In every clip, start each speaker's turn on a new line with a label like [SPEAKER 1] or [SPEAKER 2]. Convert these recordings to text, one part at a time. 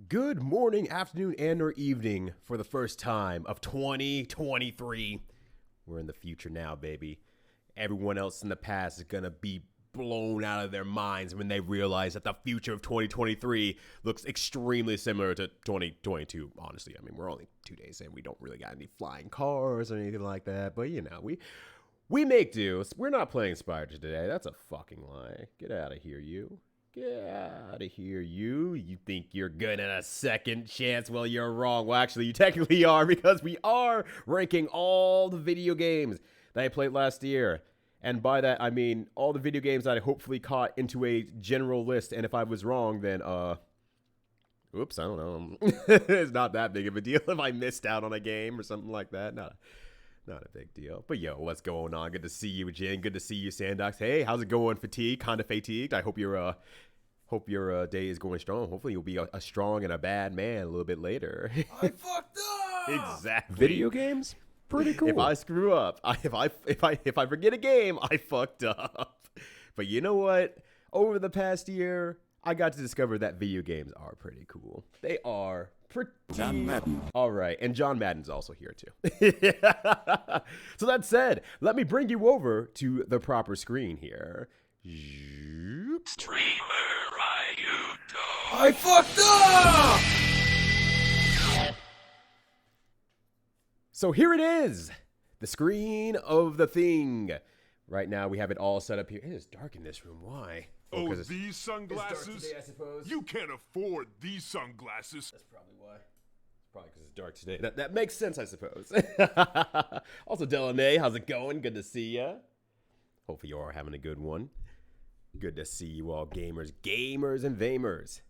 [SPEAKER 1] Good morning, afternoon, and or evening for the first time of 2023. We're in the future now, baby. Everyone else in the past is going to be blown out of their minds when they realize that the future of 2023 looks extremely similar to 2022, honestly. I mean, we're only 2 days in. We don't really got any flying cars or anything like that. But, you know, we make do. We're not playing Spyro today. That's a fucking lie. Get out of here, you. Get out of here, you. You think you're good at a second chance? Well, you're wrong. Well, actually, you technically are, because we are ranking all the video games that I played last year. And by that, I mean all the video games that I hopefully caught into a general list. And if I was wrong, then, oops, I don't know. It's not that big of a deal if I missed out on a game or something like that. Not a big deal. But yo, what's going on? Good to see you, Jen. Good to see you, Sandox. Hey, how's it going? Kind of fatigued. I hope your day is going strong. Hopefully you'll be a strong and a bad man a little bit later.
[SPEAKER 2] I fucked up.
[SPEAKER 1] Exactly.
[SPEAKER 3] Video games? Pretty cool.
[SPEAKER 1] If I screw up, if I forget a game, I fucked up. But you know what? Over the past year, I got to discover that video games are pretty cool. They are pretty.
[SPEAKER 3] John Madden.
[SPEAKER 1] All right, and John Madden's also here too. So that said, let me bring you over to the proper screen here.
[SPEAKER 3] Streamer,
[SPEAKER 2] I fucked up.
[SPEAKER 1] So here it is, the screen of the thing. Right now we have it all set up here. It is dark in this room. Why?
[SPEAKER 4] Oh,
[SPEAKER 1] 'Cause
[SPEAKER 4] these sunglasses?
[SPEAKER 1] It's dark today, I suppose.
[SPEAKER 4] You can't afford these sunglasses.
[SPEAKER 1] That's probably why. It's probably because it's dark today. That makes sense, I suppose. Also, Delaney, how's it going? Good to see ya. Hopefully you are having a good one. Good to see you all, gamers and vamers.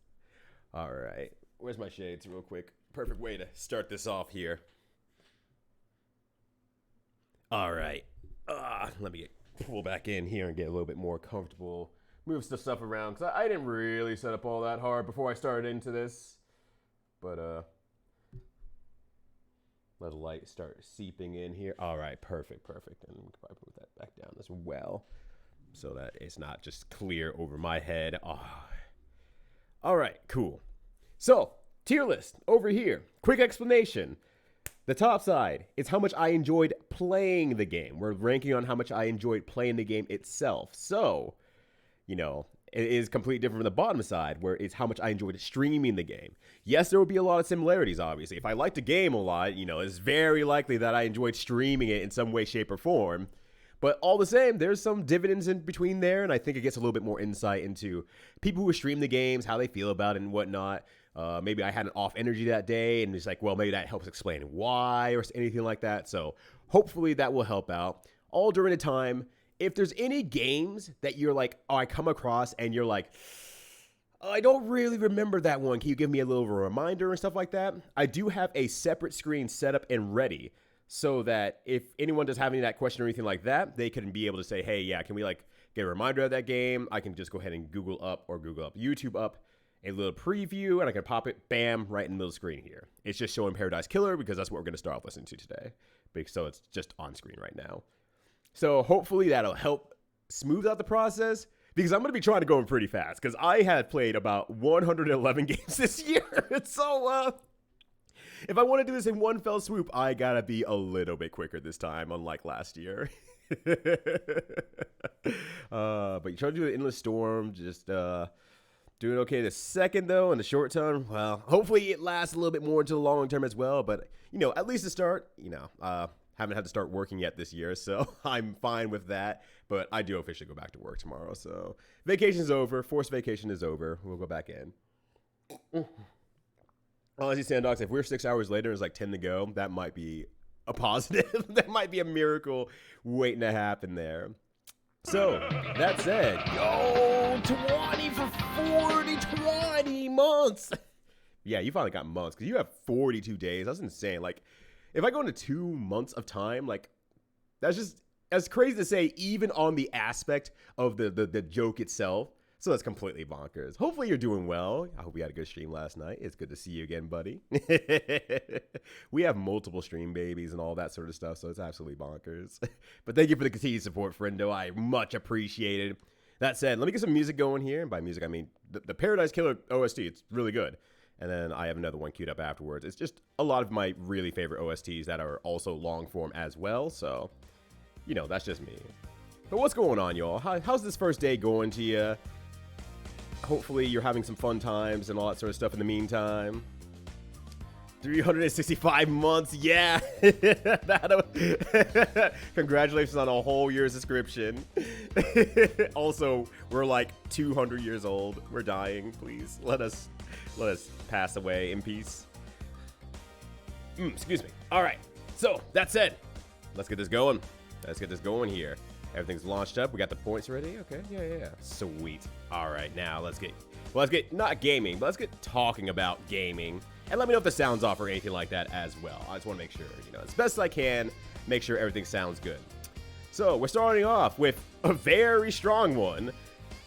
[SPEAKER 1] All right, where's my shades real quick? Perfect way to start this off here. All right, let me pull back in here and get a little bit more comfortable. Move some stuff around, because I didn't really set up all that hard before I started into this. But, let the light start seeping in here. All right, perfect. And we can probably move that back down as well, so that it's not just clear over my head. Oh. All right, cool. So, tier list over here. Quick explanation. The top side is how much I enjoyed playing the game. We're ranking on how much I enjoyed playing the game itself. So, you know, it is completely different from the bottom side, where it's how much I enjoyed streaming the game. Yes, there will be a lot of similarities, obviously. If I liked a game a lot, you know, it's very likely that I enjoyed streaming it in some way, shape, or form. But all the same, there's some dividends in between there, and I think it gets a little bit more insight into people who stream the games, how they feel about it and whatnot. Maybe I had an off energy that day, and it's like, well, maybe that helps explain why or anything like that. So hopefully that will help out. All during the time, if there's any games that you're like, oh, I come across and you're like, oh, I don't really remember that one. Can you give me a little reminder and stuff like that? I do have a separate screen set up and ready, so that if anyone does have any of that question or anything like that, they can be able to say, hey, yeah, can we like get a reminder of that game? I can just go ahead and Google up YouTube up a little preview, and I can pop it, bam, right in the middle of the screen here. It's just showing Paradise Killer, because that's what we're going to start off listening to today. So it's just on screen right now. So hopefully that'll help smooth out the process, because I'm going to be trying to go in pretty fast, because I had played about 111 games this year. So if I want to do this in one fell swoop, I got to be a little bit quicker this time, unlike last year. But you try to do the Endless Storm, just doing okay the second, though, in the short term. Well, hopefully it lasts a little bit more into the long term as well. But, you know, at least to start, you know, haven't had to start working yet this year, so I'm fine with that. But I do officially go back to work tomorrow. So vacation's over. Forced vacation is over. We'll go back in. Honestly, Sandox, if we're 6 hours later and it's like 10 to go, that might be a positive. That might be a miracle waiting to happen there. So, that said, yo, 20 for 40, 20 months. Yeah, you finally got months, because you have 42 days. That's insane. Like, if I go into 2 months of time, like, that's crazy to say, even on the aspect of the joke itself. So that's completely bonkers. Hopefully you're doing well. I hope you had a good stream last night. It's good to see you again, buddy. We have multiple stream babies and all that sort of stuff, so it's absolutely bonkers. But thank you for the continued support, friendo. I much appreciate it. That said, let me get some music going here. And by music, I mean the Paradise Killer OST. It's really good. And then I have another one queued up afterwards. It's just a lot of my really favorite OSTs that are also long form as well. So, you know, that's just me. But what's going on, y'all? How's this first day going to you? Hopefully you're having some fun times and all that sort of stuff in the meantime. 365 months, yeah. Congratulations on a whole year's subscription. Also, we're like 200 years old. We're dying. Please let us pass away in peace. Excuse me. All right. So that said, let's get this going. Let's get this going here. Everything's launched up. We got the points ready. Okay. Yeah. Sweet. All right. Now let's get not gaming, but let's get talking about gaming. And let me know if the sound's off or anything like that as well. I just want to make sure, you know, as best as I can, make sure everything sounds good. So we're starting off with a very strong one.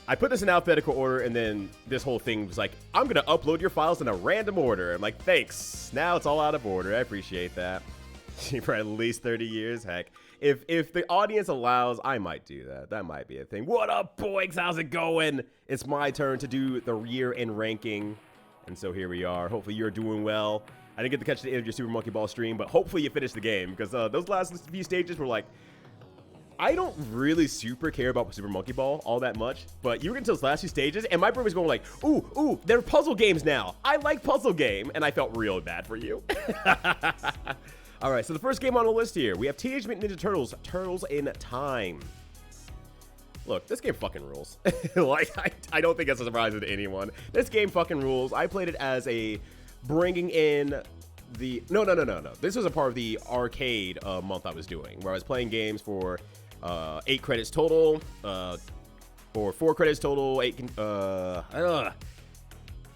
[SPEAKER 1] I put this in alphabetical order, and then this whole thing was like, I'm going to upload your files in a random order. I'm like, thanks. Now it's all out of order. I appreciate that. For at least 30 years, heck. If the audience allows, I might do that. That might be a thing. What up, boys? How's it going? It's my turn to do the year-end ranking. And so here we are. Hopefully you're doing well. I didn't get to catch the end of your Super Monkey Ball stream, but hopefully you finished the game, because those last few stages were like, I don't really super care about Super Monkey Ball all that much, but you were getting to those last few stages, and my brain was going like, ooh, they're puzzle games now. I like puzzle game, and I felt real bad for you. All right, so the first game on the list here, we have Teenage Mutant Ninja Turtles, Turtles in Time. Look, this game fucking rules. Like, I don't think that's a surprise to anyone. This game fucking rules. I played it as a bringing in the... No. This was a part of the arcade month I was doing, where I was playing games for 8 credits total, or 4 credits total,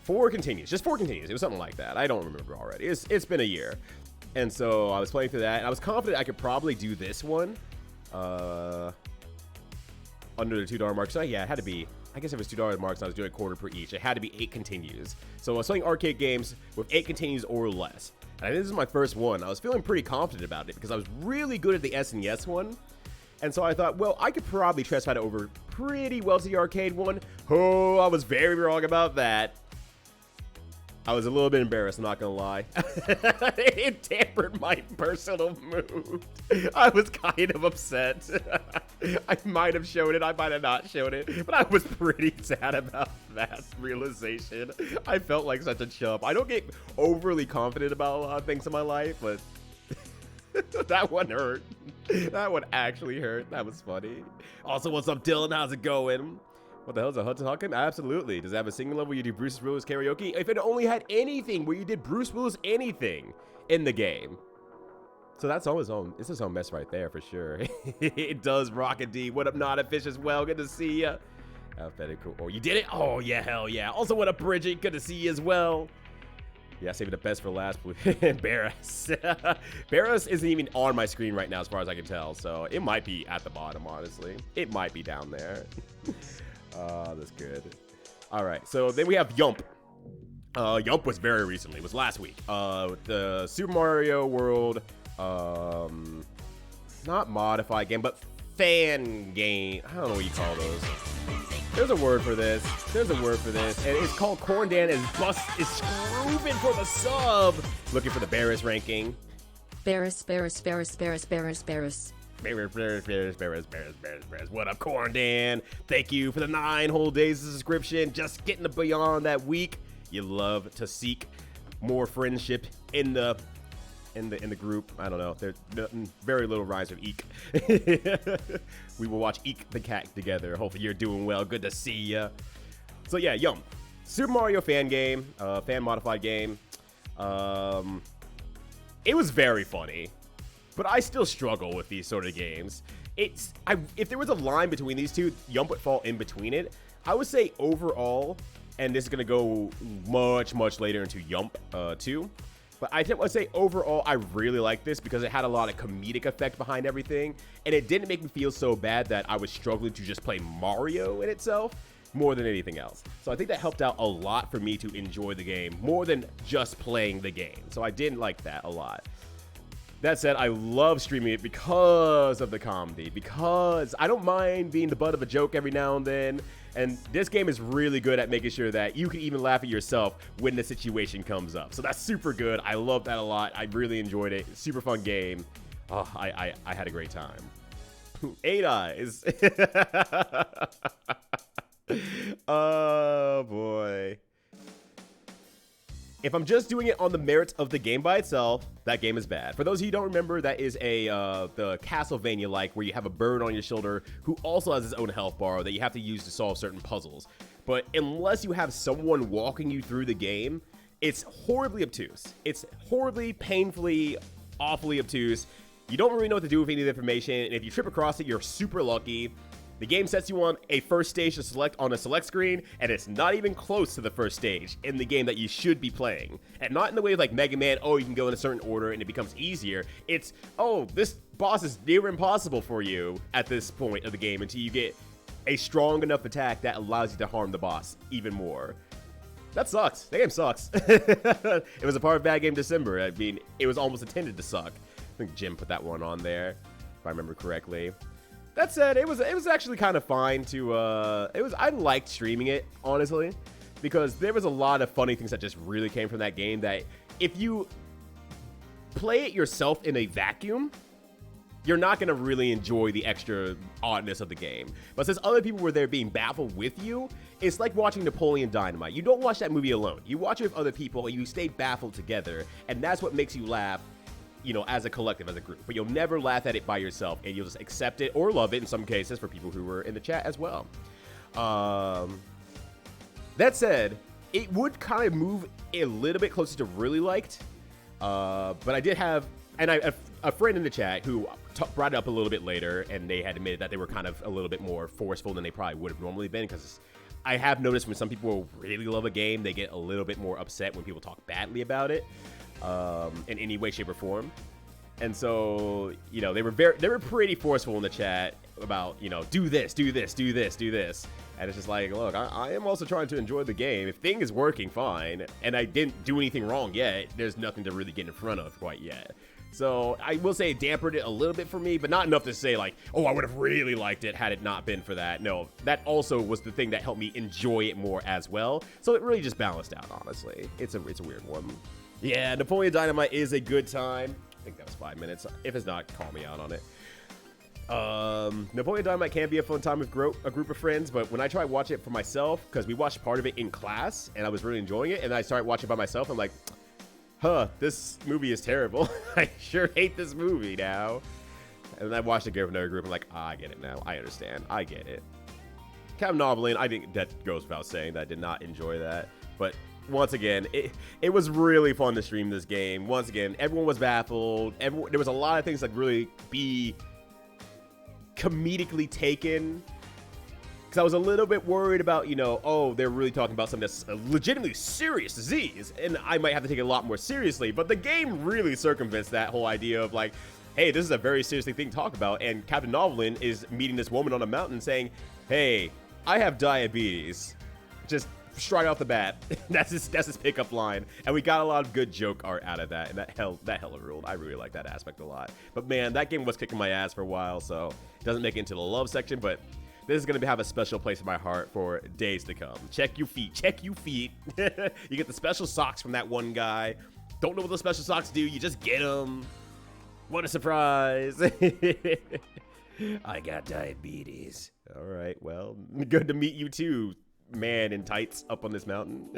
[SPEAKER 1] 4 continues. Just 4 continues. It was something like that. I don't remember already. It's been a year. And so I was playing through that, and I was confident I could probably do this one. Under the $2 mark. So yeah, it had to be, I guess if it was $2 marks, I was doing a quarter per each. It had to be 8 continues. So I was playing arcade games with 8 continues or less. And this is my first one. I was feeling pretty confident about it because I was really good at the SNES one. And so I thought, well, I could probably transfer it over pretty well to the arcade one. Oh, I was very wrong about that. I was a little bit embarrassed, I'm not gonna lie. It tampered my personal mood. I was kind of upset. I might have shown it, I might have not shown it, but I was pretty sad about that realization. I felt like such a chump. I don't get overly confident about a lot of things in my life, but that one hurt. That one actually hurt. That was funny. Also, what's up, Dylan? How's it going? What the hell is a Hudson Hawk game? Absolutely. Does it have a singing level where you do Bruce Willis karaoke? If it only had anything where you did Bruce Willis anything in the game. So that's on his own. It's his own mess right there for sure. It does, Rocket D. What up, Not a Fish as well? Good to see ya. Alphabetical. Oh, you did it? Oh, yeah, hell yeah. Also, what up, Bridget? Good to see you as well. Yeah, saving the best for last. Barris. Barris isn't even on my screen right now as far as I can tell. So it might be at the bottom, honestly. It might be down there. That's good. All right, so then we have Yump. Yump was very recently. It was last week. The Super Mario World, not modified game, but fan game. I don't know what you call those. There's a word for this. And it's called Corn Dan is scrooving for the sub. Looking for the Barris ranking.
[SPEAKER 5] Barris.
[SPEAKER 1] What up, Corn Dan? Thank you for the 9 whole days of subscription. Just getting beyond that week. You love to seek more friendship in the group. I don't know. There's very little rhymes with eek. We will watch Eek the Cat together. Hopefully you're doing well. Good to see ya. So yeah, Yum. Super Mario fan game, fan modified game. It was very funny. But I still struggle with these sort of games. If there was a line between these two, Yump would fall in between it. I would say overall, and this is going to go much, much later into Yump too. But I would say overall, I really like this because it had a lot of comedic effect behind everything. And it didn't make me feel so bad that I was struggling to just play Mario in itself more than anything else. So I think that helped out a lot for me to enjoy the game more than just playing the game. So I did like that a lot. That said, I love streaming it because of the comedy, because I don't mind being the butt of a joke every now and then, And this game is really good at making sure that you can even laugh at yourself when the situation comes up. So that's super good. I love that a lot. I really enjoyed it. Super fun game. Oh, I had a great time. 8 Eyes. Oh, boy. If I'm just doing it on the merits of the game by itself, that game is bad. For those of you who don't remember, that is the Castlevania-like, where you have a bird on your shoulder who also has his own health bar that you have to use to solve certain puzzles. But unless you have someone walking you through the game, it's horribly obtuse. It's horribly, painfully, awfully obtuse. You don't really know what to do with any of the information, and if you trip across it, you're super lucky. The game sets you on a first stage to select on a select screen, and it's not even close to the first stage in the game that you should be playing. And not in the way of like Mega Man, oh, you can go in a certain order and it becomes easier. It's, oh, this boss is near impossible for you at this point of the game until you get a strong enough attack that allows you to harm the boss even more. That sucks. That game sucks. It was a part of Bad Game December. I mean, it was almost intended to suck. I think Jim put that one on there, if I remember correctly. That said, it was actually kind of fine to, I liked streaming it, honestly, because there was a lot of funny things that just really came from that game that if you play it yourself in a vacuum, you're not going to really enjoy the extra oddness of the game. But since other people were there being baffled with you, it's like watching Napoleon Dynamite. You don't watch that movie alone. You watch it with other people, and you stay baffled together, and that's what makes you laugh, you know, as a collective, as a group. But you'll never laugh at it by yourself, and you'll just accept it or love it in some cases for people who were in the chat as well. That said, it would kind of move a little bit closer to really liked. But I did have, and a friend in the chat who brought it up a little bit later, and they had admitted that they were kind of a little bit more forceful than they probably would have normally been, because I have noticed when some people really love a game, they get a little bit more upset when people talk badly about it. In any way, shape, or form. And so, you know, they were pretty forceful in the chat about, you know, do this, do this, do this, do this. And it's just like, look, I am also trying to enjoy the game. If thing is working fine, and I didn't do anything wrong yet, there's nothing to really get in front of quite yet. So I will say it dampened it a little bit for me, but not enough to say like, oh, I would have really liked it had it not been for that. No, that also was the thing that helped me enjoy it more as well. So it really just balanced out, honestly. It's a weird one. Yeah, Napoleon Dynamite is a good time. I think that was 5 minutes. If it's not, call me out on it. Napoleon Dynamite can be a fun time with a group of friends, but when I try to watch it for myself, because we watched part of it in class, and I was really enjoying it, and I started watching it by myself, I'm like, huh, this movie is terrible. I sure hate this movie now. And then I watched it again with another group, I'm like, I get it now. I understand. I get it. Captain Noveline, I think that goes without saying that I did not enjoy that, but once again, it was really fun to stream this game. Once again, everyone was baffled. There was a lot of things that really be comedically taken. Because I was a little bit worried about, you know, oh, they're really talking about something that's a legitimately serious disease, and I might have to take it a lot more seriously. But the game really circumvents that whole idea of like, hey, this is a very serious thing to talk about. And Captain Noveline is meeting this woman on a mountain saying, hey, I have diabetes. Just straight off the bat. That's his pickup line, and we got a lot of good joke art out of that, and that hella ruled. I really like that aspect a lot. But man, that game was kicking my ass for a while, so it doesn't make it into the love section, but this is going to have a special place in my heart for days to come. Check your feet. Check your feet. You get the special socks from that one guy. Don't know what the special socks do. You just get them. What a surprise. I got diabetes. All right, well, good to meet you too, man in tights up on this mountain.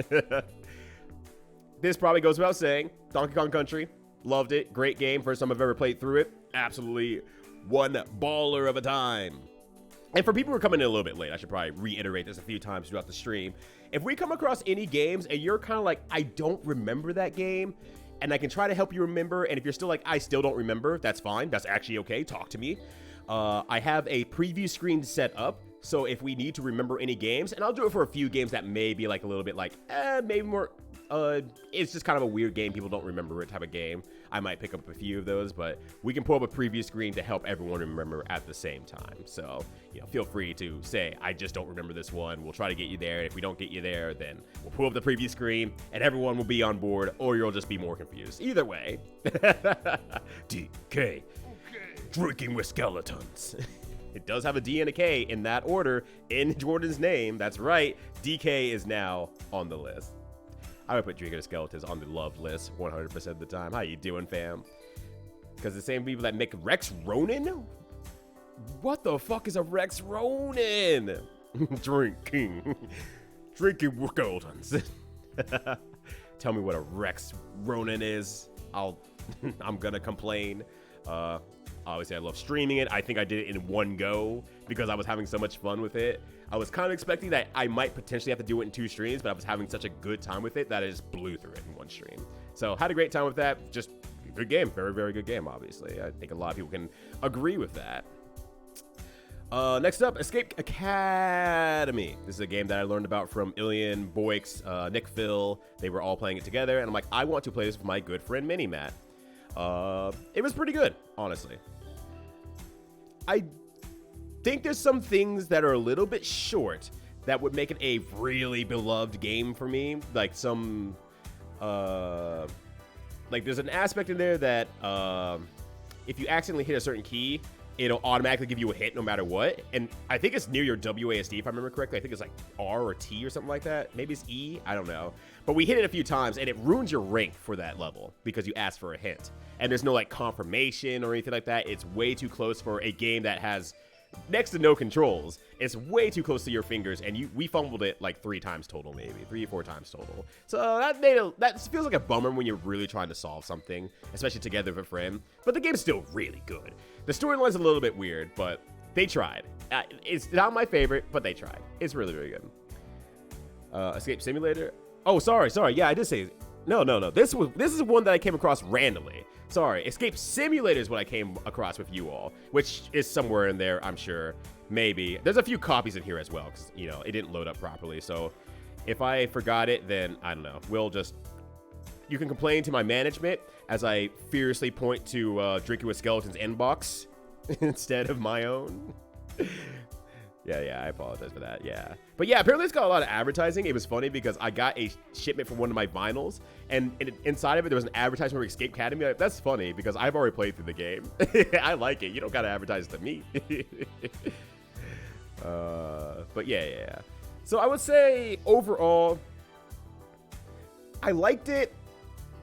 [SPEAKER 1] This probably goes without saying. Donkey Kong Country, loved it. Great game. First time I've ever played through it. Absolutely one baller of a time. And for people who are coming in a little bit late, I should probably reiterate this a few times throughout the stream. If we come across any games and you're kind of like, I don't remember that game, and I can try to help you remember, and if you're still like, I still don't remember, that's fine. That's actually okay. Talk to me. I have a preview screen set up. So if we need to remember any games, and I'll do it for a few games that may be like a little bit like, maybe more, it's just kind of a weird game, people don't remember it type of game. I might pick up a few of those, but we can pull up a preview screen to help everyone remember at the same time. So, you know, feel free to say, I just don't remember this one. We'll try to get you there. And if we don't get you there, then we'll pull up the preview screen and everyone will be on board, or you'll just be more confused. Either way. DK. Drinking with skeletons. It does have a D and a K in that order in Jordan's name. That's right. DK is now on the list. I would put Drinking with Skeletons on the love list 100% of the time. How you doing, fam? Because the same people that make Rex Ronan? What the fuck is a Rex Ronan? Drinking with skeletons. Tell me what a Rex Ronan is. I'm gonna complain. Obviously, I love streaming it. I think I did it in one go because I was having so much fun with it. I was kind of expecting that I might potentially have to do it in 2 streams, but I was having such a good time with it that I just blew through it in 1 stream. So had a great time with that. Just good game. Very, very good game, obviously. I think a lot of people can agree with that. Next up, Escape Academy. This is a game that I learned about from Ilian, Boix, Nick, Phil. They were all playing it together, and I'm like, I want to play this with my good friend Mini-Matt. It was pretty good, honestly. I think there's some things that are a little bit short that would make it a really beloved game for me. Like some, like there's an aspect in there that if you accidentally hit a certain key, it'll automatically give you a hit no matter what. And I think it's near your WASD, if I remember correctly. I think it's like R or T or something like that. Maybe it's E, I don't know. But we hit it a few times and it ruins your rank for that level because you asked for a hint. And there's no like confirmation or anything like that. It's way too close for a game that has next to no controls. It's way too close to your fingers, and we fumbled it like 3 times total, maybe 3 or 4 times total. So that feels like a bummer when you're really trying to solve something, especially together with a friend. But the game's still really good. The storyline's a little bit weird, but they tried. It's not my favorite, but they tried. It's really, really good. Escape Simulator. Oh, sorry. Yeah, I did say no. This is one that I came across randomly. Sorry, Escape Simulator is what I came across with you all, which is somewhere in there, I'm sure. Maybe. There's a few copies in here as well, because, you know, it didn't load up properly. So if I forgot it, then I don't know. You can complain to my management as I fiercely point to Drinking with Skeletons inbox instead of my own. Yeah, I apologize for that, yeah. But yeah, apparently it's got a lot of advertising. It was funny because I got a shipment from one of my vinyls, and inside of it, there was an advertisement for Escape Academy. Like, that's funny because I've already played through the game. I like it. You don't gotta advertise to me. But yeah. So I would say, overall, I liked it.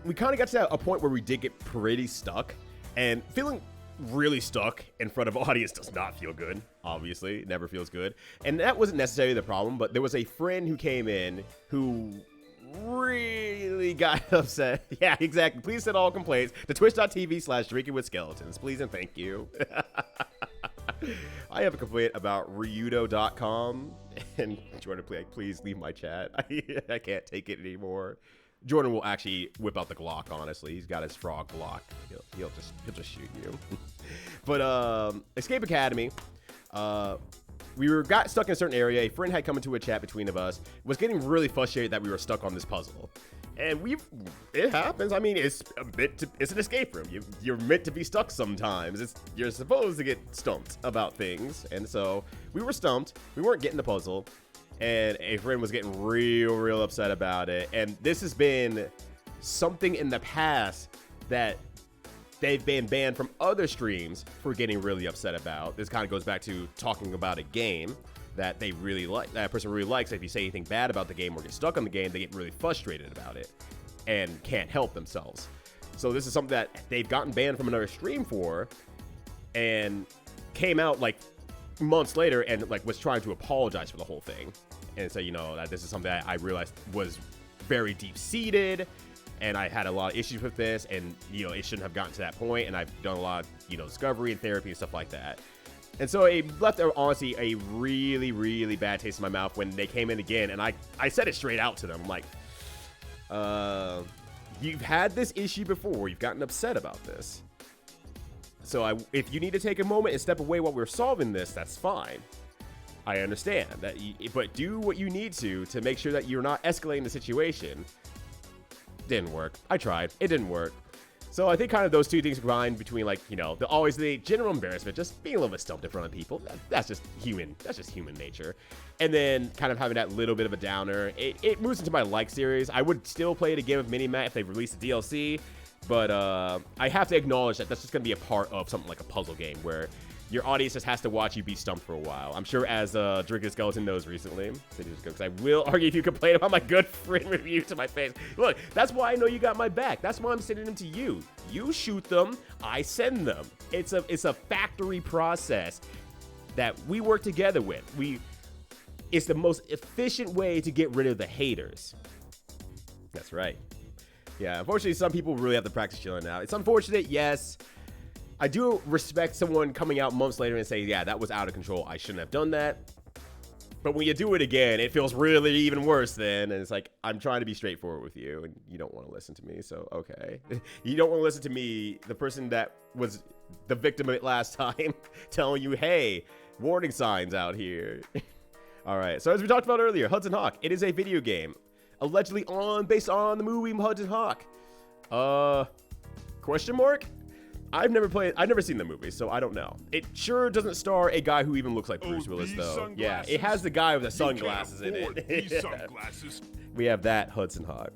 [SPEAKER 1] We kind of got to a point where we did get pretty stuck, and feeling really stuck in front of audience does not feel good. Obviously, it never feels good. And that wasn't necessarily the problem, but there was a friend who came in who really got upset. Yeah, exactly. Please send all complaints to twitch.tv/drinkingwithskeletons. Please and thank you. I have a complaint about ryudo.com, and Jordan, please leave my chat. I can't take it anymore. Jordan will actually whip out the Glock, honestly. He's got his frog Glock. He'll just shoot you. But Escape Academy, we got stuck in a certain area. A friend had come into a chat between of us, was getting really frustrated that we were stuck on this puzzle. And it happens. I mean, it's an escape room. You're meant to be stuck sometimes. You're supposed to get stumped about things. And so we were stumped. We weren't getting the puzzle. And a friend was getting real upset about it. And this has been something in the past that they've been banned from other streams for getting really upset about. This kind of goes back to talking about a game that they really like, that person really likes. If you say anything bad about the game or get stuck on the game, they get really frustrated about it and can't help themselves. So this is something that they've gotten banned from another stream for, and came out like months later and like was trying to apologize for the whole thing and say, you know, that this is something that I realized was very deep-seated, and I had a lot of issues with this, and, you know, it shouldn't have gotten to that point, and I've done a lot of, you know, discovery and therapy and stuff like that. And so it left, honestly, a really bad taste in my mouth when they came in again, and I said it straight out to them. I'm like, you've had this issue before. You've gotten upset about this. So if you need to take a moment and step away while we're solving this, that's fine. I understand that, but do what you need to make sure that you're not escalating the situation. Didn't work. I tried. It didn't work. So I think kind of those two things combined between, like, you know, the general embarrassment, just being a little bit stumped in front of people. That's just human. That's just human nature. And then kind of having that little bit of a downer. It moves into my like series. I would still play it again with Mini-Matt if they released the DLC. But I have to acknowledge that that's just going to be a part of something like a puzzle game where your audience just has to watch you be stumped for a while. I'm sure as Drinking Skeleton knows recently. Because I will argue if you complain about my good friend review to my face. Look, that's why I know you got my back. That's why I'm sending them to you. You shoot them, I send them. It's a factory process that we work together with. It's the most efficient way to get rid of the haters. That's right. Yeah, unfortunately, some people really have to practice chilling out. It's unfortunate, yes. I do respect someone coming out months later and say, yeah, that was out of control. I shouldn't have done that. But when you do it again, it feels really even worse then. And it's like, I'm trying to be straightforward with you, and you don't want to listen to me, so okay. You don't want to listen to me, the person that was the victim of it last time, telling you, hey, warning signs out here. All right, so as we talked about earlier, Hudson Hawk. It is a video game, allegedly based on the movie Hudson Hawk. Question mark? I've never seen the movie, so I don't know. It sure doesn't star a guy who even looks like Bruce Willis, though. Yeah, it has the guy with the sunglasses in it.
[SPEAKER 4] These sunglasses.
[SPEAKER 1] We have that Hudson Hawk.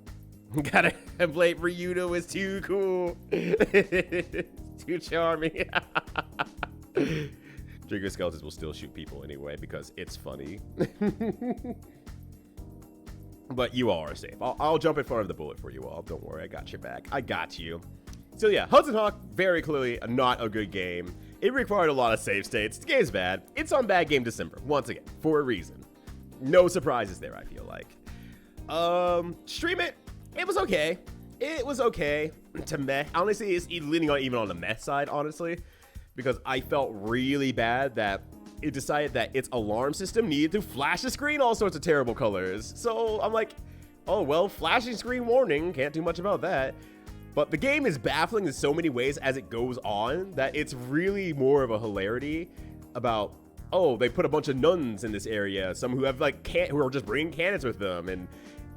[SPEAKER 1] Gotta blame Ryudo is too cool. Too charming. Drinker Skeletons will still shoot people anyway because it's funny. But you all are safe. I'll jump in front of the bullet for you all. Don't worry, I got your back. I got you. So yeah, Hudson Hawk, very clearly not a good game. It required a lot of save states. The game's bad. It's on Bad Game December, once again, for a reason. No surprises there, I feel like. Stream it. It was okay. It was okay to meh. Honestly, it's leaning on even on the meh side, honestly, because I felt really bad that it decided that its alarm system needed to flash the screen all sorts of terrible colors. So I'm like, oh, well, flashing screen warning. Can't do much about that. But the game is baffling in so many ways as it goes on that it's really more of a hilarity about, oh, they put a bunch of nuns in this area, some who have like who are just bringing cannons with them, and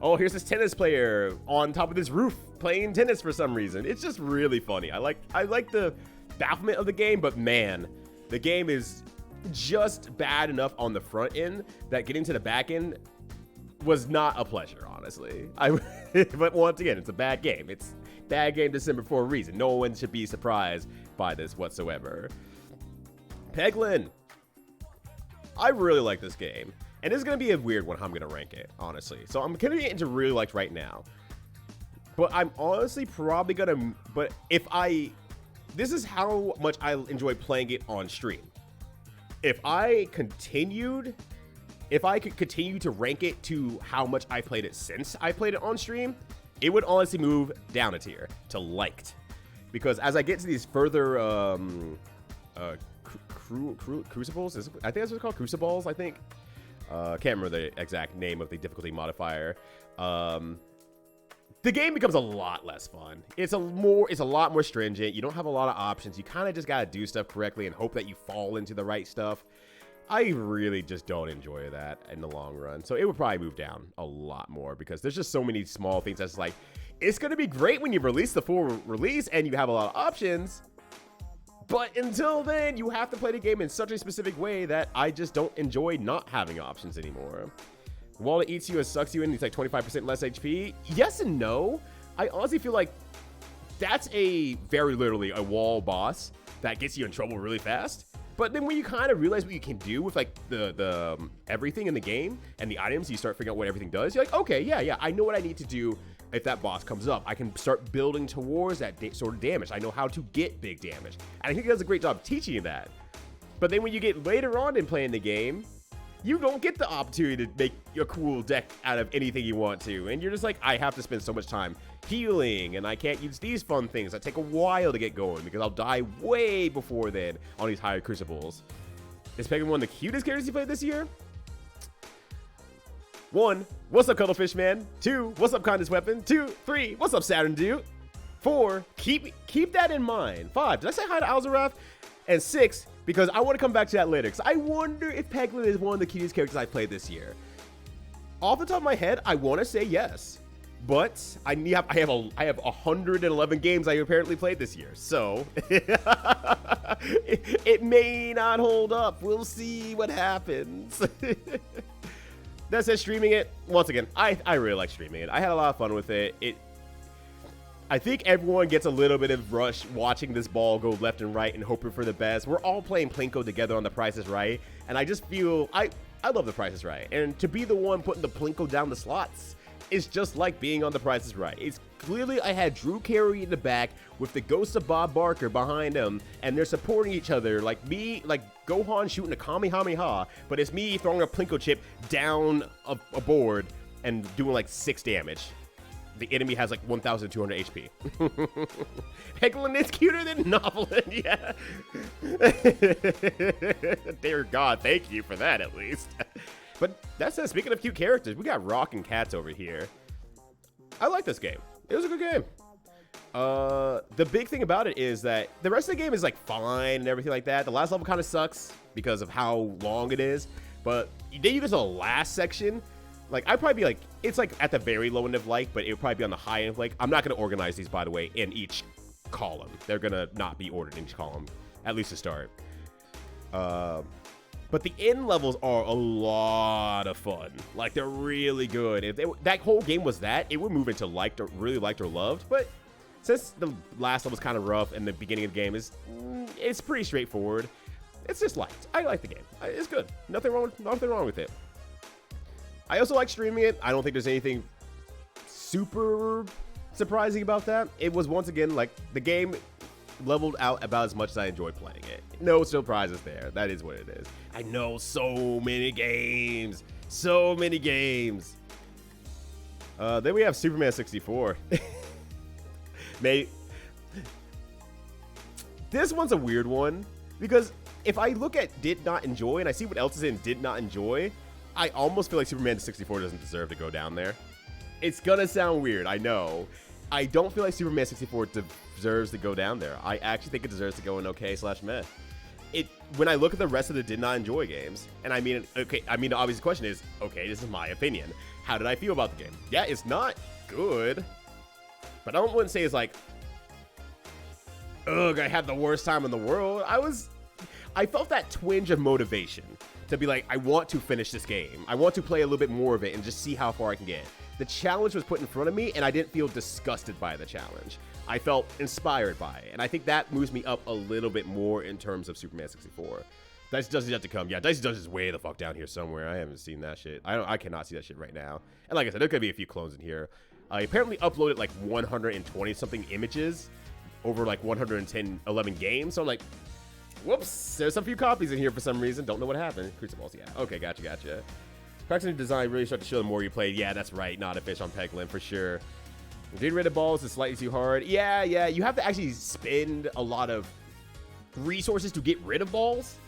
[SPEAKER 1] oh, here's this tennis player on top of this roof playing tennis for some reason. It's just really funny. I like the bafflement of the game, but man, the game is just bad enough on the front end that getting to the back end was not a pleasure, honestly. But once again, it's a bad game. It's Bad Game December for a reason. No one should be surprised by this whatsoever. Peglin. I really like this game. And this is going to be a weird one how I'm going to rank it, honestly. So I'm going to get into really liked right now. But I'm honestly probably going to... But this is how much I enjoy playing it on stream. If I could continue to rank it to how much I played it since I played it on stream, it would honestly move down a tier to liked. Because as I get to these further crucibles, I think that's what it's called, crucibles, I think. Can't remember the exact name of the difficulty modifier. The game becomes a lot less fun. It's a lot more stringent. You don't have a lot of options. You kind of just gotta do stuff correctly and hope that you fall into the right stuff. I really just don't enjoy that in the long run. So it would probably move down a lot more because there's just so many small things that's like, it's going to be great when you release the full release and you have a lot of options. But until then, you have to play the game in such a specific way that I just don't enjoy not having options anymore. While it eats you and sucks you in, it's like 25% less HP. Yes and no. I honestly feel like that's very literally a wall boss that gets you in trouble really fast. But then when you kind of realize what you can do with like the everything in the game and the items, you start figuring out what everything does. You're like, okay, yeah, I know what I need to do if that boss comes up. I can start building towards that sort of damage. I know how to get big damage. And I think it does a great job teaching you that. But then when you get later on in playing the game, you don't get the opportunity to make a cool deck out of anything you want to. And you're just like, I have to spend so much time healing, and I can't use these fun things that take a while to get going because I'll die way before then on these higher crucibles. Is Peglin one of the cutest characters you played this year? 1, what's up, Cuttlefish Man? 2, what's up, Kindest Weapon? 2, 3, what's up, Saturn Dude? 4, keep that in mind. 5, did I say hi to Alzarath? And 6, because I want to come back to that later, because I wonder if Peglin is one of the cutest characters I played this year. Off the top of my head, I want to say yes, but I have 111 games I apparently played this year, so it may not hold up. We'll see what happens. That said, streaming it, once again, I really like streaming it. I had a lot of fun with it. I think everyone gets a little bit of rush watching this ball go left and right and hoping for the best. We're all playing Plinko together on The Price is Right, and I just feel I love The Price is Right, and to be the one putting the Plinko down the slots is just like being on The Price is Right. It's clearly I had Drew Carey in the back with the ghost of Bob Barker behind him, and they're supporting each other. Like me, like Gohan shooting a Kamehameha, but it's me throwing a Plinko chip down a board and doing like 6 damage. The enemy has like 1,200 HP. Heglin is cuter than Novelin, yeah. Dear God, thank you for that at least. But that's it. Speaking of cute characters, we got Rock and Cats over here. I like this game. It was a good game. The big thing about it is that the rest of the game is like fine and everything like that. The last level kind of sucks because of how long it is. But then you get to the last section. Like, I'd probably be like, it's like at the very low end of like, but it would probably be on the high end of like. I'm not going to organize these, by the way, in each column. They're going to not be ordered in each column, at least to start. But the end levels are a lot of fun. Like, they're really good. If that whole game was that, it would move into liked or really liked or loved. But since the last level was kind of rough and the beginning of the game it's pretty straightforward, it's just liked. I like the game. It's good. Nothing wrong with it. I also like streaming it. I don't think there's anything super surprising about that. It was, once again, like, the game leveled out about as much as I enjoyed playing it. No surprises there. That is what it is. I know, so many games. So many games. Then we have Superman 64. Mate, this one's a weird one because if I look at did not enjoy and I see what else is in did not enjoy, I almost feel like Superman 64 doesn't deserve to go down there. It's gonna sound weird, I know. I don't feel like Superman 64 deserves to go down there. I actually think it deserves to go in okay/meh. When I look at the rest of the did not enjoy games, and I mean, okay, I mean, the obvious question is, okay, this is my opinion. How did I feel about the game? Yeah, it's not good, but I wouldn't say it's like, ugh, I had the worst time in the world. I felt that twinge of motivation to be like, I want to finish this game. I want to play a little bit more of it and just see how far I can get. The challenge was put in front of me, and I didn't feel disgusted by the challenge. I felt inspired by it, and I think that moves me up a little bit more in terms of Superman 64. Dicey Does yet to come. Yeah, Dicey Does is way the fuck down here somewhere. I haven't seen that shit. I cannot see that shit right now. And like I said, there could be a few clones in here. I apparently uploaded like 120 something images over like 11 games. So I'm like, whoops, there's a few copies in here for some reason. Don't know what happened. Crucibles, yeah. Okay, gotcha. Cracks in your design really start to show the more you play. Yeah, that's right. Not a fish on Peglin for sure. Getting rid of balls is slightly too hard. Yeah. You have to actually spend a lot of resources to get rid of balls.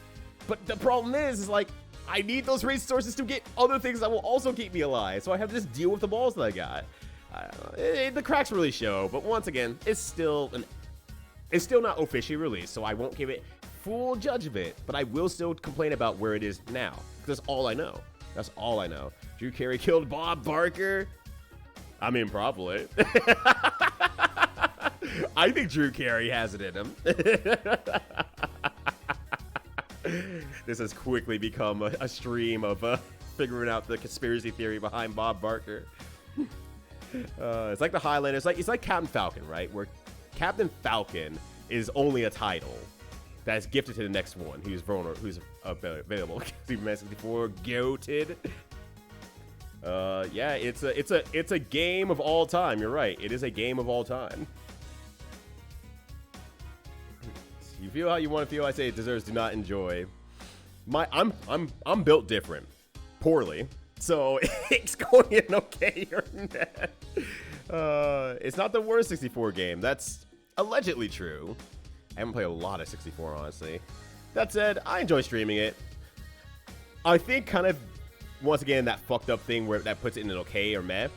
[SPEAKER 1] But the problem is like, I need those resources to get other things that will also keep me alive. So I have to just deal with the balls that I got. I don't know. The cracks really show. But once again, it's still not officially released. So I won't give it full judgment. But I will still complain about where it is now. Because that's all I know. That's all I know. Drew Carey killed Bob Barker. I mean, probably. I think Drew Carey has it in him. This has quickly become a stream of figuring out the conspiracy theory behind Bob Barker. It's like the Highlander. It's like Captain Falcon, right? Where Captain Falcon is only a title that is gifted to the next one who's available. Superman 64 goated. Yeah, it's a game of all time. You're right. It is a game of all time. You feel how you want to feel. I say it deserves do not enjoy. I'm built different, poorly. So it's going in okay or not. It's not the worst 64 game. That's allegedly true. I haven't played a lot of 64, honestly. That said, I enjoy streaming it. I think kind of, once again, that fucked up thing where that puts it in an okay or meh.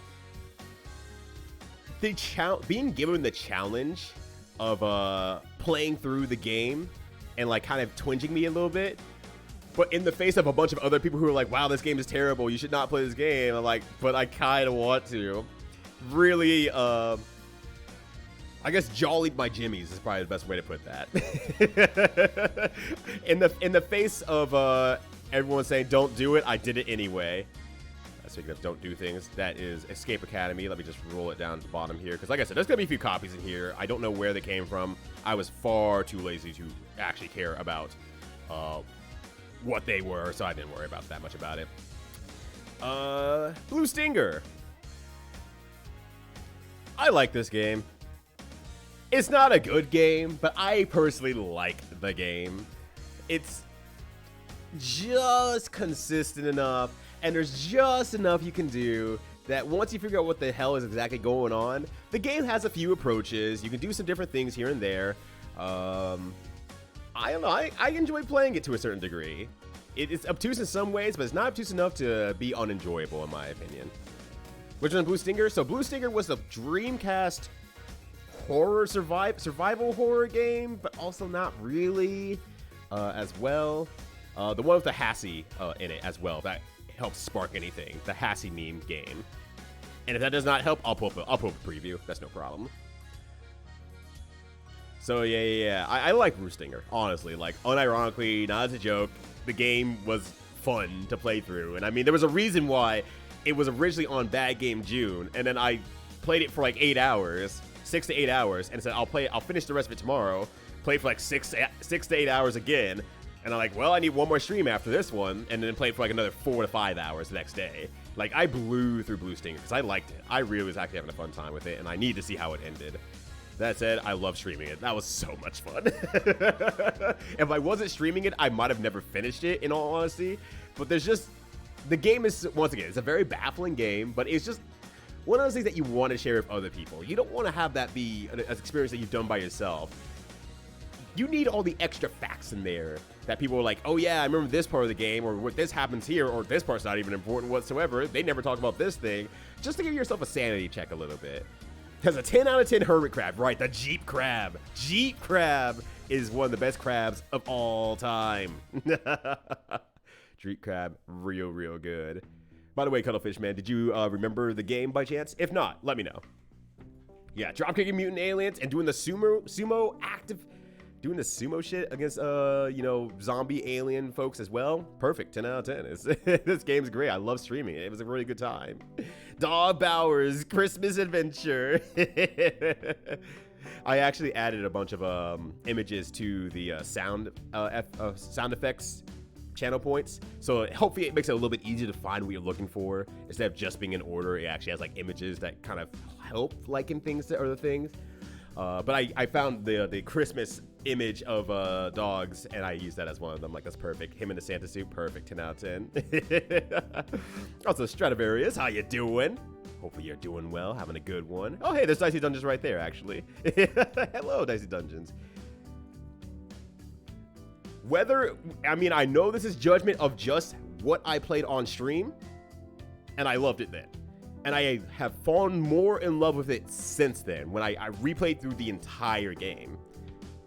[SPEAKER 1] Being given the challenge of playing through the game and like kind of twinging me a little bit, but in the face of a bunch of other people who are like, wow, this game is terrible, you should not play this game. I'm like, but I kind of want to. Really, I guess jollied my jimmies is probably the best way to put that. in the face of everyone saying don't do it, I did it anyway. speaking of don't do things, that is Escape Academy. Let me just roll it down to the bottom here, because like I said, there's going to be a few copies in here. I don't know where they came from. I was far too lazy to actually care about what they were, so I didn't worry about that much about it. Blue Stinger. I like this game. It's not a good game, but I personally like the game. It's just consistent enough, and there's just enough you can do that once you figure out what the hell is exactly going on, the game has a few approaches. You can do some different things here and there. I don't know. I enjoy playing it to a certain degree. It's obtuse in some ways, but it's not obtuse enough to be unenjoyable, in my opinion. Which one, Blue Stinger? So Blue Stinger was a Dreamcast horror survival horror game, but also not really as well. The one with the Hassie in it as well. That helps spark anything. The Hassie meme game. And if that does not help, I'll pull up a preview. That's no problem. So yeah. I like Blue Stinger, honestly. Like, unironically, not as a joke. The game was fun to play through. And I mean, there was a reason why it was originally on Bad Game June. And then I played it for like 8 hours, 6 to 8 hours, and said, I'll finish the rest of it tomorrow. Play for like 6 to 8 hours again. And I'm like, well, I need one more stream after this one, and then play for like another 4 to 5 hours the next day. Like, I blew through Blue Stinger because I liked it. I really was actually having a fun time with it, and I need to see how it ended. That said, I love streaming it. That was so much fun. If I wasn't streaming it, I might have never finished it, in all honesty. But there's just, the game is, once again, it's a very baffling game, but it's just one of those things that you want to share with other people. You don't want to have that be an experience that you've done by yourself. You need all the extra facts in there that people are like, oh yeah, I remember this part of the game, or what this happens here, or this part's not even important whatsoever. They never talk about this thing. Just to give yourself a sanity check a little bit. Because a 10 out of 10 hermit crab, right? The Jeep crab. Jeep crab is one of the best crabs of all time. Jeep crab, real good. By the way, Cuttlefish Man, did you remember the game by chance? If not, let me know. Yeah, dropkicking mutant aliens and doing the sumo active. Doing the sumo shit against, zombie alien folks as well. Perfect, 10 out of 10. This game's great. I love streaming it. It was a really good time. Dog Bowers Christmas Adventure. I actually added a bunch of images to the sound effects channel points. So hopefully it makes it a little bit easier to find what you're looking for. Instead of just being in order, it actually has like images that kind of help liken things to other things. But I found the Christmas image of dogs, and I used that as one of them. Like, that's perfect. Him in the Santa suit, perfect. 10 out of 10. Also, Stradivarius, how you doing? Hopefully you're doing well, having a good one. Oh, hey, there's Dicey Dungeons right there, actually. Hello, Dicey Dungeons. I know this is judgment of just what I played on stream, and I loved it then. And I have fallen more in love with it since then, when I replayed through the entire game.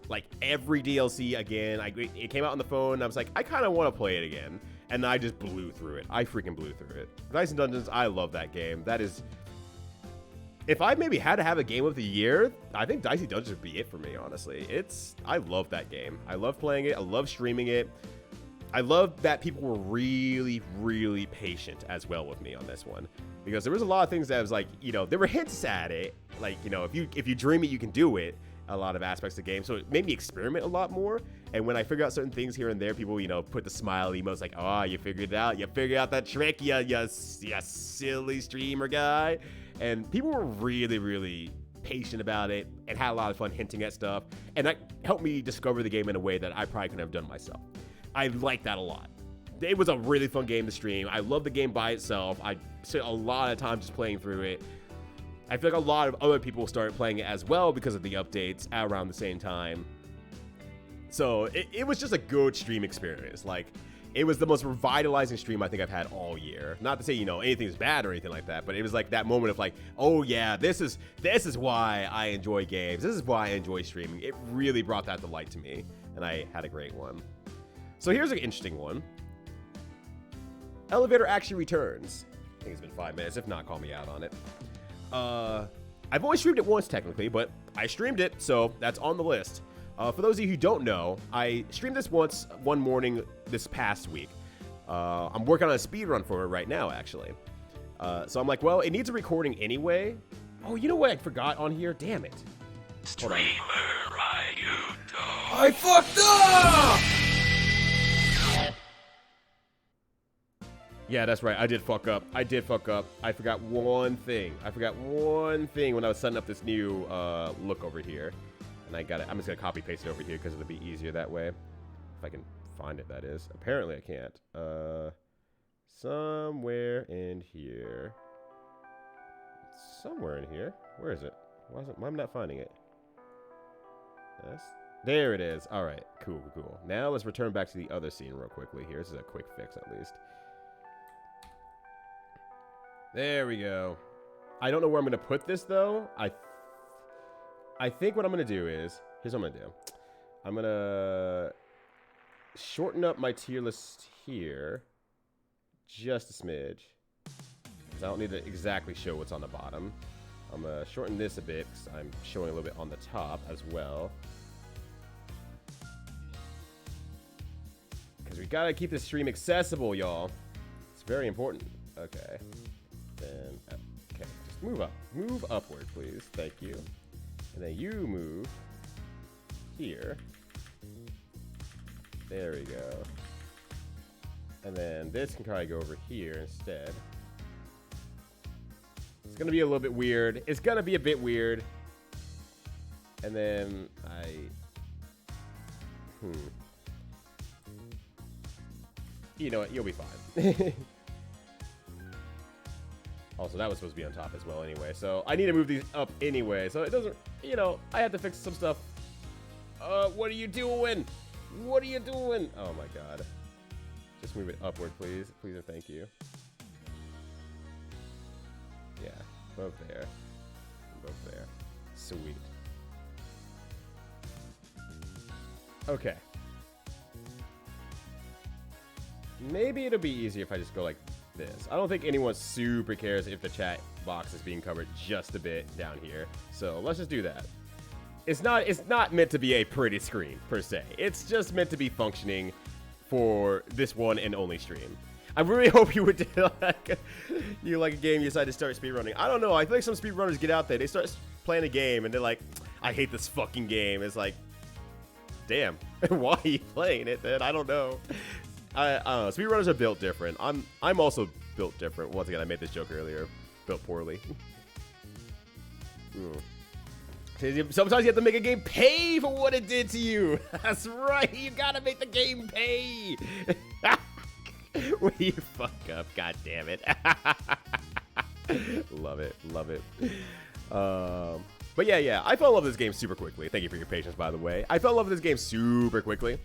[SPEAKER 1] Like, every DLC again. It came out on the phone, and I was like, I kind of want to play it again. And I just blew through it. I freaking blew through it. Dicey Dungeons, I love that game. That is... If I maybe had to have a game of the year, I think Dicey Dungeons would be it for me, honestly. I love that game. I love playing it. I love streaming it. I love that people were really patient as well with me on this one. Because there was a lot of things that was like, there were hints at it. Like, if you dream it, you can do it. A lot of aspects of the game. So it made me experiment a lot more. And when I figure out certain things here and there, people, put the smile emotes like, oh, you figured it out. You figured out that trick, you silly streamer guy. And people were really patient about it and had a lot of fun hinting at stuff. And that helped me discover the game in a way that I probably couldn't have done myself. I like that a lot. It was a really fun game to stream. I love the game by itself. I spent a lot of time just playing through it. I feel like a lot of other people started playing it as well because of the updates around the same time. So it was just a good stream experience. Like, it was the most revitalizing stream I think I've had all year. Not to say, anything's bad or anything like that, but it was like that moment of like, oh yeah, this is why I enjoy games. This is why I enjoy streaming. It really brought that to light to me, and I had a great one. So here's an interesting one. Elevator actually returns. I think it's been 5 minutes. If not, call me out on it. I've only streamed it once technically, but I streamed it, so that's on the list. For those of you who don't know, I streamed this one morning this past week. I'm working on a speed run for it right now, actually. So I'm like, well, it needs a recording anyway. Oh, you know what I forgot on here? Damn it. Hold on.
[SPEAKER 2] I fucked up!
[SPEAKER 1] Yeah, that's right. I did fuck up. I forgot one thing. When I was setting up this new look over here. And I got it. I'm just going to copy paste it over here because it'll be easier that way. If I can find it, that is. Apparently I can't. Somewhere in here. Somewhere in here. Where is it? Why am I not finding it? Yes. There it is. All right. Cool. Now let's return back to the other scene real quickly here. This is a quick fix at least. There we go. I don't know where I'm going to put this, though. I think what I'm going to do is... Here's what I'm going to do. I'm going to shorten up my tier list here. Just a smidge. Because I don't need to exactly show what's on the bottom. I'm going to shorten this a bit because I'm showing a little bit on the top as well. Because we got to keep this stream accessible, y'all. It's very important. Okay. Then, okay, just move up. Move upward, please. Thank you. And then you move here. There we go. And then this can probably go over here instead. It's going to be a little bit weird. It's going to be a bit weird. And then You know what? You'll be fine. Also, that was supposed to be on top as well anyway. So I need to move these up anyway. So it doesn't, you know, I had to fix some stuff. What are you doing? What are you doing? Oh my God. Just move it upward, please. Please and thank you. Yeah, both there. Both there. Sweet. Okay. Maybe it'll be easier if I just go like this. I don't think anyone super cares if the chat box is being covered just a bit down here. So let's just do that. It's not meant to be a pretty screen per se. It's just meant to be functioning for this one and only stream. I really hope you would do like a game you decide to start speedrunning. I don't know. I feel like some speedrunners get out there, they start playing a game and they're like, I hate this fucking game. It's like, damn, why are you playing it then? I don't know. I don't know. Speedrunners are built different. I'm also built different. Once again, I made this joke earlier. Built poorly. Sometimes you have to make a game pay for what it did to you. That's right. You gotta make the game pay. When you fuck up, god damn it. Love it. Love it. But yeah. I fell in love with this game super quickly. Thank you for your patience, by the way. I fell in love with this game super quickly.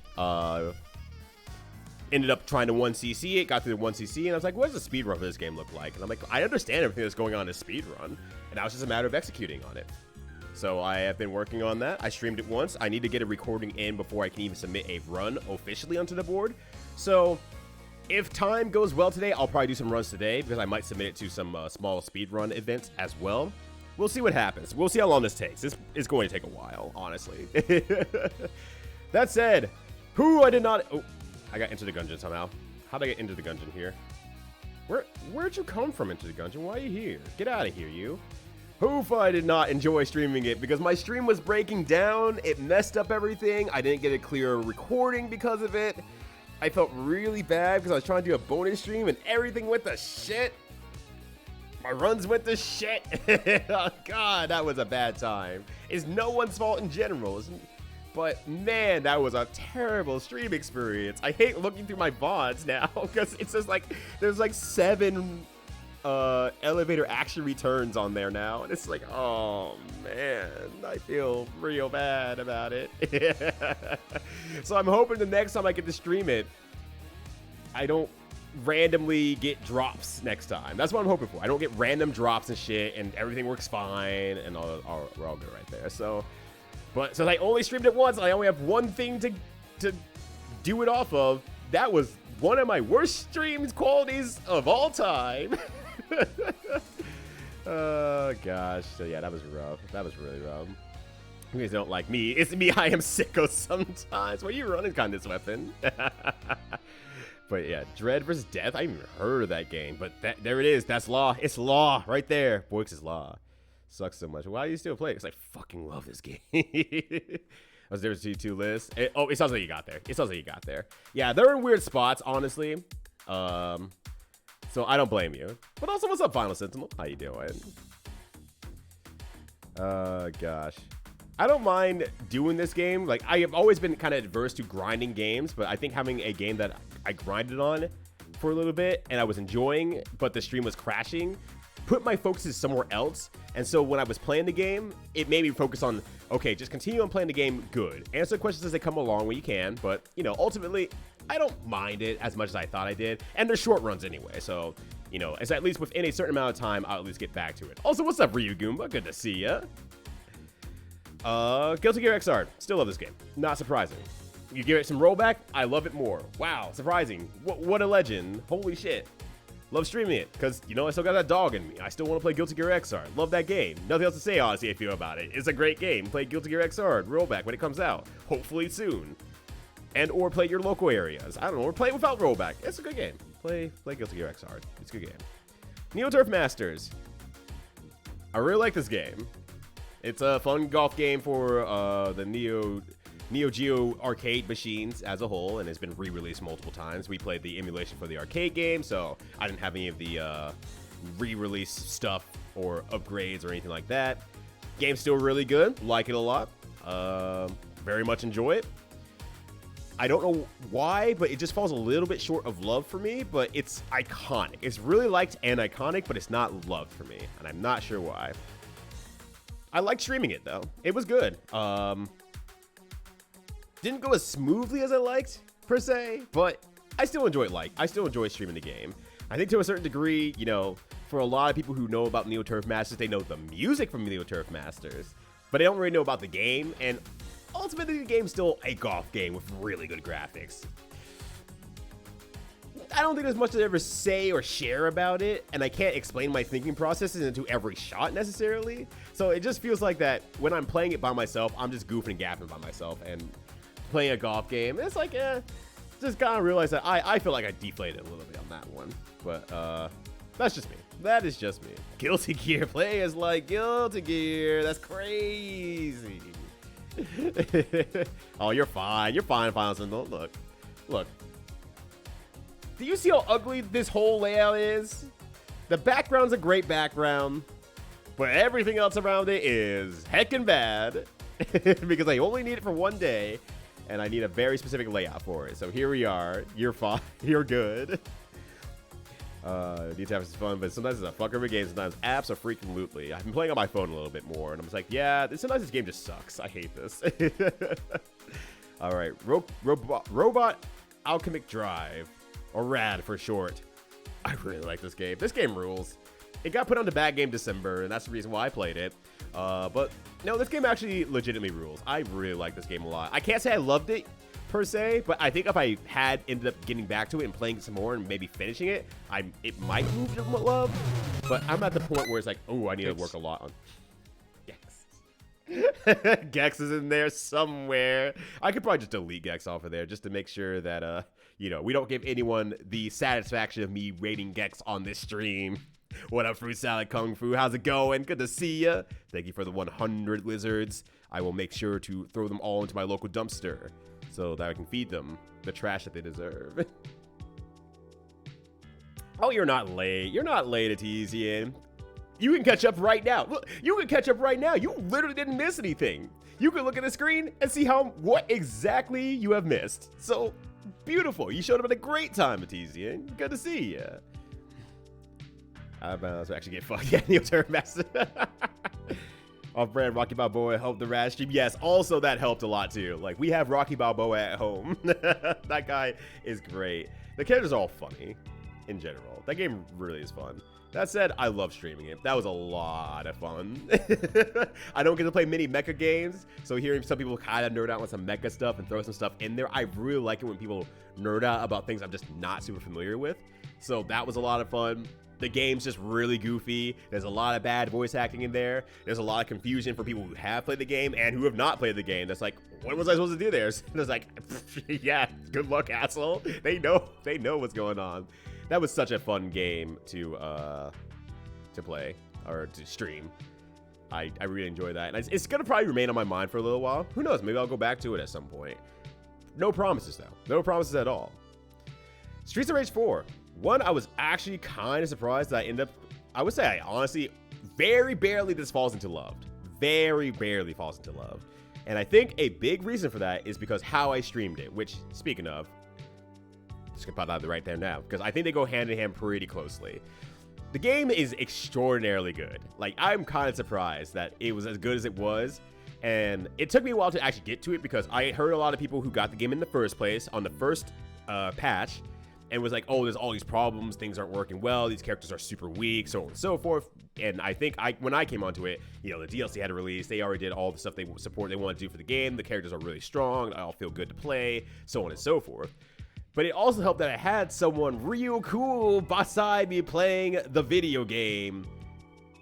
[SPEAKER 1] Ended up trying to 1cc it, got through the 1cc, and I was like, what does the speedrun for this game look like? And I'm like, I understand everything that's going on in speedrun, and now it's just a matter of executing on it. So I have been working on that. I streamed it once. I need to get a recording in before I can even submit a run officially onto the board. So if time goes well today, I'll probably do some runs today, because I might submit it to some small speedrun events as well. We'll see what happens. We'll see how long this takes. This is going to take a while, honestly. That said, I did not... Oh. I got into the gungeon somehow. How'd I get into the gungeon here? Where'd you come from into the gungeon? Why are you here? Get out of here, you. I did not enjoy streaming it because my stream was breaking down. It messed up everything. I didn't get a clear recording because of it. I felt really bad because I was trying to do a bonus stream and everything went to shit. My runs went to shit. Oh, God, that was a bad time. It's no one's fault in general. But man, that was a terrible stream experience. I hate looking through my VODs now because it's just like there's like 7 elevator action returns on there now, and it's like, oh man, I feel real bad about it. So I'm hoping the next time I get to stream it, I don't randomly get drops next time. That's what I'm hoping for. I don't get random drops and shit, and everything works fine, and we're all good right there. So. But since I only streamed it once, I only have one thing to do it off of. That was one of my worst streams qualities of all time. Oh, gosh. So, yeah, that was rough. That was really rough. You guys don't like me. It's me. I am sicko sometimes. Where are you running, kind of this weapon? But yeah, Dread versus Death. I haven't even heard of that game, but there it is. That's Law. It's Law right there. Boix is Law. Sucks so much. Why do you still play it? Because I fucking love this game. Was there a G2 list? It sounds like you got there. It sounds like you got there. Yeah, they're in weird spots, honestly. So I don't blame you. But also, what's up, Final Sentinel? How you doing? Gosh. I don't mind doing this game. Like, I have always been kind of adverse to grinding games, but I think having a game that I grinded on for a little bit and I was enjoying, but the stream was crashing, put my focuses somewhere else. And so when I was playing the game, it made me focus on, okay, just continue on playing the game good. Answer questions as they come along when you can, but, you know, ultimately, I don't mind it as much as I thought I did. And they're short runs anyway, so, you know, it's at least within a certain amount of time, I'll at least get back to it. Also, what's up, Ryu Goomba? Good to see ya. Guilty Gear Xrd. Still love this game. Not surprising. You give it some rollback, I love it more. Wow, surprising. What a legend. Holy shit. Love streaming it, because, you know, I still got that dog in me. I still want to play Guilty Gear Xrd. Love that game. Nothing else to say, honestly, I feel about it. It's a great game. Play Guilty Gear Xrd rollback when it comes out. Hopefully soon. And or play your local areas. I don't know, or play it without rollback. It's a good game. Play Guilty Gear Xrd. It's a good game. Neo Turf Masters. I really like this game. It's a fun golf game for the Neo Geo arcade machines as a whole, and it's been re-released multiple times. We played the emulation for the arcade game, so I didn't have any of the re-release stuff or upgrades or anything like that. Game's still really good. Like it a lot. Very much enjoy it. I don't know why, but it just falls a little bit short of love for me, but it's iconic. It's really liked and iconic, but it's not loved for me, and I'm not sure why. I liked streaming it, though. It was good. Didn't go as smoothly as I liked, per se, but I still enjoy streaming the game. I think to a certain degree, you know, for a lot of people who know about Neo Turf Masters, they know the music from Neo Turf Masters, but they don't really know about the game, and ultimately the game's still a golf game with really good graphics. I don't think there's much to ever say or share about it, and I can't explain my thinking processes into every shot necessarily. So it just feels like that when I'm playing it by myself, I'm just goofing and gapping by myself and playing a golf game. It's like, just kind of realize that I feel like I deflated a little bit on that one. But that's just me. That is just me. Guilty Gear players like Guilty Gear. That's crazy. Oh, you're fine. You're fine, Final Sentinel. Look. Do you see how ugly this whole layout is? The background's a great background, but everything else around it is heckin' bad because I only need it for one day, and I need a very specific layout for it. So here we are. You're fine. You're good. DTF is fun, but sometimes it's a fuck every game. Sometimes apps are freaking lootly. I've been playing on my phone a little bit more, and I'm just like, yeah, sometimes this game just sucks. I hate this. All right, Robot Alchemic Drive. Or RAD for short. I really like this game. This game rules. It got put on the Bad Game December, and that's the reason why I played it. But no, this game actually legitimately rules. I really like this game a lot. I can't say I loved it per se, but I think if I had ended up getting back to it and playing some more and maybe finishing it, it might move to love. But I'm at the point where it's like, oh, I need to work a lot on Gex. Gex is in there somewhere. I could probably just delete Gex off of there just to make sure that you know, we don't give anyone the satisfaction of me rating Gex on this stream. What up, Fruit Salad Kung Fu? How's it going? Good to see ya. Thank you for the 100 lizards. I will make sure to throw them all into my local dumpster so that I can feed them the trash that they deserve. Oh, you're not late. You're not late, Etizian. You can catch up right now. Look, you can catch up right now. You literally didn't miss anything. You can look at the screen and see what exactly you have missed. So, beautiful. You showed up at a great time, Etizian. Good to see ya. I'm about to actually get fucked. Yeah, Neo Turf Master. Off-brand Rocky Balboa helped the RAD stream. Yes, also that helped a lot too. Like, we have Rocky Balboa at home. That guy is great. The characters are all funny in general. That game really is fun. That said, I love streaming it. That was a lot of fun. I don't get to play many mecha games, so hearing some people kind of nerd out on some mecha stuff and throw some stuff in there, I really like it when people nerd out about things I'm just not super familiar with. So that was a lot of fun. the game's just really goofy. There's a lot of bad voice acting in there. There's a lot of confusion for people who have played the game and who have not played the game. That's like, what was I supposed to do there? There's like, yeah, good luck, asshole. They know what's going on. That was such a fun game to play or to stream. I really enjoyed that, and it's gonna probably remain on my mind for a little while. Who knows? Maybe I'll go back to it at some point. No promises though. No promises at all. Streets of Rage 4. One, I was actually kind of surprised that I would say I honestly, very barely this falls into loved. Very barely falls into loved. And I think a big reason for that is because how I streamed it, which, speaking of, just gonna put that right there now, because I think they go hand in hand pretty closely. The game is extraordinarily good. Like, I'm kind of surprised that it was as good as it was. And it took me a while to actually get to it because I heard a lot of people who got the game in the first place on the first patch and was like, oh, there's all these problems, things aren't working well, these characters are super weak, so on and so forth. And I think when I came onto it, you know, the DLC had a release, they already did all the stuff they want to do for the game, the characters are really strong, they all feel good to play, so on and so forth. But it also helped that I had someone real cool beside me playing the video game.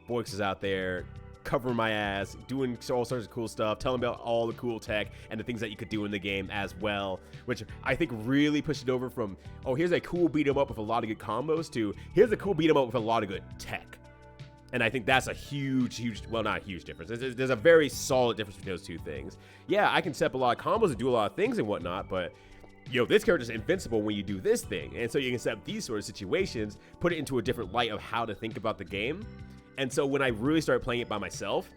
[SPEAKER 1] Boix is out there covering my ass, doing all sorts of cool stuff, telling me about all the cool tech and the things that you could do in the game as well, which I think really pushed it over from, oh, here's a cool beat 'em up with a lot of good combos to here's a cool beat 'em up with a lot of good tech. And I think that's a huge, well, not a huge difference. There's a very solid difference between those two things. Yeah, I can set up a lot of combos and do a lot of things and whatnot, but yo, this character's invincible when you do this thing. And so you can set up these sort of situations, put it into a different light of how to think about the game. And so when I really started playing it by myself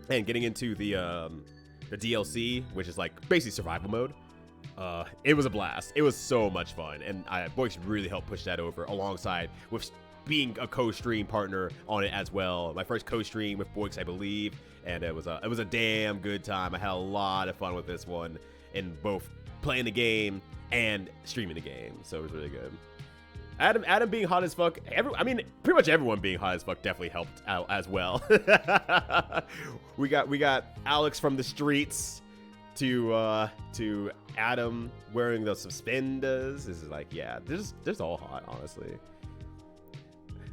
[SPEAKER 1] and getting into the DLC, which is like basically survival mode, it was a blast. It was so much fun. And Boix really helped push that over alongside with being a co-stream partner on it as well. My first co-stream with Boix, I believe. And it was a damn good time. I had a lot of fun with this one in both playing the game and streaming the game, so it was really good. Adam being hot as fuck, pretty much everyone being hot as fuck definitely helped out as well. we got Alex from the streets to Adam wearing the suspenders. This is like, yeah, there's all hot, honestly.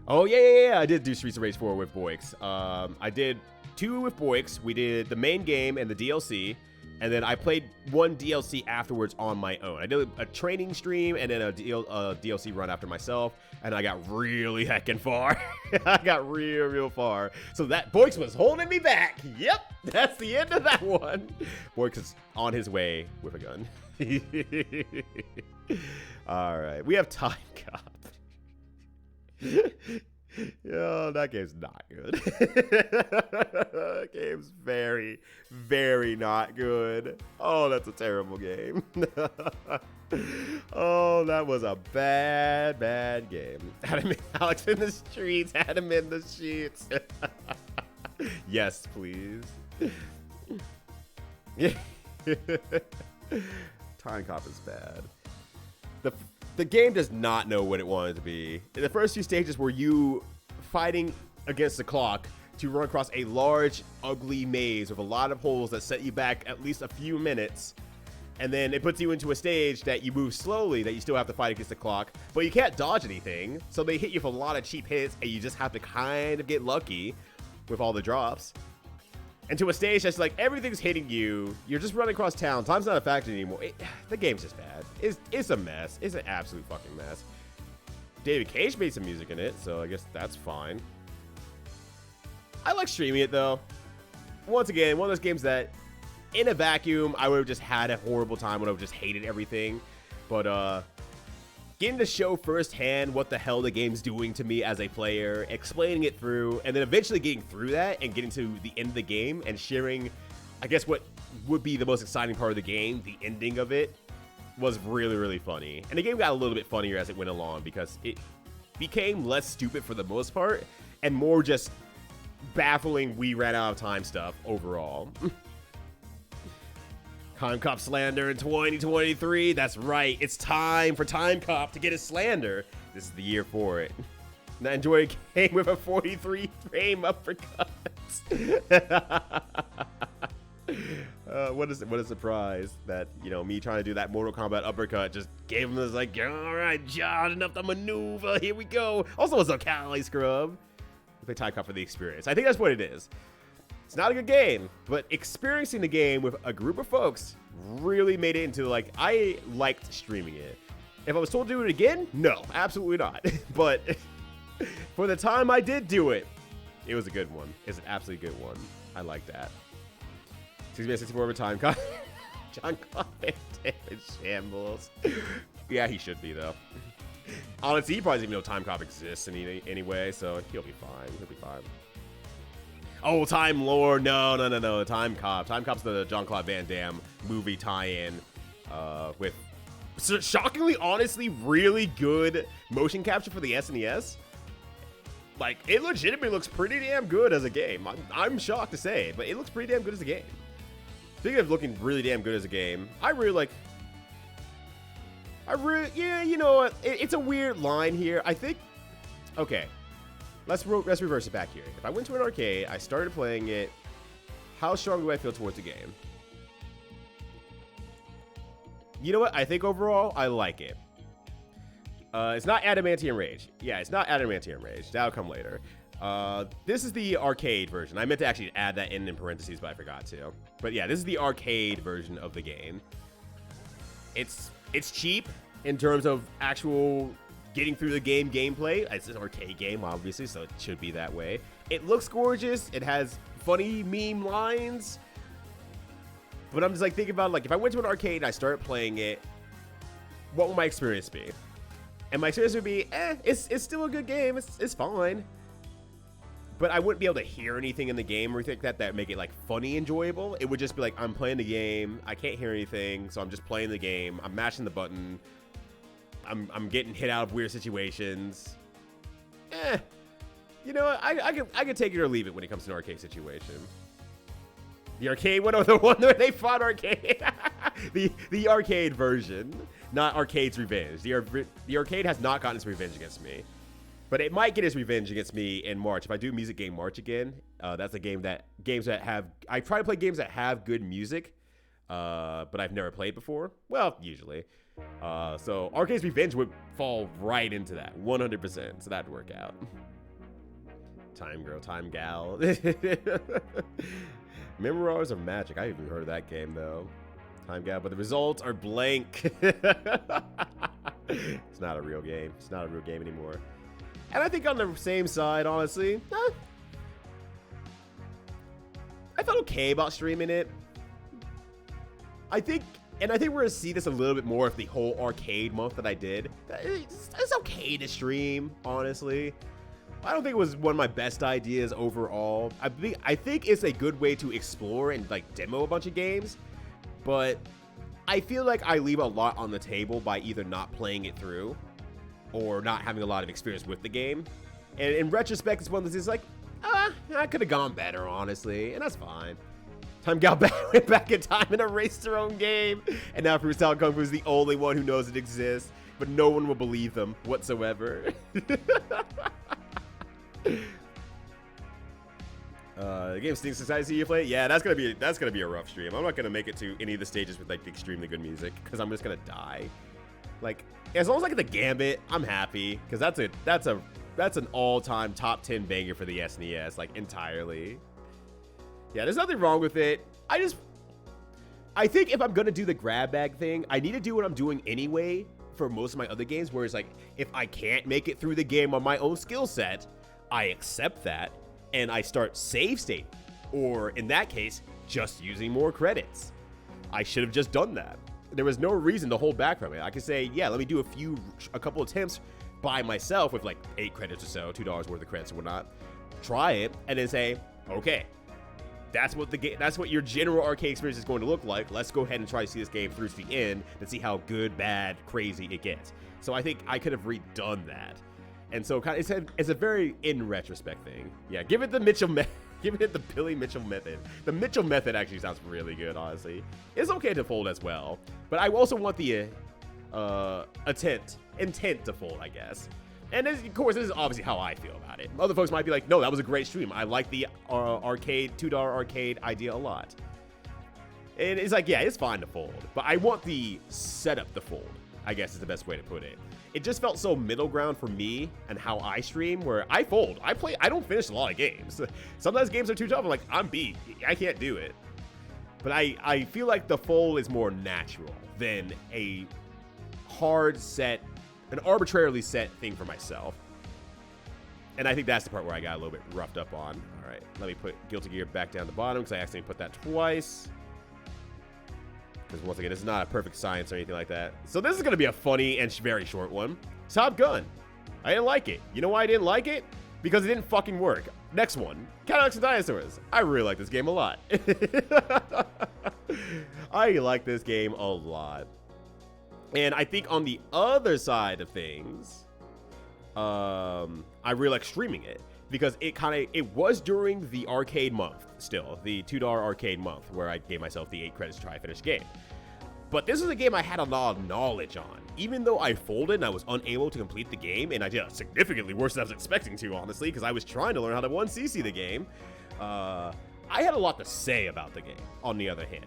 [SPEAKER 1] Oh yeah, I did do Streets of Rage 4 with Boix. I did 2 with Boix. We did the main game and the DLC. And then I played one DLC afterwards on my own. I did a training stream and then a DLC run after myself, and I got really heckin' far. I got real far. So that Boix was holding me back. Yep, that's the end of that one. Boix is on his way with a gun. All right, we have Time Cop. Yo, that game's not good. That game's very, very not good. Oh, that's a terrible game. Oh, that was a bad game. Adam and Alex in the streets, Adam in the sheets. Yes, please. Yeah. Time Cop is bad. The game does not know what it wanted to be. In the first few stages were you fighting against the clock to run across a large, ugly maze with a lot of holes that set you back at least a few minutes. And then it puts you into a stage that you move slowly, that you still have to fight against the clock, but you can't dodge anything. So they hit you with a lot of cheap hits, and you just have to kind of get lucky with all the drops. And to a stage that's like everything's hitting you. You're just running across town. Time's not a factor anymore. The game's just bad. It's a mess. It's an absolute fucking mess. David Cage made some music in it, so I guess that's fine. I like streaming it though. Once again, one of those games that in a vacuum, I would have just had a horrible time. Would have just hated everything. But getting to show firsthand what the hell the game's doing to me as a player, explaining it through, and then eventually getting through that and getting to the end of the game and sharing, I guess, what would be the most exciting part of the game, the ending of it, was really funny. And the game got a little bit funnier as it went along because it became less stupid for the most part and more just baffling we ran out of time stuff overall. Time Cop slander in 2023. That's right. It's time for Time Cop to get his slander. This is the year for it. Now enjoy a game with a 43 frame uppercut. what a surprise that, you know, me trying to do that Mortal Kombat uppercut just gave him this, like, all right, John, enough to maneuver. Here we go. Also, what's up, Cali Scrub? We play Time Cop for the experience. I think that's what it is. It's not a good game, but experiencing the game with a group of folks really made it into, like, I liked streaming it. If I was told to do it again, no, absolutely not. But for the time I did do it, it was a good one. It's an absolutely good one. I like that. 64 over time. John Connor David Shambles. Yeah, he should be, though. Honestly, he probably doesn't even know Time Cop exists anyway, so he'll be fine. He'll be fine. Oh, Time Lord. No. Time Cop. Time Cop's the Jean-Claude Van Damme movie tie-in with shockingly, honestly, really good motion capture for the SNES. Like, it legitimately looks pretty damn good as a game. I'm shocked to say, but it looks pretty damn good as a game. Speaking of looking really damn good as a game, yeah, you know what? It's a weird line here. I think, okay, let's reverse it back here. If I went to an arcade, I started playing it, how strong do I feel towards the game? You know what? I think overall, I like it. It's not Adamantium Rage. Yeah, it's not Adamantium Rage. That'll come later. This is the arcade version. I meant to actually add that in parentheses, but I forgot to. But yeah, this is the arcade version of the game. It's cheap in terms of actual getting through the game gameplay. It's an arcade game, obviously, so it should be that way. It looks gorgeous. It has funny meme lines. But I'm just like thinking about, like, if I went to an arcade and I started playing it, what would my experience be? And my experience would be, it's still a good game. It's fine. But I wouldn't be able to hear anything in the game or anything like that make it, like, funny enjoyable. It would just be like, I'm playing the game. I can't hear anything, so I'm just playing the game. I'm mashing the button. I'm getting hit out of weird situations. You know what? I could take it or leave it when it comes to an arcade situation. The arcade one, or the one where they fought arcade? the arcade version, not Arcade's Revenge. The arcade has not gotten its revenge against me. But it might get its revenge against me in March. If I do Music Game March again, that's a game that I try to play games that have good music, but I've never played before. Well, usually. So Arcade's Revenge would fall right into that, 100%. So that'd work out. Time Girl, Time Gal. Memoirs of Magic. I haven't even heard of that game, though. Time Gal, but the results are blank. It's not a real game. It's not a real game anymore. And I think on the same side, honestly, I felt okay about streaming it. I think we're going to see this a little bit more with the whole arcade month that I did. It's okay to stream, honestly. I don't think it was one of my best ideas overall. I think it's a good way to explore and, like, demo a bunch of games. But I feel like I leave a lot on the table by either not playing it through or not having a lot of experience with the game. And in retrospect, it's one of those things like, I could have gone better, honestly, and that's fine. Time Gal went back in time and erased her own game, and now Freestyle Kung Fu is the only one who knows it exists, but no one will believe them whatsoever. The game stinks. Excited to see you play. Yeah, that's gonna be a rough stream. I'm not gonna make it to any of the stages with, like, extremely good music because I'm just gonna die. Like, as long as I get the Gambit, I'm happy because that's an all-time top 10 banger for the SNES, like, entirely. Yeah, there's nothing wrong with it. I think if I'm gonna do the grab bag thing, I need to do what I'm doing anyway for most of my other games, where it's like, if I can't make it through the game on my own skill set, I accept that and I start save state, or in that case, just using more credits. I should have just done that. There was no reason to hold back from it. I could say, yeah, let me do a couple attempts by myself with like 8 credits or so, $2 worth of credits or whatnot. Try it and then say, okay, that's what your general arcade experience is going to look like. Let's go ahead and try to see this game through to the end and see how good, bad, crazy it gets. So I think I could have redone that. And so kind of, it's a very in retrospect thing. Yeah, give it the Mitchell method. Give it the Billy Mitchell method. The Mitchell method actually sounds really good, honestly. It's okay to fold as well, but I also want the intent to fold, I guess. And this, of course, this is obviously how I feel about it. Other folks might be like, no, that was a great stream. I like the arcade, $2 arcade idea a lot. And it's like, yeah, it's fine to fold, but I want the setup to fold, I guess is the best way to put it. It just felt so middle ground for me and how I stream, where I fold. I don't finish a lot of games. Sometimes games are too tough. I'm like, I'm beat. I can't do it. But I feel like the fold is more natural than a hard set, an arbitrarily set thing for myself. And I think that's the part where I got a little bit roughed up on. All right, let me put Guilty Gear back down the bottom because I accidentally put that twice. Because once again, this is not a perfect science or anything like that. So this is going to be a funny and very short one. Top Gun. I didn't like it. You know why I didn't like it? Because it didn't fucking work. Next one. Cadillacs and Dinosaurs. I really like this game a lot. I like this game a lot. And I think on the other side of things, I really like streaming it. Because it was during the arcade month still, the $2 arcade month, where I gave myself the 8 credits to try to finish the game. But this is a game I had a lot of knowledge on. Even though I folded and I was unable to complete the game, and I did significantly worse than I was expecting to, honestly, because I was trying to learn how to 1cc the game, I had a lot to say about the game, on the other hand.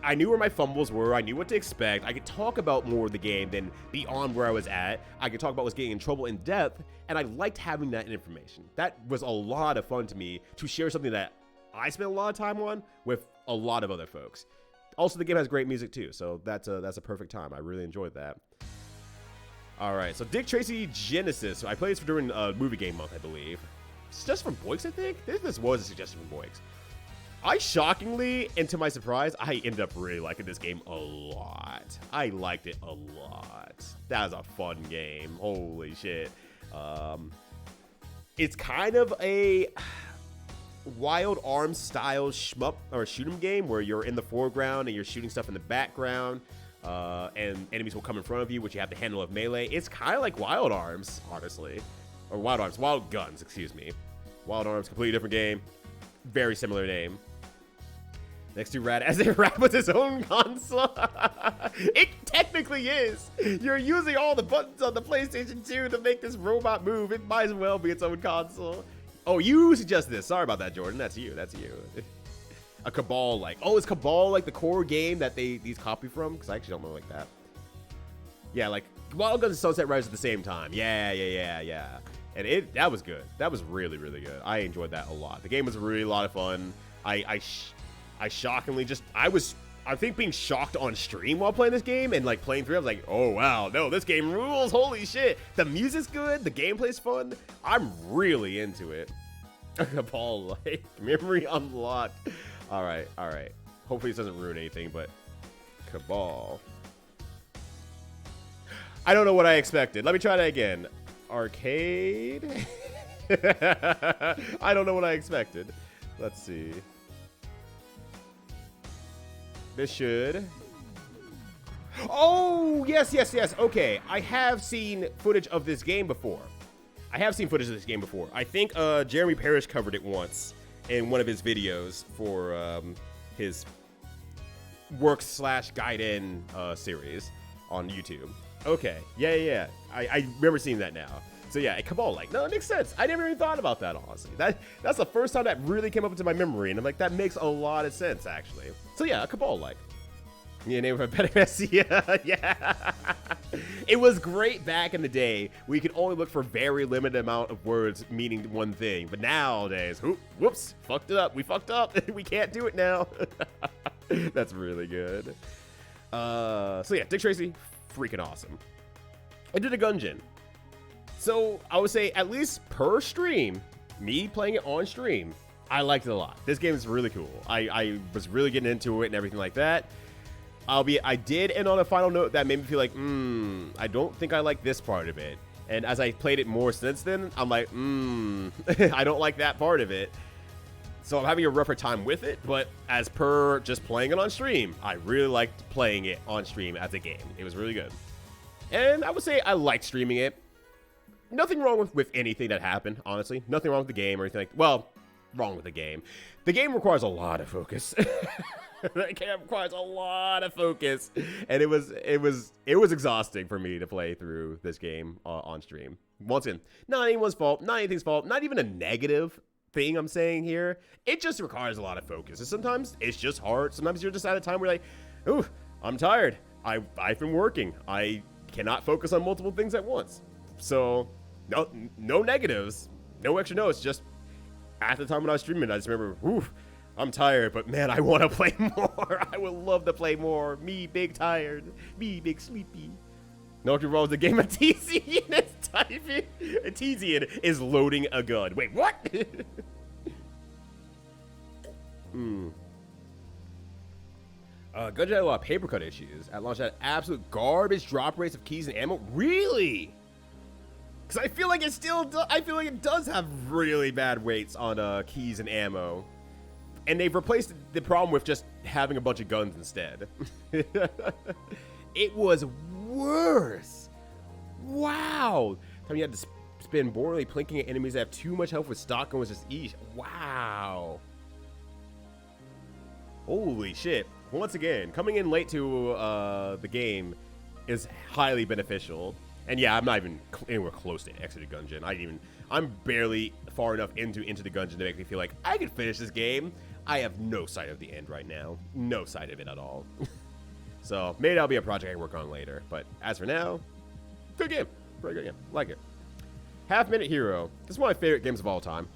[SPEAKER 1] I knew where my fumbles were. I knew what to expect. I could talk about more of the game than beyond where I was at. I could talk about what's getting in trouble in depth, and I liked having that information. That was a lot of fun to me to share something that I spent a lot of time on with a lot of other folks. Also, the game has great music too, so that's a perfect time. I really enjoyed that. All right, so Dick Tracy Genesis. I played this during Movie Game Month, I believe. It's just from Boix, I think. This was a suggestion from Boix. I shockingly, and to my surprise, I ended up really liking this game a lot. I liked it a lot. That was a fun game. Holy shit. It's kind of a Wild Arms style shmup or shoot 'em game where you're in the foreground and you're shooting stuff in the background, and enemies will come in front of you, which you have to handle with melee. It's kind of like Wild Arms, honestly. Or Wild Guns, excuse me. Wild Arms, completely different game. Very similar name. Next to Rad as a Rad with his own console. It technically is. You're using all the buttons on the PlayStation 2 to make this robot move. It might as well be its own console. Oh, you suggest this. Sorry about that, Jordan. That's you. That's you. A Cabal like. Oh, is Cabal like the core game that these copy from? Because I actually don't know like that. Yeah, like Wild Guns and Sunset Riders at the same time. Yeah. And that was good. That was really, really good. I enjoyed that a lot. The game was really a lot of fun. I shockingly I think being shocked on stream while playing this game and like playing through, I was like, oh wow, no, this game rules. Holy shit. The music's good. The gameplay's fun. I'm really into it. Cabal like memory unlocked. All right. Hopefully this doesn't ruin anything, but Cabal. I don't know what I expected. Let me try that again. Arcade. I don't know what I expected. Let's see. This should. Oh, yes. Okay, I have seen footage of this game before. I think Jeremy Parrish covered it once in one of his videos for his work/guide-in series on YouTube. Okay, yeah. I remember seeing that now. So yeah, Cabal like, no, it makes sense. I never even thought about that, honestly. That's the first time that really came up into my memory, and I'm like, that makes a lot of sense, actually. So yeah, Cabal like. Yeah, name of a better messy. Yeah. It was great back in the day. We could only look for very limited amount of words meaning one thing. But nowadays, whoops, fucked it up. We fucked up. We can't do it now. That's really good. So yeah, Dick Tracy, freaking awesome. I did a Gungeon. So I would say at least per stream, me playing it on stream, I liked it a lot. This game is really cool. I was really getting into it and everything like that. Albeit I did end on a final note that made me feel like, I don't think I like this part of it. And as I played it more since then, I'm like, I don't like that part of it. So I'm having a rougher time with it, but as per just playing it on stream, I really liked playing it on stream as a game. It was really good. And I would say I liked streaming it. Nothing wrong with anything that happened, honestly. Nothing wrong with the game or anything like, well, wrong with the game. The game requires a lot of focus. The game requires a lot of focus, and it was exhausting for me to play through this game on stream. Once again, not anyone's fault, not anything's fault, not even a negative thing I'm saying here. It just requires a lot of focus. And sometimes it's just hard. Sometimes you're just at a time where you're like, ooh, I'm tired. I've been working. I cannot focus on multiple things at once. So no negatives, no extra notes. Just at the time when I was streaming, I just remember, ooh, I'm tired, but man, I want to play more. I would love to play more. Me, big tired. Me, big sleepy. Nokia rolls the game of Tizian is typing. Tizian is loading a gun. Wait, what? Gungeon had a lot of paper cut issues. At launch, had absolute garbage drop rates of keys and ammo. Really? Because I feel like it still I feel like it does have really bad weights on keys and ammo. And they've replaced the problem with just having a bunch of guns instead. It was worse. Wow. Time you had to spin boringly plinking at enemies that have too much health with stock and was just eesh. Wow. Holy shit. Once again, coming in late to the game is highly beneficial. And yeah, I'm not even anywhere close to Exit Gungeon. I'm barely far enough into the Gungeon to make me feel like I could finish this game. I have no sight of the end right now. No sight of it at all. So maybe that'll be a project I work on later. But as for now, good game. Very good game. Like it. Half Minute Hero. This is one of my favorite games of all time.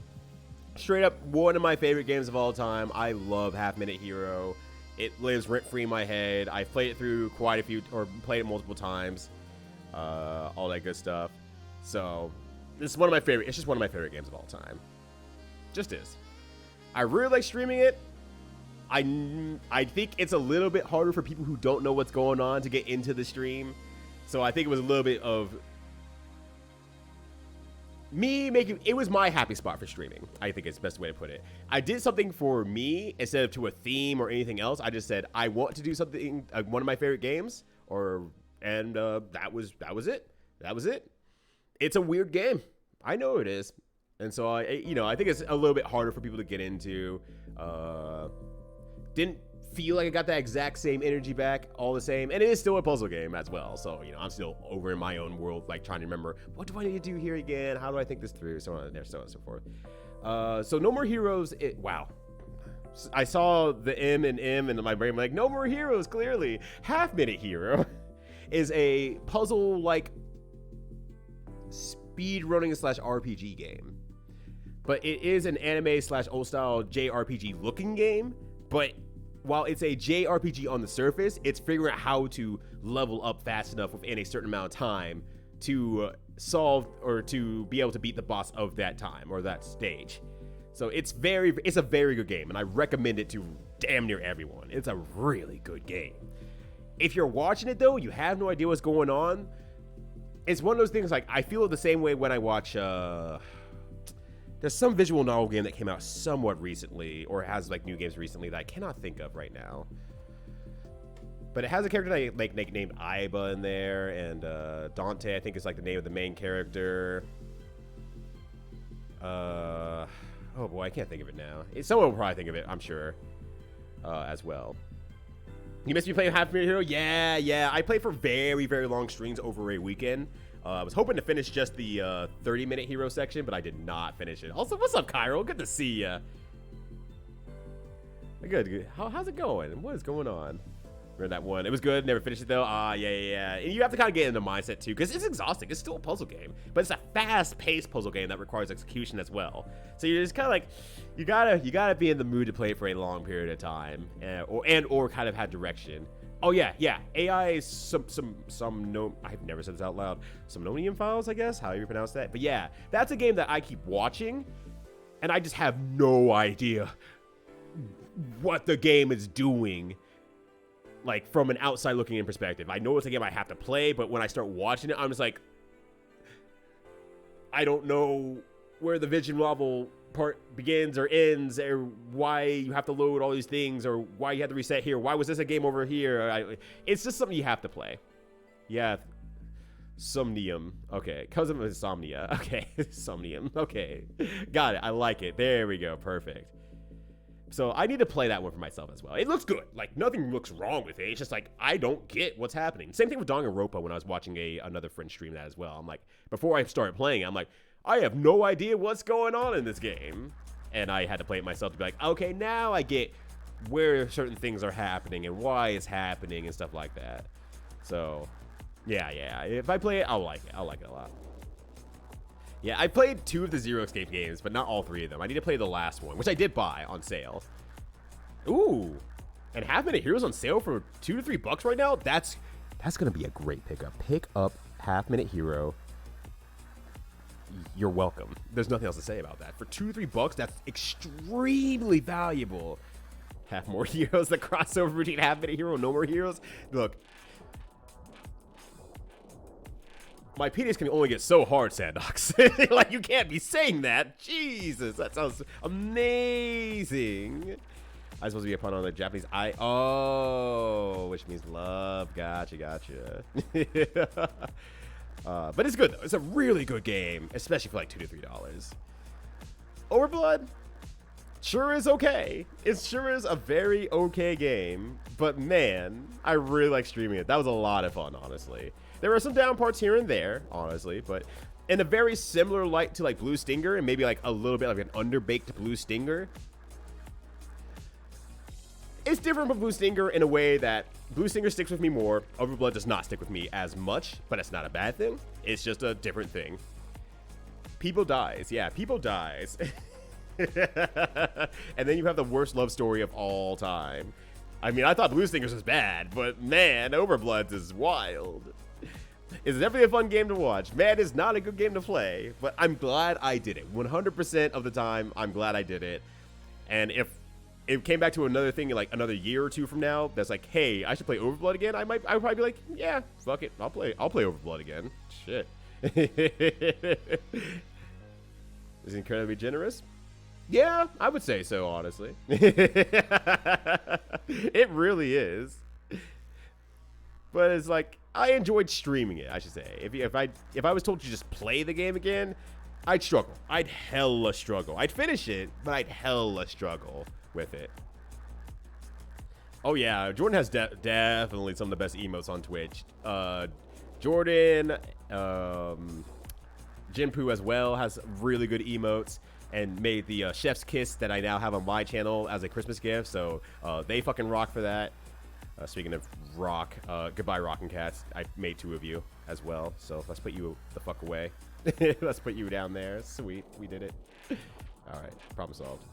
[SPEAKER 1] Straight up one of my favorite games of all time. I love Half Minute Hero. It lives rent-free in my head. I've played it through quite a few, or played it multiple times. All that good stuff. So this is one of my favorite. It's just one of my favorite games of all time. Just is. I really like streaming it. I think it's a little bit harder for people who don't know what's going on to get into the stream. So I think it was a little bit of me making, it was my happy spot for streaming. I think it's the best way to put it. I did something for me instead of to a theme or anything else. I just said, I want to do something, one of my favorite games, and that was it. That was it. It's a weird game. I know it is. And so I think it's a little bit harder for people to get into. Didn't feel like I got that exact same energy back all the same. And it is still a puzzle game as well. So, I'm still over in my own world, like trying to remember, what do I need to do here again? How do I think this through? So on and so on and so forth. So No More Heroes, wow. I saw the M and M and my brain like, No More Heroes, clearly. Half Minute Hero is a puzzle-like speedrunning / RPG game. But it is an anime / old style JRPG looking game. But while it's a JRPG on the surface, it's figuring out how to level up fast enough within a certain amount of time to solve or to be able to beat the boss of that time or that stage. So it's a very good game, and I recommend it to damn near everyone. It's a really good game. If you're watching it though, you have no idea what's going on. It's one of those things, like, I feel the same way when I watch there's some visual novel game that came out somewhat recently, or has like new games recently that I cannot think of right now. But it has a character that like named Aiba in there, and Dante, I think, is like the name of the main character. Oh boy, I can't think of it now. Someone will probably think of it, I'm sure, as well. You must be playing Half Minute Hero? Yeah. I played for very, very long streams over a weekend. I was hoping to finish just the 30-minute hero section, but I did not finish it. Also, what's up, Cairo? Good to see ya. Good. How's it going? What is going on? Remember that one? It was good. Never finished it, though. Yeah. And you have to kind of get into mindset, too, because it's exhausting. It's still a puzzle game, but it's a fast-paced puzzle game that requires execution as well. So you're just kind of like, you gotta be in the mood to play it for a long period of time, or kind of have direction. Oh yeah. AI is some no. I've never said this out loud. Somnonium files, I guess. How you pronounce that? But yeah, that's a game that I keep watching, and I just have no idea what the game is doing. Like, from an outside looking in perspective, I know it's a game I have to play, but when I start watching it, I'm just like, I don't know where the vision novel part begins or ends, or why you have to load all these things, or why you have to reset here. Why was this a game over here? It's just something you have to play. Yeah. Somnium. Okay. Cousin of Insomnia. Okay. Somnium. Okay. Got it. I like it. There we go. Perfect. So I need to play that one for myself as well. It looks good. Like, nothing looks wrong with it. It's just like, I don't get what's happening. Same thing with Danganronpa when I was watching another friend stream that as well. I'm like, before I started playing, I'm like, I have no idea what's going on in this game. and I had to play it myself to be like, okay, now I get where certain things are happening and why it's happening and stuff like that. So, yeah. If I play it, I'll like it. I'll like it a lot. Yeah, I played 2 of the Zero Escape games, but not all 3 of them. I need to play the last one, which I did buy on sale. Ooh, and Half Minute Heroes on sale for $2 to $3 right now. That's gonna be a great pickup. Pick up Half Minute Hero. You're welcome. There's nothing else to say about that. For $2 to $3, that's extremely valuable. Half More Heroes, the crossover between Half Minute Hero and No More Heroes. Look, my penis can only get so hard, Sandox. Like, you can't be saying that. Jesus, that sounds amazing. I'm supposed to be a pun on the Japanese which means love. Gotcha. But it's good, though. It's a really good game, especially for like $2 to $3. Overblood sure is okay. It sure is a very okay game, but man, I really like streaming it. That was a lot of fun, honestly. There were some down parts here and there, honestly, but in a very similar light to like Blue Stinger and maybe like a little bit like an underbaked Blue Stinger. It's different from Blue Stinger in a way that Blue Stinger sticks with me more. Overblood does not stick with me as much, but it's not a bad thing. It's just a different thing. People dies. Yeah, people dies. And then you have the worst love story of all time. I mean, I thought Blue Stingers was bad, but man, Overbloods is wild. It's definitely a fun game to watch. Man, it's not a good game to play, but I'm glad I did it. 100% of the time, I'm glad I did it. And if it came back to another thing like another year or 2 from now, that's like, hey, I should play Overblood again, I would probably be like, yeah, fuck it, I'll play Overblood again. Shit. Is incredibly generous? Yeah, I would say so, honestly. It really is. But it's like, I enjoyed streaming it, I should say. If I was told to just play the game again, I'd struggle. I'd hella struggle. I'd finish it, but I'd hella struggle with it. Oh yeah, Jordan has definitely some of the best emotes on Twitch. Jordan, Jinpoo as well has really good emotes and made the chef's kiss that I now have on my channel as a Christmas gift. So they fucking rock for that. Speaking of rock, goodbye Rockin' Cats. I made 2 of you as well. So let's put you the fuck away. Let's put you down there. Sweet, we did it. All right, problem solved.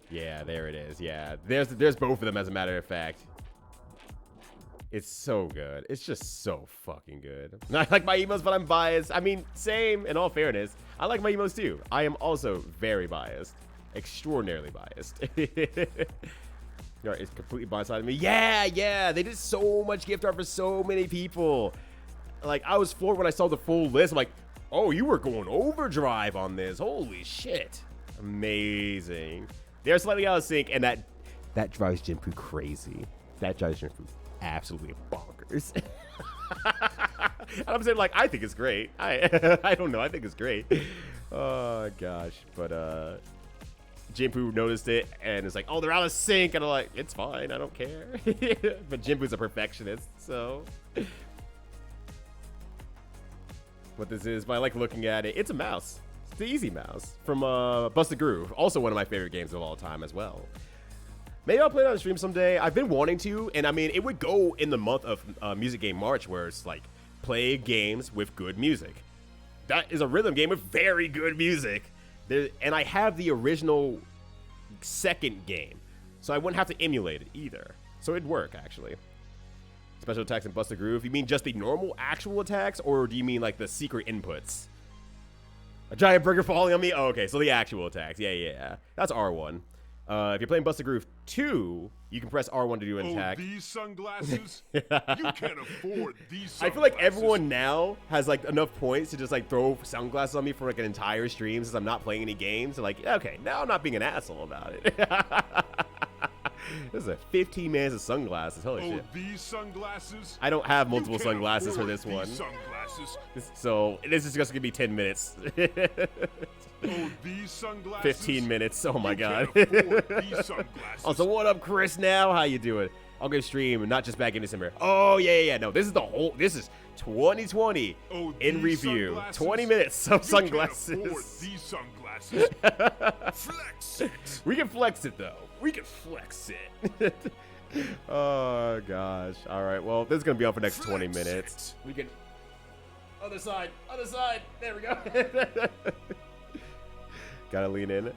[SPEAKER 1] Yeah, there it is. Yeah, there's both of them as a matter of fact. It's so good. It's just so fucking good. I like my emos, but I'm biased. I mean, same, in all fairness. I like my emos too. I am also very biased. Extraordinarily biased. It's completely blindsided me. Yeah. They did so much gift art for so many people. Like, I was floored when I saw the full list. I'm like, oh, you were going overdrive on this. Holy shit. Amazing. They're slightly out of sync, and that drives Jinpoo crazy. That drives Jinpoo absolutely bonkers. And I'm saying, like, I think it's great. I don't know. I think it's great. Oh, gosh. But, Jinpoo noticed it, and it's like, oh, they're out of sync. And I'm like, it's fine. I don't care. But Jinpoo's a perfectionist, so. What this is, but I like looking at it. It's a mouse. It's the Easy Mouse from Busted Groove. Also one of my favorite games of all time as well. Maybe I'll play it on stream someday. I've been wanting to, and I mean, it would go in the month of Music Game March, where it's like, play games with good music. That is a rhythm game with very good music. And I have the original second game, so I wouldn't have to emulate it either. So it'd work, actually. Special attacks in Busted Groove. You mean just the normal actual attacks, or do you mean like the secret inputs? A giant burger falling on me? Oh, okay, so the actual attacks. Yeah. That's R1. If you're playing Busted Groove 2, you can press R1 to do an attack.
[SPEAKER 4] These sunglasses? You can't afford these sunglasses.
[SPEAKER 1] I feel like everyone now has like enough points to just like throw sunglasses on me for like an entire stream since I'm not playing any games. So like, okay, now I'm not being an asshole about it. This is 15 minutes of sunglasses. Holy shit.
[SPEAKER 4] These sunglasses?
[SPEAKER 1] I don't have multiple sunglasses for this one.
[SPEAKER 4] Sunglasses.
[SPEAKER 1] So this is just gonna be 10 minutes.
[SPEAKER 4] These sunglasses?
[SPEAKER 1] 15 minutes. Oh my god.
[SPEAKER 4] These sunglasses.
[SPEAKER 1] Also, what up, Chris? Now, how you doing? I'll go stream, not just back in December. Oh yeah. No, this is the whole. This is 2020 in review.
[SPEAKER 4] Sunglasses?
[SPEAKER 1] 20 minutes of sunglasses.
[SPEAKER 4] You can't afford these sunglasses. glasses. Flex it.
[SPEAKER 1] We can flex it though. We can flex it. Oh gosh. All right. Well, this is gonna be on for the next 20
[SPEAKER 4] Flex
[SPEAKER 1] minutes.
[SPEAKER 4] it.
[SPEAKER 1] We can. Other side. Other side. There we go. Gotta lean in.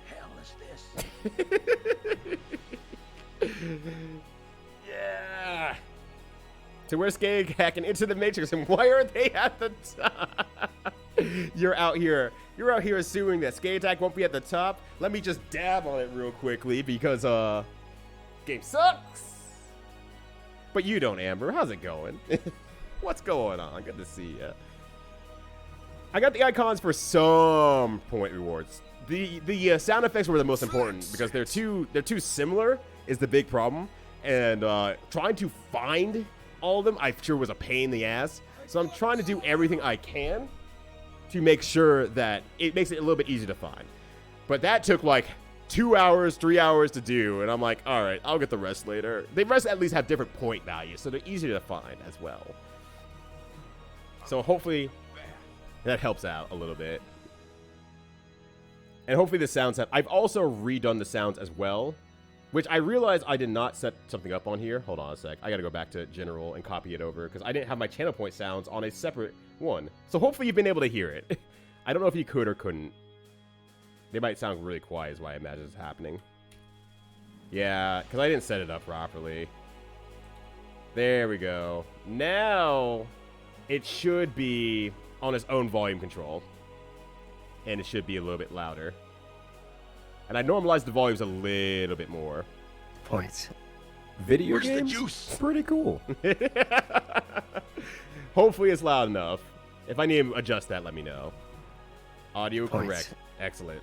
[SPEAKER 2] Hell is this?
[SPEAKER 1] Yeah. So we're Skag hacking into the Matrix, and why are they at the top? You're out here assuming that Skate Attack won't be at the top. Let me just dab on it real quickly because game sucks. But you don't, Amber. How's it going? What's going on? Good to see ya. I got the icons for some point rewards. The sound effects were the most important because they're too similar is the big problem, and trying to find all of them I sure was a pain in the ass. So I'm trying to do everything I can to make sure that it makes it a little bit easier to find. But that took like 2 hours, 3 hours to do, and I'm like, all right, I'll get the rest later. The rest at least have different point values, so they're easier to find as well. So hopefully that helps out a little bit. And hopefully the sounds have... I've also redone the sounds as well, which I realized I did not set something up on here. Hold on a sec. I got to go back to general and copy it over because I didn't have my channel point sounds on a separate one. So hopefully you've been able to hear it. I don't know if you could or couldn't. They might sound really quiet is why I imagine it's happening. Yeah, because I didn't set it up properly. There we go. Now it should be on its own volume control. And it should be a little bit louder. And I normalized the volumes a little bit more.
[SPEAKER 3] Points. Video
[SPEAKER 4] Where's the
[SPEAKER 3] games?
[SPEAKER 4] juice?
[SPEAKER 3] Pretty cool.
[SPEAKER 1] Hopefully it's loud enough. If I need to adjust that, let me know. Audio
[SPEAKER 3] Points.
[SPEAKER 1] correct. Excellent.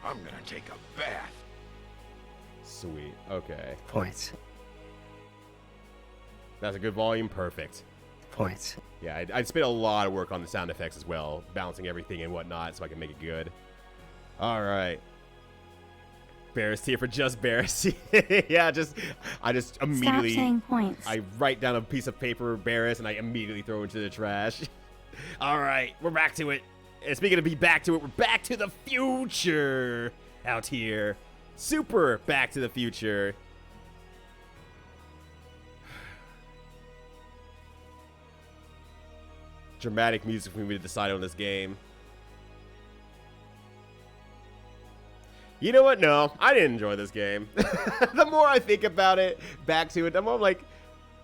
[SPEAKER 4] I'm gonna take a bath.
[SPEAKER 1] Sweet. Okay.
[SPEAKER 3] Points.
[SPEAKER 1] That's a good volume. Perfect.
[SPEAKER 3] Points.
[SPEAKER 1] Yeah, I'd spent a lot of work on the sound effects as well, balancing everything and whatnot so I can make it good. All right. Barris here for just Barris. Yeah, I just immediately...
[SPEAKER 5] Stop saying points.
[SPEAKER 1] I write down a piece of paper, Barris, and I immediately throw it into the trash. All right, we're back to it. And speaking of be back to it, we're back to the future out here. Super back to the future. Dramatic music for me to decide on this game. You know what? No, I didn't enjoy this game. The more I think about it, back to it, the more I'm like,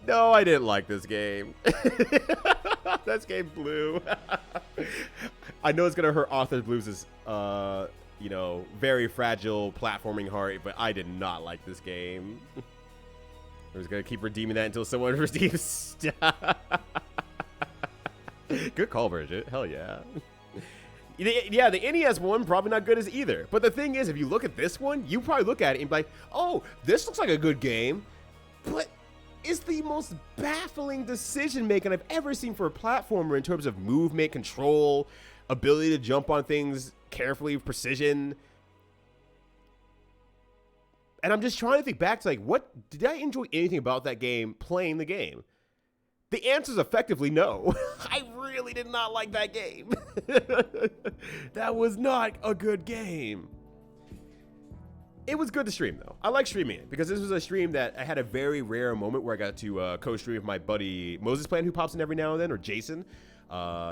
[SPEAKER 1] no, I didn't like this game. This game blew. I know it's gonna hurt Author Blues' you know, very fragile platforming heart, but I did not like this game. I was gonna keep redeeming that until someone redeems stuff. Good call, Bridget. Hell yeah. Yeah, the NES one, probably not good as either. But the thing is, if you look at this one, you probably look at it and be like, oh, this looks like a good game. But it's the most baffling decision-making I've ever seen for a platformer in terms of movement, control, ability to jump on things carefully, precision. And I'm just trying to think back to, like, what did I enjoy anything about that game playing the game? The answer is effectively no. I really did not like that game. That was not a good game. It was good to stream, though. I like streaming it because this was a stream that I had a very rare moment where I got to co-stream with my buddy Moses Plan, who pops in every now and then, or Jason.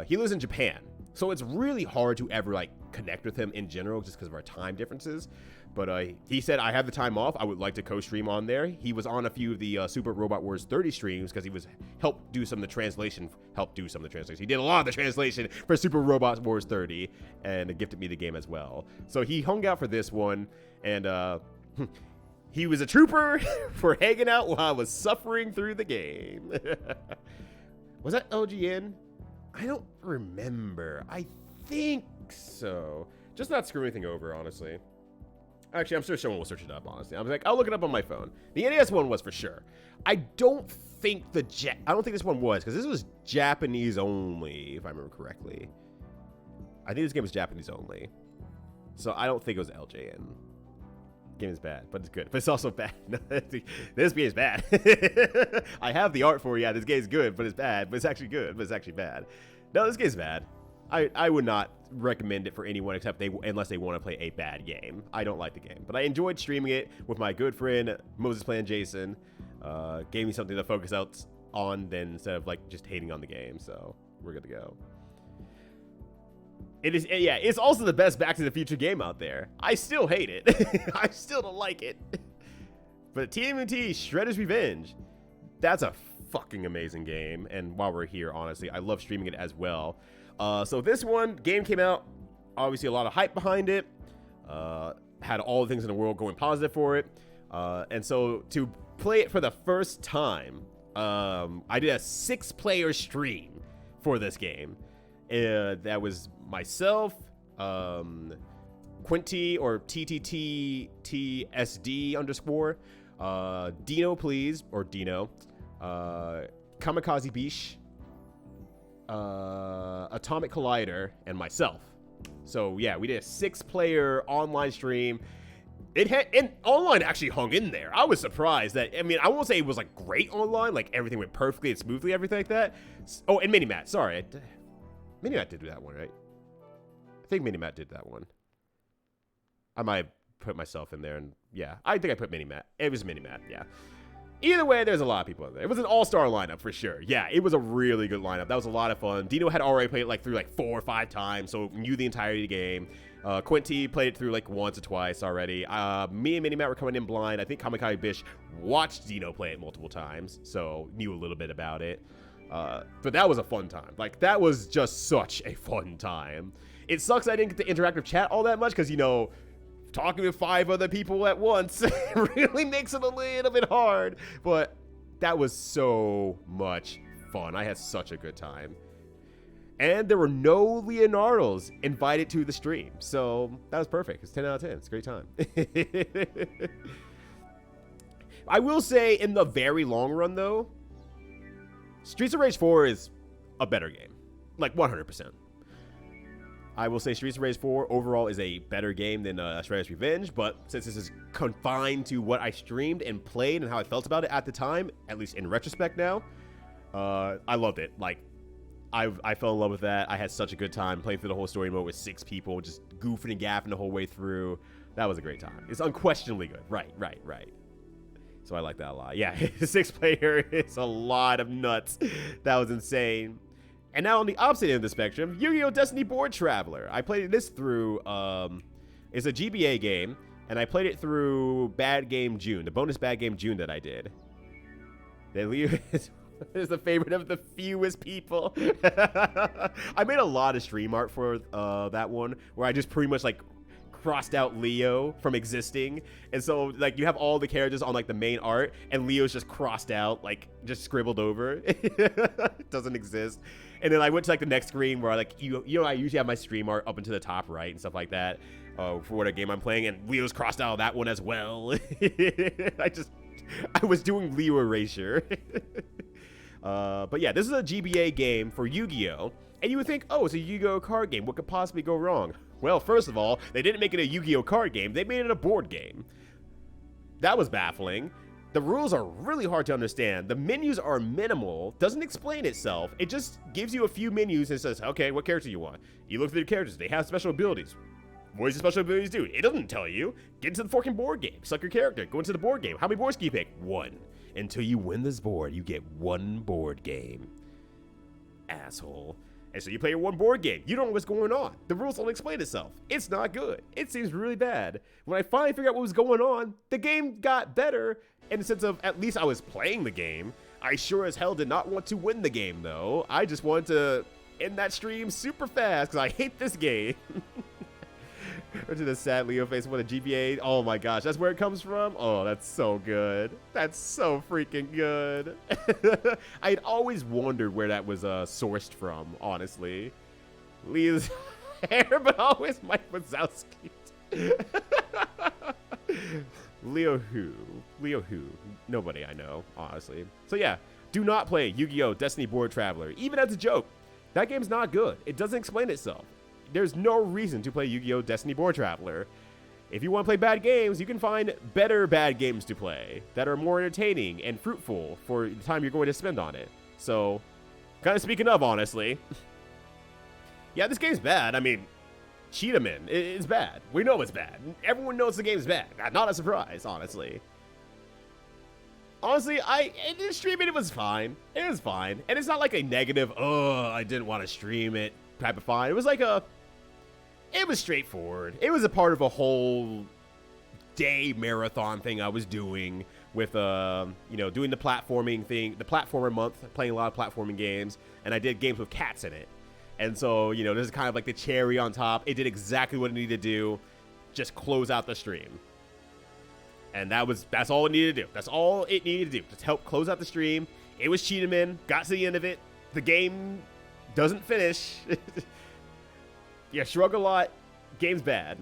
[SPEAKER 1] He lives in Japan, so it's really hard to ever like connect with him in general just because of our time differences. But he said, I have the time off. I would like to co-stream on there. He was on a few of the Super Robot Wars 30 streams because he was helped do some of the translation. He did a lot of the translation for Super Robot Wars 30 and gifted me the game as well. So he hung out for this one, and he was a trooper for hanging out while I was suffering through the game. Was that LGN? I don't remember. I think so. Just not screwing anything over, honestly. Actually, I'm sure someone will search it up, honestly. I was like, I'll look it up on my phone. The NES one was for sure. I don't think this one was, because this was Japanese only, if I remember correctly. I think this game was Japanese only. So I don't think it was LJN. Game is bad, but it's good. But it's also bad. This game is bad. I have the art for it. Yeah, this game is good, but it's bad. But it's actually good, but it's actually bad. No, this game is bad. I would not recommend it for anyone except unless they want to play a bad game. I don't like the game, but I enjoyed streaming it with my good friend Moses Plan Jason. Gave me something to focus out on then instead of like just hating on the game. So we're good to go. It is, yeah, it's also the best Back to the Future game out there. I still hate it. I still don't like it. But TMNT Shredder's Revenge, that's a fucking amazing game. And while we're here, honestly, I love streaming it as well. So this game came out, obviously a lot of hype behind it. Had all the things in the world going positive for it. And so to play it for the first time, I did a 6-player stream for this game. That was myself, Quinty or TTTTSD_, Dino Please, or Dino, Kamikaze Bish, Atomic Collider, and myself. So yeah, we did a 6-player online stream. And online actually hung in there. I was surprised that, I mean, I won't say it was like great online, like everything went perfectly and smoothly, everything like that. Oh, and Minimat, sorry. Minimat did that one, right? I think Minimat did that one. I might put myself in there, and yeah, I think I put Minimat. It was Minimat, yeah. Either way, there's a lot of people in there. It was an all-star lineup for sure. Yeah, it was a really good lineup. That was a lot of fun. Dino had already played it through 4 or 5 times, so knew the entirety of the game. Quinty played it through once or twice already. Me and Minimat were coming in blind. I think Kamikaze Bish watched Dino play it multiple times, so knew a little bit about it. But that was a fun time. That was just such a fun time. It sucks I didn't get to interact with chat all that much because, talking with 5 other people at once really makes it a little bit hard. But that was so much fun. I had such a good time. And there were no Leonardos invited to the stream. So that was perfect. It's 10 out of 10. It's a great time. I will say in the very long run, though, Streets of Rage 4 is a better game. 100%. I will say Streets of Rage 4 overall is a better game than Shredder's Revenge, but since this is confined to what I streamed and played and how I felt about it at the time, at least in retrospect now, I loved it. I fell in love with that. I had such a good time playing through the whole story mode with 6 people, just goofing and gaffing the whole way through. That was a great time. It's unquestionably good. Right. So I like that a lot. Yeah, 6-player is a lot of nuts. That was insane. And now on the opposite end of the spectrum, Yu-Gi-Oh! Destiny Board Traveler. I played this through, it's a GBA game, and I played it through Bad Game June, the bonus Bad Game June that I did. That Leo is the favorite of the fewest people. I made a lot of stream art for that one, where I just pretty much crossed out Leo from existing, and so you have all the characters on the main art, and Leo's just crossed out, just scribbled over. It doesn't exist. And then I went to the next screen where I usually have my stream art up into the top right and stuff like that for what game I'm playing, and Leo's crossed out of that one as well. I was doing Leo erasure. But yeah, this is a GBA game for Yu-Gi-Oh! And you would think, oh, it's a Yu-Gi-Oh! Card game. What could possibly go wrong? Well, first of all, they didn't make it a Yu-Gi-Oh! Card game. They made it a board game. That was baffling. The rules are really hard to understand. The menus are minimal. Doesn't explain itself. It just gives you a few menus and says, okay, what character you want? You look through the characters. They have special abilities. What does the special abilities do? It doesn't tell you. Get into the fucking board game. Select your character. Go into the board game. How many boards can you pick? 1. Until you win this board, you get 1 board game. Asshole. And so you play your 1 board game. You don't know what's going on. The rules don't explain itself. It's not good. It seems really bad. When I finally figured out what was going on, the game got better in the sense of at least I was playing the game. I sure as hell did not want to win the game, though. I just wanted to end that stream super fast because I hate this game. Or to the sad Leo face, what a GBA. Oh my gosh, that's where it comes from? Oh, that's so good. That's so freaking good. I'd always wondered where that was sourced from, honestly. Leo's hair, but always Mike Wazowski. Leo who? Nobody I know, honestly. So yeah, do not play Yu-Gi-Oh! Destiny Board Traveler, even as a joke. That game's not good. It doesn't explain itself. There's no reason to play Yu-Gi-Oh! Destiny Board Traveler. If you want to play bad games, you can find better bad games to play that are more entertaining and fruitful for the time you're going to spend on it. So, kind of speaking of, honestly, Yeah, this game's bad. I mean, Cheetahman is bad. We know it's bad. Everyone knows the game's bad. Not a surprise, honestly. Honestly, streaming it was fine. It was fine. And it's not like a negative, oh, I didn't want to stream it type of fine. It was like it was straightforward. It was a part of a whole day marathon thing I was doing with, you know, doing the platforming thing, the platformer month, playing a lot of platforming games, and I did games with cats in it. And so, you know, this is kind of like the cherry on top. It did exactly what it needed to do. Just close out the stream. And that's all it needed to do. That's all it needed to do. Just help close out the stream. It was Cheetahman. Got to the end of it. The game doesn't finish. Yeah, shrug a lot. Game's bad.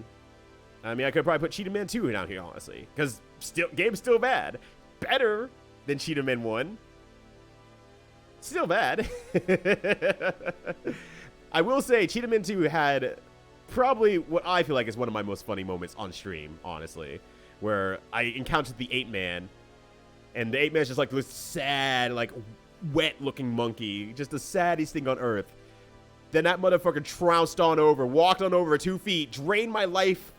[SPEAKER 1] I mean, I could probably put Cheetahman 2 down here, honestly. Because game's still bad. Better than Cheetahman 1. Still bad. I will say, Cheetahman 2 had probably what I feel like is one of my most funny moments on stream, honestly. Where I encountered the 8-man, and the 8-man's just like this sad, like wet-looking monkey, just the saddest thing on earth. Then that motherfucker trounced on over, walked on over 2 feet, drained my life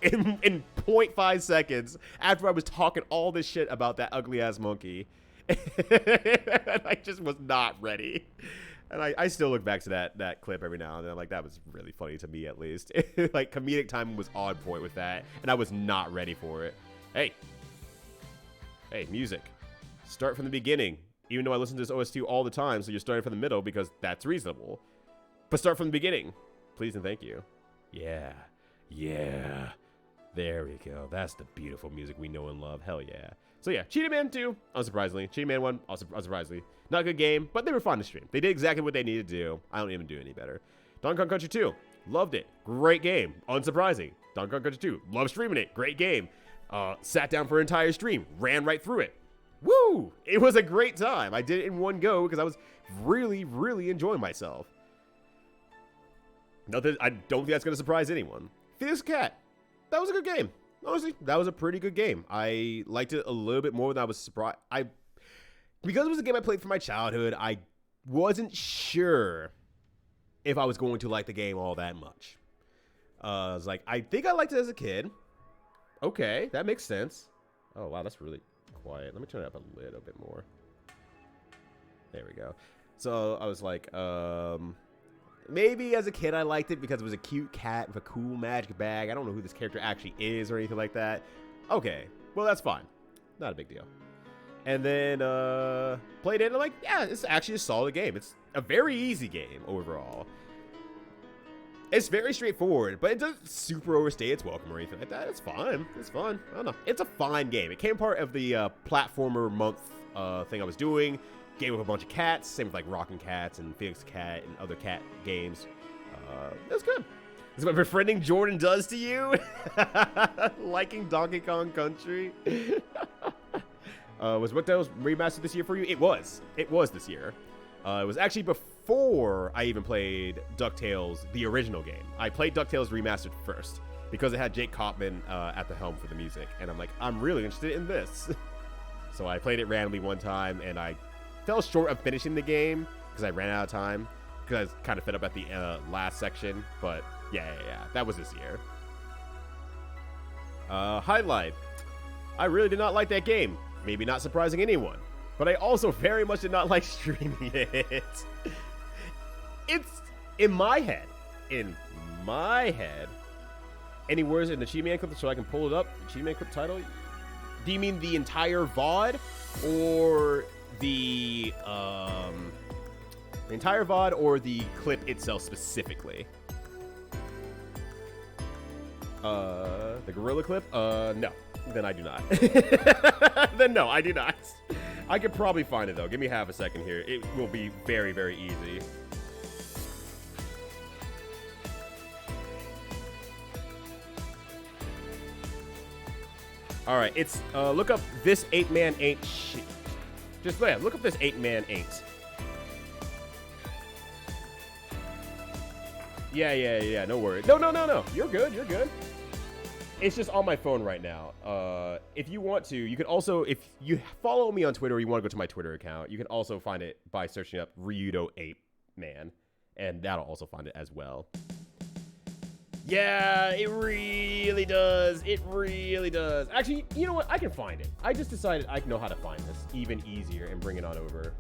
[SPEAKER 1] in 0.5 seconds after I was talking all this shit about that ugly-ass monkey. And I just was not ready. And I still look back to that clip every now and then. I'm like, that was really funny to me, at least. Like, comedic timing was on point with that, and I was not ready for it. Hey, music. Start from the beginning. Even though I listen to this OST all the time, so you're starting from the middle because that's reasonable. But start from the beginning. Please and thank you. Yeah. There we go. That's the beautiful music we know and love. Hell yeah. So yeah, Cheetahman 2, unsurprisingly. Cheetahman 1, also unsurprisingly. Not a good game, but they were fun to stream. They did exactly what they needed to do. I don't even do any better. Donkey Kong Country 2, loved it. Great game. Unsurprising. Donkey Kong Country 2, love streaming it. Great game. Sat down for an entire stream. Ran right through it. Woo! It was a great time. I did it in one go because I was really, really enjoying myself. Nothing. I don't think that's going to surprise anyone. Phoenix Cat. That was a good game. Honestly, that was a pretty good game. I liked it a little bit more than I was surprised. Because it was a game I played from my childhood, I wasn't sure if I was going to like the game all that much. I was like, I think I liked it as a kid. Okay, that makes sense. Oh, wow, that's really quiet. Let me turn it up a little bit more. There we go. So I was like, maybe as a kid I liked it because it was a cute cat with a cool magic bag. I don't know who this character actually is or anything like that. Okay, well, that's fine. Not a big deal. And then played it and I'm like, yeah, it's actually a solid game. It's a very easy game overall. It's very straightforward, but it doesn't super overstay its welcome or anything like that. It's fun. It's fun. I don't know. It's a fine game. It came part of the platformer month thing I was doing. Game with a bunch of cats. Same with like Rockin' Cats and Phoenix Cat and other cat games. It was good. This is what befriending Jordan does to you. Liking Donkey Kong Country. Was What Those remastered this year for you? It was. It was this year. It was actually before I even played DuckTales, the original game. I played DuckTales Remastered first because it had Jake Kaufman at the helm for the music. And I'm like, I'm really interested in this. So I played it randomly one time, and I fell short of finishing the game because I ran out of time because I was kind of fed up at the last section. But yeah. That was this year. Highlight. I really did not like that game. Maybe not surprising anyone. But I also very much did not like streaming it. It's in my head. Any words in the Cheetahman clip so I can pull it up? The Cheetahman clip title? Do you mean the entire VOD? Or the entire VOD or the clip itself specifically? The gorilla clip? No. Then I do not. Then no, I do not. I could probably find it though. Give me half a second here. It will be very, very easy. All right, it's look up This 8-Man Ain't Shit. Just look up This 8-Man Ain't. Yeah. No worries. No. You're good. It's just on my phone right now. If you want to, you can also, if you follow me on Twitter or you want to go to my Twitter account, you can also find it by searching up Ryudo 8-Man. and that'll also find it as well. Yeah, it really does. It really does. Actually, you know what? I can find it. I just decided I know how to find this even easier and bring it on over.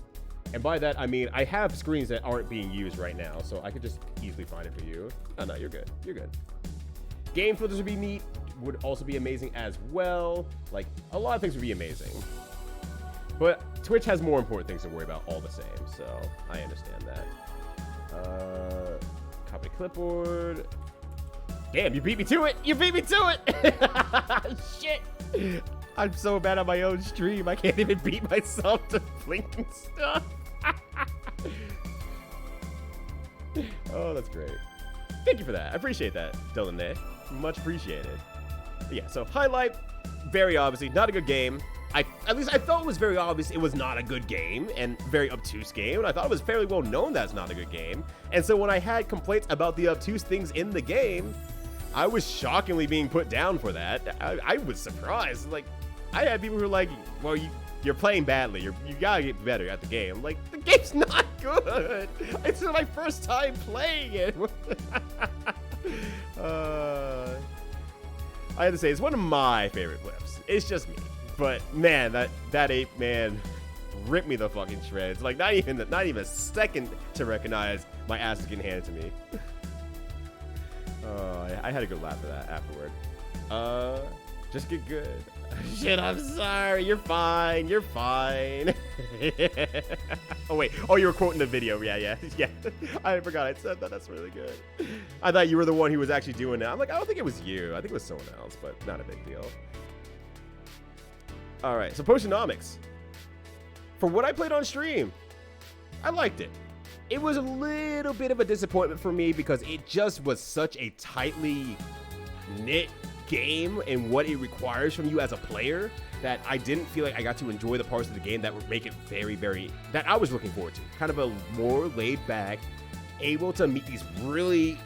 [SPEAKER 1] And by that, I mean I have screens that aren't being used right now, so I could just easily find it for you. Oh, no, you're good. You're good. Game filters would be neat. Would also be amazing as well. Like, a lot of things would be amazing. But Twitch has more important things to worry about all the same, so I understand that. Copy clipboard. Damn, you beat me to it! You beat me to it! Shit! I'm so bad on my own stream, I can't even beat myself to blinking stuff. Oh, that's great. Thank you for that. I appreciate that, Dylan. Much appreciated. But yeah, so highlight, very obviously, not a good game. At least I felt it was very obvious it was not a good game and very obtuse game. And I thought it was fairly well known that's not a good game. And so when I had complaints about the obtuse things in the game, I was shockingly being put down for that. I was surprised. Like, I had people who were like, well, you're playing badly. You gotta get better at the game. Like, the game's not good. It's my first time playing it. I have to say, it's one of my favorite clips. It's just me. But man, that ape man ripped me the fucking shreds. Like, not even a second to recognize my ass is getting handed to me. I had a good laugh at that afterward. Just get good. Shit, I'm sorry. You're fine. You're fine. Oh, wait. Oh, you were quoting the video. Yeah. I forgot I said that. That's really good. I thought you were the one who was actually doing it. I'm like, I don't think it was you. I think it was someone else, but not a big deal. All right. So, Potionomics. For what I played on stream, I liked it. It was a little bit of a disappointment for me because it just was such a tightly knit game and what it requires from you as a player that I didn't feel like I got to enjoy the parts of the game that would make it very, very, that I was looking forward to. Kind of a more laid back, able to meet these really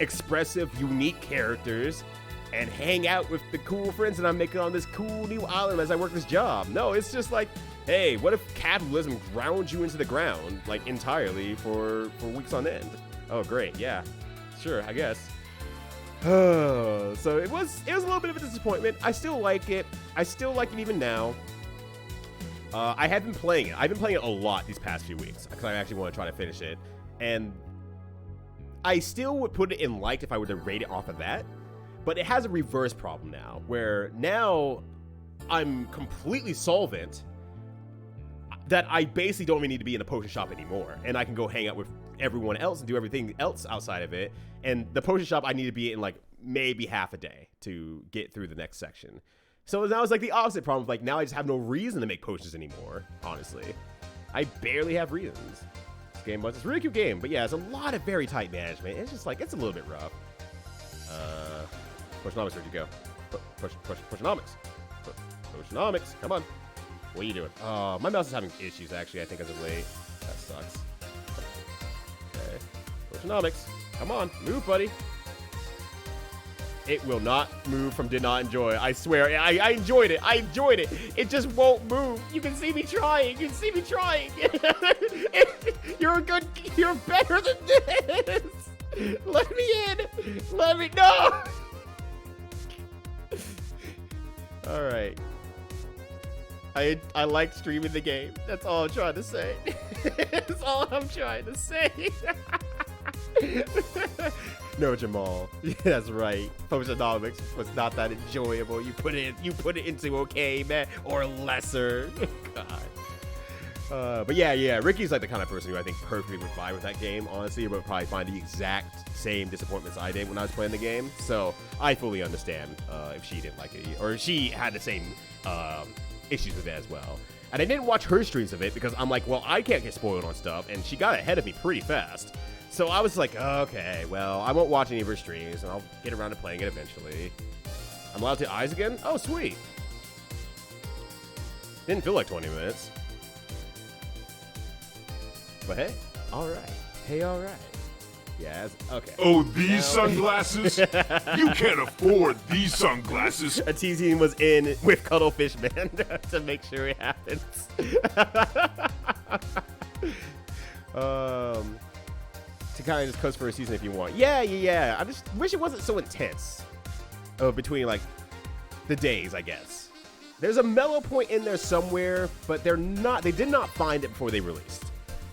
[SPEAKER 1] expressive, unique characters and hang out with the cool friends that I'm making on this cool new island as I work this job. No, it's just like, hey, what if capitalism ground you into the ground, like, entirely for weeks on end? Oh, great, yeah. Sure, I guess. So it was a little bit of a disappointment. I still like it. I still like it even now. I have been playing it. I've been playing it a lot these past few weeks because I actually want to try to finish it. And I still would put it in liked if I were to rate it off of that. But it has a reverse problem now, where now I'm completely solvent that I basically don't even need to be in a potion shop anymore. And I can go hang out with everyone else and do everything else outside of it. And the potion shop I need to be in like maybe half a day to get through the next section. So now it's like the opposite problem. Like now I just have no reason to make potions anymore, honestly. I barely have reasons. This game was, it's a really cute game, but yeah, it's a lot of very tight management. It's just like, it's a little bit rough. Potionomics, where'd you go? Potionomics. Potionomics, come on. What are you doing? Oh, my mouse is having issues, actually, I think, as of late. That sucks. Okay. Potionomics. Come on. Move, buddy. It will not move from did not enjoy. I swear. I enjoyed it. I enjoyed it. It just won't move. You can see me trying. You can see me trying. You're better than this. Let me in. Let me. No. All right. I like streaming the game. That's all I'm trying to say. That's all I'm trying to say. No, Jamal. Yeah, that's right. Potionomics was not that enjoyable. You put it into okay, man, or lesser. God. But yeah. Ricky's like the kind of person who I think perfectly would vibe with that game. Honestly, but probably find the exact same disappointments I did when I was playing the game. So I fully understand if she didn't like it, or if she had the same issues with it as well. And I didn't watch her streams of it because I'm like, well, I can't get spoiled on stuff, and she got ahead of me pretty fast. So I was like, okay, well, I won't watch any of her streams, and I'll get around to playing it eventually. I'm allowed to eyes again? Oh, sweet. Didn't feel like 20 minutes. But hey, all right. Hey, all right. Yeah, okay.
[SPEAKER 4] Oh, these sunglasses? You can't afford these sunglasses.
[SPEAKER 1] A teasing was in with Cuddlefish Man to make sure it happens. to kind of just coast for a season if you want. Yeah. I just wish it wasn't so intense between like the days, I guess. There's a mellow point in there somewhere, but they did not find it before they released.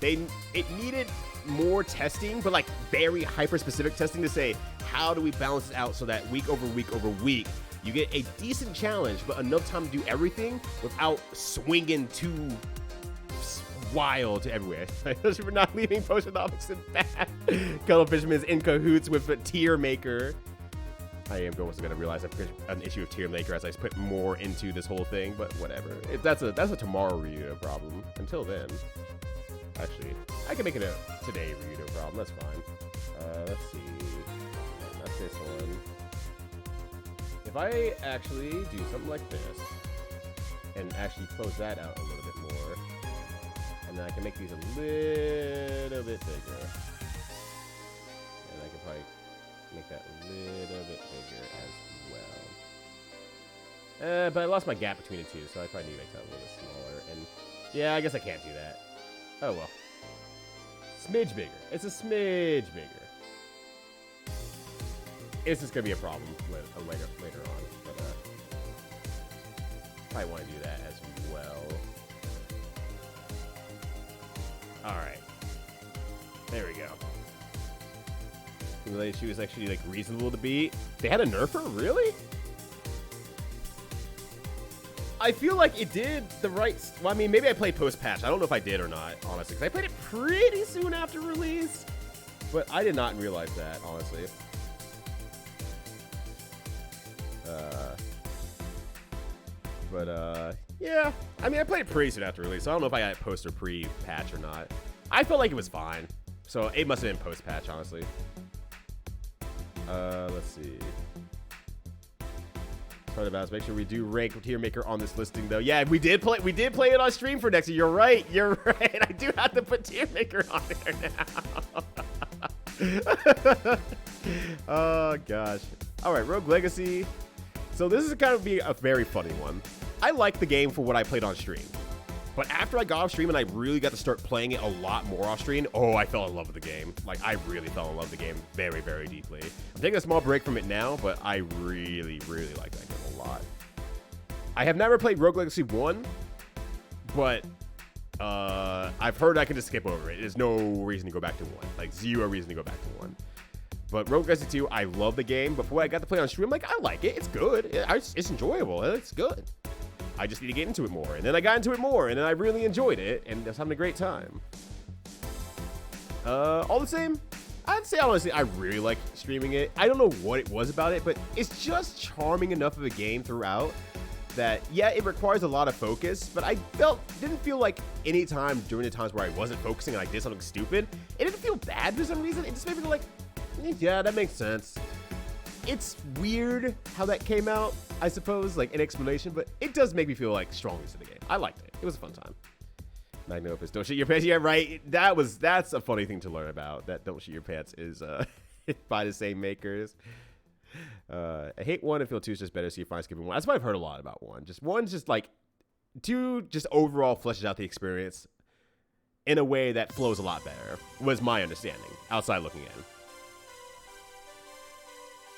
[SPEAKER 1] It needed more testing, but like very hyper specific testing to say, how do we balance it out so that week over week, you get a decent challenge, but enough time to do everything without swinging too wild to everywhere. We're not leaving Potionomics in bad. Cuttlefish is in cahoots with a tier maker. I am going to realize an issue of tier maker as I put more into this whole thing, but whatever. That's a tomorrow review problem. Until then, actually, I can make it a today review problem. That's fine. Let's see. That's this one. If I actually do something like this and actually close that out a little bit more, and then I can make these a little bit bigger, and I can probably make that a little bit bigger as well. But I lost my gap between the two, so I probably need to make that a little bit smaller. And yeah, I guess I can't do that. Oh well. Smidge bigger. It's a smidge bigger. It's just gonna be a problem later on, but I want to do that as well. All right, there we go. She was actually like reasonable to beat. They had a nerfer, really? I feel like it did the right. Well, I mean, maybe I played post patch. I don't know if I did or not, honestly, because I played it pretty soon after release. But I did not realize that, honestly. Yeah. I mean, I played it pretty soon after release, so I don't know if I got it post or pre-patch or not. I felt like it was fine, so it must have been post-patch, honestly. Let's see. Sorry about this. Make sure we do rank tier maker on this listing, though. Yeah, we did play it on stream for next year. You're right. I do have to put tier maker on there now. Oh gosh. All right, Rogue Legacy. So this is kind of be a very funny one. I like the game for what I played on stream, but after I got off stream and I really got to start playing it a lot more off stream, I fell in love with the game. Like, I really fell in love with the game very, very deeply. I'm taking a small break from it now, but I really, really like that game a lot. I have never played Rogue Legacy 1, but I've heard I can just skip over it. There's no reason to go back to 1. Like, zero reason to go back to 1. But Rogue Legacy 2, I love the game, but for what I got to play on stream, like, I like it. It's good. It's enjoyable. It's good. I just need to get into it more. And then I got into it more, and then I really enjoyed it, and I was having a great time. All the same, I'd say honestly, I really like streaming it. I don't know what it was about it, but it's just charming enough of a game throughout that, yeah, it requires a lot of focus, but I didn't feel like any time during the times where I wasn't focusing and I did something stupid, it didn't feel bad for some reason. It just made me feel like, yeah, that makes sense. It's weird how that came out, I suppose, like an explanation, but it does make me feel like strongly to the game. I liked it. It was a fun time. Magnopus, don't shit your pants. Yeah, right. That's a funny thing to learn about. That don't shit your pants is by the same makers. I hate 1 and feel 2 is just better, so you find skipping 1. That's what I've heard a lot about 1. Just 1's just like 2 just overall fleshes out the experience in a way that flows a lot better, was my understanding, outside looking in.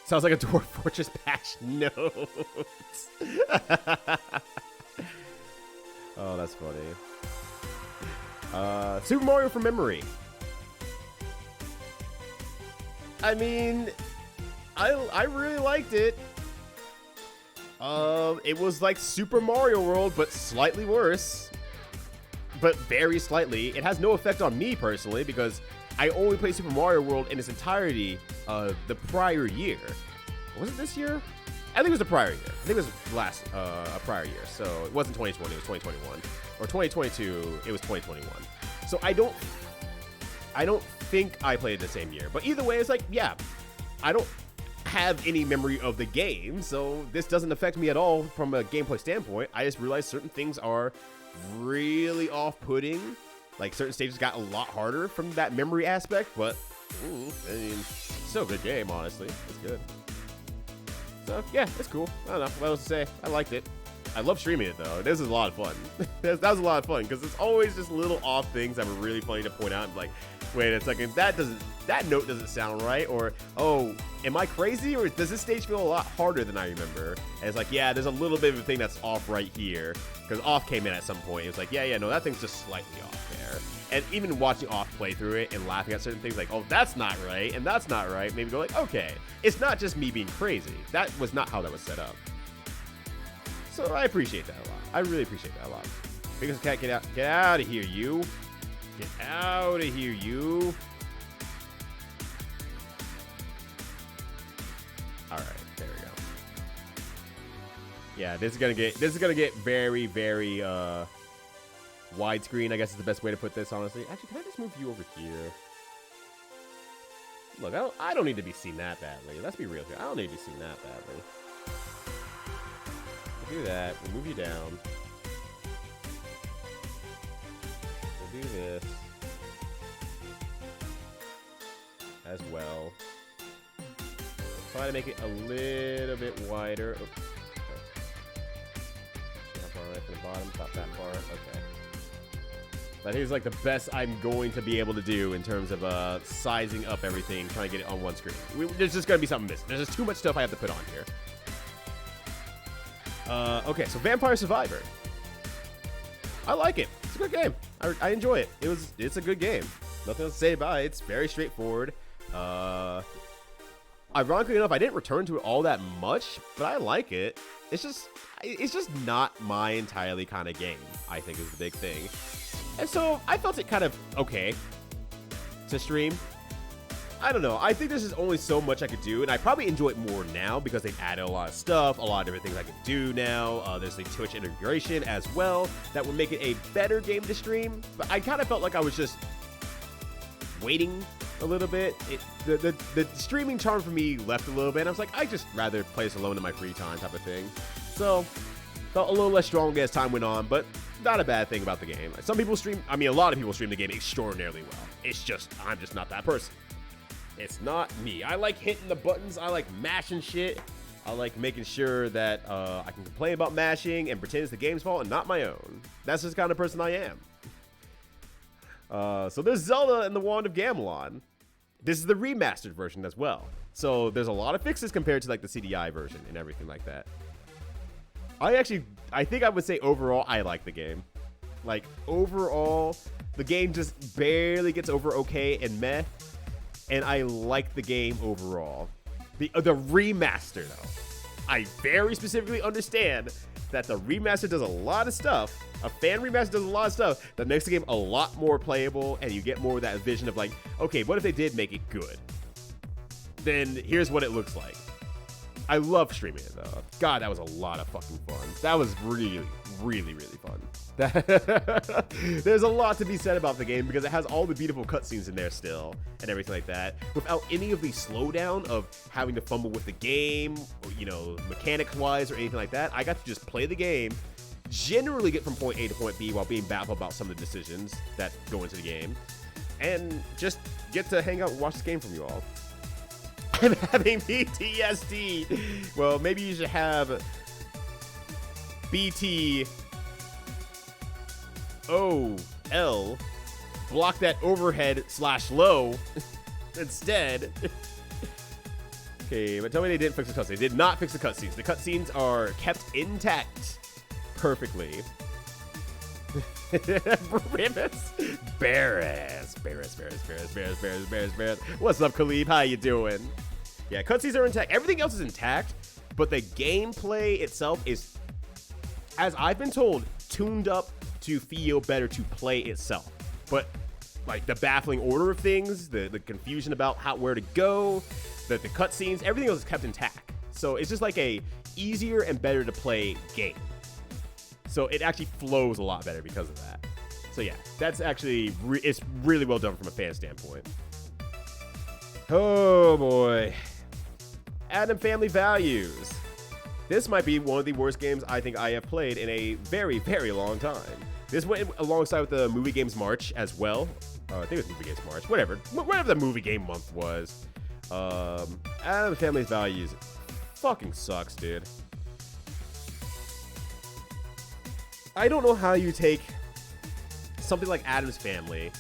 [SPEAKER 1] Sounds like a Dwarf Fortress patch notes. Oh, that's funny. Super Mario from memory. I mean, I really liked it. It was like Super Mario World, but slightly worse. But very slightly. It has no effect on me personally because I only played Super Mario World in its entirety the prior year. Was it this year? I think it was the prior year. I think it was a prior year. So it wasn't 2020, it was 2021. Or 2022, it was 2021. So I don't think I played it the same year. But either way, it's like, yeah, I don't have any memory of the game, so this doesn't affect me at all from a gameplay standpoint. I just realized certain things are really off-putting. Like, certain stages got a lot harder from that memory aspect, but, I mean, still a good game, honestly. It's good. So, yeah, it's cool. I don't know what else to say. I liked it. I love streaming it though. This is a lot of fun. that was a lot of fun because it's always just little off things that were really funny to point out. And like, wait a second, that note doesn't sound right, or oh, am I crazy, or does this stage feel a lot harder than I remember? And it's like, yeah, there's a little bit of a thing that's off right here because off came in at some point. It was like, yeah, no, that thing's just slightly off there. And even watching off play through it and laughing at certain things like, oh, that's not right, and that's not right, maybe go like, okay, it's not just me being crazy. That was not how that was set up. So I appreciate that a lot. I really appreciate that a lot. Because cat, get out of here, you. Get out of here, you. All right, there we go. Yeah, this is gonna get very, very widescreen. I guess is the best way to put this, honestly. Actually, can I just move you over here? Look, I don't need to be seen that badly. Let's be real here. I don't need to be seen that badly. We'll do that. We'll move you down. We'll do this as well. Try to make it a little bit wider. Oops. Top right from the bottom, top that far. Okay. That is like the best I'm going to be able to do in terms of sizing up everything, trying to get it on one screen. There's just going to be something missing. There's just too much stuff I have to put on here. Okay, so Vampire Survivor. I like it. It's a good game. I enjoy it. It's a good game. Nothing else to say about it. It's very straightforward. Ironically enough, I didn't return to it all that much, but I like it. It's just not my entirely kind of game, I think is the big thing. And so I felt it kind of okay to stream. I don't know. I think there's just only so much I could do, and I probably enjoy it more now because they've added a lot of stuff, a lot of different things I can do now. There's the Twitch integration as well that would make it a better game to stream. But I kind of felt like I was just waiting a little bit. The streaming charm for me left a little bit. And I was like, I just rather play this alone in my free time type of thing. So felt a little less strong as time went on, but not a bad thing about the game. Some people stream, I mean, a lot of people stream the game extraordinarily well. It's just, I'm just not that person. It's not me. I like hitting the buttons. I like mashing shit. I like making sure that I can complain about mashing and pretend it's the game's fault and not my own. That's just the kind of person I am. So there's Zelda and the Wand of Gamelon. This is the remastered version as well. So there's a lot of fixes compared to like the CDI version and everything like that. I think I would say overall, I like the game. Like overall, the game just barely gets over okay and meh. And I like the game overall. The remaster, though. I very specifically understand that the remaster does a lot of stuff. A fan remaster does a lot of stuff that makes the game a lot more playable, and you get more of that vision of like, okay, what if they did make it good? Then here's what it looks like. I love streaming it, though. God, that was a lot of fucking fun. That was really, really, really fun. There's a lot to be said about the game because it has all the beautiful cutscenes in there still and everything like that without any of the slowdown of having to fumble with the game or, you know, mechanics wise or anything like that. I got to just play the game, generally get from point A to point B while being baffled about some of the decisions that go into the game, and just get to hang out and watch this game from you all. I'm having PTSD. Well, maybe you should have BTOL. Block that overhead /low instead. Okay, but tell me they didn't fix the cutscenes. They did not fix the cutscenes. The cutscenes are kept intact perfectly. Barris. What's up, Khalib? How you doing? Yeah, cutscenes are intact. Everything else is intact, but the gameplay itself is, as I've been told, tuned up to feel better to play itself. But like the baffling order of things, the confusion about where to go, the cutscenes, everything else is kept intact. So it's just like a easier and better to play game. So it actually flows a lot better because of that. So yeah, that's actually, it's really well done from a fan standpoint. Oh boy. Adam Family Values. This might be one of the worst games I think I have played in a very, very long time. This went alongside with the Movie Games March as well. I think it was Movie Games March. Whatever the movie game month was. Adam Family Values fucking sucks, dude. I don't know how you take something like Addams Family.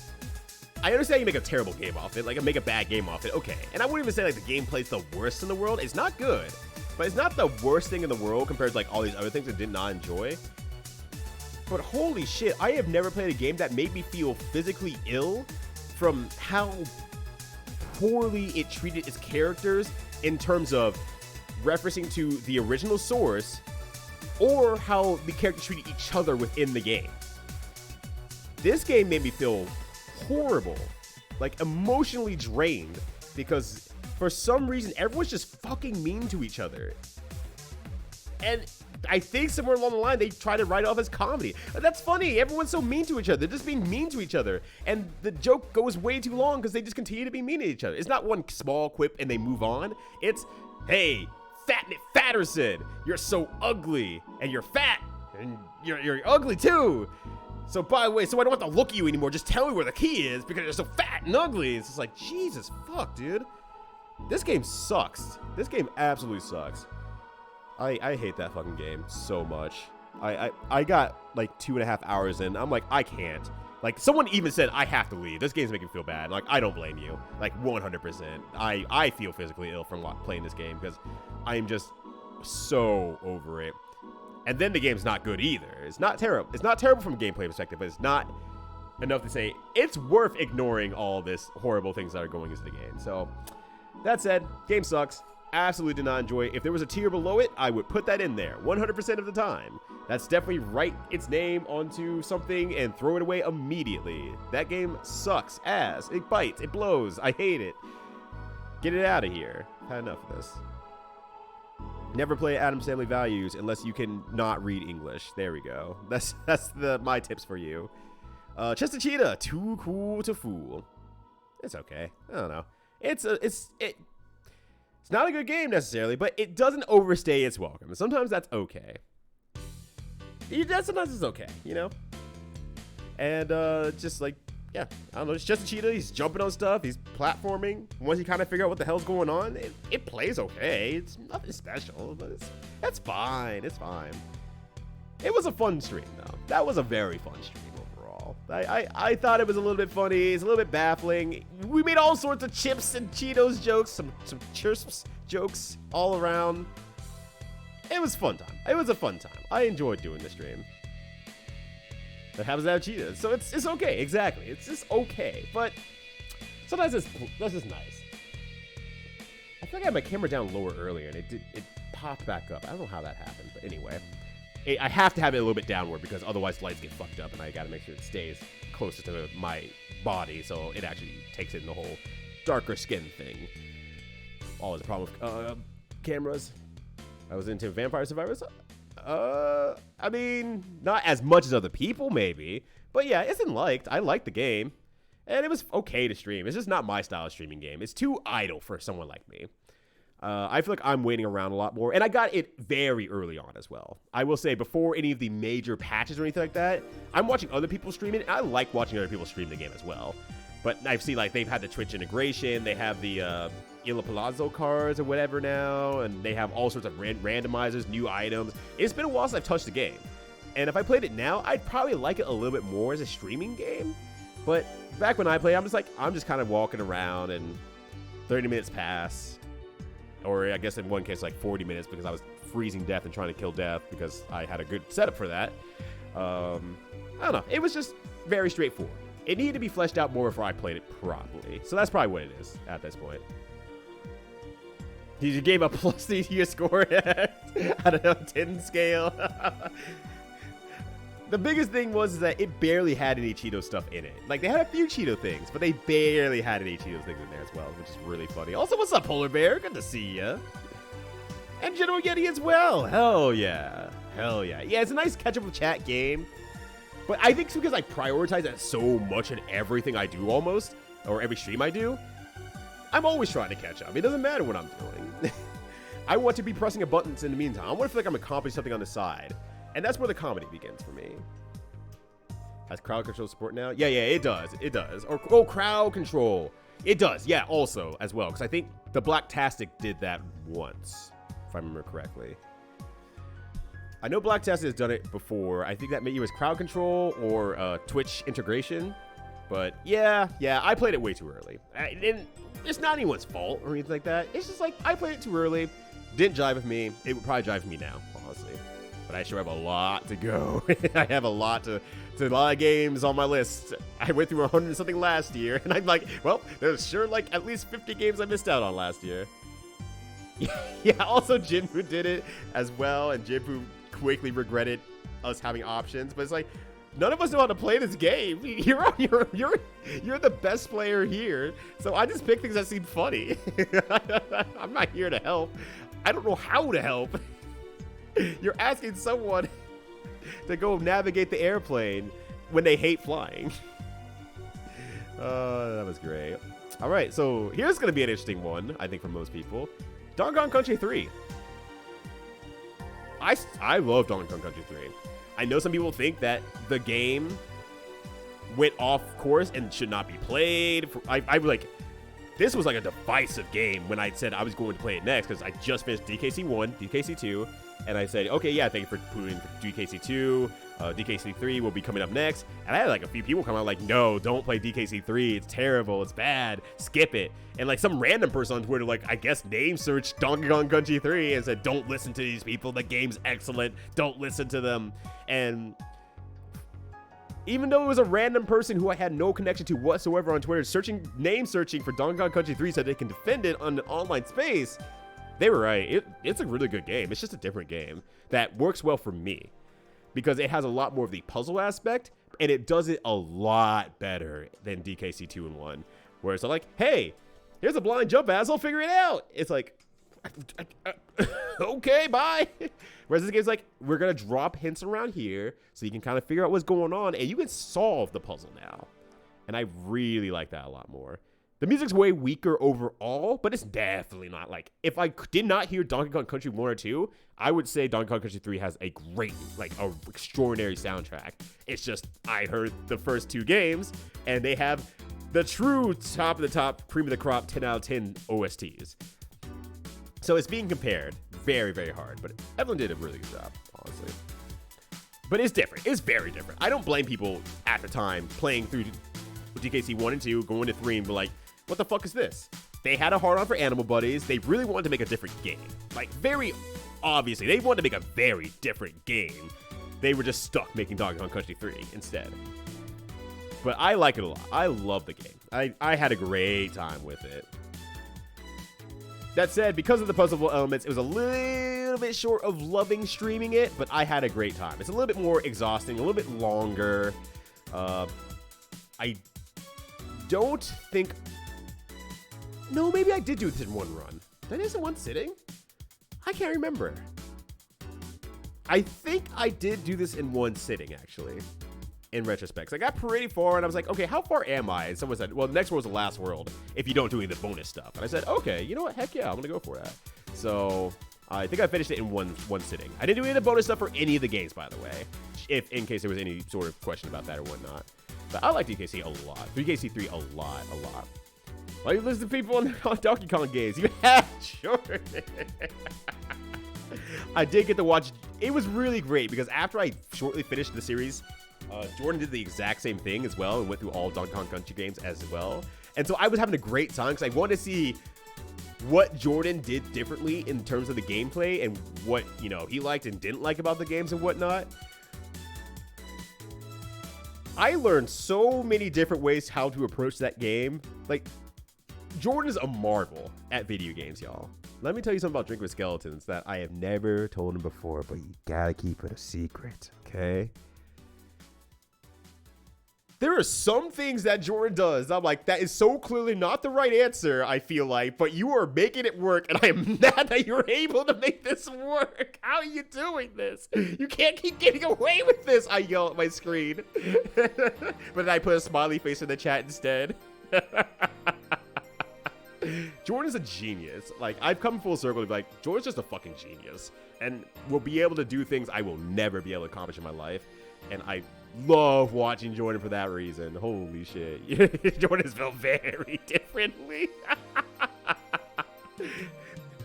[SPEAKER 1] I understand you make a terrible game off it, like make a bad game off it, okay. And I wouldn't even say like the gameplay's the worst in the world. It's not good, but it's not the worst thing in the world compared to like all these other things I did not enjoy. But holy shit, I have never played a game that made me feel physically ill from how poorly it treated its characters in terms of referencing to the original source or how the characters treated each other within the game. This game made me feel horrible, like emotionally drained, because for some reason everyone's just fucking mean to each other. And I think somewhere along the line they try to write it off as comedy. That's funny. Everyone's so mean to each other. They're just being mean to each other. And the joke goes way too long because they just continue to be mean to each other. It's not one small quip and they move on. It's, hey, Fat Fatterson, you're so ugly. And you're fat. And you're ugly too. So by the way, so I don't have to look at you anymore. Just tell me where the key is because you're so fat and ugly. It's just like, Jesus fuck, dude. This game sucks. This game absolutely sucks. I hate that fucking game so much. I got like 2.5 hours in. I'm like, I can't. Like, someone even said, I have to leave. This game's making me feel bad. Like, I don't blame you. Like, 100%. I feel physically ill from playing this game because I am just so over it. And then the game's not good either. It's not terrible. It's not terrible from a gameplay perspective, but it's not enough to say it's worth ignoring all this horrible things that are going into the game. So, that said, game sucks. Absolutely did not enjoy it. If there was a tier below it, I would put that in there 100% of the time. That's definitely write its name onto something and throw it away immediately. That game sucks ass. It bites. It blows. I hate it. Get it out of here. I've had enough of this. Never play Addams Family Values unless you can not read English. There we go. That's my tips for you. Chester Cheetah, too cool to fool. It's okay. I don't know. It's not a good game necessarily, but it doesn't overstay its welcome. And sometimes that's okay. Sometimes it's okay, you know? And just like, yeah, I don't know, it's just a cheetah. He's jumping on stuff. He's platforming. Once you kind of figure out what the hell's going on, it plays okay. It's nothing special, but it's fine. It's fine. It was a fun stream, though. That was a very fun stream overall. I thought it was a little bit funny. It's a little bit baffling. We made all sorts of chips and Cheetos jokes, some chirps jokes all around. It was fun time. It was a fun time. I enjoyed doing the stream. That happens to have Cheetos, so it's okay. Exactly, it's just okay. But sometimes that's just nice. I feel like I had my camera down lower earlier, and it popped back up. I don't know how that happened, but anyway. I have to have it a little bit downward because otherwise lights get fucked up and I gotta make sure it stays closer to my body so it actually takes in the whole darker skin thing. Always a problem with cameras. I was into Vampire Survivors. I mean, not as much as other people maybe, but yeah, it's liked. I liked the game and it was okay to stream. It's just not my style of streaming game. It's too idle for someone like me. I feel like I'm waiting around a lot more, and I got it very early on as well. I will say, before any of the major patches or anything like that, I'm watching other people stream it, and I like watching other people stream the game as well. But I've seen, like, they've had the Twitch integration, they have the Il Palazzo cards or whatever now, and they have all sorts of randomizers, new items. It's been a while since I've touched the game, and if I played it now, I'd probably like it a little bit more as a streaming game. But back when I played, I'm just kind of walking around, and 30 minutes pass. Or I guess in one case, like 40 minutes because I was freezing death and trying to kill death because I had a good setup for that. I don't know. It was just very straightforward. It needed to be fleshed out more before I played it properly. So that's probably what it is at this point. You gave a plus to your score out of a 10 scale. The biggest thing was that it barely had any Cheeto stuff in it. Like, they had a few Cheeto things, but they barely had any Cheeto things in there as well, which is really funny. Also, what's up, Polar Bear? Good to see ya. And General Yeti as well. Hell yeah. Hell yeah. Yeah, it's a nice catch-up with chat game. But I think it's because I prioritize that so much in everything I do almost, or every stream I do, I'm always trying to catch up. It doesn't matter what I'm doing. I want to be pressing a button in the meantime. I want to feel like I'm accomplishing something on the side. And that's where the comedy begins for me. Has crowd control support now? Yeah, it does. It does. Oh, crowd control. It does. Yeah, also as well. Because I think the Blacktastic did that once, if I remember correctly. I know Black Test has done it before. I think that maybe it was crowd control or Twitch integration. But yeah, I played it way too early. And it's not anyone's fault or anything like that. It's just like I played it too early. Didn't jive with me. It would probably jive with me now, honestly. But I sure have a lot to go. I have a lot of games on my list. I went through 100 something last year, and I'm like, well, there's sure like at least 50 games I missed out on last year. Yeah, also Jinpu did it as well, and Jinpu quickly regretted us having options. But it's like, none of us know how to play this game. You're the best player here, so I just pick things that seem funny. I'm not here to help. I don't know how to help. You're asking someone to go navigate the airplane when they hate flying. That was great. All right, so here's going to be an interesting one, I think, for most people. Donkey Kong Country 3. I love Donkey Kong Country 3. I know some people think that the game went off course and should not be played. I was like, this was like a divisive game when I said I was going to play it next because I just finished DKC 1, DKC 2, and I said, okay, yeah, thank you for putting DKC 2. DKC 3 will be coming up next. And I had like a few people come out like, no, don't play DKC 3. It's terrible. It's bad. Skip it. And like some random person on Twitter, like, I guess name searched Donkey Kong Country 3 and said, don't listen to these people. The game's excellent. Don't listen to them. And even though it was a random person who I had no connection to whatsoever on Twitter, name searching for Donkey Kong Country 3 so they can defend it on the online space, they were right. It's a really good game. It's just a different game that works well for me because it has a lot more of the puzzle aspect, and it does it a lot better than DKC 2 and 1, where it's like, hey, here's a blind jump ass, I'll figure it out. It's like, okay, bye. Whereas this game's like, we're going to drop hints around here so you can kind of figure out what's going on, and you can solve the puzzle now. And I really like that a lot more. The music's way weaker overall, but it's definitely not like, if I did not hear Donkey Kong Country 1 or 2, I would say Donkey Kong Country 3 has a great, like, a extraordinary soundtrack. It's just, I heard the first 2 games, and they have the true top of the top, cream of the crop, 10 out of 10 OSTs. So it's being compared very, very hard, but Evelyn did a really good job, honestly. But it's different. It's very different. I don't blame people at the time playing through DKC 1 and 2, going to 3 and be like, what the fuck is this? They had a hard-on for Animal Buddies. They really wanted to make a different game. Like, very obviously, they wanted to make a very different game. They were just stuck making Donkey Kong Country 3 instead. But I like it a lot. I love the game. I had a great time with it. That said, because of the puzzle elements, it was a little bit short of loving streaming it, but I had a great time. It's a little bit more exhausting, a little bit longer. I don't think... No, maybe I did do this in one run. Did I do this in one sitting? I can't remember. I think I did do this in one sitting, actually, in retrospect. So I got pretty far, and I was like, okay, how far am I? And someone said, well, the next world is the last world if you don't do any of the bonus stuff. And I said, okay, you know what? Heck yeah, I'm going to go for that. So I think I finished it in one sitting. I didn't do any of the bonus stuff for any of the games, by the way, if in case there was any sort of question about that or whatnot. But I like DKC a lot. DKC 3 a lot. Why do you listen to people on Donkey Kong games? You have Jordan. I did get to watch. It was really great because after I shortly finished the series, Jordan did the exact same thing as well and went through all Donkey Kong Country games as well. And so I was having a great time because I wanted to see what Jordan did differently in terms of the gameplay and what, you know, he liked and didn't like about the games and whatnot. I learned so many different ways how to approach that game. Like, Jordan is a marvel at video games, y'all. Let me tell you something about Drink with Skeletons that I have never told him before, but you gotta keep it a secret, okay? There are some things that Jordan does. I'm like, that is so clearly not the right answer, I feel like, but you are making it work, and I am mad that you're able to make this work. How are you doing this? You can't keep getting away with this, I yell at my screen. But then I put a smiley face in the chat instead. Jordan's a genius. Like, I've come full circle to be like, Jordan's just a fucking genius and will be able to do things I will never be able to accomplish in my life. And I love watching Jordan for that reason. Holy shit. Jordan's built very differently.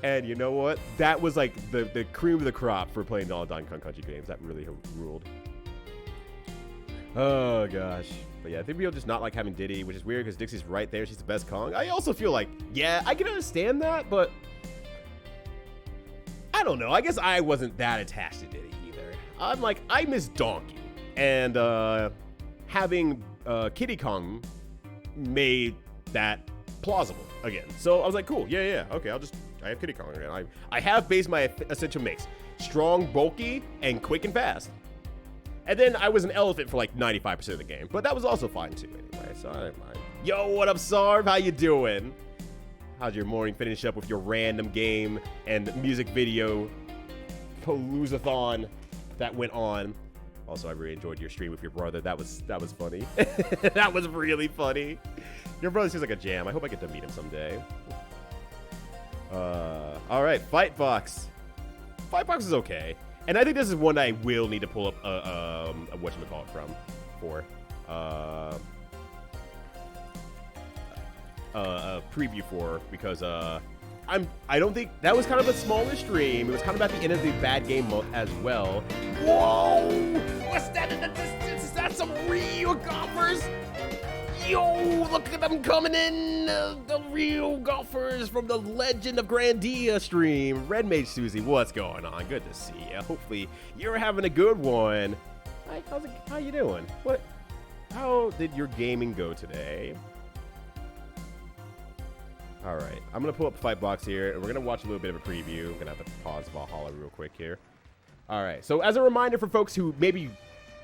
[SPEAKER 1] And you know what? That was like the cream of the crop for playing all Donkey Kong Country games. That really ruled. Oh, gosh. But yeah, I think people just not like having Diddy, which is weird because Dixie's right there. She's the best Kong. I also feel like, yeah, I can understand that, but I don't know. I guess I wasn't that attached to Diddy either. I'm like, I miss Donkey. And having Kiddy Kong made that plausible again. So I was like, cool. Yeah. Okay, I have Kiddy Kong again. I have based my essential mix. Strong, bulky, and quick and fast. And then I was an elephant for like 95% of the game. But that was also fine too anyway, so I didn't mind. Yo, what up, Sarv? How you doing? How'd your morning finish up with your random game and music video paloozathon that went on? Also, I really enjoyed your stream with your brother. That was funny. That was really funny. Your brother seems like a jam. I hope I get to meet him someday. All right, Fightbox. Fightbox is okay. And I think this is one I will need to pull up a whatchamacallit for a preview for, because I don't think that was kind of a smaller stream. It was kind of at the end of the bad game as well. Whoa! What's that in the distance? Is that some real golfers? Yo, look at them coming in! The real golfers from the Legend of Grandia stream. Red Mage Susie, what's going on? Good to see you. Hopefully you're having a good one. Hi, how you doing? How did your gaming go today? All right, I'm gonna pull up Fightbox here, and we're gonna watch a little bit of a preview. I'm gonna have to pause Valhalla real quick here. All right, so as a reminder for folks who maybe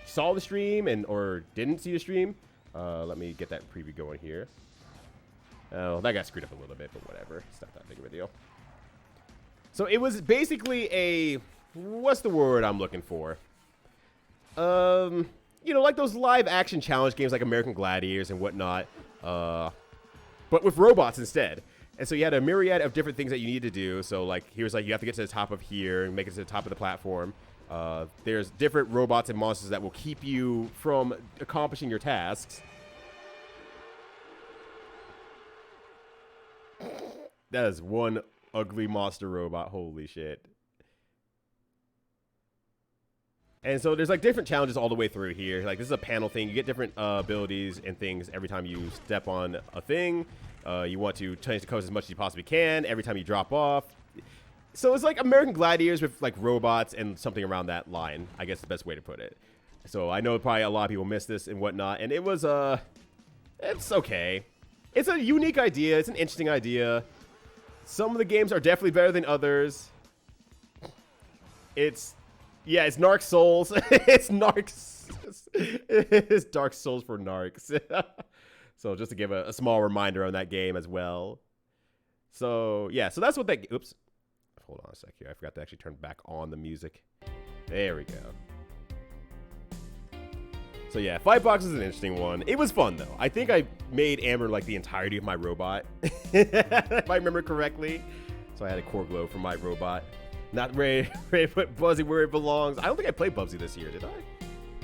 [SPEAKER 1] saw the stream or didn't see the stream, let me get that preview going here. Oh, that got screwed up a little bit, but whatever. It's not that big of a deal. So it was basically a, what's the word I'm looking for? You know, like those live action challenge games like American Gladiators and whatnot, but with robots instead. And so you had a myriad of different things that you needed to do. So like, he was like, you have to get to the top of here and make it to the top of the platform. There's different robots and monsters that will keep you from accomplishing your tasks. That is one ugly monster robot. Holy shit. And so there's like different challenges all the way through here. Like this is a panel thing. You get different abilities and things every time you step on a thing. You want to change the coast as much as you possibly can every time you drop off. So it's like American Gladiators with like robots and something around that line. I guess the best way to put it. So I know probably a lot of people miss this and whatnot. And it was, it's okay. It's a unique idea. It's an interesting idea. Some of the games are definitely better than others. It's Narc Souls. It's Dark Souls for Narcs. So just to give a small reminder on that game as well. So yeah, so that's what that. Oops, hold on a sec here. I forgot to actually turn back on the music. There we go. So yeah, Fightbox is an interesting one. It was fun though. I think I made Amber like the entirety of my robot, if I remember correctly. So I had a core glow for my robot. Not ready to put Bubsy where it belongs. I don't think I played Bubsy this year, did I?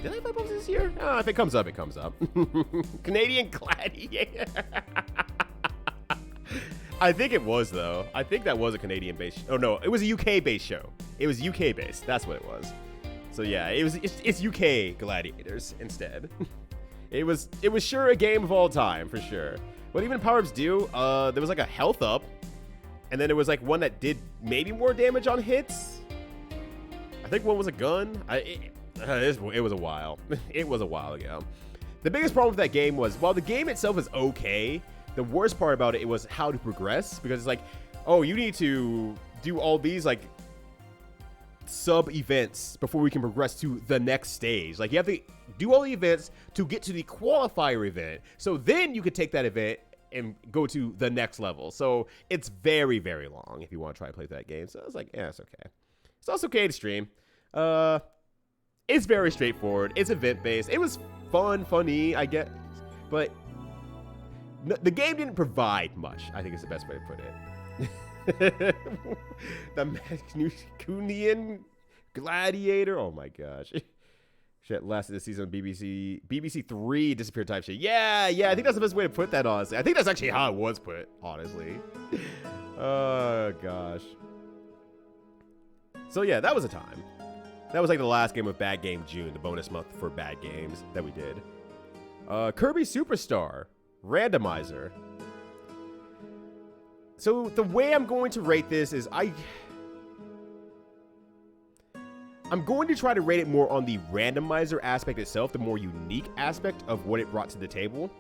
[SPEAKER 1] Did I play Bubsy this year? Oh, if it comes up, it comes up. Canadian Gladiator. I think it was, though. I think that was a Canadian-based... Oh, no. It was a UK-based show. It was UK-based. That's what it was. So, yeah. It's UK Gladiators instead. It was sure a game of all time, for sure. What even power-ups do, there was like a health up. And then there was like one that did maybe more damage on hits. I think one was a gun. It was a while. It was a while ago. The biggest problem with that game was, while the game itself is okay, the worst part about it was how to progress. Because it's like, oh, you need to do all these like sub-events before we can progress to the next stage. Like you have to do all the events to get to the qualifier event. So then you could take that event and go to the next level. So it's very, very long if you want to try to play that game. So I was like, yeah, it's okay. So it's okay to stream. It's very straightforward. It's event-based. It was funny, I guess. But the game didn't provide much, I think is the best way to put it. The Mancunian Gladiator. Oh my gosh. Shit, last of the season on BBC 3 disappeared type shit. Yeah, I think that's the best way to put that, honestly. I think that's actually how it was put, honestly. Oh, gosh. So, yeah, that was a time. That was like the last game of Bad Game June, the bonus month for bad games that we did. Kirby Superstar Randomizer. So the way I'm going to rate this is I'm going to try to rate it more on the randomizer aspect itself, the more unique aspect of what it brought to the table.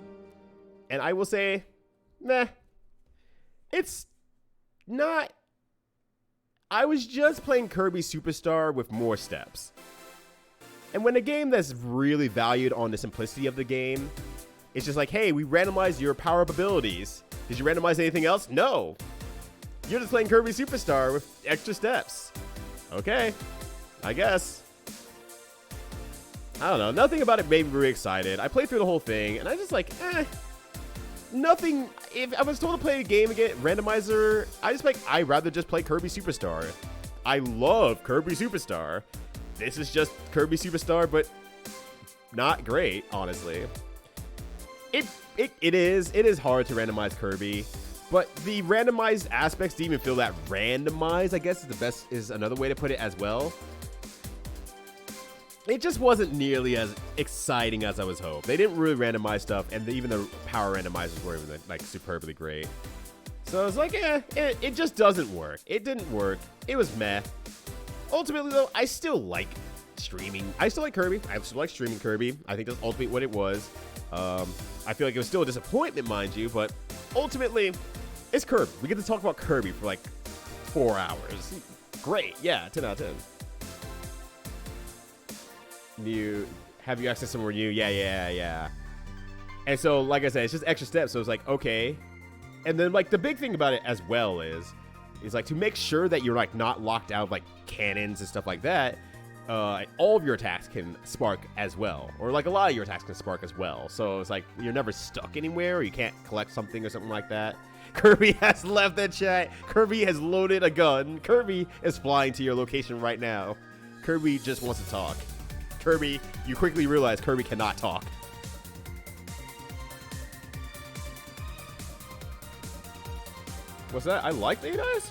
[SPEAKER 1] And I will say, nah, it's not. I was just playing Kirby Superstar with more steps. And when a game that's really valued on the simplicity of the game, it's just like, hey, we randomized your power-up abilities. Did you randomize anything else? No. You're just playing Kirby Superstar with extra steps. Okay, I guess. I don't know. Nothing about it made me really excited. I played through the whole thing, and I just like, nothing. If I was told to play a game again, randomizer, I'd rather just play Kirby Superstar. I love Kirby Superstar. This is just Kirby Superstar, but not great, honestly. It is hard to randomize Kirby, but the randomized aspects didn't even feel that randomized, I guess is another way to put it as well. It just wasn't nearly as exciting as I was hoping. They didn't really randomize stuff, and even the power randomizers were even like superbly great. So I was like, it just doesn't work. It didn't work. It was meh. Ultimately, though, I still like streaming. I still like Kirby. I still like streaming Kirby. I think that's ultimately what it was. I feel like it was still a disappointment, mind you, but ultimately, it's Kirby. We get to talk about Kirby for like 4 hours. Great. Yeah, 10 out of 10. Have you accessed somewhere new? Yeah. And so, like I said, it's just extra steps. So it's like, okay. And then, like, the big thing about it as well is like to make sure that you're like not locked out of like cannons and stuff like that. All of your attacks can spark as well, or like a lot of your attacks can spark as well. So it's like you're never stuck anywhere, or you can't collect something or something like that. Kirby has left the chat. Kirby has loaded a gun. Kirby is flying to your location right now. Kirby just wants to talk. Kirby, you quickly realize Kirby cannot talk. What's that? I like the 8-Eyes?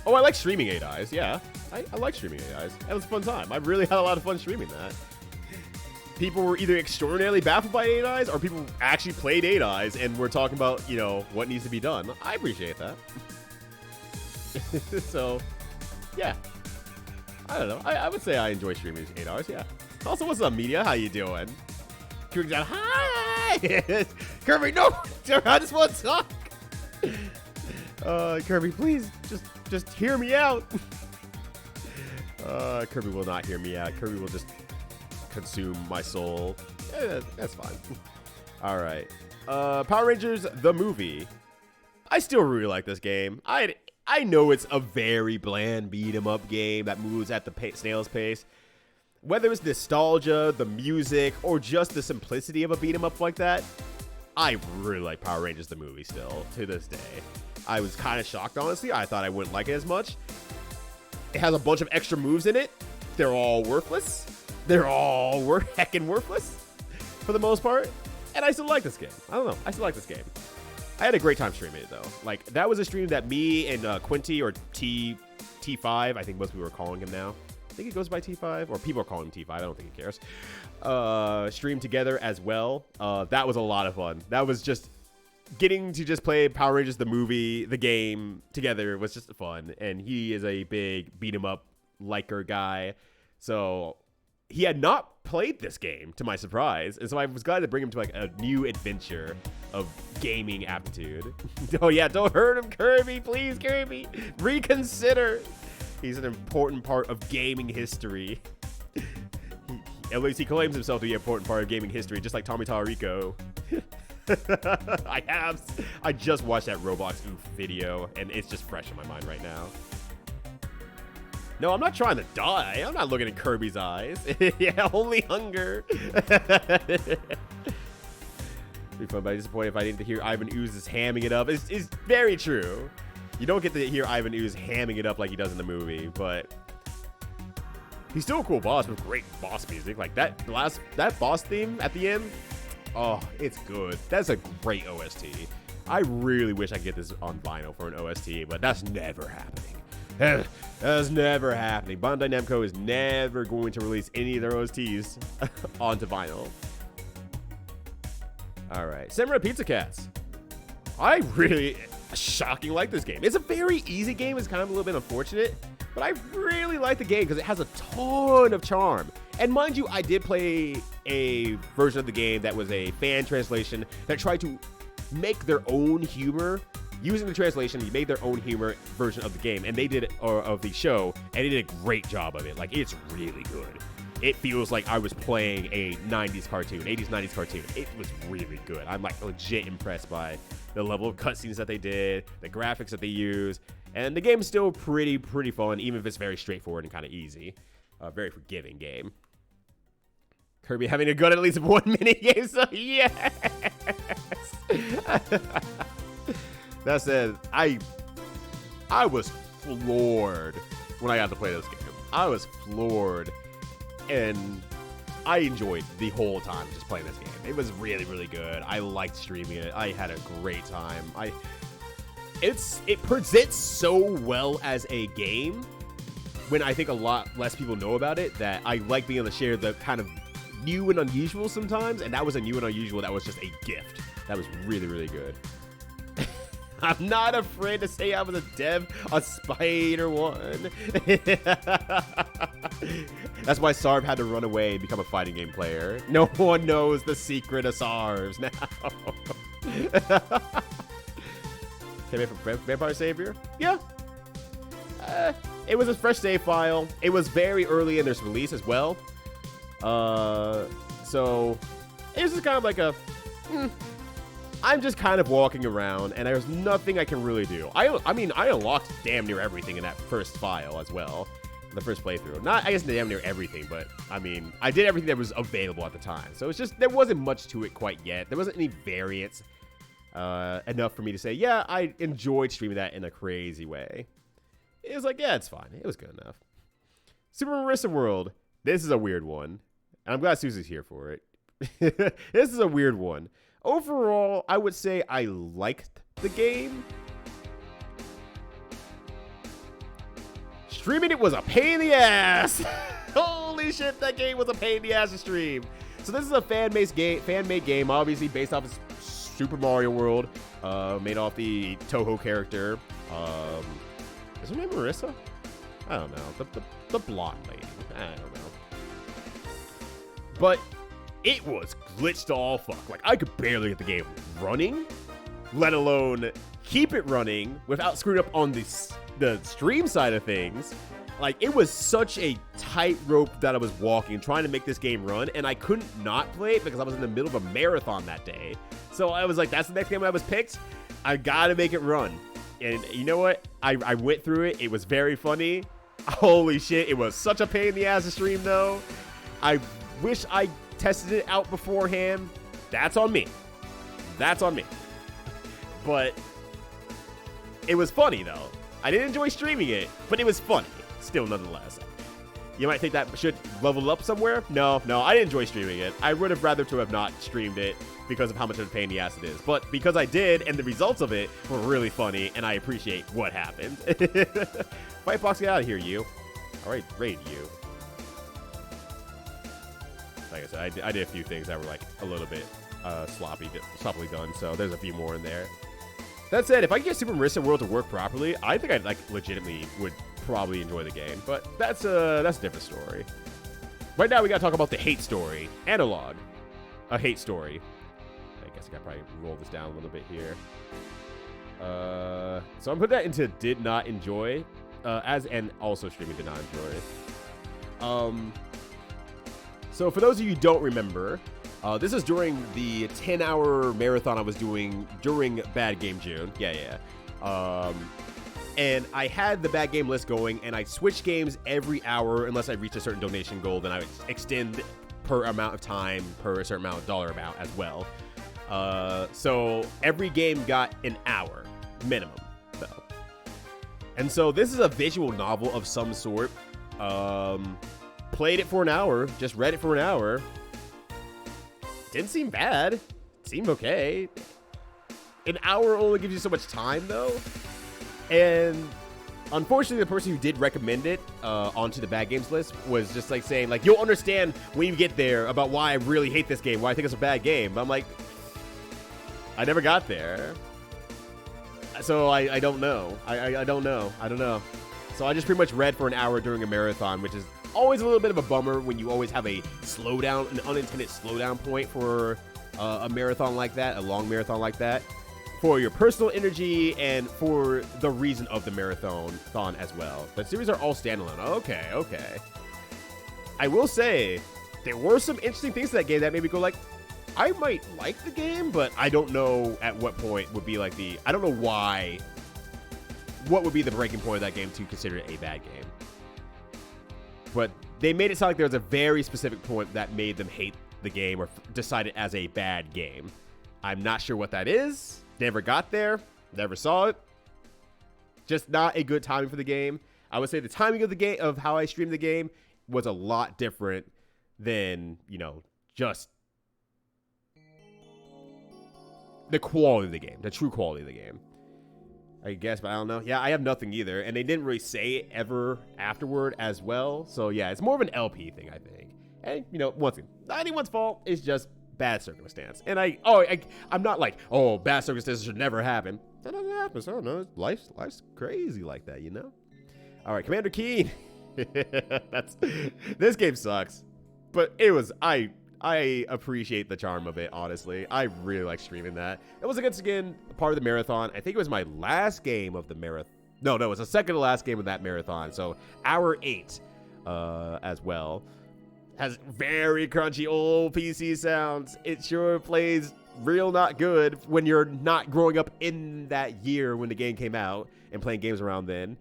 [SPEAKER 1] Oh, I like streaming 8-Eyes, yeah. I like streaming 8-Eyes. That was a fun time. I really had a lot of fun streaming that. People were either extraordinarily baffled by 8-Eyes, or people actually played 8-Eyes and were talking about, you know, what needs to be done. I appreciate that. So, yeah. I don't know. I would say I enjoy streaming 8-Eyes, yeah. Also, what's up, media? How you doing? Kirby, hi! Kirby, no! I just want to talk! Kirby, please, just hear me out. Kirby will not hear me out. Kirby will just consume my soul. That's fine. All right. Power Rangers, the movie. I still really like this game. I know it's a very bland beat-em-up game that moves at the snail's pace. Whether it's nostalgia, the music, or just the simplicity of a beat-em-up like that, I really like Power Rangers, the movie still, to this day. I was kind of shocked, honestly. I thought I wouldn't like it as much. It has a bunch of extra moves in it. They're all worthless. They're all heckin' worthless, for the most part. And I still like this game. I don't know. I still like this game. I had a great time streaming it, though. Like, that was a stream that me and Quinty, or T5, I think most people are calling him now. I think it goes by T5, or people are calling him T5. I don't think he cares. Streamed together as well. That was a lot of fun. That was just getting to just play Power Rangers, the movie, the game together was just fun. And he is a big beat 'em up liker guy. So he had not played this game, to my surprise. And so I was glad to bring him to like a new adventure of gaming aptitude. Oh yeah, don't hurt him, Kirby. Please, Kirby. Reconsider. He's an important part of gaming history. At least he claims himself to be an important part of gaming history, just like Tommy Tallarico. I just watched that Roblox oof video, and it's just fresh in my mind right now. No, I'm not trying to die. I'm not looking in Kirby's eyes. Yeah, only hunger. Be fun, but I'm disappointed if I didn't hear Ivan Ooze hamming it up. It's very true. You don't get to hear Ivan Ooze hamming it up like he does in the movie, but he's still a cool boss with great boss music. Like that boss theme at the end. Oh, it's good. That's a great OST. I really wish I could get this on vinyl for an OST, but that's never happening. That's never happening. Bandai Namco is never going to release any of their OSTs onto vinyl. All right, Samurai Pizza Cats. I really shocking like this game. It's a very easy game. It's kind of a little bit unfortunate, but I really like the game because it has a ton of charm. And mind you, I did play a version of the game that was a fan translation that tried to make their own humor. Using the translation, they made their own humor version of the game, and they did it, or of the show, and they did a great job of it. Like, it's really good. It feels like I was playing a 90s cartoon, 80s, 90s cartoon. It was really good. I'm like legit impressed by the level of cutscenes that they did, the graphics that they use, and the game's still pretty fun, even if it's very straightforward and kind of easy. A very forgiving game. Kirby having a gun at least one minigame, so yes! That said, I was floored when I got to play this game. I was floored, and I enjoyed the whole time just playing this game. It was really good. I liked streaming it. I had a great time. It presents so well as a game when I think a lot less people know about it, that I like being able to share the kind of new and unusual sometimes, and that was a new and unusual that was just a gift. That was really good. I'm not afraid to say I was a dev on Spider-1. That's why Sarv had to run away and become a fighting game player. No one knows the secret of Sarvs now. Came in from Vampire Savior? Yeah. It was a fresh save file. It was very early in their release as well. So it was just kind of like a... I'm just kind of walking around, and there's nothing I can really do. I mean, I unlocked damn near everything in that first file as well. The first playthrough. Not, I guess, damn near everything, but, I mean, I did everything that was available at the time. So it's just, there wasn't much to it quite yet. There wasn't any variance enough for me to say, yeah, I enjoyed streaming that in a crazy way. It was like, yeah, it's fine. It was good enough. Super Marissa World. This is a weird one. And I'm glad Susie's here for it. This is a weird one. Overall, I would say I liked the game. Streaming it was a pain in the ass. Holy shit, that game was a pain in the ass to stream. So this is a fan-made game, obviously based off of Super Mario World, made off the Toho character. Is her name Marissa? I don't know. The blonde lady. I don't know. But it was glitched all fuck. Like, I could barely get the game running, let alone keep it running without screwing up on the stream side of things. Like, it was such a tightrope that I was walking, trying to make this game run, and I couldn't not play it because I was in the middle of a marathon that day. So I was like, that's the next game I was picked. I gotta make it run. And you know what? I went through it. It was very funny. Holy shit, it was such a pain in the ass to stream, though. I wish I tested it out beforehand. That's on me. That's on me. But it was funny, though. I didn't enjoy streaming it, but it was funny still, nonetheless. You might think that should level up somewhere. No, I didn't enjoy streaming it. I would have rather to have not streamed it because of how much of a pain in the ass it is. But because I did, and the results of it were really funny, and I appreciate what happened. Fightbox, get out of here, you. All right, raid you. Like I said, I did a few things that were like a little bit sloppily done, so there's a few more in there. That said, if I could get Super Marissa World to work properly, I think I like legitimately would probably enjoy the game. But that's a different story. Right now, we gotta talk about the hate story. Analog, a hate story. I guess I gotta probably roll this down a little bit here. So I'm putting that into did not enjoy, and also streaming did not enjoy. So for those of you who don't remember, this is during the 10-hour marathon I was doing during Bad Game June. Yeah. And I had the bad game list going, and I switched games every hour unless I reached a certain donation goal. Then I would extend per amount of time, per a certain amount of dollar amount as well. So every game got an hour minimum, though. And so this is a visual novel of some sort. Played it for an hour, just read it for an hour. Didn't seem bad. Seemed okay. An hour only gives you so much time, though. And unfortunately, the person who did recommend it onto the bad games list was just like saying, like, you'll understand when you get there about why I really hate this game, why I think it's a bad game. But I'm like, I never got there. So I don't know. I don't know. I don't know. So I just pretty much read for an hour during a marathon, which is always a little bit of a bummer when you always have a slowdown, an unintended slowdown point for a marathon like that, a long marathon like that, for your personal energy and for the reason of the marathon as well. The series are all standalone. Okay, okay. I will say, there were some interesting things to that game that made me go like, I might like the game, but I don't know at what point would be like I don't know why, what would be the breaking point of that game to consider it a bad game. But they made it sound like there was a very specific point that made them hate the game or decide it as a bad game. I'm not sure what that is. Never got there. Never saw it. Just not a good timing for the game. I would say the timing of the game, of how I streamed the game, was a lot different than, you know, just the quality of the game, the true quality of the game. I guess, but I don't know. Yeah, I have nothing either. And they didn't really say it ever afterward as well. So yeah, it's more of an LP thing, I think. And, you know, once again, not anyone's fault. It's just bad circumstance. And I'm not like, oh, bad circumstances should never happen. That doesn't happen. So I don't know. Life's crazy like that, you know? All right, Commander Keen. This game sucks. But it was, I appreciate the charm of it, honestly. I really like streaming that. It was, again, part of the marathon. I think it was my last game of the marathon. No, it was the second to last game of that marathon. So, hour 8 as well. Has very crunchy old PC sounds. It sure plays real not good when you're not growing up in that year when the game came out and playing games around then.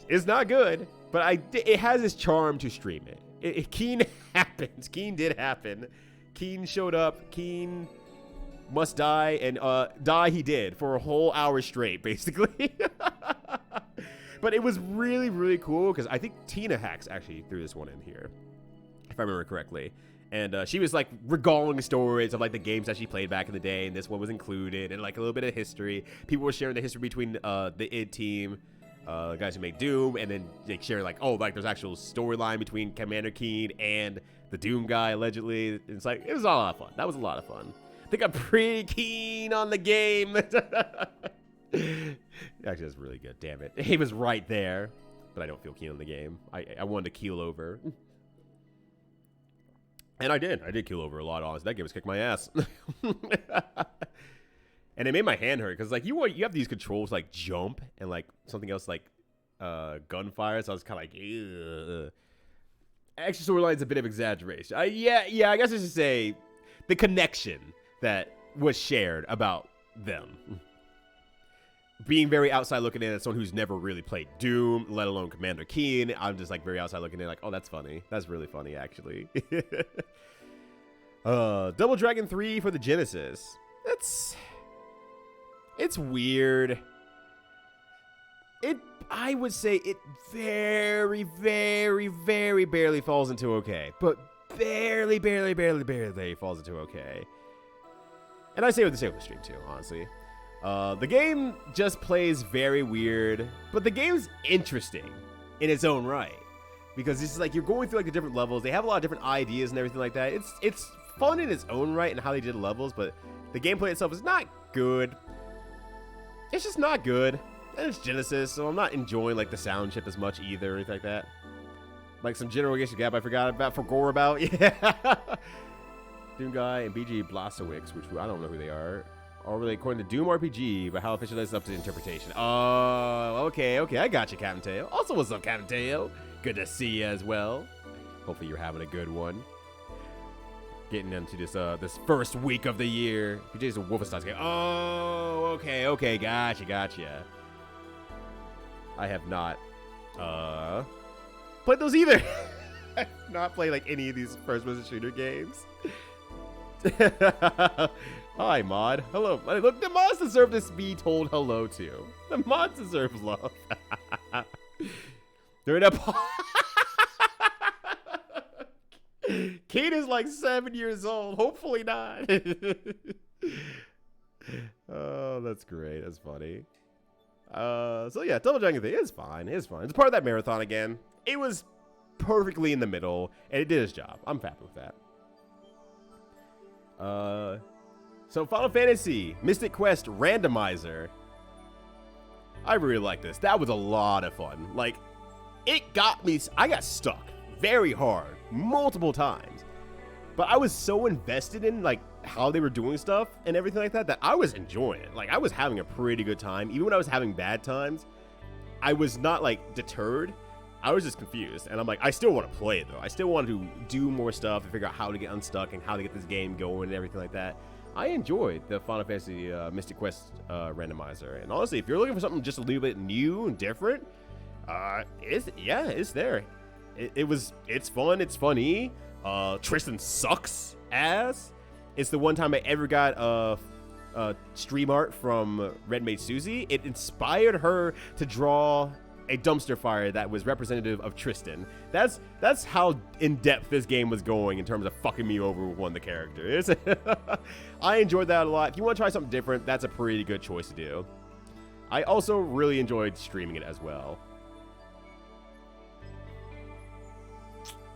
[SPEAKER 1] It's not good, but it has its charm to stream it. Keen happens. Keen did happen. Keen showed up. Keen must die, and die he did for a whole hour straight, basically. But it was really, really cool because I think Tina Hacks actually threw this one in here, if I remember correctly. And she was like regaling stories of like the games that she played back in the day, and this one was included, and like a little bit of history. People were sharing the history between the id Team, the guys who made Doom, and then like sharing like, oh, like there's actual storyline between Commander Keen and the Doom guy allegedly. It's like, it was a lot of fun. That was a lot of fun. I think I'm pretty keen on the game. Actually, that's really good. Damn it, he was right there, but I don't feel keen on the game. I wanted to keel over. And I did keel over a lot, honestly. That game was kicked my ass. And it made my hand hurt, because like you have these controls like jump and like something else like gunfire, so I was kind of like, ugh. Extra storyline's a bit of exaggeration. Yeah, I guess I should say the connection that was shared about them. Being very outside looking in as someone who's never really played Doom, let alone Commander Keen, I'm just like very outside looking in like, oh, that's funny. That's really funny, actually. Double Dragon 3 for the Genesis. It's weird. I would say it very, very, very barely falls into okay. But barely falls into okay. And I say with the same with the stream too, honestly. The game just plays very weird, but the game's interesting in its own right. Because it's like you're going through like the different levels. They have a lot of different ideas and everything like that. It's fun in its own right and how they did the levels, but the gameplay itself is not good. It's just not good. And it's Genesis, so I'm not enjoying like the sound chip as much either or anything like that. Like some General Geisha Gap I forgot about, yeah. Doom Guy and BG Blazkowicz, which I don't know who they are really according to Doom RPG, but how official that is up to interpretation. Oh, okay, I got you, Captain Teo. Also, what's up, Captain Teo? Good to see you as well. Hopefully you're having a good one. Getting into this first week of the year. BJ's a Wolfenstein game. Oh, okay, gotcha. I have not played those either. I've not played like any of these first-person shooter games. Hi, Mod. Hello. Look, the mods deserve to be told hello to. The mods deserve love. They're in a Kate is like 7 years old. Hopefully not. Oh, that's great. That's funny. So yeah, Double Dragon thing is fine. It's fine. It's part of that marathon again. It was perfectly in the middle, and it did its job. I'm happy with that. So Final Fantasy Mystic Quest Randomizer. I really like this. That was a lot of fun. Like, it got me. I got stuck very hard multiple times, but I was so invested in like how they were doing stuff and everything like that that I was enjoying it. Like, I was having a pretty good time. Even when I was having bad times, I was not like deterred. I was just confused, and I'm like, I still want to play it though. I still want to do more stuff and figure out how to get unstuck and how to get this game going and everything like that. I enjoyed the Final Fantasy Mystic Quest randomizer, and honestly, if you're looking for something just a little bit new and different, it's there. It's fun. It's funny. Tristan sucks ass. It's the one time I ever got stream art from Red Maid Susie. It inspired her to draw a dumpster fire that was representative of Tristan. That's how in-depth this game was going in terms of fucking me over with one of the characters. I enjoyed that a lot. If you want to try something different, that's a pretty good choice to do. I also really enjoyed streaming it as well.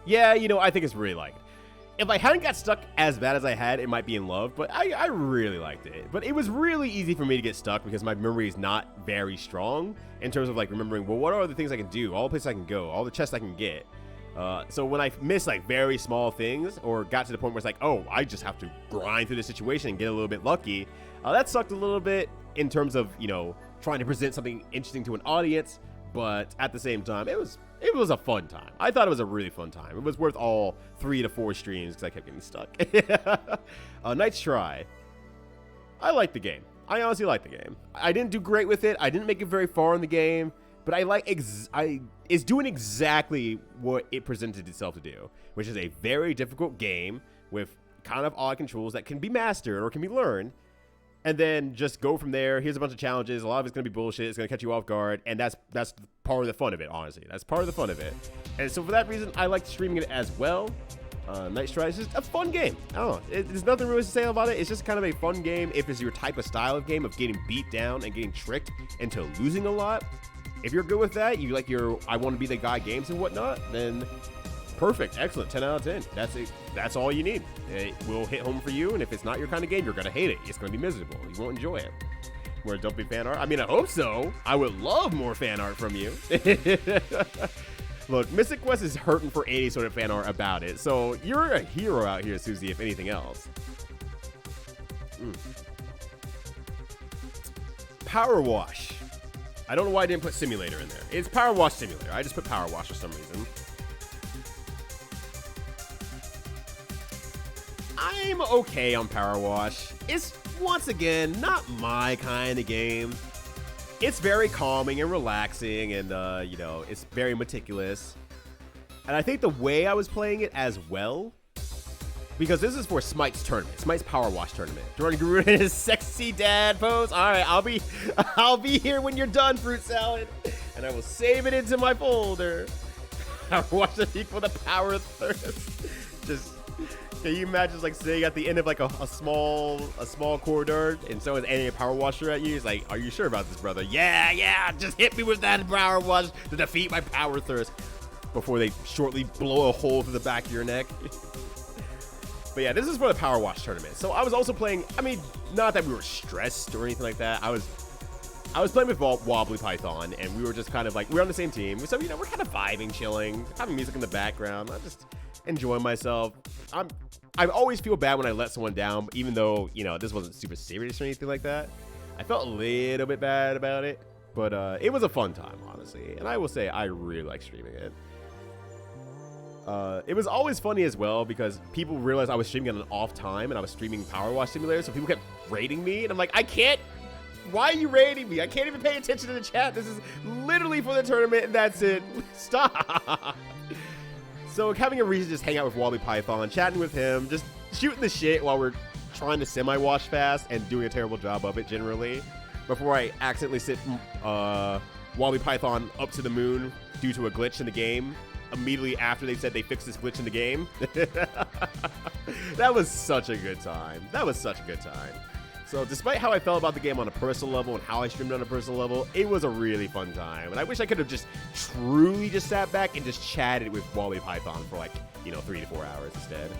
[SPEAKER 1] Yeah, you know, I think it's really liked. If I hadn't got stuck as bad as I had, it might be in love, but I really liked it. But it was really easy for me to get stuck because my memory is not very strong in terms of like remembering, well, what are the things I can do, all the places I can go, all the chests I can get. So when I missed like very small things or got to the point where it's like, oh, I just have to grind through the situation and get a little bit lucky, that sucked a little bit in terms of, you know, trying to present something interesting to an audience. But at the same time, it was a fun time. I thought it was a really fun time. It was worth all 3 to 4 streams because I kept getting stuck. Night's Try. I like the game. I honestly like the game. I didn't do great with it. I didn't make it very far in the game, but I like it's doing exactly what it presented itself to do, which is a very difficult game with kind of odd controls that can be mastered or can be learned. And then just go from there. Here's a bunch of challenges. A lot of it's going to be bullshit. It's going to catch you off guard. And that's part of the fun of it, honestly. That's part of the fun of it. And so for that reason, I like streaming it as well. Night's Try is just a fun game. I don't know. There's nothing really to say about it. It's just kind of a fun game if it's your type of style of game of getting beat down and getting tricked into losing a lot. If you're good with that, you like your I want to be the guy games and whatnot, then perfect. Excellent. 10 out of 10. That's it. That's all you need. It will hit home for you, and if it's not your kind of game, you're going to hate it. It's going to be miserable. You won't enjoy it. More Dumpy fan art? I mean, I hope so. I would love more fan art from you. Look, Mystic Quest is hurting for any sort of fan art about it, so you're a hero out here, Susie, if anything else. Power Wash. I don't know why I didn't put Simulator in there. It's Power Wash Simulator. I just put Power Wash for some reason. I'm okay on Power Wash. It's, once again, not my kind of game. It's very calming and relaxing, and, you know, it's very meticulous. And I think the way I was playing it as well, because this is for Smite's tournament, Smite's Power Wash tournament. Jordan Guru in his sexy dad pose. All right, I'll be here when you're done, Fruit Salad, and I will save it into my folder. Power Wash is equal to Power Thirst. Just... Can you imagine just like sitting at the end of like a small corridor and someone's aiming a power washer at you? It's like, are you sure about this, brother? Yeah, just hit me with that power wash to defeat my power thirst before they shortly blow a hole through the back of your neck. But yeah, this is for the power wash tournament. So I was also playing, I mean, not that we were stressed or anything like that. I was playing with Wobbly Python, and we were just kind of like, we're on the same team. So, you know, we're kind of vibing, chilling, having music in the background. I'm just enjoying myself. I always feel bad when I let someone down, even though, you know, this wasn't super serious or anything like that. I felt a little bit bad about it, but it was a fun time, honestly. And I will say I really like streaming it. It was always funny as well because people realized I was streaming at an off time and I was streaming Power Wash Simulator, so people kept rating me, and I'm like, I can't. Why are you rating me? I can't even pay attention to the chat. This is literally for the tournament, and that's it. Stop. So having a reason to just hang out with Wobbly Python, chatting with him, just shooting the shit while we're trying to semi-wash fast and doing a terrible job of it generally, before I accidentally sit Wobbly Python up to the moon due to a glitch in the game immediately after they said they fixed this glitch in the game. That was such a good time. So despite how I felt about the game on a personal level and how I streamed on a personal level, it was a really fun time. And I wish I could have just truly just sat back and just chatted with Wally Python for like, 3 to 4 hours instead.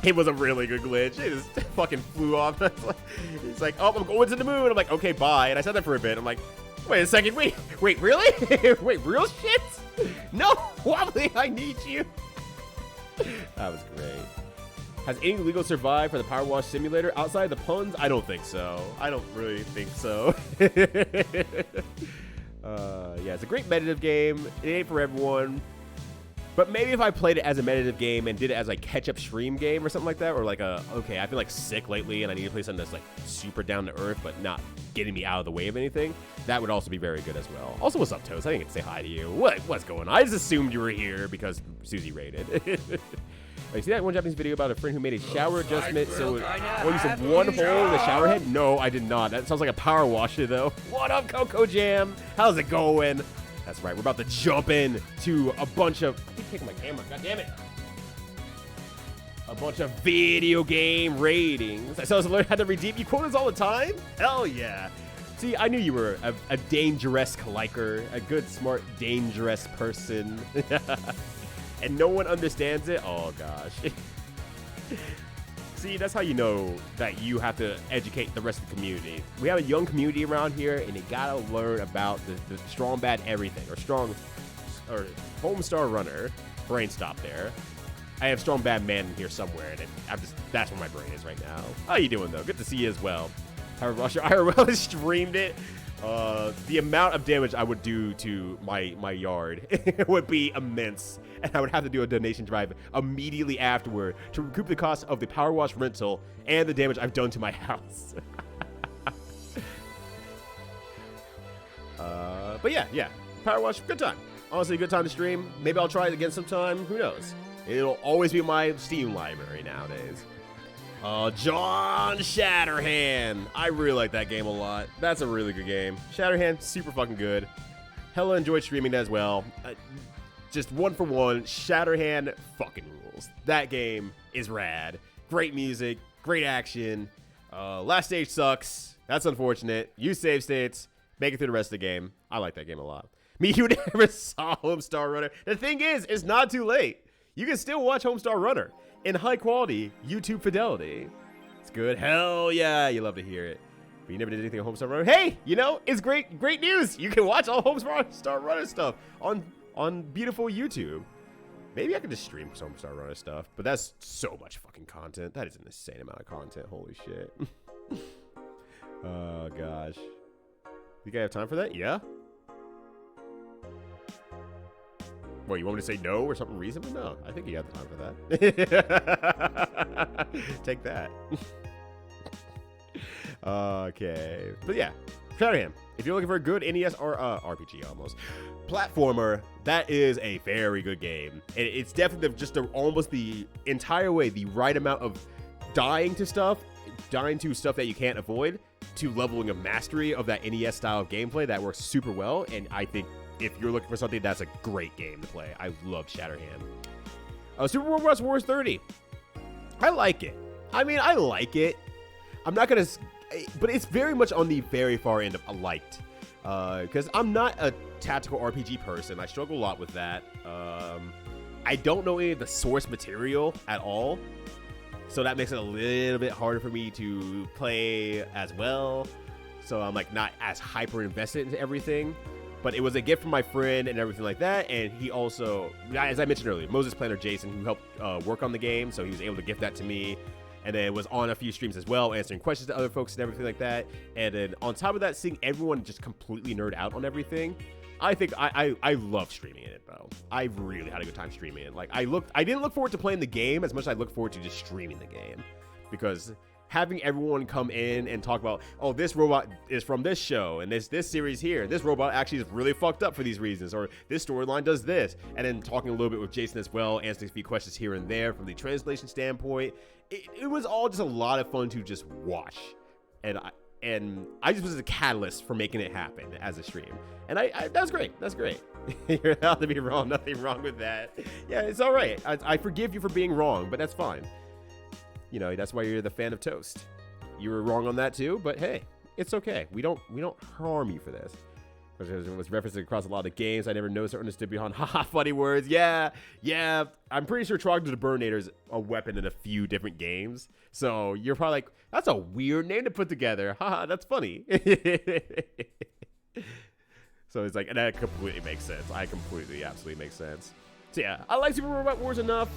[SPEAKER 1] It was a really good glitch. It just fucking flew off. He's like, oh, I'm going to the moon. I'm like, okay, bye. And I said that for a bit. I'm like, wait a second. Wait, really? Wait, real shit? No, Wobbly, I need you. That was great. Has any legal survived for the Power Wash Simulator outside the puns? I don't think so. I don't really think so. Yeah, it's a great meditative game. It ain't for everyone. But maybe if I played it as a meditative game and did it as like catch-up stream game or something like that, or like okay, I feel like sick lately and I need to play something that's like super down to earth but not getting me out of the way of anything, that would also be very good as well. Also, what's up, Toast? I didn't get to say hi to you. What's going on? I just assumed you were here because Susie rated. You see that one Japanese video about a friend who made a shower adjustment so it used one hole in the shower head? No, I did not. That sounds like a power washer though. What up, Coco Jam? How's it going? That's right, we're about to jump in to a bunch of... I keep taking my camera, god damn it. A bunch of video game ratings. So I was learning how to redeem you quotas all the time? Hell yeah. See, I knew you were a dangerous liker, a good, smart, dangerous person. And no one understands it? Oh, gosh. See, that's how you know that you have to educate the rest of the community. We have a young community around here, and they gotta learn about the strong, bad, everything, or Homestar Runner. Brain stop there. I have strong, bad man in here somewhere, and that's where my brain is right now. How you doing, though? Good to see you as well. IRL streamed it. The amount of damage I would do to my yard would be immense, and I would have to do a donation drive immediately afterward to recoup the cost of the Power Wash rental and the damage I've done to my house. But yeah, Power Wash, good time. Honestly, good time to stream. Maybe I'll try it again sometime. Who knows? It'll always be my Steam library nowadays. John Shatterhand. I really like that game a lot. That's a really good game. Shatterhand, super fucking good. Hella enjoyed streaming that as well. Just one for one, Shatterhand fucking rules. That game is rad. Great music, great action. Last stage sucks. That's unfortunate. Use save states. Make it through the rest of the game. I like that game a lot. Me, you never saw Homestar Runner. The thing is, it's not too late. You can still watch Homestar Runner in high quality YouTube fidelity. It's good. Hell yeah, you love to hear it. But you never did anything on Homestar Runner. Hey, it's great news. You can watch all Homestar Runner stuff on beautiful YouTube. Maybe I could just stream some Homestar Runner stuff, but that's so much fucking content. That is an insane amount of content. Holy shit. Oh gosh. You guys have time for that? Yeah. Well, you want me to say no or something reasonable? No, I think you got the time for that. Take that. Okay. But yeah, Shatterhand. If you're looking for a good NES or RPG almost platformer, that is a very good game. And it's definitely just almost the entire way, the right amount of dying to stuff that you can't avoid, to leveling of mastery of that NES style of gameplay that works super well. And I think if you're looking for something, that's a great game to play. I love Shatterhand. Super World Bros. Wars 30. I like it. I mean, I like it. I'm not going to... But it's very much on the very far end of liked. Because I'm not a tactical RPG person. I struggle a lot with that. I don't know any of the source material at all. So that makes it a little bit harder for me to play as well. So I'm like not as hyper invested into everything. But it was a gift from my friend and everything like that. And he also, as I mentioned earlier, Moses Planner Jason, who helped work on the game. So he was able to gift that to me. And then was on a few streams as well, answering questions to other folks and everything like that. And then on top of that, seeing everyone just completely nerd out on everything. I think I love streaming it, bro. I really had a good time streaming it. Like I didn't look forward to playing the game as much as I look forward to just streaming the game. Because having everyone come in and talk about, oh, this robot is from this show, and this series here, this robot actually is really fucked up for these reasons, or this storyline does this, and then talking a little bit with Jason as well, answering a few questions here and there from the translation standpoint. It was all just a lot of fun to just watch, and I just was a catalyst for making it happen as a stream, and that's great. That's great. You're allowed to be wrong. Nothing wrong with that. Yeah, it's all right. I forgive you for being wrong, but that's fine. You know, that's why you're the fan of Toast. you were wrong on that too, but hey, it's okay. We don't harm you for this. Because it was referenced across a lot of games I never noticed or understood beyond haha funny words. Yeah. I'm pretty sure Trogdor the Burninator is a weapon in a few different games. So you're probably like, that's a weird name to put together. Haha, that's funny. So it's like, and that completely makes sense. Absolutely makes sense. So yeah, I like Super Robot Wars enough.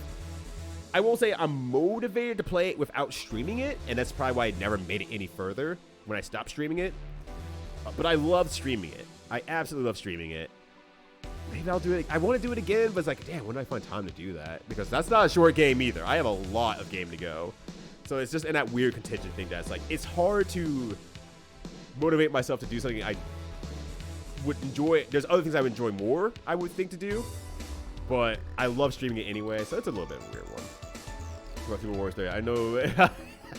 [SPEAKER 1] I will say I'm motivated to play it without streaming it, and that's probably why I never made it any further when I stopped streaming it. But I love streaming it. I absolutely love streaming it. Maybe I'll do it. I want to do it again, but it's like, damn, when do I find time to do that? Because that's not a short game either. I have a lot of game to go. So it's just in that weird contingent thing that's like, it's hard to motivate myself to do something I would enjoy. There's other things I would enjoy more, I would think, to do. But I love streaming it anyway, so it's a little bit of a weird one. What Super Wars there? I know.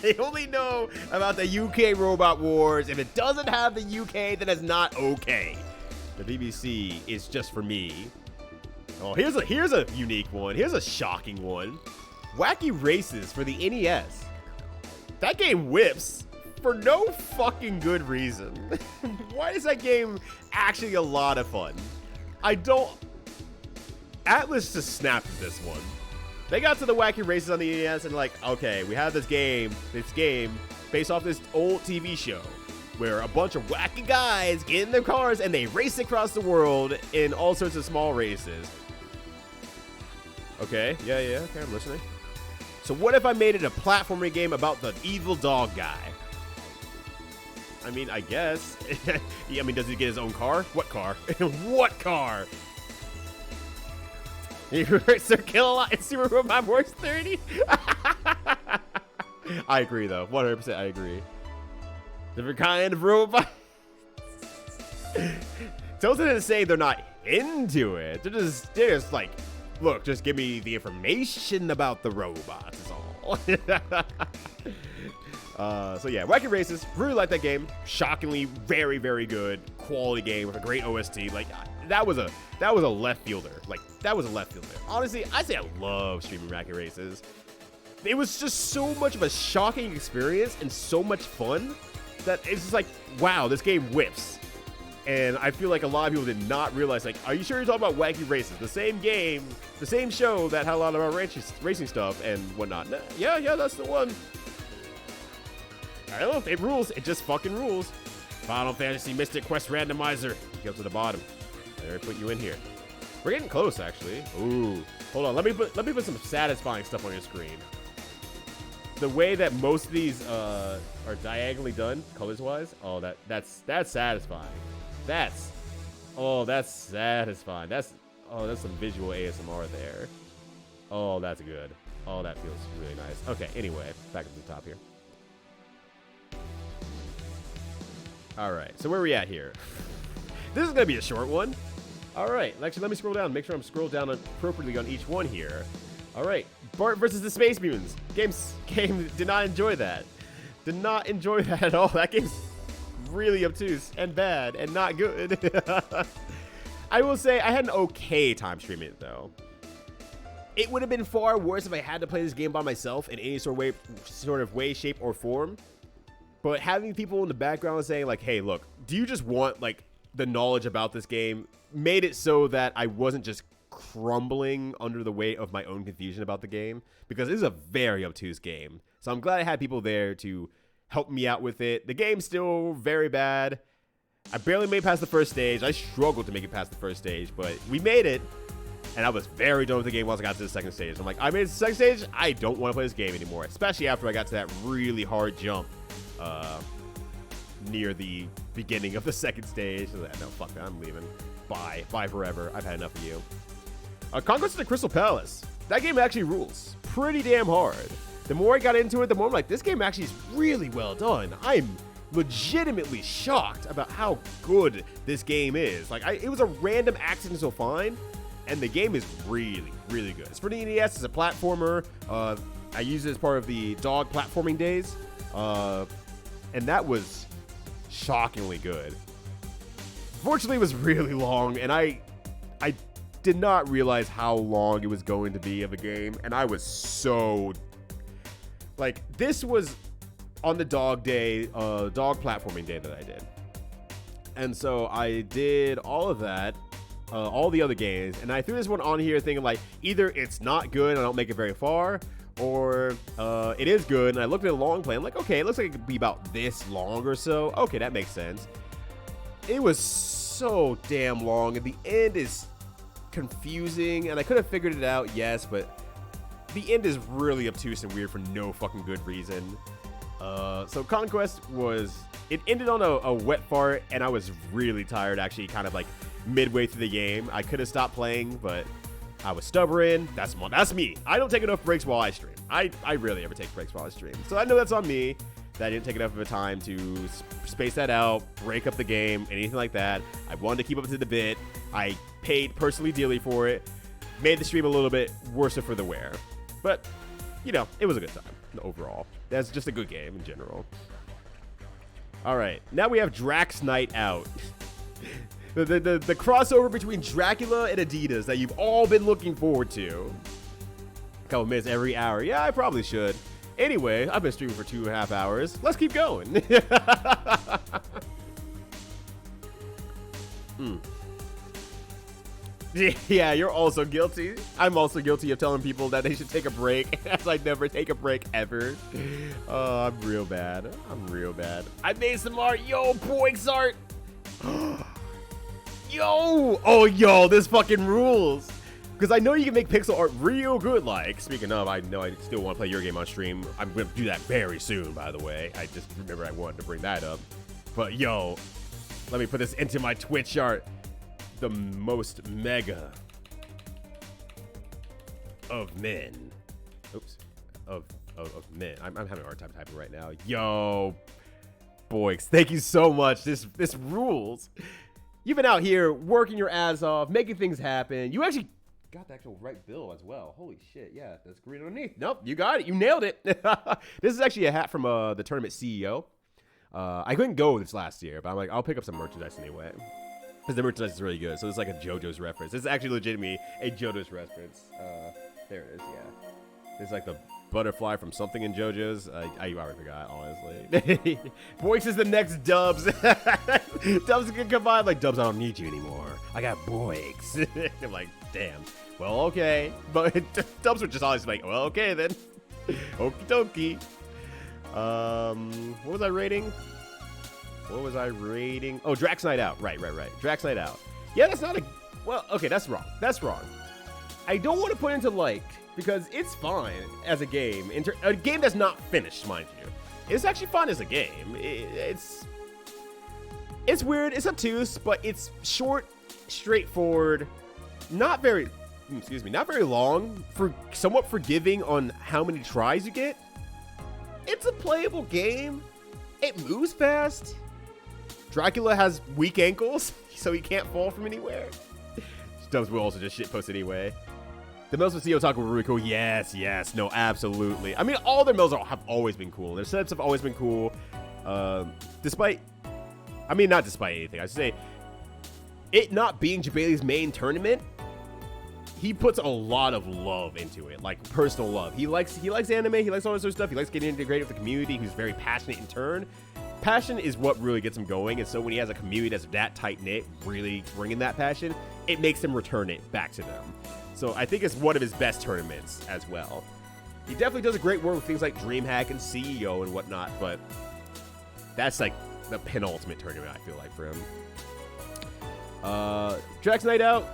[SPEAKER 1] I only know about the UK Robot Wars. If it doesn't have the UK, then it's not okay. The BBC is just for me. Oh, here's a unique one. Here's a shocking one. Wacky Races for the NES. That game whips for no fucking good reason. Why is that game actually a lot of fun? Atlas just snapped at this one. They got to the Wacky Races on the NES and like, okay, we have this game based off this old TV show where a bunch of wacky guys get in their cars and they race across the world in all sorts of small races. Okay, yeah, okay, I'm listening. So what if I made it a platforming game about the evil dog guy? I mean, I guess. I mean, does he get his own car? What car? What car? Sir Kill-A-Lot in Super Robot Wars 30? I agree, though. 100% I agree. Different kind of robot. Toast isn't saying they're not into it. They're just like, look, just give me the information about the robots is all. So yeah, Wacky Races, really like that game. Shockingly, very, very good quality game with a great OST. Like, that was a left fielder. Like, that was a left fielder. Honestly, I say I love streaming Wacky Races. It was just so much of a shocking experience and so much fun that it's just like, wow, this game whips. And I feel like a lot of people did not realize, like, are you sure you're talking about Wacky Races? The same game, the same show that had a lot of our racing stuff and whatnot. Yeah, that's the one. I don't know if it rules. It just fucking rules. Final Fantasy Mystic Quest Randomizer. Go to the bottom. There, put you in here. We're getting close, actually. Ooh, hold on. Let me put some satisfying stuff on your screen. The way that most of these are diagonally done, colors-wise. Oh, that's satisfying. That's satisfying. That's some visual ASMR there. Oh, that's good. Oh, that feels really nice. Okay, anyway, back up to the top here. All right, so where are we at here? This is gonna be a short one. All right, actually, let me scroll down. Make sure I'm scrolled down appropriately on each one here. All right, Bart versus the Space Mutants. Game did not enjoy that. Did not enjoy that at all. That game's really obtuse and bad and not good. I will say I had an okay time streaming it though. It would have been far worse if I had to play this game by myself in any sort of way, shape, or form. But having people in the background saying like, hey, look, do you just want like the knowledge about this game, made it so that I wasn't just crumbling under the weight of my own confusion about the game, because it is a very obtuse game. So I'm glad I had people there to help me out with it. The game's still very bad. I barely made it past the first stage. I struggled to make it past the first stage, but we made it. And I was very done with the game once I got to the second stage. I'm like, I made it to the second stage. I don't want to play this game anymore, especially after I got to that really hard jump near the beginning of the second stage. So no, fuck that, I'm leaving. Bye forever. I've had enough of you. Conquest of the Crystal Palace. That game actually rules pretty damn hard. The more I got into it, the more I'm like, this game actually is really well done. I'm legitimately shocked about how good this game is. Like, it was a random accident so fine, and the game is really, really good. It's for the NES. It's a platformer. I used it as part of the dog platforming days, and that was shockingly good. Fortunately, it was really long, and I did not realize how long it was going to be of a game, and I was so... Like, this was on the dog platforming day that I did. And so I did all of that, all the other games, and I threw this one on here thinking like either it's not good and I don't make it very far, or it is good and I looked at a long play. I'm like, okay, it looks like it could be about this long or so. Okay, that makes sense. It was so damn long, and the end is confusing, and I could have figured it out, yes, but the end is really obtuse and weird for no fucking good reason. So Conquest it ended on a wet fart, and I was really tired actually kind of like midway through the game. I could have stopped playing, but I was stubborn. That's me. I don't take enough breaks while I stream. I rarely ever take breaks while I stream. So I know that's on me, that I didn't take enough of a time to space that out, break up the game, anything like that. I wanted to keep up to the bit. I paid personally dearly for it. Made the stream a little bit worse for the wear. But, you know, it was a good time overall. That's just a good game in general. All right, now we have Drax Night Out. the crossover between Dracula and Adidas that you've all been looking forward to. A couple minutes every hour. Yeah, I probably should. Anyway, I've been streaming for 2.5 hours. Let's keep going. Yeah, you're also guilty. I'm also guilty of telling people that they should take a break, as I never take a break ever. Oh, I'm real bad. I made some art. Yo, Boix art. Yo. Oh, yo, this fucking rules. Because I know you can make pixel art real good. Like, speaking of, I know I still want to play your game on stream. I'm going to do that very soon, by the way. I just remember I wanted to bring that up. But, yo, let me put this into my Twitch art. The most mega of men. Oops. Of men. I'm having a hard time typing right now. Yo, Boix, thank you so much. This rules. You've been out here working your ass off, making things happen. You actually got the actual right bill as well. Holy shit, yeah, that's green underneath. Nope, you got it. You nailed it. This is actually a hat from the tournament CEO. I couldn't go this last year, but I'm like, I'll pick up some merchandise anyway. Because the merchandise is really good. So it's like a JoJo's reference. It's actually legitimately a JoJo's reference. There it is, yeah. It's like the butterfly from something in JoJo's. I already forgot, honestly. Boix is the next Dubs. Dubs can come by. I'm like, Dubs, I don't need you anymore. I got Boix. I'm like, damn. Well, okay. But Dubs would just always be like, well, okay then. Okie dokie. What was I rating? Oh, Drax Night Out. Right. Drax Night Out. Yeah, that's not a... Well, okay, that's wrong. I don't want to put into like, because it's fine as a game. A game that's not finished, mind you. It's actually fun as a game. It's weird. It's obtuse, but it's short, straightforward, not very long, somewhat forgiving on how many tries you get. It's a playable game. It moves fast. Dracula has weak ankles, so he can't fall from anywhere. Dubs will also just shitpost anyway. The mills with CEO Taco were really cool. Yes, no, absolutely. I mean, all their mills have always been cool. Their sets have always been cool. Not despite anything. I should say, it not being Jabali's main tournament, he puts a lot of love into it, like personal love. He likes anime. He likes all this sort of stuff. He likes getting integrated with the community. He's very passionate in turn. Passion is what really gets him going, and so when he has a community that's that tight-knit, really bringing that passion, it makes him return it back to them. So I think it's one of his best tournaments as well. He definitely does a great work with things like DreamHack and CEO and whatnot, but that's like the penultimate tournament, I feel like, for him. Drax Night Out,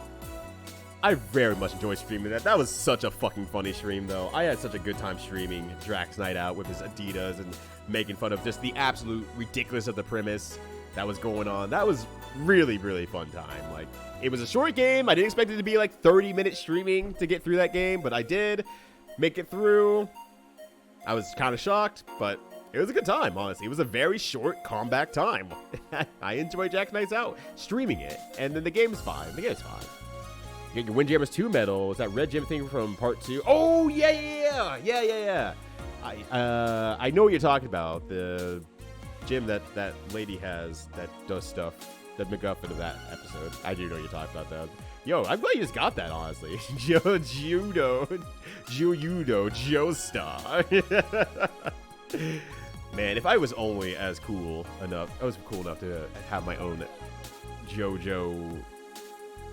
[SPEAKER 1] I very much enjoyed streaming that. That was such a fucking funny stream, though. I had such a good time streaming Drax Night Out with his Adidas and making fun of just the absolute ridiculous of the premise that was going on. That was really, really fun time. Like, it was a short game. I didn't expect it to be like 30-minute streaming to get through that game, but I did make it through. I was kind of shocked, but it was a good time, honestly. It was a very short comeback time. I enjoyed Drax Night Out streaming it, and then the game's fine. The game's fine. You get your Windjammers 2 medal. Is that red gem thing from part 2? Oh, yeah. I know what you're talking about. The gym that lady has that does stuff, the MacGuffin of that episode. I do know what you're talking about, though. Yo, I'm glad you just got that, honestly. Joestar. Man, if I was only as cool enough, I was cool enough to have my own JoJo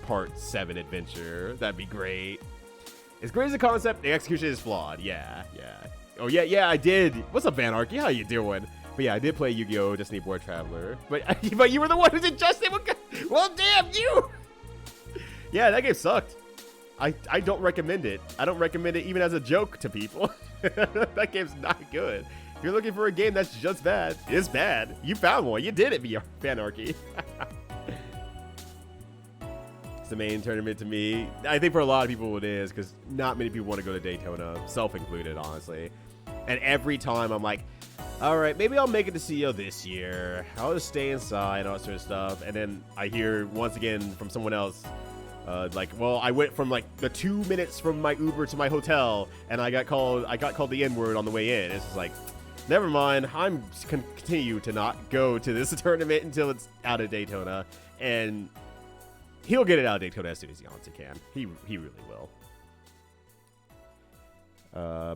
[SPEAKER 1] Part 7 adventure, that'd be great. As great as the concept, the execution is flawed. Yeah. Oh, yeah, I did. What's up, Vanarchy? How you doing? But yeah, I did play Yu-Gi-Oh! Destiny Boy Traveler. But you were the one who did Justin. Well, damn you! Yeah, that game sucked. I don't recommend it. I don't recommend it even as a joke to people. That game's not good. If you're looking for a game that's just bad, it's bad. You found one. You did it, Vanarchy. It's the main tournament to me. I think for a lot of people it is, because not many people want to go to Daytona, self-included, honestly. And every time I'm like, all right, maybe I'll make it to CEO this year. I'll just stay inside, all that sort of stuff. And then I hear once again from someone else, like, well, I went from like the 2 minutes from my Uber to my hotel, and I got called the N-word on the way in. It's just like, never mind. I'm continue to not go to this tournament until it's out of Daytona, and he'll get it out of Daytona as soon as he honestly can. He really will.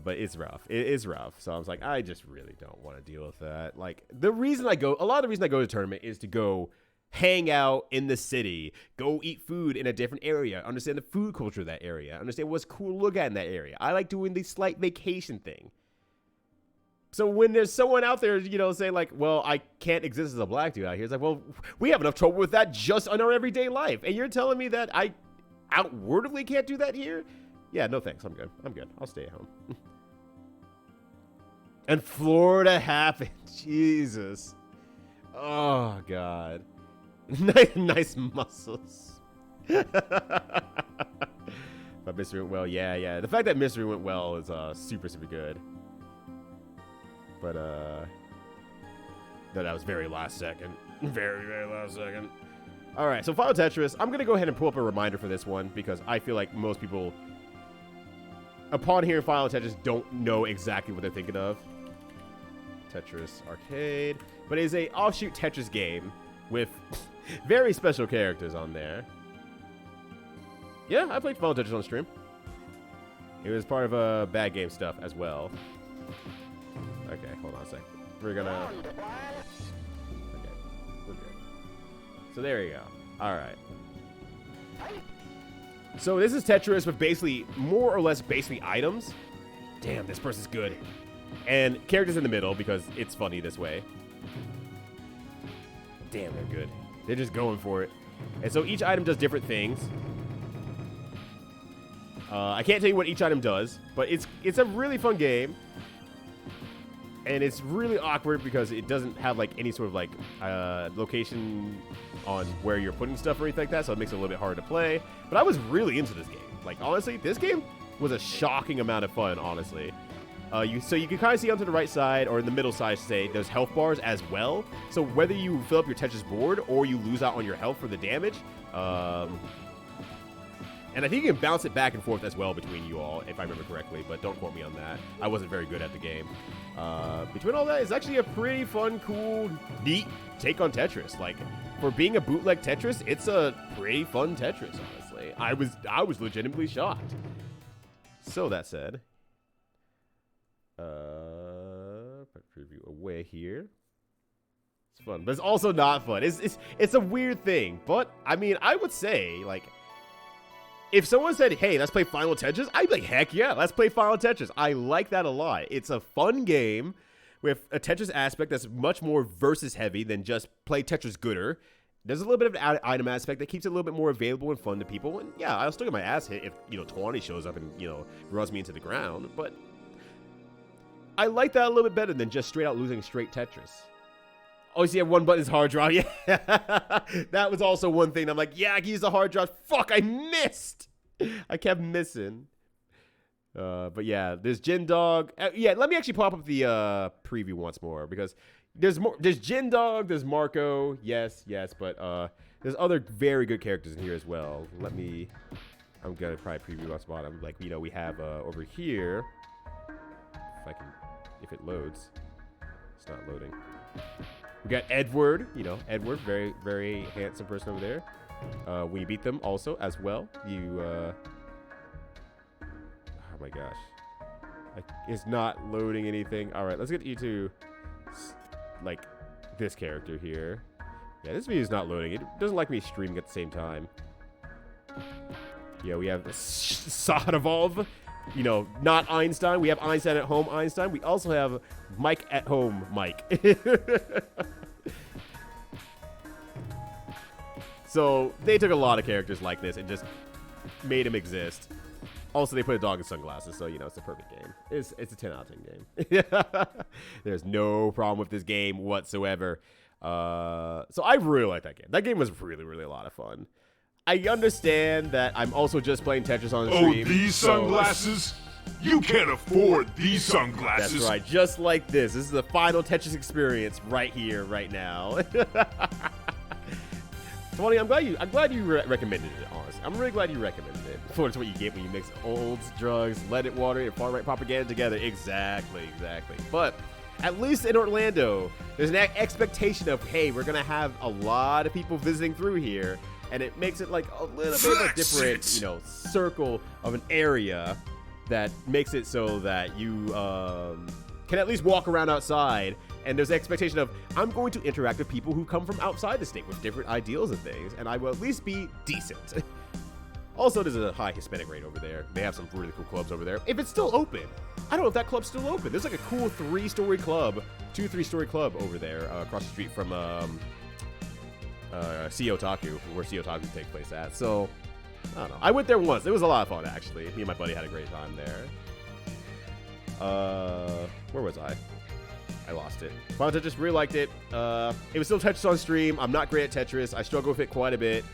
[SPEAKER 1] But it's rough. It is rough. So I was like, I just really don't want to deal with that. Like, a lot of the reason I go to tournament is to go hang out in the city, go eat food in a different area, understand the food culture of that area, understand what's cool to look at in that area. I like doing the slight vacation thing. So when there's someone out there, saying like, well, I can't exist as a black dude out here, it's like, well, we have enough trouble with that just in our everyday life. And you're telling me that I outwardly can't do that here? Yeah, no thanks. I'm good. I'll stay at home. And Florida happened. Jesus. Oh, God. Nice muscles. But Mystery went well. Yeah. The fact that Mystery went well is super, super good. But, no, that was very last second. Very, very last second. All right, so Final Tetris. I'm going to go ahead and pull up a reminder for this one because I feel like most people, upon hearing Final Tetris, don't know exactly what they're thinking of. Tetris Arcade. But it is a offshoot Tetris game with very special characters on there. Yeah, I played Final Tetris on stream. It was part of Bad Game stuff as well. Okay, hold on a sec. We're gonna... Okay, we're good. So there you go. Alright. So this is Tetris with basically, more or less basically items. Damn, this person's good. And characters in the middle because it's funny this way. Damn, they're good. They're just going for it. And so each item does different things. I can't tell you what each item does, but it's a really fun game. And it's really awkward because it doesn't have like any sort of like location on where you're putting stuff or anything like that, so it makes it a little bit hard to play. But I was really into this game. Like, honestly, this game was a shocking amount of fun, honestly. So you can kind of see onto the right side or in the middle side, say, there's health bars as well. So whether you fill up your Tetris board or you lose out on your health for the damage, and I think you can bounce it back and forth as well between you all, if I remember correctly, but don't quote me on that. I wasn't very good at the game. Between all that, it's actually a pretty fun, cool, neat take on Tetris. Like, for being a bootleg Tetris, it's a pretty fun Tetris, honestly. I was legitimately shocked. So that said, preview away here. It's fun, but it's also not fun. It's a weird thing, but I mean, I would say, like, if someone said, hey, let's play Final Tetris, I'd be like, heck yeah, let's play Final Tetris. I like that a lot. It's a fun game with a Tetris aspect that's much more versus heavy than just play Tetris gooder. There's a little bit of an item aspect that keeps it a little bit more available and fun to people. And yeah, I'll still get my ass hit if, Tawny shows up and, runs me into the ground. But I like that a little bit better than just straight out losing straight Tetris. Oh, you see, one button is hard drive. Yeah, that was also one thing. I'm like, yeah, I can use the hard drive. Fuck, I missed. I kept missing. But yeah, there's Jin Dog. Yeah, let me actually pop up the preview once more because there's more. There's Jin Dog. There's Marco. Yes, but there's other very good characters in here as well. I'm gonna probably preview what's bottom. Like, we have over here. If it loads, it's not loading. We got Edward, Edward, very, very handsome person over there. We beat them also as well. Oh my gosh. It's not loading anything. All right, let's get you to like this character here. Yeah, this video is not loading. It doesn't like me streaming at the same time. Yeah, we have Sodovolv. You know, not Einstein. We have Einstein at home Einstein. We also have Mike at home Mike. So they took a lot of characters like this and just made them exist. Also, they put a dog in sunglasses, so, you know, it's a perfect game. It's a 10 out of 10 game. There's no problem with this game whatsoever. So I really like that game. That game was really, really a lot of fun. I understand that I'm also just playing Tetris on the stream.
[SPEAKER 4] Oh, these sunglasses? You can't afford these sunglasses.
[SPEAKER 1] That's right, just like this. This is the final Tetris experience right here, right now. Tony, I'm glad you recommended it, honestly. I'm really glad you recommended it. It's what you get when you mix olds, drugs, leaded water, and far-right propaganda together. Exactly. But at least in Orlando, there's an expectation of, hey, we're going to have a lot of people visiting through here, and it makes it like a little bit of a different, you know, circle of an area that makes it so that you can at least walk around outside. And there's the expectation of, I'm going to interact with people who come from outside the state with different ideals and things, and I will at least be decent. Also, there's a high Hispanic rate over there. They have some really cool clubs over there. If it's still open. I don't know if that club's still open. There's like a cool 3-story club, 2-3-story club over there across the street from Sea Otaku, where Sea Otaku takes place at. So, I don't know. I went there once. It was a lot of fun, actually. Me and my buddy had a great time there. Where was I? I lost it. Final Tetris, really liked it. It was still Tetris on stream. I'm not great at Tetris. I struggle with it quite a bit.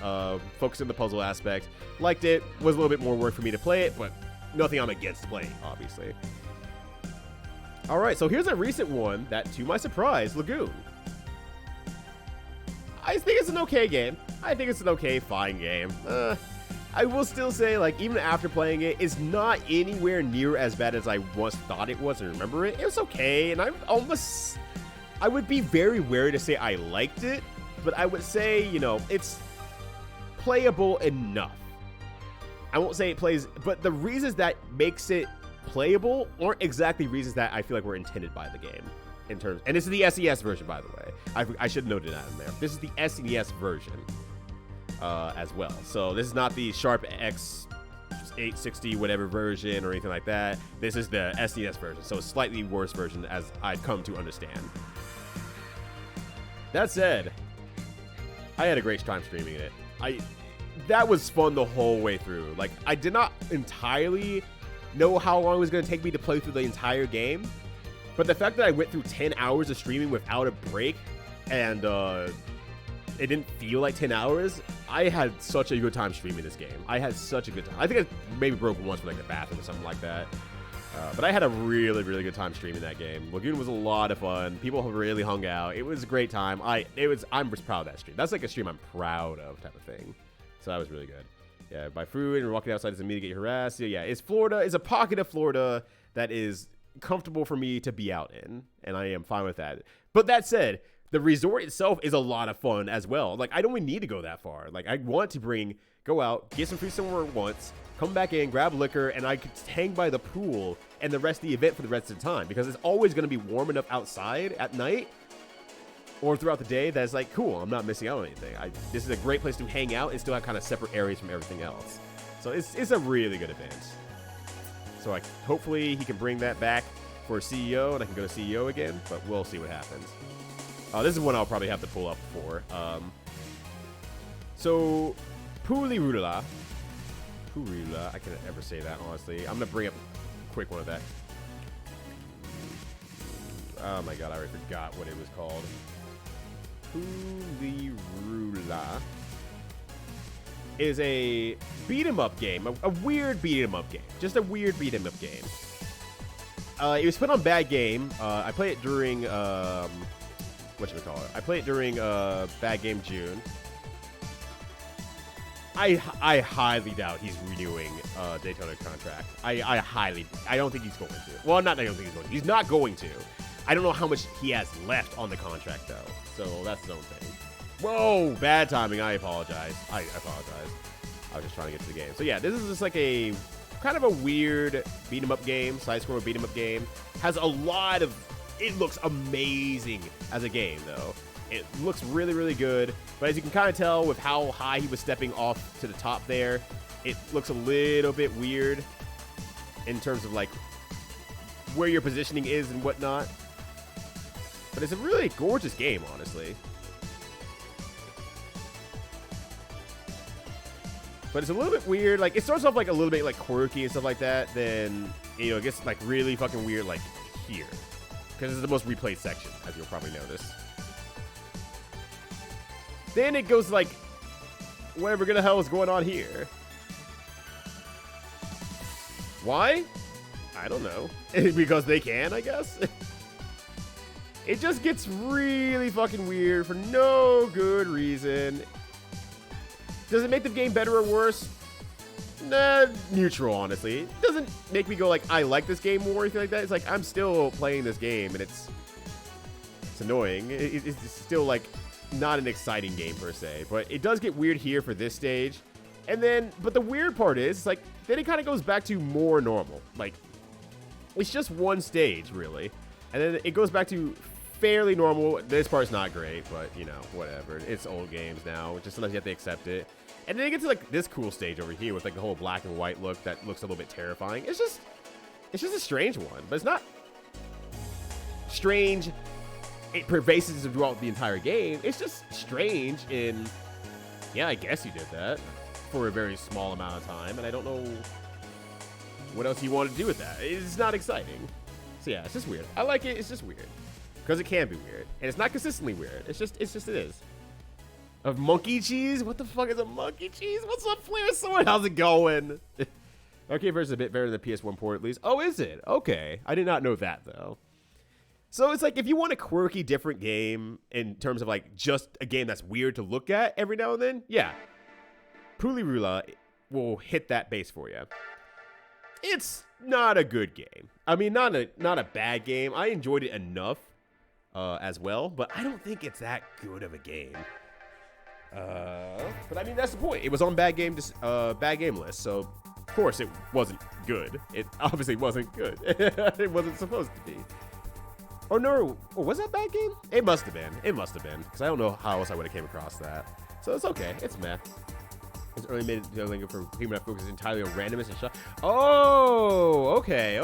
[SPEAKER 1] Focused on the puzzle aspect. Liked it. Was a little bit more work for me to play it, but nothing I'm against playing, obviously. All right, so here's a recent one that, to my surprise, Lagoon. I think it's an okay game. I think it's an okay, fine game. I will still say, like, even after playing it, it's not anywhere near as bad as I once thought it was and remember it. It was okay, and I would be very wary to say I liked it, but I would say, you know, it's playable enough. I won't say it plays, but the reasons that makes it playable aren't exactly reasons that I feel like were intended by the game. In terms, and this is the SNES version, by the way. I should have noted that in there. This is the SNES version. As well. So this is not the Sharp X 860 whatever version or anything like that. This is the SNES version, so a slightly worse version as I've come to understand. That said, I had a great time streaming it. That was fun the whole way through. Like, I did not entirely know how long it was going to take me to play through the entire game, but the fact that I went through 10 hours of streaming without a break and it didn't feel like 10 hours. I had such a good time streaming this game. I had such a good time. I think I maybe broke once for like the bathroom or something like that. But I had a really, really good time streaming that game. Lagoon was a lot of fun. People really hung out. It was a great time. I'm just proud of that stream. That's like a stream I'm proud of type of thing. So that was really good. Yeah, buy food and walking outside doesn't mean to get harassed. Yeah, it's Florida. It's a pocket of Florida that is comfortable for me to be out in, and I am fine with that. But that said, the resort itself is a lot of fun as well. Like, I don't even need to go that far. Like, I want to go out, get some food somewhere once, come back in, grab liquor, and I could hang by the pool and the rest of the event for the rest of the time, because it's always going to be warm enough outside at night or throughout the day that it's like, cool, I'm not missing out on anything. This is a great place to hang out and still have kind of separate areas from everything else. So it's a really good event. So hopefully he can bring that back for CEO and I can go to CEO again, but we'll see what happens. This is one I'll probably have to pull up for. So, Pulirula, I can't ever say that, honestly. I'm going to bring up a quick one of that. Oh my god, I already forgot what it was called. Pulirula is a beat-em-up game, a weird beat-em-up game. Just a weird beat-em-up game. It was put on Bad Game. I played it during... I played it during Bad Game June. I highly doubt he's renewing Daytona contract. I don't think he's going to. Well, not I don't think he's going to. He's not going to. I don't know how much he has left on the contract, though. So that's his own thing. Whoa, bad timing. I apologize. I apologize. I was just trying to get to the game. So yeah, this is just like a kind of a weird beat-em-up game, side-scroller beat-em-up game. Has a lot of it looks amazing as a game, though. It looks really, really good. But as you can kind of tell with how high he was stepping off to the top there, it looks a little bit weird in terms of, like, where your positioning is and whatnot. But it's a really gorgeous game, honestly. But it's a little bit weird. Like, it starts off, like, a little bit, like, quirky and stuff like that. Then, you know, it gets, like, really fucking weird, like, here. Because it's the most replayed section, as you'll probably notice. Then it goes, like, whatever the hell is going on here. Why? I don't know. Because they can, I guess. It just gets really fucking weird for no good reason. Does it make the game better or worse? Nah, neutral, honestly. It doesn't make me go like, I like this game more or anything like that. It's like, I'm still playing this game, and it's annoying. It's still, like, not an exciting game, per se. But it does get weird here for this stage. And then, but the weird part is, like, then it kind of goes back to more normal. Like, it's just one stage, really. And then it goes back to fairly normal. This part's not great, but, you know, whatever. It's old games now. Just sometimes you have to accept it. And then you get to, like, this cool stage over here with, like, the whole black and white look that looks a little bit terrifying. It's just a strange one. But it's not strange. It pervasive throughout the entire game. It's just strange in, yeah, I guess you did that for a very small amount of time. And I don't know what else you want to do with that. It's not exciting. So, yeah, it's just weird. I like it. It's just weird. Because it can be weird. And it's not consistently weird. It is. Of monkey cheese? What the fuck is a monkey cheese? What's up, Flare Sword? How's it going? Arcade version is a bit better than the PS1 port, at least. Oh, is it? Okay. I did not know that, though. So it's like, if you want a quirky, different game in terms of, like, just a game that's weird to look at every now and then, yeah. Pulirula will hit that base for you. It's not a good game. I mean, not a bad game. I enjoyed it enough as well, but I don't think it's that good of a game. But I mean, that's the point. It was on bad game list, so of course it wasn't good. It obviously wasn't good. It wasn't supposed to be. Oh no, was that bad game? It must have been. Because I don't know how else I would have came across that. So it's okay. It's meh. It's early made it for human focus entirely on randomness and shot. Oh, okay.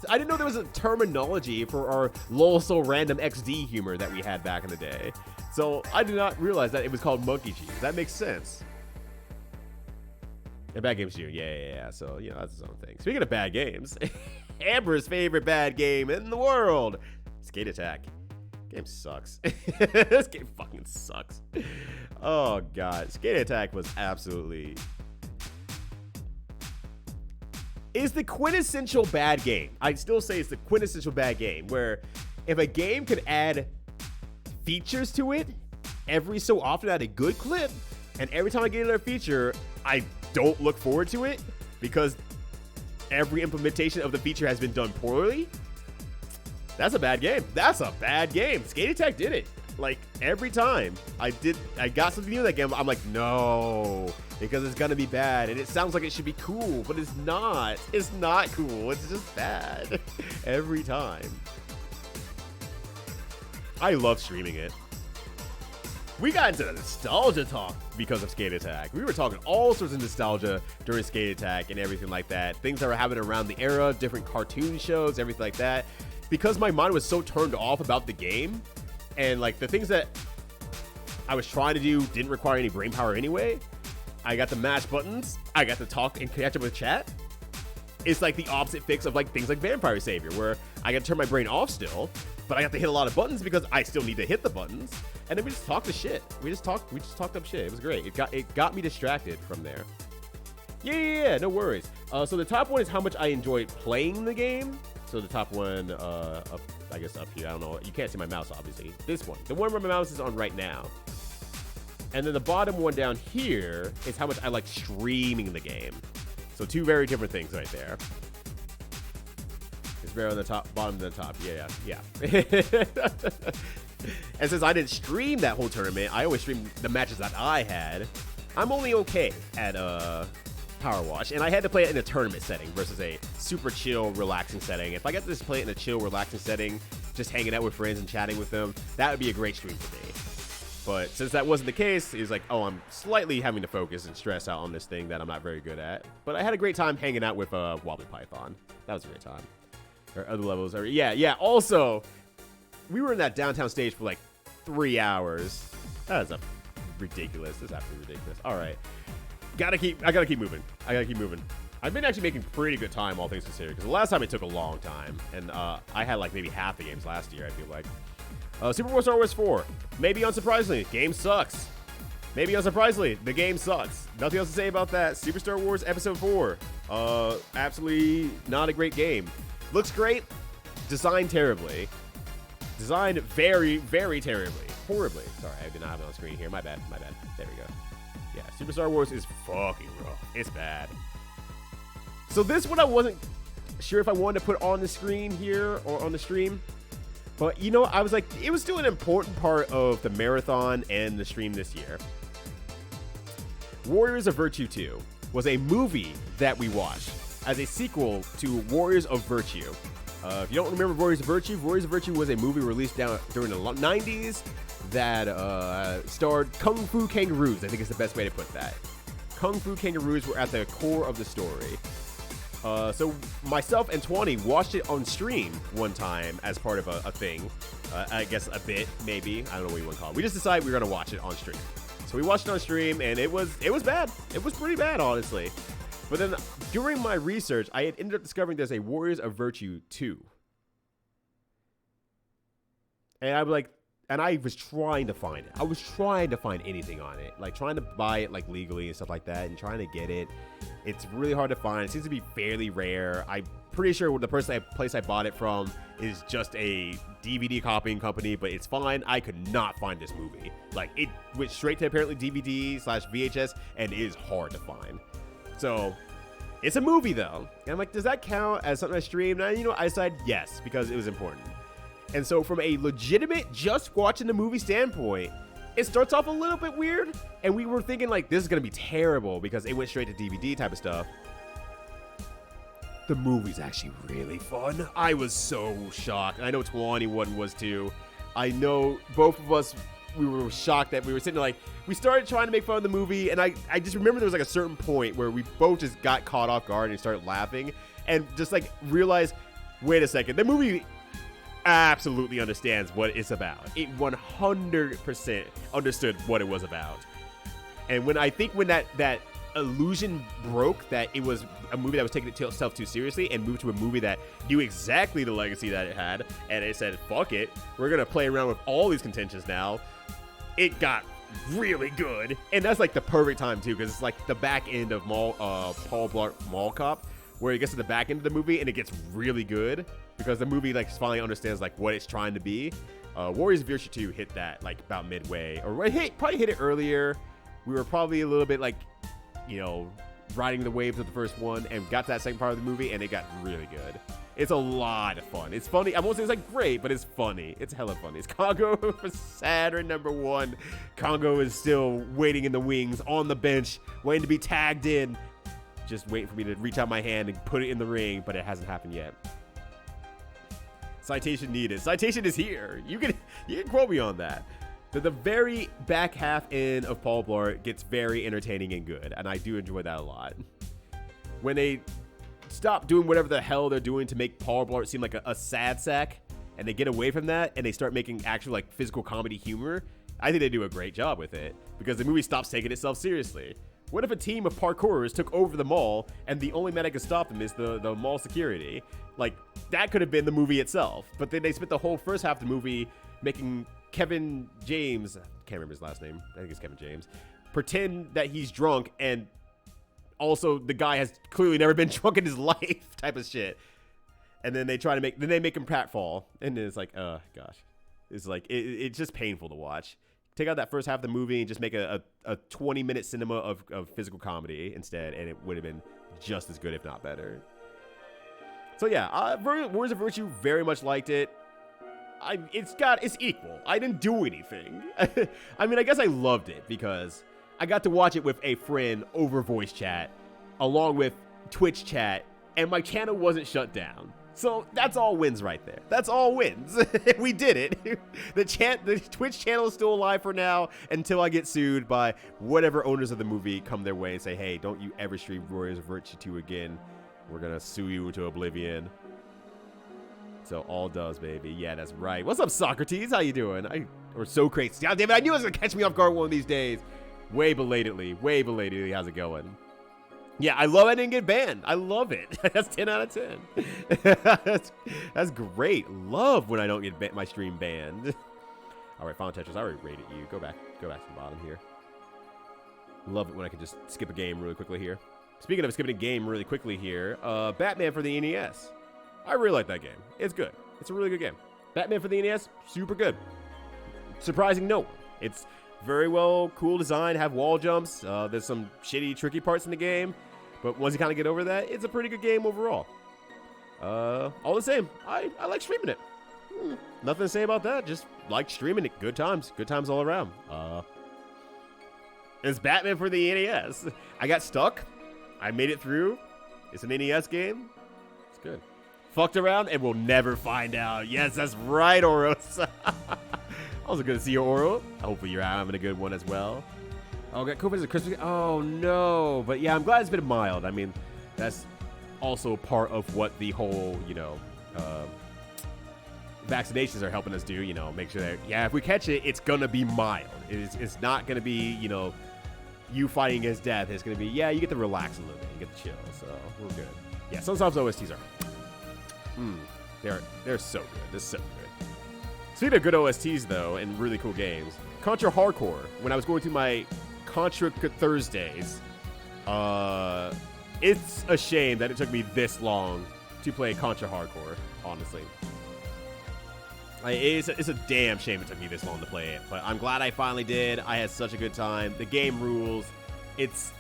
[SPEAKER 1] I didn't know there was a terminology for our lol so random XD humor that we had back in the day. So I did not realize that it was called monkey cheese. That makes sense. And bad games too. Yeah. So, you know, that's his own thing. Speaking of bad games, Amber's favorite bad game in the world, Skate Attack. Game sucks. This game fucking sucks. Oh god, Skate Attack was absolutely is the quintessential bad game. I'd still say it's the quintessential bad game where if a game could add features to it every so often at a good clip, and every time I get another feature, I don't look forward to it because every implementation of the feature has been done poorly. That's a bad game. That's a bad game. Skate Attack did it. Like, every time I got something new in that game, I'm like, no, because it's gonna be bad. And it sounds like it should be cool, but it's not. It's not cool. It's just bad. Every time. I love streaming it. We got into nostalgia talk because of Skate Attack. We were talking all sorts of nostalgia during Skate Attack and everything like that. Things that were happening around the era, different cartoon shows, everything like that. Because my mind was so turned off about the game, and like the things that I was trying to do didn't require any brain power anyway. I got to mash buttons. I got to talk and catch up with chat. It's like the opposite fix of like things like Vampire Savior, where I got to turn my brain off still, but I got to hit a lot of buttons because I still need to hit the buttons. And then we just talked the shit. We just talked up shit. It was great. It got me distracted from there. Yeah, no worries. So the top one is how much I enjoyed playing the game. So the top one, up here, I don't know. You can't see my mouse, obviously. This one, the one where my mouse is on right now. And then the bottom one down here is how much I like streaming the game. So two very different things right there. It's very on the top, bottom to the top. Yeah. And since I didn't stream that whole tournament, I always stream the matches that I had. I'm only okay at Power Wash, and I had to play it in a tournament setting versus a super chill, relaxing setting. If I got to just play it in a chill, relaxing setting, just hanging out with friends and chatting with them, that would be a great stream for me. But since that wasn't the case, it was like, oh, I'm slightly having to focus and stress out on this thing that I'm not very good at. But I had a great time hanging out with Wobbly Python. That was a great time. Or other levels. Yeah. Also, we were in that downtown stage for like 3 hours. That is ridiculous. That's absolutely ridiculous. All right. I gotta keep moving. I've been actually making pretty good time, all things considered, because the last time it took a long time. And I had like maybe half the games last year, I feel like. Super War Star Wars 4. Maybe unsurprisingly, game sucks. Maybe unsurprisingly, the game sucks. Nothing else to say about that. Super Star Wars Episode 4. Absolutely not a great game. Looks great. Designed terribly. Designed very, very terribly. Horribly. Sorry, I did not have it on screen here. My bad. There we go. Yeah, Super Star Wars is fucking rough. It's bad. So this one I wasn't sure if I wanted to put on the screen here or on the stream. But, you know, I was like, it was still an important part of the marathon and the stream this year. Warriors of Virtue 2 was a movie that we watched as a sequel to Warriors of Virtue. If you don't remember Warriors of Virtue was a movie released during the 90s that starred Kung Fu Kangaroos. I think is the best way to put that. Kung Fu Kangaroos were at the core of the story. So myself and Tawny watched it on stream one time as part of a thing. I guess a bit, maybe. I don't know what you want to call it. We just decided we were going to watch it on stream. So we watched it on stream, and it was bad. It was pretty bad, honestly. But then during my research, I had ended up discovering there's a Warriors of Virtue 2. And I was like, and I was trying to find it. I was trying to find anything on it. Like, trying to buy it, like, legally and stuff like that, and trying to get it. It's really hard to find. It seems to be fairly rare. I'm pretty sure the place I bought it from is just a DVD copying company, but it's fine. I could not find this movie. Like, it went straight to apparently DVD/VHS, and it is hard to find. So, it's a movie, though. And I'm like, does that count as something I streamed? And, you know, I decided yes, because it was important. And so from a legitimate just watching the movie standpoint, it starts off a little bit weird. And we were thinking like, this is going to be terrible because it went straight to DVD type of stuff. The movie's actually really fun. I was so shocked. I know 21 was too. I know both of us, we were shocked that we were sitting there like, we started trying to make fun of the movie. And I just remember there was like a certain point where we both just got caught off guard and started laughing. And just like realized, wait a second, the movie absolutely understands what it's about. It 100% understood what it was about. And when that illusion broke that it was a movie that was taking itself too seriously and moved to a movie that knew exactly the legacy that it had, and it said, fuck it, we're gonna play around with all these contentions now, it got really good. And that's like the perfect time too, because it's like the back end of Paul Blart Mall Cop, where it gets to the back end of the movie and it gets really good because the movie like finally understands like what it's trying to be. Warriors of Virtue 2 hit that like about midway, or probably hit it earlier. We were probably a little bit like, you know, riding the waves of the first one and got to that second part of the movie and it got really good. It's a lot of fun. It's funny. I won't say it's like great, but it's funny. It's hella funny. It's Congo for Saturn #1. Congo is still waiting in the wings on the bench, waiting to be tagged in. Just waiting for me to reach out my hand and put it in the ring, but it hasn't happened yet. Citation needed. Citation is here. You can quote me on that. The very back half end of Paul Blart gets very entertaining and good, and I do enjoy that a lot. When they stop doing whatever the hell they're doing to make Paul Blart seem like a sad sack, and they get away from that, and they start making actual like physical comedy humor, I think they do a great job with it, because the movie stops taking itself seriously. What if a team of parkourers took over the mall and the only man that could stop them is the mall security? Like, that could have been the movie itself. But then they spent the whole first half of the movie making Kevin James, I can't remember his last name, I think it's Kevin James, pretend that he's drunk, and also the guy has clearly never been drunk in his life type of shit. And then they make him pratfall. And then it's like, oh gosh. It's like, it's just painful to watch. Take out that first half of the movie and just make a 20-minute cinema of physical comedy instead, and it would have been just as good, if not better. So yeah, Warriors of Virtue, very much liked it. It's equal. I didn't do anything. I mean, I guess I loved it because I got to watch it with a friend over voice chat, along with Twitch chat, and my channel wasn't shut down. So that's all wins right there. That's all wins. We did it. The Twitch channel is still alive for now until I get sued by whatever owners of the movie come their way and say, hey, don't you ever stream Warriors of Virtue 2 again. We're going to sue you into oblivion. So all does, baby. Yeah, that's right. What's up, Socrates? How you doing? Or so crazy. God damn it, I knew it was going to catch me off guard one of these days. Way belatedly. How's it going? Yeah, I love I didn't get banned. I love it. That's 10 out of 10. that's great. Love when I don't get my stream banned. All right, Final Tetris, I already rated you. Go back to the bottom here. Love it when I can just skip a game really quickly here. Speaking of skipping a game really quickly here, Batman for the NES. I really like that game. It's good. It's a really good game. Batman for the NES, super good. Surprising note. It's very well, cool design, have wall jumps. There's some shitty, tricky parts in the game. But once you kind of get over that, it's a pretty good game overall. All the same, I like streaming it. Nothing to say about that. Just like streaming it. Good times. Good times all around. It's Batman for the NES. I got stuck. I made it through. It's an NES game. It's good. Fucked around and we'll never find out. Yes, that's right, Oros. Also good to see you, Oro. Hopefully you're having a good one as well. Oh, got COVID as a Christmas. Oh no, but yeah, I'm glad it's been mild. I mean, that's also part of what the whole, vaccinations are helping us do. Make sure that if we catch it, it's gonna be mild. It's not gonna be you fighting against death. It's gonna be you get to relax a little bit, you get to chill. So we're good. Yeah, sometimes OSTs are. They're so good. They're so good. Speaking of good OSTs though, and really cool games, Contra Hardcore. When I was going through my Contra Thursdays, it's a shame that it took me this long to play Contra Hardcore, honestly. It's a damn shame it took me this long to play it, but I'm glad I finally did. I had such a good time. The game rules. It's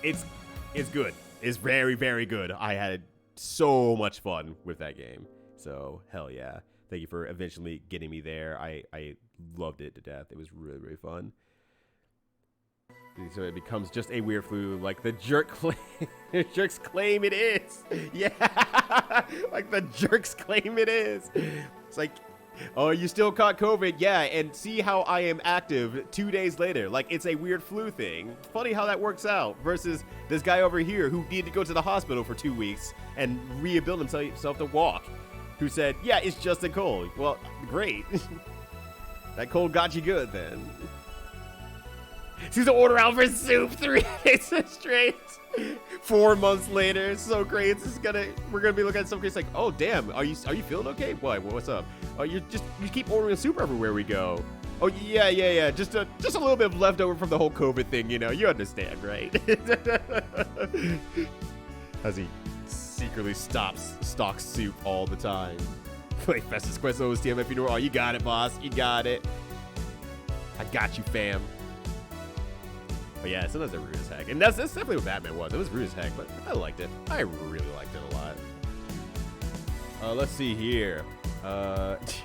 [SPEAKER 1] good. It's very, very good. I had so much fun with that game. So, hell yeah. Thank you for eventually getting me there. I loved it to death. It was really, really fun. So it becomes just a weird flu, like the jerks claim it is. Yeah, like the jerks claim it is. It's like, oh, you still caught COVID? Yeah, and see how I am active 2 days later. Like, it's a weird flu thing. Funny how that works out versus this guy over here who needed to go to the hospital for 2 weeks and rehabilitate himself to walk, who said, yeah, it's just a cold. Well, great. That cold got you good then. She's to order out for soup 3 days straight. 4 months later, so great. We're gonna be looking at some case like, oh damn, are you feeling okay? What's up? Oh, you keep ordering soup everywhere we go. Oh yeah. Just a little bit of leftover from the whole COVID thing, you understand, right? As he secretly stocks soup all the time. Like Festus Quest OSTM if you know. Oh, you got it, boss. You got it. I got you, fam. But yeah, sometimes they're rude as heck. And that's definitely what Batman was. It was rude as heck, but I liked it. I really liked it a lot. Let's see here.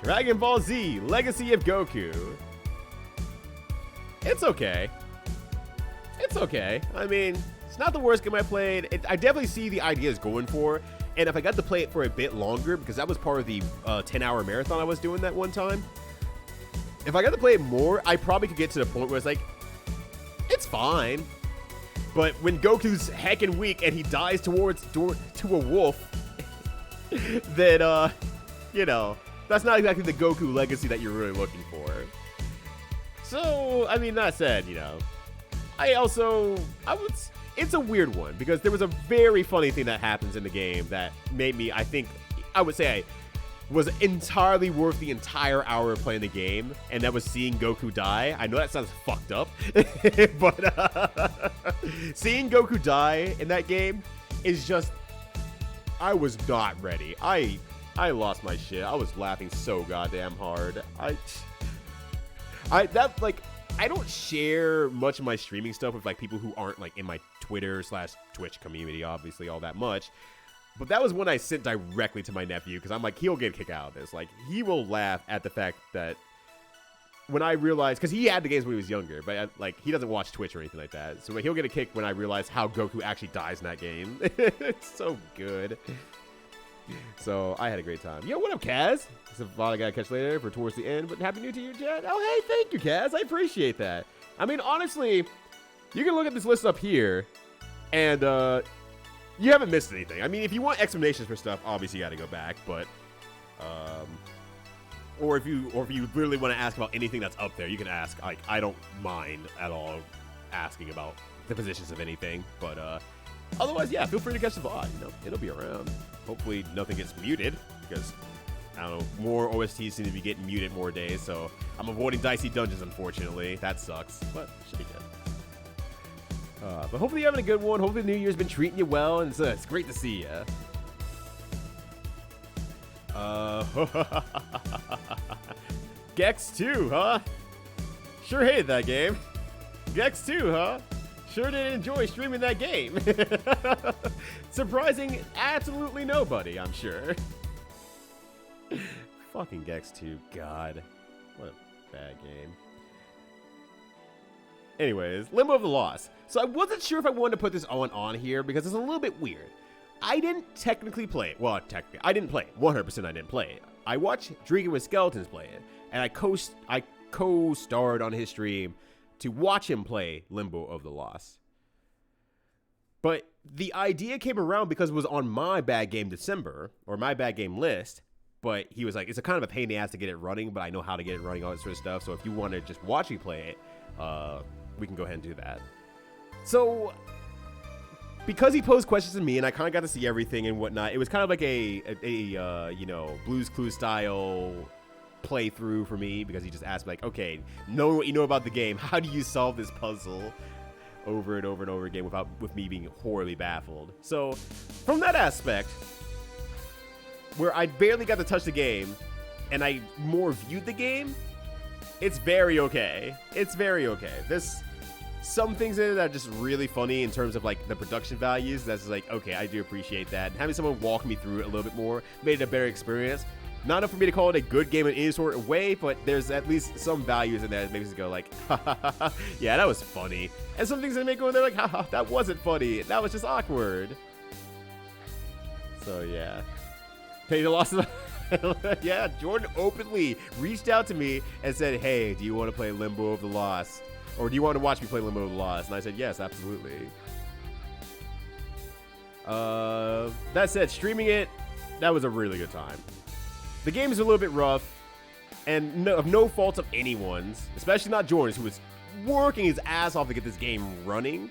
[SPEAKER 1] Dragon Ball Z, Legacy of Goku. It's okay. It's okay. I mean, it's not the worst game I played. I definitely see the ideas going for. And if I got to play it for a bit longer, because that was part of the 10-hour marathon I was doing that one time. If I got to play it more, I probably could get to the point where it's like, it's fine. But when Goku's heckin' weak and he dies to a wolf, then, that's not exactly the Goku legacy that you're really looking for. So, I mean, that said, it's a weird one because there was a very funny thing that happens in the game that made me, I would say, was entirely worth the entire hour of playing the game, and that was seeing Goku die. I know that sounds fucked up, but seeing Goku die in that game is just, I was not ready. I lost my shit. I was laughing so goddamn hard. I don't share much of my streaming stuff with like people who aren't like in my Twitter/Twitch community, obviously all that much. But that was one I sent directly to my nephew because I'm like, he'll get a kick out of this. Like, he will laugh at the fact that when I realized, because he had the games when he was younger, but he doesn't watch Twitch or anything like that. So he'll get a kick when I realize how Goku actually dies in that game. It's so good. So I had a great time. Yo, what up, Kaz? It's a lot I gotta catch later for towards the end, but happy new to you, Chad. Oh, hey, thank you, Kaz. I appreciate that. I mean, honestly, you can look at this list up here, and you haven't missed anything. I mean, if you want explanations for stuff, obviously you gotta go back, but or if you really want to ask about anything that's up there, you can ask. Like, I don't mind at all asking about the positions of anything, but otherwise, yeah, feel free to catch the VOD. You know, it'll be around. Hopefully, nothing gets muted because I don't know. More OSTs seem to be getting muted more days, so I'm avoiding dicey dungeons. Unfortunately, that sucks, but should be good. But hopefully you're having a good one. Hopefully the New Year's been treating you well, and it's great to see you. Gex 2, huh? Sure hated that game. Gex 2, huh? Sure did enjoy streaming that game. Surprising absolutely nobody, I'm sure. Fucking Gex 2, God. What a bad game. Anyways, Limbo of the Lost. So I wasn't sure if I wanted to put this on here because it's a little bit weird. I didn't technically play it. Well, technically, I didn't play it. 100% I didn't play it. I watched Drinking with Skeletons play it, and I co-starred on his stream to watch him play Limbo of the Lost. But the idea came around because it was on my bad game December, or my bad game list, but he was like, it's a kind of a pain in the ass to get it running, but I know how to get it running, all that sort of stuff, so if you want to just watch me play it, we can go ahead and do that. So, because he posed questions to me and I kind of got to see everything and whatnot, it was kind of like a you know, Blue's Clues style playthrough for me, because he just asked me, like, okay, knowing what you know about the game, how do you solve this puzzle over and over and over again with me being horribly baffled? So, from that aspect, where I barely got to touch the game and I more viewed the game, it's very okay. It's very okay. There's some things in it that are just really funny in terms of like the production values. That's just like, okay, I do appreciate that. And having someone walk me through it a little bit more made it a better experience. Not enough for me to call it a good game in any sort of way, but there's at least some values in there that makes me go like, ha ha ha ha, yeah, that was funny. And some things that make me go there like, ha ha, that wasn't funny. That was just awkward. So yeah. Pay the loss of yeah, Jordan openly reached out to me and said, hey, do you want to play Limbo of the Lost? Or do you want to watch me play Limbo of the Lost? And I said, yes, absolutely. That said, streaming it, that was a really good time. The game is a little bit rough, and of no fault of anyone's, especially not Jordan's, who was working his ass off to get this game running.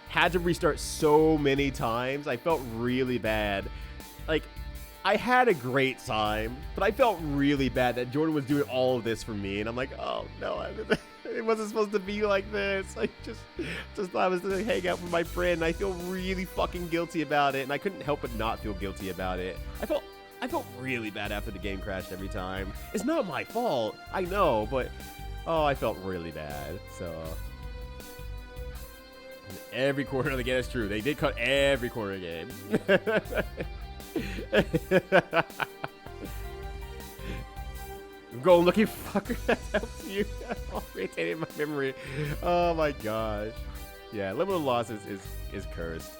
[SPEAKER 1] Had to restart so many times. I felt really bad. Like, I had a great time, but I felt really bad that Jordan was doing all of this for me, and I'm like, oh no, it wasn't supposed to be like this. I just thought I was gonna hang out with my friend, and I feel really fucking guilty about it, and I couldn't help but not feel guilty about it. I felt really bad after the game crashed every time. It's not my fault, I know, but oh, I felt really bad. So every quarter of the game, is true. They did cut every quarter of the game. Go looking fucker, that helps you. Retaining my memory. Oh my gosh. Yeah, Limbo of the Lost is cursed.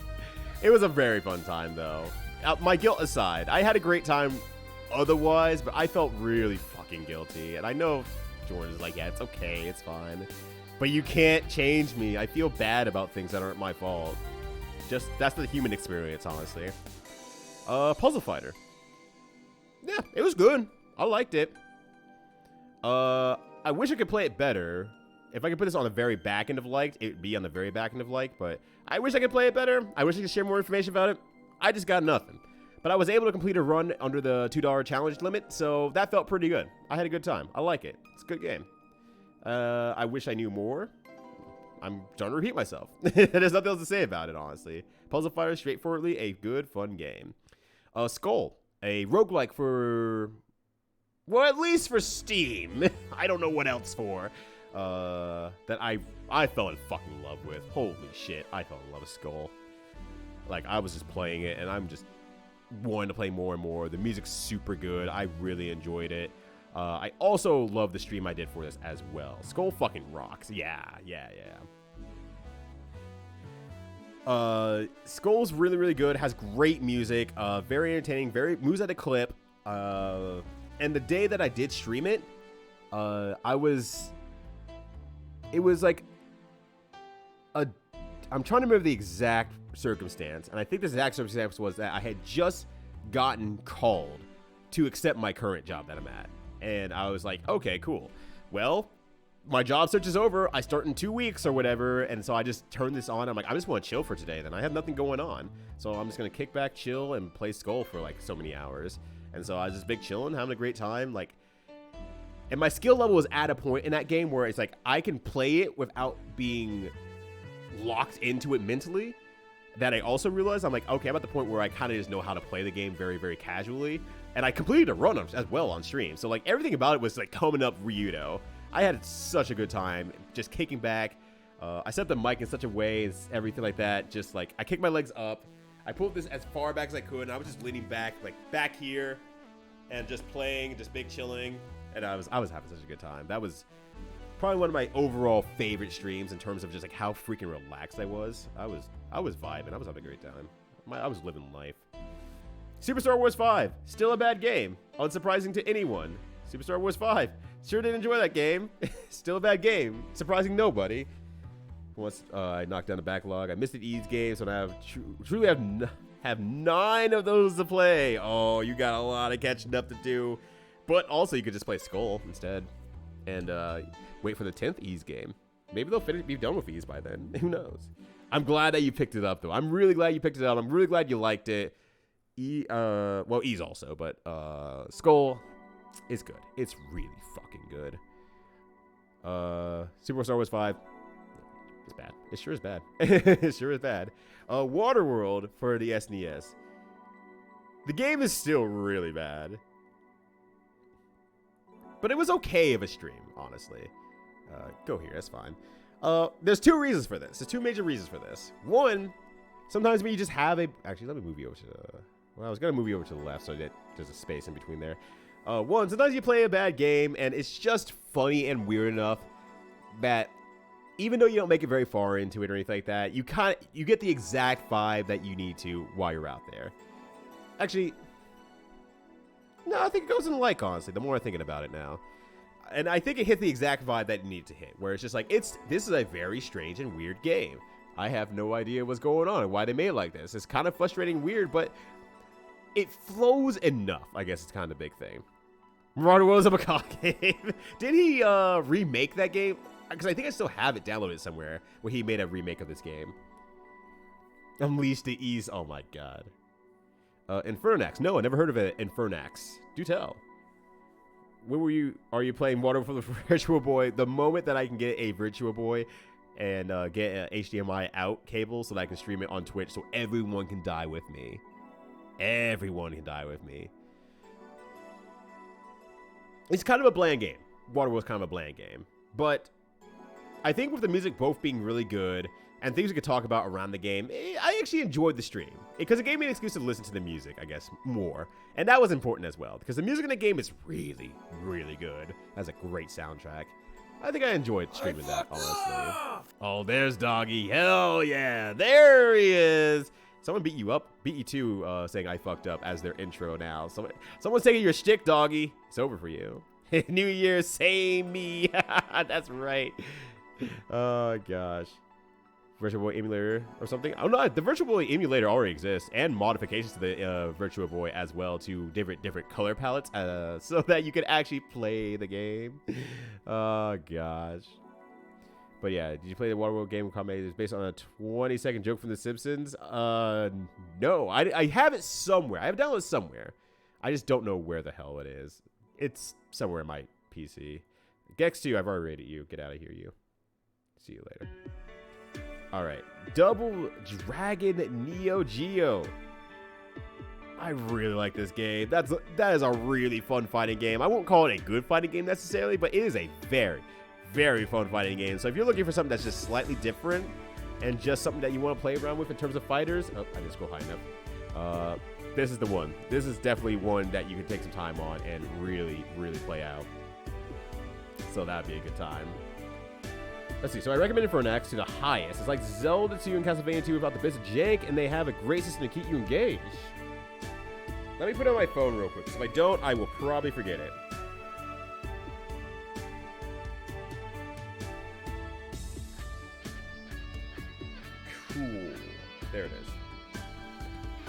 [SPEAKER 1] It was a very fun time though. My guilt aside, I had a great time otherwise, but I felt really fucking guilty. And I know Jordan's like, yeah, it's okay, it's fine. But you can't change me. I feel bad about things that aren't my fault. Just, that's the human experience, honestly. Puzzle Fighter. Yeah, it was good. I liked it. I wish I could play it better. If I could put this on the very back end of liked, it would be on the very back end of liked, but I wish I could play it better. I wish I could share more information about it. I just got nothing. But I was able to complete a run under the $2 challenge limit, so that felt pretty good. I had a good time. I like it. It's a good game. I wish I knew more. I'm trying to repeat myself. There's nothing else to say about it, honestly. Puzzle Fighter is straightforwardly a good, fun game. Skull, a roguelike for... well, at least for Steam. I don't know what else for. That I fell in fucking love with. Holy shit, I fell in love with Skull. Like, I was just playing it, and I'm just wanting to play more and more. The music's super good. I really enjoyed it. I also love the stream I did for this as well. Skull fucking rocks. Yeah. Skull's really, really good. Has great music. Very entertaining. Moves at a clip. And the day that I did stream it, it was like I'm trying to remember the exact circumstance, and I think the exact circumstance was that I had just gotten called to accept my current job that I'm at, and I was like, okay, cool. Well, my job search is over. I start in 2 weeks or whatever, and so I just turned this on. I'm like, I just want to chill for today. Then I have nothing going on, so I'm just gonna kick back, chill, and play Skull for like so many hours. And so I was just big chilling, having a great time, like. And my skill level was at a point in that game where it's like I can play it without being locked into it mentally. That I also realized I'm like, okay, I'm at the point where I kind of just know how to play the game very, very casually. And I completed a run as well on stream. So like everything about it was like coming up Ryudo. I had such a good time just kicking back. I set the mic in such a way and everything like that. Just like I kicked my legs up. I pulled this as far back as I could. And I was just leaning back, like back here and just playing, just big chilling. And I was having such a good time. That was probably one of my overall favorite streams in terms of just like how freaking relaxed I was. I was vibing. I was having a great time. I was living life. Super Star Wars 5, still a bad game. Unsurprising to anyone. Super Star Wars 5, sure did enjoy that game. Still a bad game. Surprising nobody. Once I knocked down the backlog, I missed the Ys game, so now I truly have 9 of those to play. Oh, you got a lot of catching up to do. But also, you could just play Skull instead and wait for the 10th Ys game. Maybe they'll be done with Ys by then. Who knows? I'm glad that you picked it up, though. I'm really glad you picked it up. I'm really glad you liked it. Well, Ys also, but Skull is good. It's really fucking good. Super Star Wars 5, it's bad. It sure is bad. It sure is bad. Waterworld for the SNES. The game is still really bad. But it was okay of a stream, honestly. Go here, that's fine. There's 2 reasons for this. There's 2 major reasons for this. One, sometimes when you just have a... Actually, let me move you over to the... Well, I was going to move you over to the left so that there's a space in between there. One, sometimes you play a bad game, and it's just funny and weird enough that even though you don't make it very far into it or anything like that, you get the exact vibe that you need to while you're out there. Actually... No, I think it goes in the like, honestly, the more I'm thinking about it now. And I think it hit the exact vibe that it needed to hit, where it's just like, this is a very strange and weird game. I have no idea what's going on and why they made it like this. It's kind of frustrating, weird, but it flows enough, I guess it's kind of the big thing. Marauder World is a macaw game. Did he remake that game? Because I think I still have it downloaded somewhere where he made a remake of this game. Unleash the Ys. Oh my god. Infernax. No, I never heard of it. Infernax. Do tell. When are you playing Water for the Virtual Boy? The moment that I can get a Virtual Boy and get an HDMI out cable so that I can stream it on Twitch so everyone can die with me. Everyone can die with me. It's kind of a bland game. Waterworld's kind of a bland game. But I think with the music both being really good and things we could talk about around the game, I actually enjoyed the stream. Because it gave me an excuse to listen to the music, I guess, more. And that was important as well. Because the music in the game is really, really good. It has a great soundtrack. I think I enjoyed streaming that, honestly. Oh, there's Doggy. Hell yeah. There he is. Someone beat you up. Beat you too, saying I fucked up as their intro now. Someone's taking your shtick, Doggy. It's over for you. New Year, same me. That's right. Oh, gosh. Virtual Boy emulator or something. Oh no, the Virtual Boy emulator already exists, and modifications to the Virtual Boy as well to different color palettes, so that you can actually play the game. Oh gosh. But yeah, did you play the Waterworld game comedy? It's based on a 20-second joke from The Simpsons. No, I have it somewhere. I have it downloaded somewhere. I just don't know where the hell it is. It's somewhere in my PC. Gex 2, I've already rated you. Get out of here, you. See you later. Alright, Double Dragon Neo Geo. I really like this game. That is a really fun fighting game. I won't call it a good fighting game necessarily, but it is a very, very fun fighting game. So if you're looking for something that's just slightly different and just something that you want to play around with in terms of fighters, oh, I just go high enough. This is the one. This is definitely one that you can take some time on and really, really play out. So that'd be a good time. Let's see. So I recommend it for an X to the highest. It's like Zelda 2 and Castlevania 2 without the bits of jank, and they have a great system to keep you engaged. Let me put it on my phone real quick. If I don't, I will probably forget it. Cool. There it is.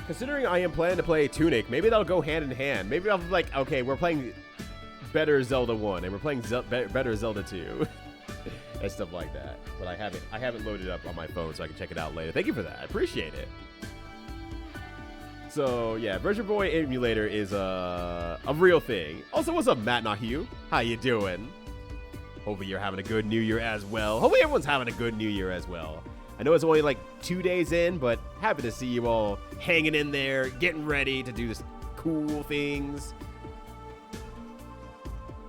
[SPEAKER 1] Considering I am planning to play Tunic, maybe that'll go hand in hand. Maybe I'll be like, okay, we're playing better Zelda 1, and we're playing better Zelda 2. And stuff like that. But I haven't loaded up on my phone so I can check it out later. Thank you for that. I appreciate it. So yeah, Virtual Boy Emulator is a real thing. Also, what's up, Matt Nahue? How you doing? Hopefully you're having a good New Year as well. Hopefully everyone's having a good New Year as well. I know it's only like 2 days in, but happy to see you all hanging in there, getting ready to do this cool things.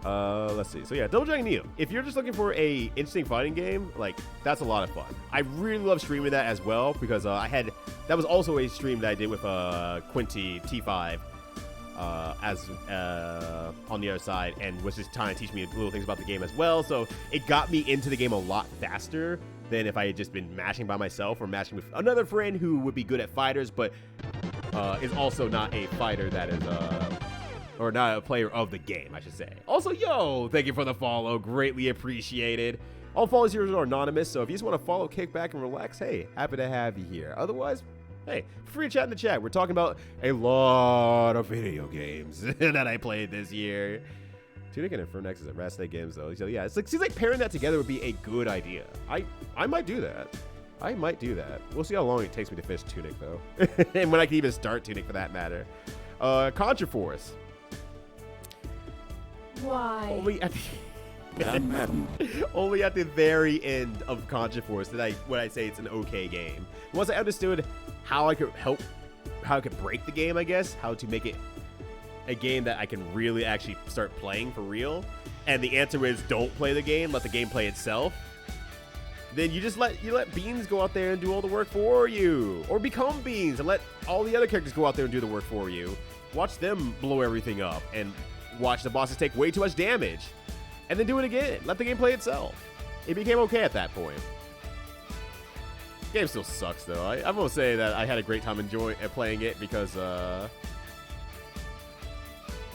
[SPEAKER 1] Let's see. So yeah, Double Dragon Neo. If you're just looking for a interesting fighting game, like, that's a lot of fun. I really love streaming that as well because that was also a stream that I did with Quinty T5 on the other side, and was just trying to teach me little things about the game as well. So it got me into the game a lot faster than if I had just been mashing by myself or mashing with another friend who would be good at fighters, but is also not a fighter that is or not a player of the game, I should say. Also, yo, thank you for the follow. Greatly appreciated. All follows here are anonymous, so if you just want to follow, kick back, and relax, hey, happy to have you here. Otherwise, hey, free to chat in the chat. We're talking about a lot of video games that I played this year. Tunic and Inferno X is a Rasta games, though. So yeah, seems like pairing that together would be a good idea. I might do that. I might do that. We'll see how long it takes me to finish Tunic, though. And when I can even start Tunic, for that matter. Contra Force.
[SPEAKER 5] Why?
[SPEAKER 1] Only at the very end of Contra Force did I say it's an okay game. Once I understood how I could break the game, I guess, how to make it a game that I can really actually start playing for real, and the answer is don't play the game, let the game play itself. Then you just let Beans go out there and do all the work for you, or become Beans and let all the other characters go out there and do the work for you. Watch them blow everything up and watch the bosses take way too much damage, and then do it again. Let the game play itself. It became okay at that point. The game still sucks, though. I won't say that I had a great time playing it because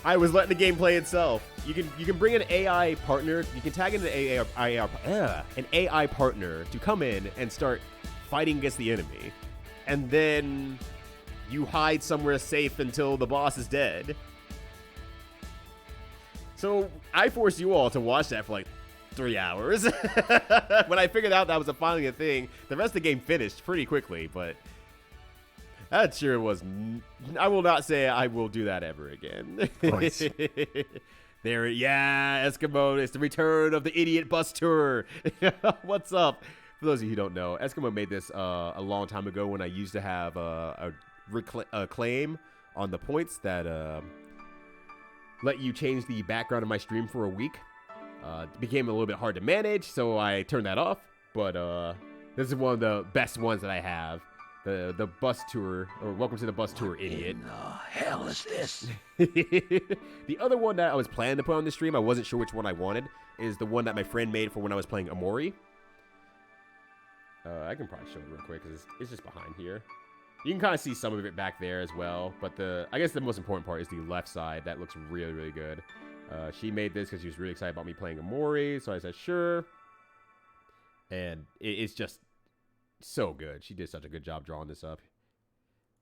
[SPEAKER 1] I was letting the game play itself. You can bring an AI partner. You can tag in an AI partner to come in and start fighting against the enemy, and then you hide somewhere safe until the boss is dead. So I forced you all to watch that for like 3 hours. When I figured out that was finally a thing, the rest of the game finished pretty quickly, but that sure was... I will not say I will do that ever again.
[SPEAKER 3] Points.
[SPEAKER 1] There, yeah, Eskimo, it's the return of the idiot bus tour. What's up? For those of you who don't know, Eskimo made this a long time ago when I used to have a claim on the points that... let you change the background of my stream for a week. It became a little bit hard to manage, so I turned that off. But this is one of the best ones that I have. The bus tour, or welcome to the bus tour, idiot.
[SPEAKER 2] What the hell is this?
[SPEAKER 1] The other one that I was planning to put on the stream, I wasn't sure which one I wanted, is the one that my friend made for when I was playing Amori. I can probably show it real quick, because it's just behind here. You can kind of see some of it back there as well, but I guess the most important part is the left side. That looks really, really good. She made this because she was really excited about me playing Amori, so I said, sure. And it's just so good. She did such a good job drawing this up.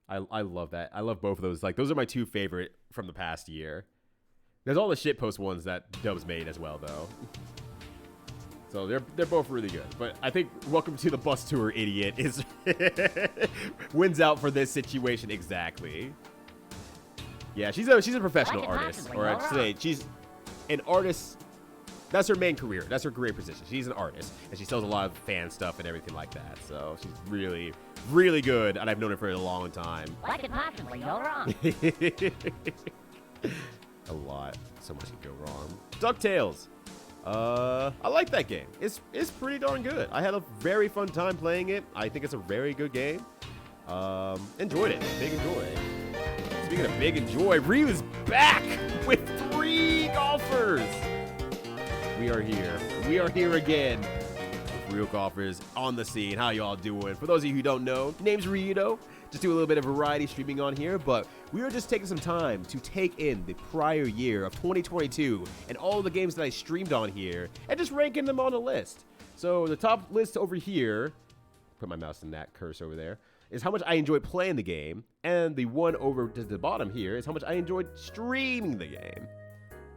[SPEAKER 1] I love that. I love both of those. Like, those are my two favorite from the past year. There's all the shitpost ones that Dubs made as well, though. So they're both really good. But I think Welcome to the Bus Tour, idiot, is wins out for this situation exactly. Yeah, she's a professional artist. Or I'd say she's an artist. That's her main career. That's her career position. She's an artist, and she sells a lot of fan stuff and everything like that. So she's really, really good, and I've known her for a long time.
[SPEAKER 5] What could possibly go wrong?
[SPEAKER 1] A lot. So much could go wrong. DuckTales. I like that game. It's pretty darn good. I had a very fun time playing it. I think it's a very good game. Enjoyed it. Big enjoy. Speaking of big enjoy, Ryu's back with 3 golfers. We are here. We are here again. real golfers on the scene. How y'all doing? For those of you who don't know, name's Rito. Just do a little bit of variety streaming on here, but we are just taking some time to take in the prior year of 2022 and all the games that I streamed on here and just ranking them on a list. So the top list over here, put my mouse in that cursor over there, is how much I enjoyed playing the game, and the one over to the bottom here is how much I enjoyed streaming the game.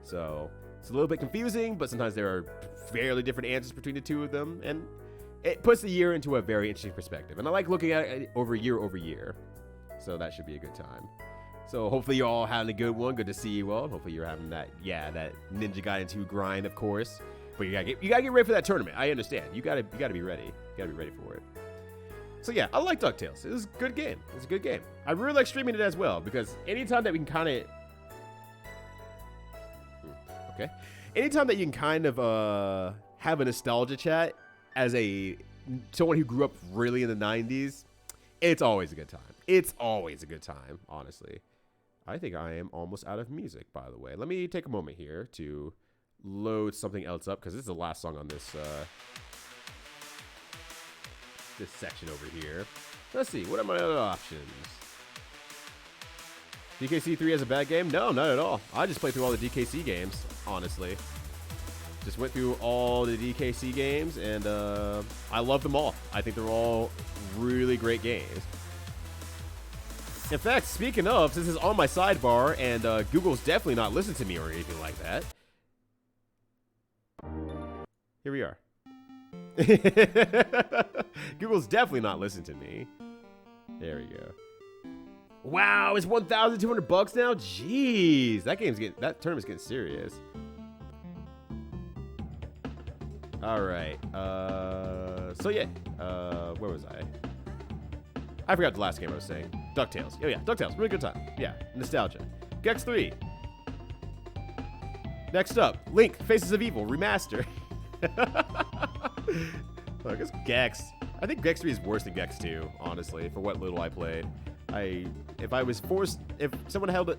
[SPEAKER 1] So it's a little bit confusing, but sometimes there are fairly different answers between the two of them, and it puts the year into a very interesting perspective. And I like looking at it over year, so that should be a good time. So hopefully you're all having a good one. Good to see you all. Hopefully you're having that Ninja Gaiden 2 grind, of course. But you gotta get ready for that tournament. I understand. You gotta be ready. You gotta be ready for it. So yeah, I like DuckTales. It was a good game. It's a good game. I really like streaming it as well, because anytime that we can kind of... Okay. Anytime that you can kind of have a nostalgia chat as someone who grew up really in the 90s, it's always a good time. It's always a good time, honestly. I think I am almost out of music, by the way. Let me take a moment here to load something else up, because this is the last song on this this section over here. Let's see, what are my other options? DKC 3 has a bad game? No, not at all. I just played through all the DKC games, honestly. Just went through all the DKC games, and I love them all. I think they're all really great games. In fact, speaking of, since it's on my sidebar, and Google's definitely not listening to me or anything like that. Here we are. Google's definitely not listening to me. There we go. Wow, it's $1,200 now? Jeez, that tournament's getting serious. All right. So yeah. Where was I? I forgot the last game I was saying. DuckTales. Oh yeah, DuckTales. Really good time. Yeah, nostalgia. Gex 3. Next up, Link: Faces of Evil Remaster. I guess Gex. I think Gex 3 is worse than Gex 2, honestly, for what little I played. If someone held a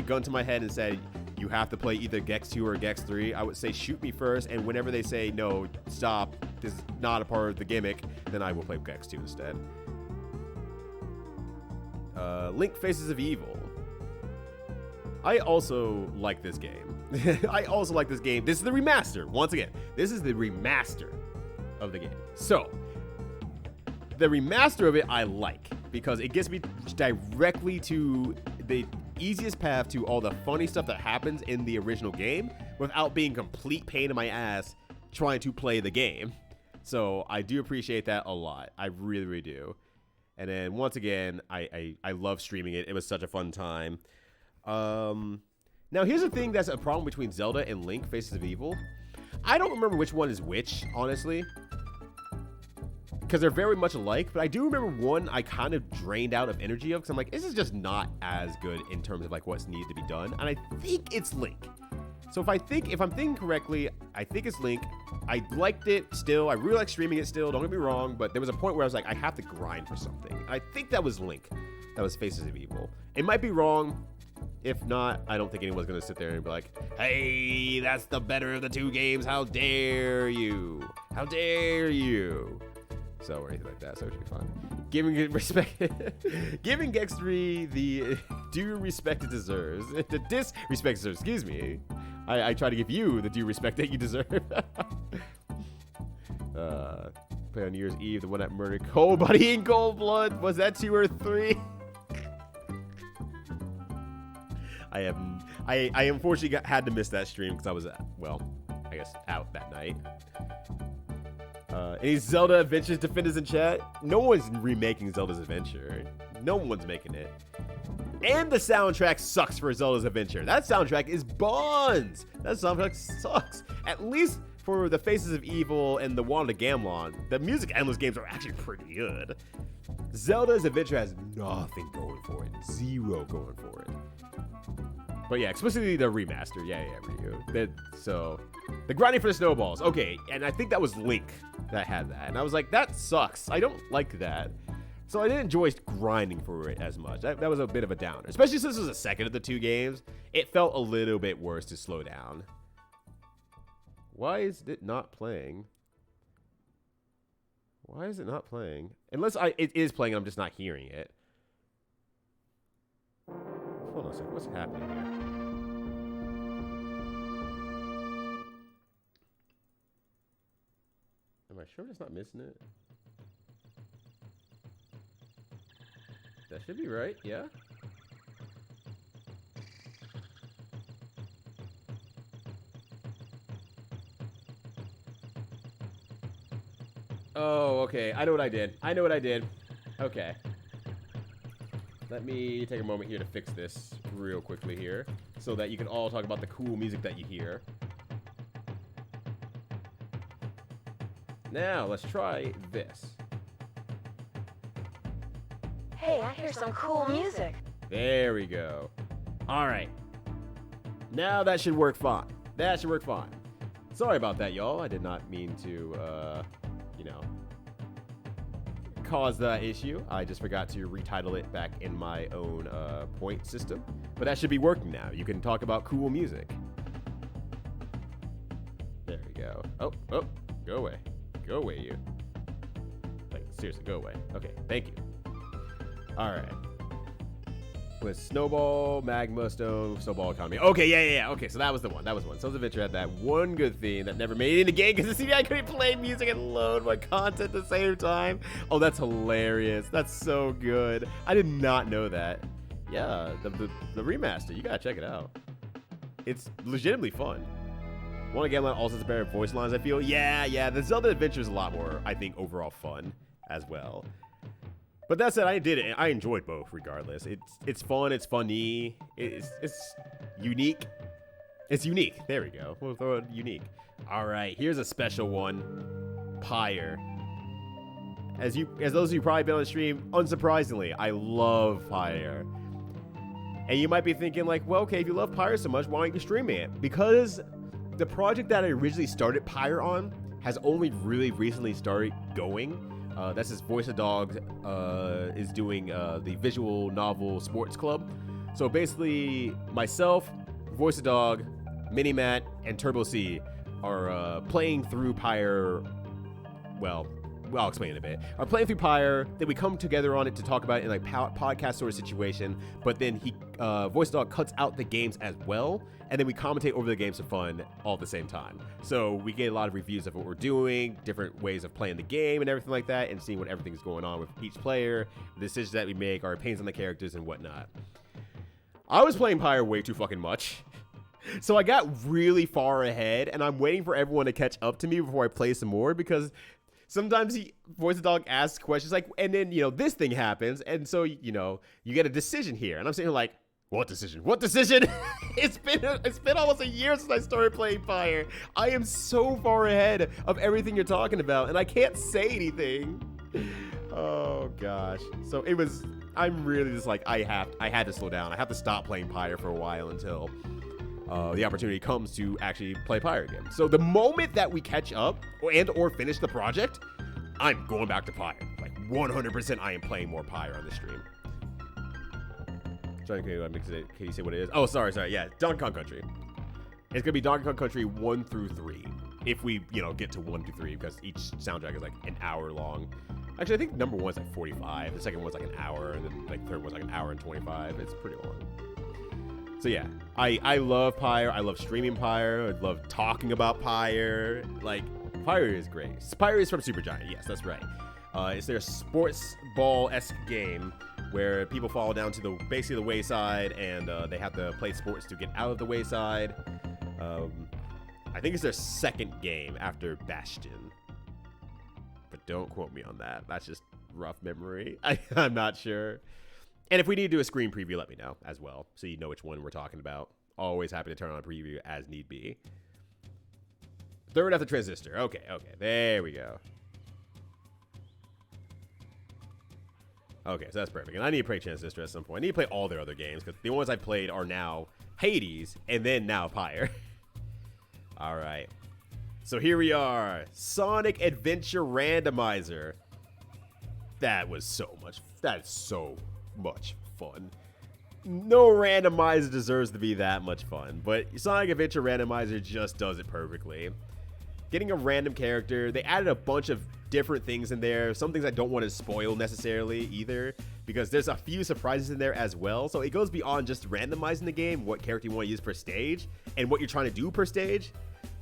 [SPEAKER 1] gun to my head and said, you have to play either Gex 2 or Gex 3, I would say shoot me first, and whenever they say, no, stop, this is not a part of the gimmick, then I will play Gex 2 instead. Link: Faces of Evil. I also like this game. This is the remaster. Once again, this is the remaster of the game. So, the remaster of it I like, because it gets me directly to the easiest path to all the funny stuff that happens in the original game without being complete pain in my ass trying to play the game. So I do appreciate that a lot. I really, really do. And then once again, I love streaming it. It was such a fun time. Now here's the thing that's a problem between Zelda and Link: Faces of Evil. I don't remember which one is which, honestly, because they're very much alike, but I do remember one I kind of drained out of energy of, because I'm like, this is just not as good in terms of like what's needed to be done, and I think it's Link. So if I'm thinking correctly, I think it's Link. I liked it still. I really like streaming it still, don't get me wrong, but there was a point where I was like, I have to grind for something. I think that was Link. That was Faces of Evil. It might be wrong. If not, I don't think anyone's going to sit there and be like, hey, that's the better of the two games. How dare you? How dare you? So, or anything like that. So it should be fun. Giving Gex 3 the due respect it deserves. The disrespect it deserves. Excuse me. I try to give you the due respect that you deserve. Play on New Year's Eve, the one that murdered Cold Buddy in Cold Blood. Was that 2 or 3? I unfortunately had to miss that stream because I was, I guess out that night. Any Zelda Adventures defenders in chat? No one's remaking Zelda's Adventure. No one's making it. And the soundtrack sucks for Zelda's Adventure. That soundtrack is buns. That soundtrack sucks. At least for the Faces of Evil and the Wand of Gamelon, the music in those games are actually pretty good. Zelda's Adventure has nothing going for it. Zero going for it. But yeah, explicitly the remaster. Yeah, Ryu. So, the grinding for the snowballs. Okay, and I think that was Link that had that. And I was like, that sucks. I don't like that. So I didn't enjoy grinding for it as much. That was a bit of a downer. Especially since it was the second of the two games. It felt a little bit worse to slow down. Why is it not playing? Why is it not playing? Unless it is playing, I'm just not hearing it. Hold on a second. What's happening here? Am I sure it's not missing it? That should be right, yeah? Oh, okay. I know what I did. Okay. Let me take a moment here to fix this real quickly here so that you can all talk about the cool music that you hear. Now, let's try this.
[SPEAKER 5] Hey, I hear some cool music.
[SPEAKER 1] There we go. All right. Now that should work fine. Sorry about that, y'all. I did not mean to, cause that issue. I just forgot to retitle it back in my own point system. But that should be working now. You can talk about cool music. There we go. Oh, go away. Go away, you. Like, seriously, go away. Okay, thank you. All right. With Snowball, Magma, Snowball Economy. Okay, yeah. Okay, so that was the one. Sons of Adventure had that one good thing that never made it in the game because the CDI couldn't play music and load my content at the same time. Oh, that's hilarious. That's so good. I did not know that. Yeah, the remaster. You gotta check it out. It's legitimately fun. Want to get all sorts of better voice lines, I feel. Yeah. The Zelda Adventure is a lot more, I think, overall fun as well. But that said, I did it. I enjoyed both, regardless. It's fun. It's funny. It's unique. It's unique. There we go. We'll throw it unique. All right. Here's a special one. Pyre. As those of you probably been on the stream, unsurprisingly, I love Pyre. And you might be thinking like, well, okay, if you love Pyre so much, why aren't you streaming it? Because the project that I originally started Pyre on has only really recently started going. That's his Voice of Dog is doing the visual novel Sports Club. So basically, myself, Voice of Dog, Minimat, and Turbo C are playing through Pyre. Well, I'll explain in a bit. Are playing through Pyre. Then we come together on it to talk about it in like podcast sort of situation. But then Voice of Dog cuts out the games as well. And then we commentate over the games for fun all at the same time. So we get a lot of reviews of what we're doing, different ways of playing the game and everything like that, and seeing what everything's going on with each player, the decisions that we make, our opinions on the characters and whatnot. I was playing Pyre way too fucking much. So I got really far ahead, and I'm waiting for everyone to catch up to me before I play some more, because sometimes Voice of Dog asks questions like, and then, this thing happens, and so, you get a decision here. And I'm sitting here like, What decision? It's been almost a year since I started playing Pyre. I am so far ahead of everything you're talking about, and I can't say anything. Oh gosh. So I'm really just like, I had to slow down. I have to stop playing Pyre for a while until the opportunity comes to actually play Pyre again. So the moment that we catch up or finish the project, I'm going back to Pyre. Like 100% I am playing more Pyre on the stream. Can you say what it is? Oh, sorry. Yeah, Donkey Kong Country. It's gonna be Donkey Kong Country 1 through 3. If we, get to 1 through 3, because each soundtrack is like an hour long. Actually, I think number 1's like 45. The second one's like an hour, and then like third one's like an hour and 25. It's pretty long. So yeah, I love Pyre. I love streaming Pyre. I love talking about Pyre. Like, Pyre is great. Pyre is from Supergiant. Yes, that's right. It's their sports ball-esque game where people fall down to basically the wayside, and they have to play sports to get out of the wayside. I think it's their second game after Bastion, but don't quote me on that. That's just rough memory. I'm not sure. And if we need to do a screen preview, let me know as well, so you know which one we're talking about. Always happy to turn on a preview as need be. Third after Transistor. Okay, there we go. Okay, so that's perfect. And I need to play Transistor at some point. I need to play all their other games, because the ones I've played are now Hades, and then now Pyre. All right. So here we are. Sonic Adventure Randomizer. That's so much fun. No randomizer deserves to be that much fun, but Sonic Adventure Randomizer just does it perfectly. Getting a random character. They added a bunch of different things in there. Some things I don't want to spoil necessarily either, because there's a few surprises in there as well. So it goes beyond just randomizing the game, what character you want to use per stage, and what you're trying to do per stage,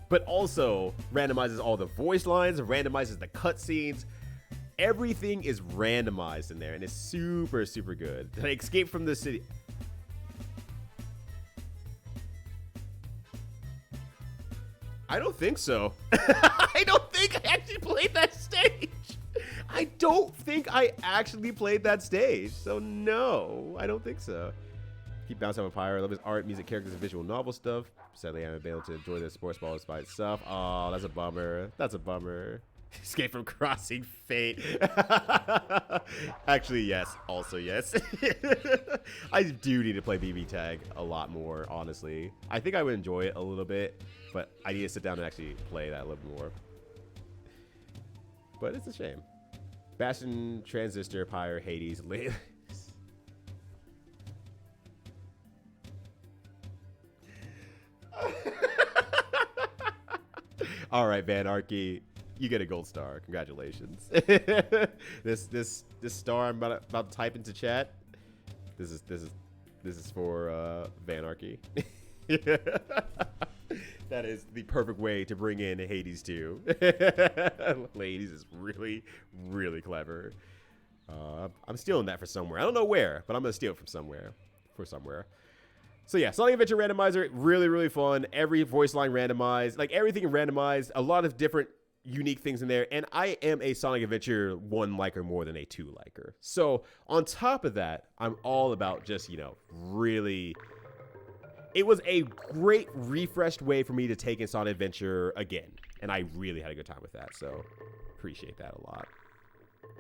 [SPEAKER 1] but also randomizes all the voice lines, randomizes the cutscenes. Everything is randomized in there, and it's super, super good. Like, Escape from the City. I don't think so. I don't think I actually played that stage. I don't think I actually played that stage. So no, I don't think so. Keep bouncing on fire. I love his art, music, characters, and visual novel stuff. Sadly, I haven't been able to enjoy the sports balls by itself. Oh, that's a bummer. That's a bummer. Escape from Crossing Fate. Actually, yes. Also, yes. I do need to play BB Tag a lot more, honestly. I think I would enjoy it a little bit, but I need to sit down and actually play that a little more. But it's a shame. Bastion, Transistor, Pyre, Hades, All right, Vanarchy. You get a gold star. Congratulations. this star I'm about to type into chat. This is for Vanarchy. That is the perfect way to bring in Hades 2. Hades is really, really clever. I'm stealing that for somewhere. I don't know where, but I'm gonna steal it from somewhere. So yeah, Sonic Adventure Randomizer, really, really fun. Every voice line randomized, like everything randomized. A lot of different unique things in there, and I am a Sonic Adventure 1 liker more than a 2 liker. So on top of that, I'm all about just, you know, really, it was a great refreshed way for me to take in Sonic Adventure again, and I really had a good time with that, so appreciate that a lot.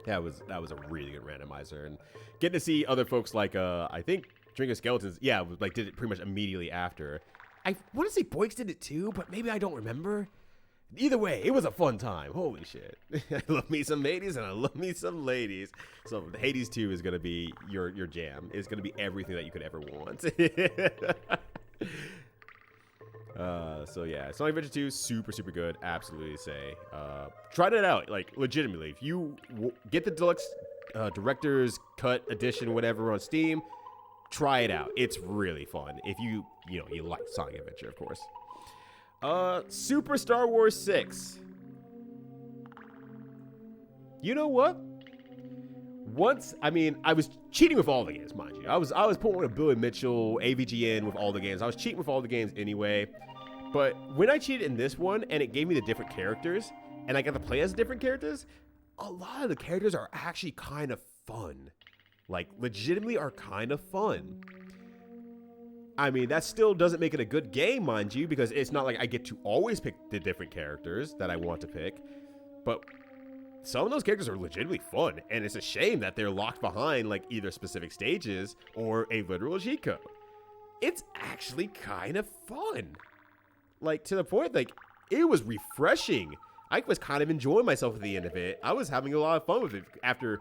[SPEAKER 1] That was a really good randomizer, and getting to see other folks like I think Drink of Skeletons, yeah, like did it pretty much immediately after. I want to say Boix did it too, but maybe I don't remember. Either way, it was a fun time. Holy shit. I love me some ladies, and I love me some ladies. So Hades 2 is going to be your jam. It's going to be everything that you could ever want. So yeah, Sonic Adventure 2, super, super good. Absolutely say. Try it out, like, legitimately. If you get the deluxe director's cut edition, whatever, on Steam, try it out. It's really fun. If you like Sonic Adventure, of course. Super Star Wars 6. You know what? Once, I mean, I was cheating with all the games, mind you. I was pulling with Billy Mitchell, AVGN with all the games. I was cheating with all the games anyway. But when I cheated in this one, and it gave me the different characters, and I got to play as different characters, a lot of the characters are actually kind of fun. Like, legitimately are kind of fun. I mean, that still doesn't make it a good game, mind you, because it's not like I get to always pick the different characters that I want to pick. But some of those characters are legitimately fun, and it's a shame that they're locked behind, like, either specific stages or a literal cheat code. It's actually kind of fun. Like, to the point, like, it was refreshing. I was kind of enjoying myself at the end of it. I was having a lot of fun with it after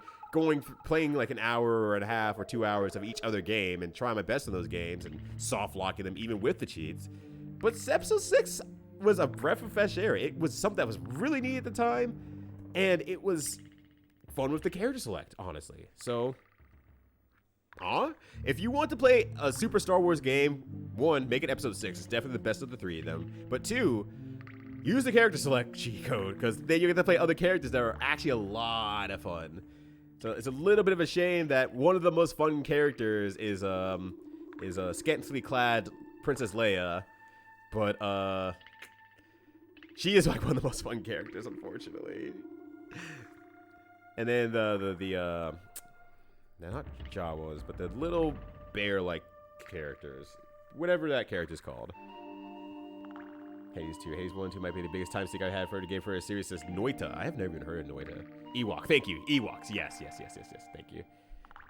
[SPEAKER 1] playing like an hour and a half or 2 hours of each other game and trying my best in those games and soft locking them even with the cheats. But episode 6 was a breath of fresh air. It was something that was really neat at the time, and it was fun with the character select, honestly. So, if you want to play a Super Star Wars game, 1, make it episode 6. It's definitely the best of the 3 of them. But 2, use the character select cheat code, because then you're going to play other characters that are actually a lot of fun. So it's a little bit of a shame that one of the most fun characters is a scantily clad Princess Leia, but she is like one of the most fun characters, unfortunately. And then the not Jawas, but the little bear-like characters, whatever that character's called. Hades 2. Hades 1 and 2 might be the biggest time sink I had for a game for a series, says Noita. I have never even heard of Noita. Ewok. Thank you. Ewoks. Yes. Thank you.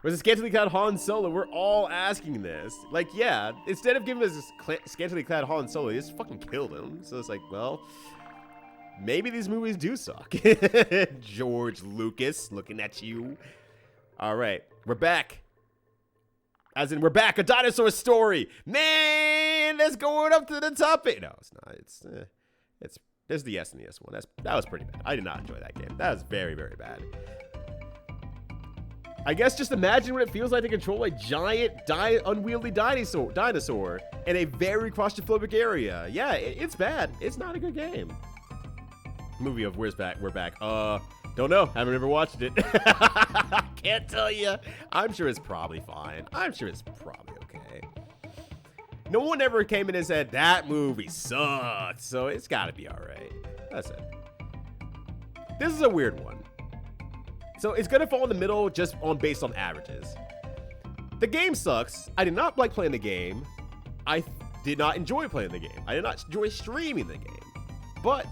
[SPEAKER 1] Was it scantily clad Han Solo? We're all asking this. Like, yeah, instead of giving us scantily clad Han Solo, they just fucking killed him. So it's like, well, maybe these movies do suck. George Lucas, looking at you. All right, we're back. As in, we're back. A dinosaur story. Man, that's going up to the top. No, it's not. Here's the SNES one. That was pretty bad. I did not enjoy that game. That was very, very bad. I guess just imagine what it feels like to control a giant, unwieldy dinosaur in a very claustrophobic area. Yeah, it's bad. It's not a good game. Movie of We're Back. Don't know. Haven't ever watched it. Can't tell you. I'm sure it's probably fine. I'm sure it's probably okay. No one ever came in and said, that movie sucks. So it's got to be all right. That's it. This is a weird one. So it's going to fall in the middle just based on averages. The game sucks. I did not like playing the game. I did not enjoy playing the game. I did not enjoy streaming the game. But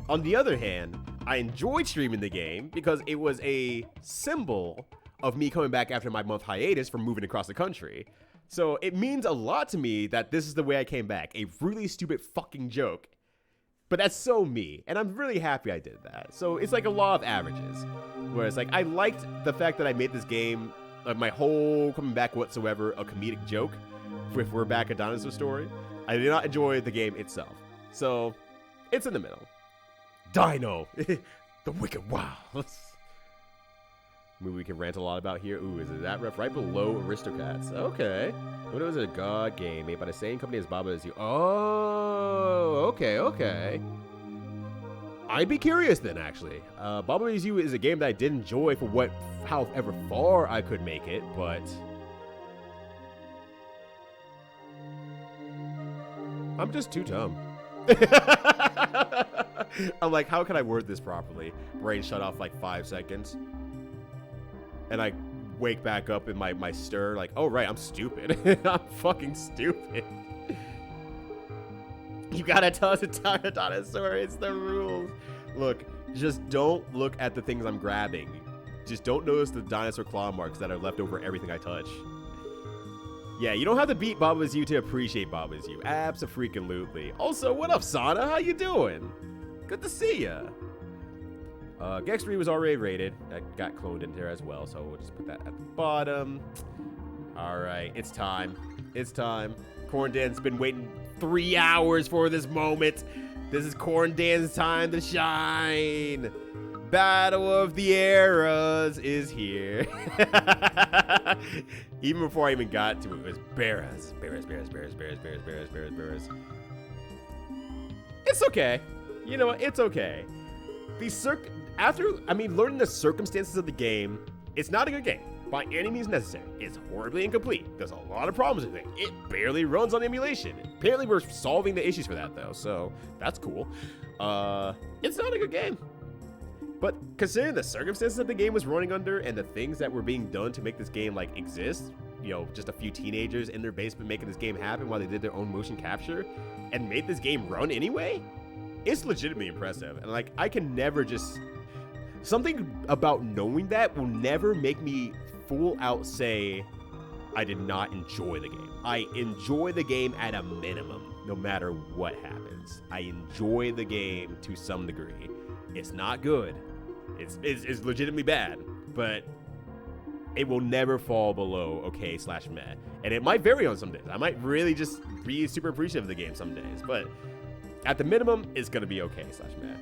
[SPEAKER 1] on the other hand, I enjoyed streaming the game because it was a symbol of me coming back after my month hiatus from moving across the country. So it means a lot to me that this is the way I came back. A really stupid fucking joke. But that's so me, and I'm really happy I did that. So it's like a law of averages. Whereas, like, I liked the fact that I made this game, like, my whole coming back whatsoever, a comedic joke with We're Back, a dinosaur story. I did not enjoy the game itself. So it's in the middle. Dino, the Wicked Wilds. Movie we can rant a lot about here. Ooh, is it that rough? Right below Aristocats. Okay. What was a god game made by the same company as Baba Is You? Oh, okay. I'd be curious then, actually. Baba Is You is a game that I did enjoy for however far I could make it, but I'm just too dumb. I'm like, how can I word this properly? Brain shut off like 5 seconds. And I wake back up in my stir, like, oh, right, I'm stupid. I'm fucking stupid. You gotta tell us it's a dinosaur. It's the rules. Look, just don't look at the things I'm grabbing. Just don't notice the dinosaur claw marks that are left over everything I touch. Yeah, you don't have to beat Baba Is You to appreciate Baba Is You. Abso-freaking-lutely. Also, what up, Sana? How you doing? Good to see ya. Gex 3 was already rated. That got cloned in there as well, so we'll just put that at the bottom. Alright, it's time. It's time. Corn Dan's been waiting 3 hours for this moment. This is Corn Dan's time to shine. Battle of the Eras is here. Even before I even got to it, it was Beras. It's okay. You know what? It's okay. Learning the circumstances of the game, it's not a good game by any means necessary. It's horribly incomplete. There's a lot of problems with it. It barely runs on emulation. Apparently, we're solving the issues for that though, so that's cool. It's not a good game. But considering the circumstances that the game was running under and the things that were being done to make this game like exist, you know, just a few teenagers in their basement making this game happen while they did their own motion capture and made this game run anyway, it's legitimately impressive. And like, I can never just... Something about knowing that will never make me full out say I did not enjoy the game. I enjoy the game at a minimum, no matter what happens. I enjoy the game to some degree. It's not good. It's legitimately bad, but it will never fall below okay/meh. And it might vary on some days. I might really just be super appreciative of the game some days, but at the minimum, it's gonna be okay/meh.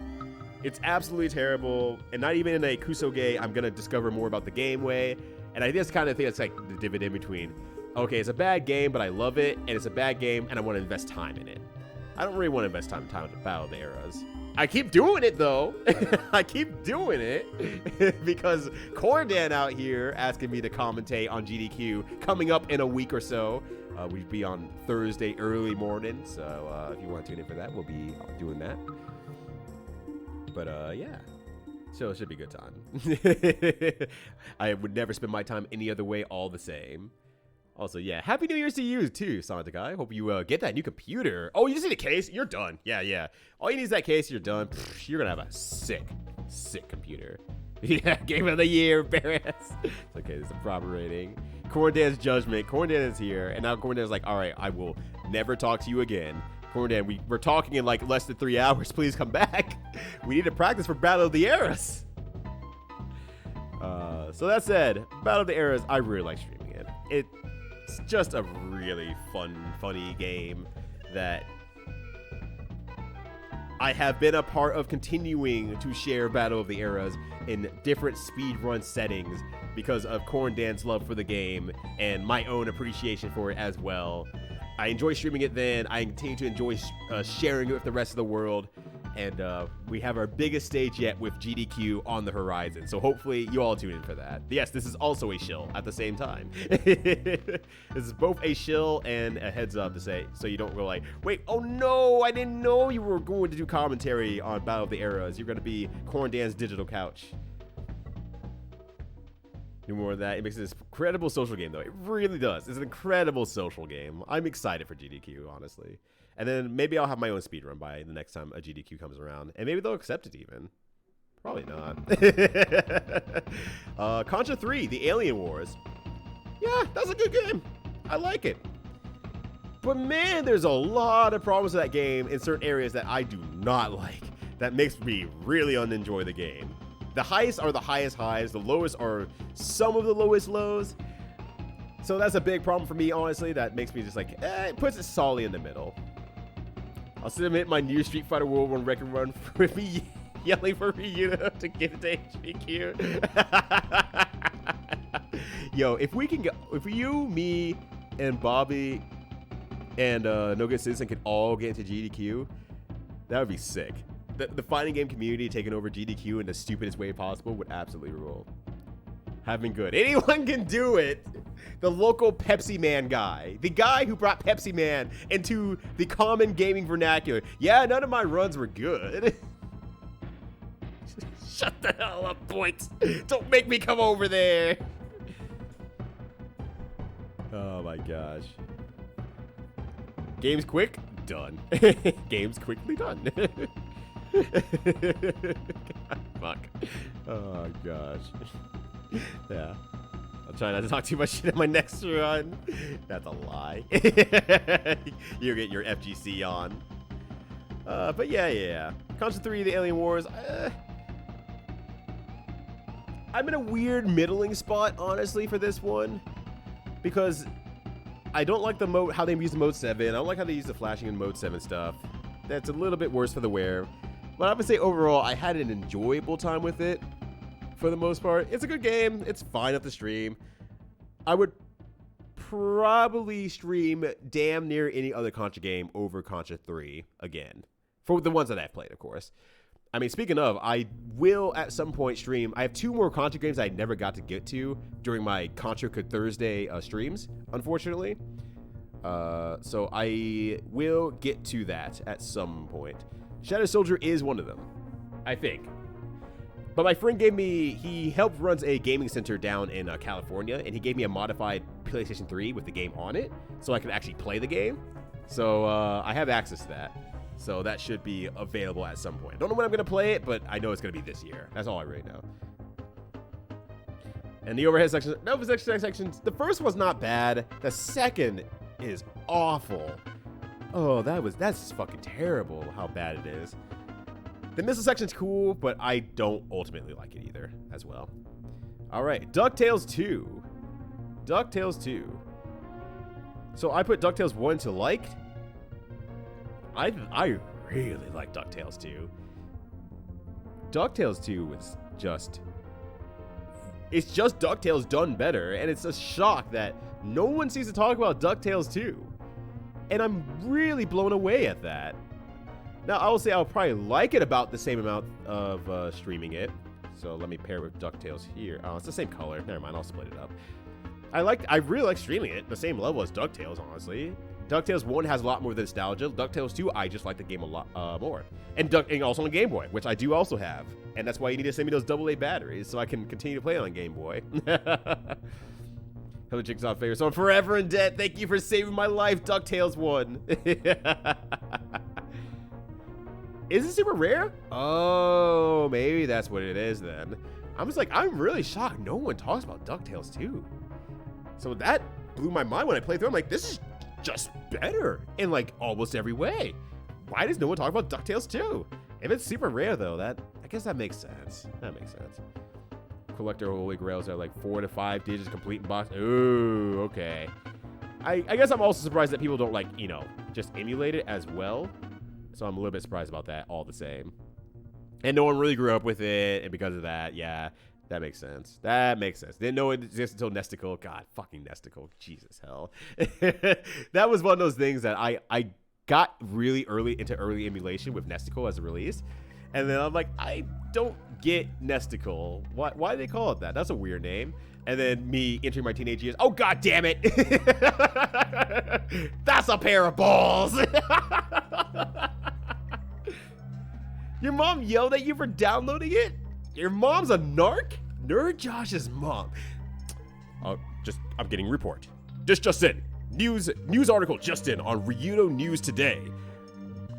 [SPEAKER 1] It's absolutely terrible, and not even in a Kusoge, I'm gonna discover more about the game way. And I just kind of think it's like the dividend between, okay, it's a bad game, but I love it, and it's a bad game, and I want to invest time in it. I don't really want to invest time in Battle of the Eras. I keep doing it though. I keep doing it because Corn Dan out here asking me to commentate on GDQ coming up in a week or so. We'd be on Thursday early morning, so if you want to tune in for that, we'll be doing that. But yeah, so it should be a good time. I would never spend my time any other way, all the same. Also, yeah, Happy New Year's to you too, Sonic Guy. Hope you get that new computer. Oh, you just need a case? You're done. Yeah. All you need is that case, you're done. Pfft, you're gonna have a sick computer. Yeah, Game of the Year, Barris. It's okay, this is a proper rating. Corn Dan's judgment. Corn Dan is here, and now Corn Dan's like, all right, I will never talk to you again. Corn Dan, we're talking in like less than 3 hours. Please come back. We need to practice for Battle of the Eras. So that said, Battle of the Eras, I really like streaming it. It's just a really funny game that I have been a part of continuing to share Battle of the Eras in different speedrun settings because of Corn Dan's love for the game and my own appreciation for it as well. I enjoy streaming it then. I continue to enjoy sharing it with the rest of the world. And we have our biggest stage yet with GDQ on the horizon. So hopefully you all tune in for that. Yes, this is also a shill at the same time. This is both a shill and a heads up to say, so you don't go like, wait, oh no, I didn't know you were going to do commentary on Battle of the Eras. You're going to be Corn Dan's digital couch. Do more of that. It makes this incredible social game, though. It really does. It's an incredible social game. I'm excited for GDQ, honestly. And then maybe I'll have my own speedrun by the next time a GDQ comes around. And maybe they'll accept it even. Probably not. Contra 3, The Alien Wars. Yeah, that's a good game. I like it. But man, there's a lot of problems with that game in certain areas that I do not like. That makes me really unenjoy the game. The highest are the highest highs. The lowest are some of the lowest lows. So that's a big problem for me, honestly. That makes me just like, it puts it solidly in the middle. I'll submit my new Street Fighter World 1 record run for me yelling for Ryuta to get it to HBQ. Yo, if we can get, if you, me, and Bobby, and No Good Citizen could all get into GDQ, that would be sick. The fighting game community taking over GDQ in the stupidest way possible would absolutely rule. Have been good. Anyone can do it. The local Pepsi Man guy. The guy who brought Pepsi Man into the common gaming vernacular. Yeah, none of my runs were good. Shut the hell up, Points. Don't make me come over there. Oh my gosh. Games quick? Done. Games quickly done. Fuck. Oh gosh. Yeah. I'll try not to talk too much shit in my next run. That's a lie. You get your FGC on. But yeah. Contra 3, The Alien Wars. I'm in a weird middling spot, honestly, for this one. Because I don't like the mode, how they use the Mode 7. I don't like how they use the flashing in Mode 7 stuff. That's a little bit worse for the wear. But I would say overall, I had an enjoyable time with it. For the most part, it's a good game. It's fine at the stream. I would probably stream damn near any other Contra game over Contra 3 again. For the ones that I've played, of course. I mean, speaking of, I will at some point stream. I have 2 more Contra games I never got to get to during my Contra Thursday streams, unfortunately. So I will get to that at some point. Shadow Soldier is one of them, I think. But my friend gave me, he helped runs a gaming center down in California, and he gave me a modified PlayStation 3 with the game on it, so I could actually play the game. So I have access to that. So that should be available at some point. Don't know when I'm going to play it, but I know it's going to be this year. That's all I really know. And the overhead section, sections, the first was not bad. The second is awful. Oh, that's fucking terrible how bad it is. The missile section's cool, but I don't ultimately like it either, as well. All right, DuckTales 2. DuckTales 2. So I put DuckTales 1 to liked. I really like DuckTales 2. DuckTales 2 was just... It's just DuckTales done better, and it's a shock that no one seems to talk about DuckTales 2. And I'm really blown away at that. Now, I will say I'll probably like it about the same amount of streaming it. So let me pair it with DuckTales here. Oh, it's the same color. Never mind, I'll split it up. I really like streaming it the same level as DuckTales, honestly. DuckTales 1 has a lot more of the nostalgia. DuckTales 2, I just like the game a lot more. And also on Game Boy, which I do also have. And that's why you need to send me those AA batteries so I can continue to play on Game Boy. Hello, Jigsaw favor. So I'm forever in debt. Thank you for saving my life, DuckTales 1. Is it super rare? Oh, maybe that's what it is then. I'm just like, I'm really shocked no one talks about DuckTales 2. So that blew my mind when I played through. I'm like, this is just better in like almost every way. Why does no one talk about DuckTales 2? If it's super rare though, I guess that makes sense. That makes sense. Collector Holy Grails are like 4 to 5 digits complete in box. Ooh, okay. I guess I'm also surprised that people don't like, just emulate it as well. So I'm a little bit surprised about that all the same. And no one really grew up with it, and because of that, yeah, that makes sense. That makes sense. Didn't know it existed until Nesticle. God, fucking Nesticle. Jesus, hell. That was one of those things that I got really early into early emulation with Nesticle as a release. And then I'm like, I don't get Nesticle. Why do they call it that? That's a weird name. And then me entering my teenage years. Oh, God damn it. That's a pair of balls. Your mom yelled at you for downloading it? Your mom's a narc? Nerd Josh's mom. I'm getting a report. This just in. News article just in on Ryudo News Today.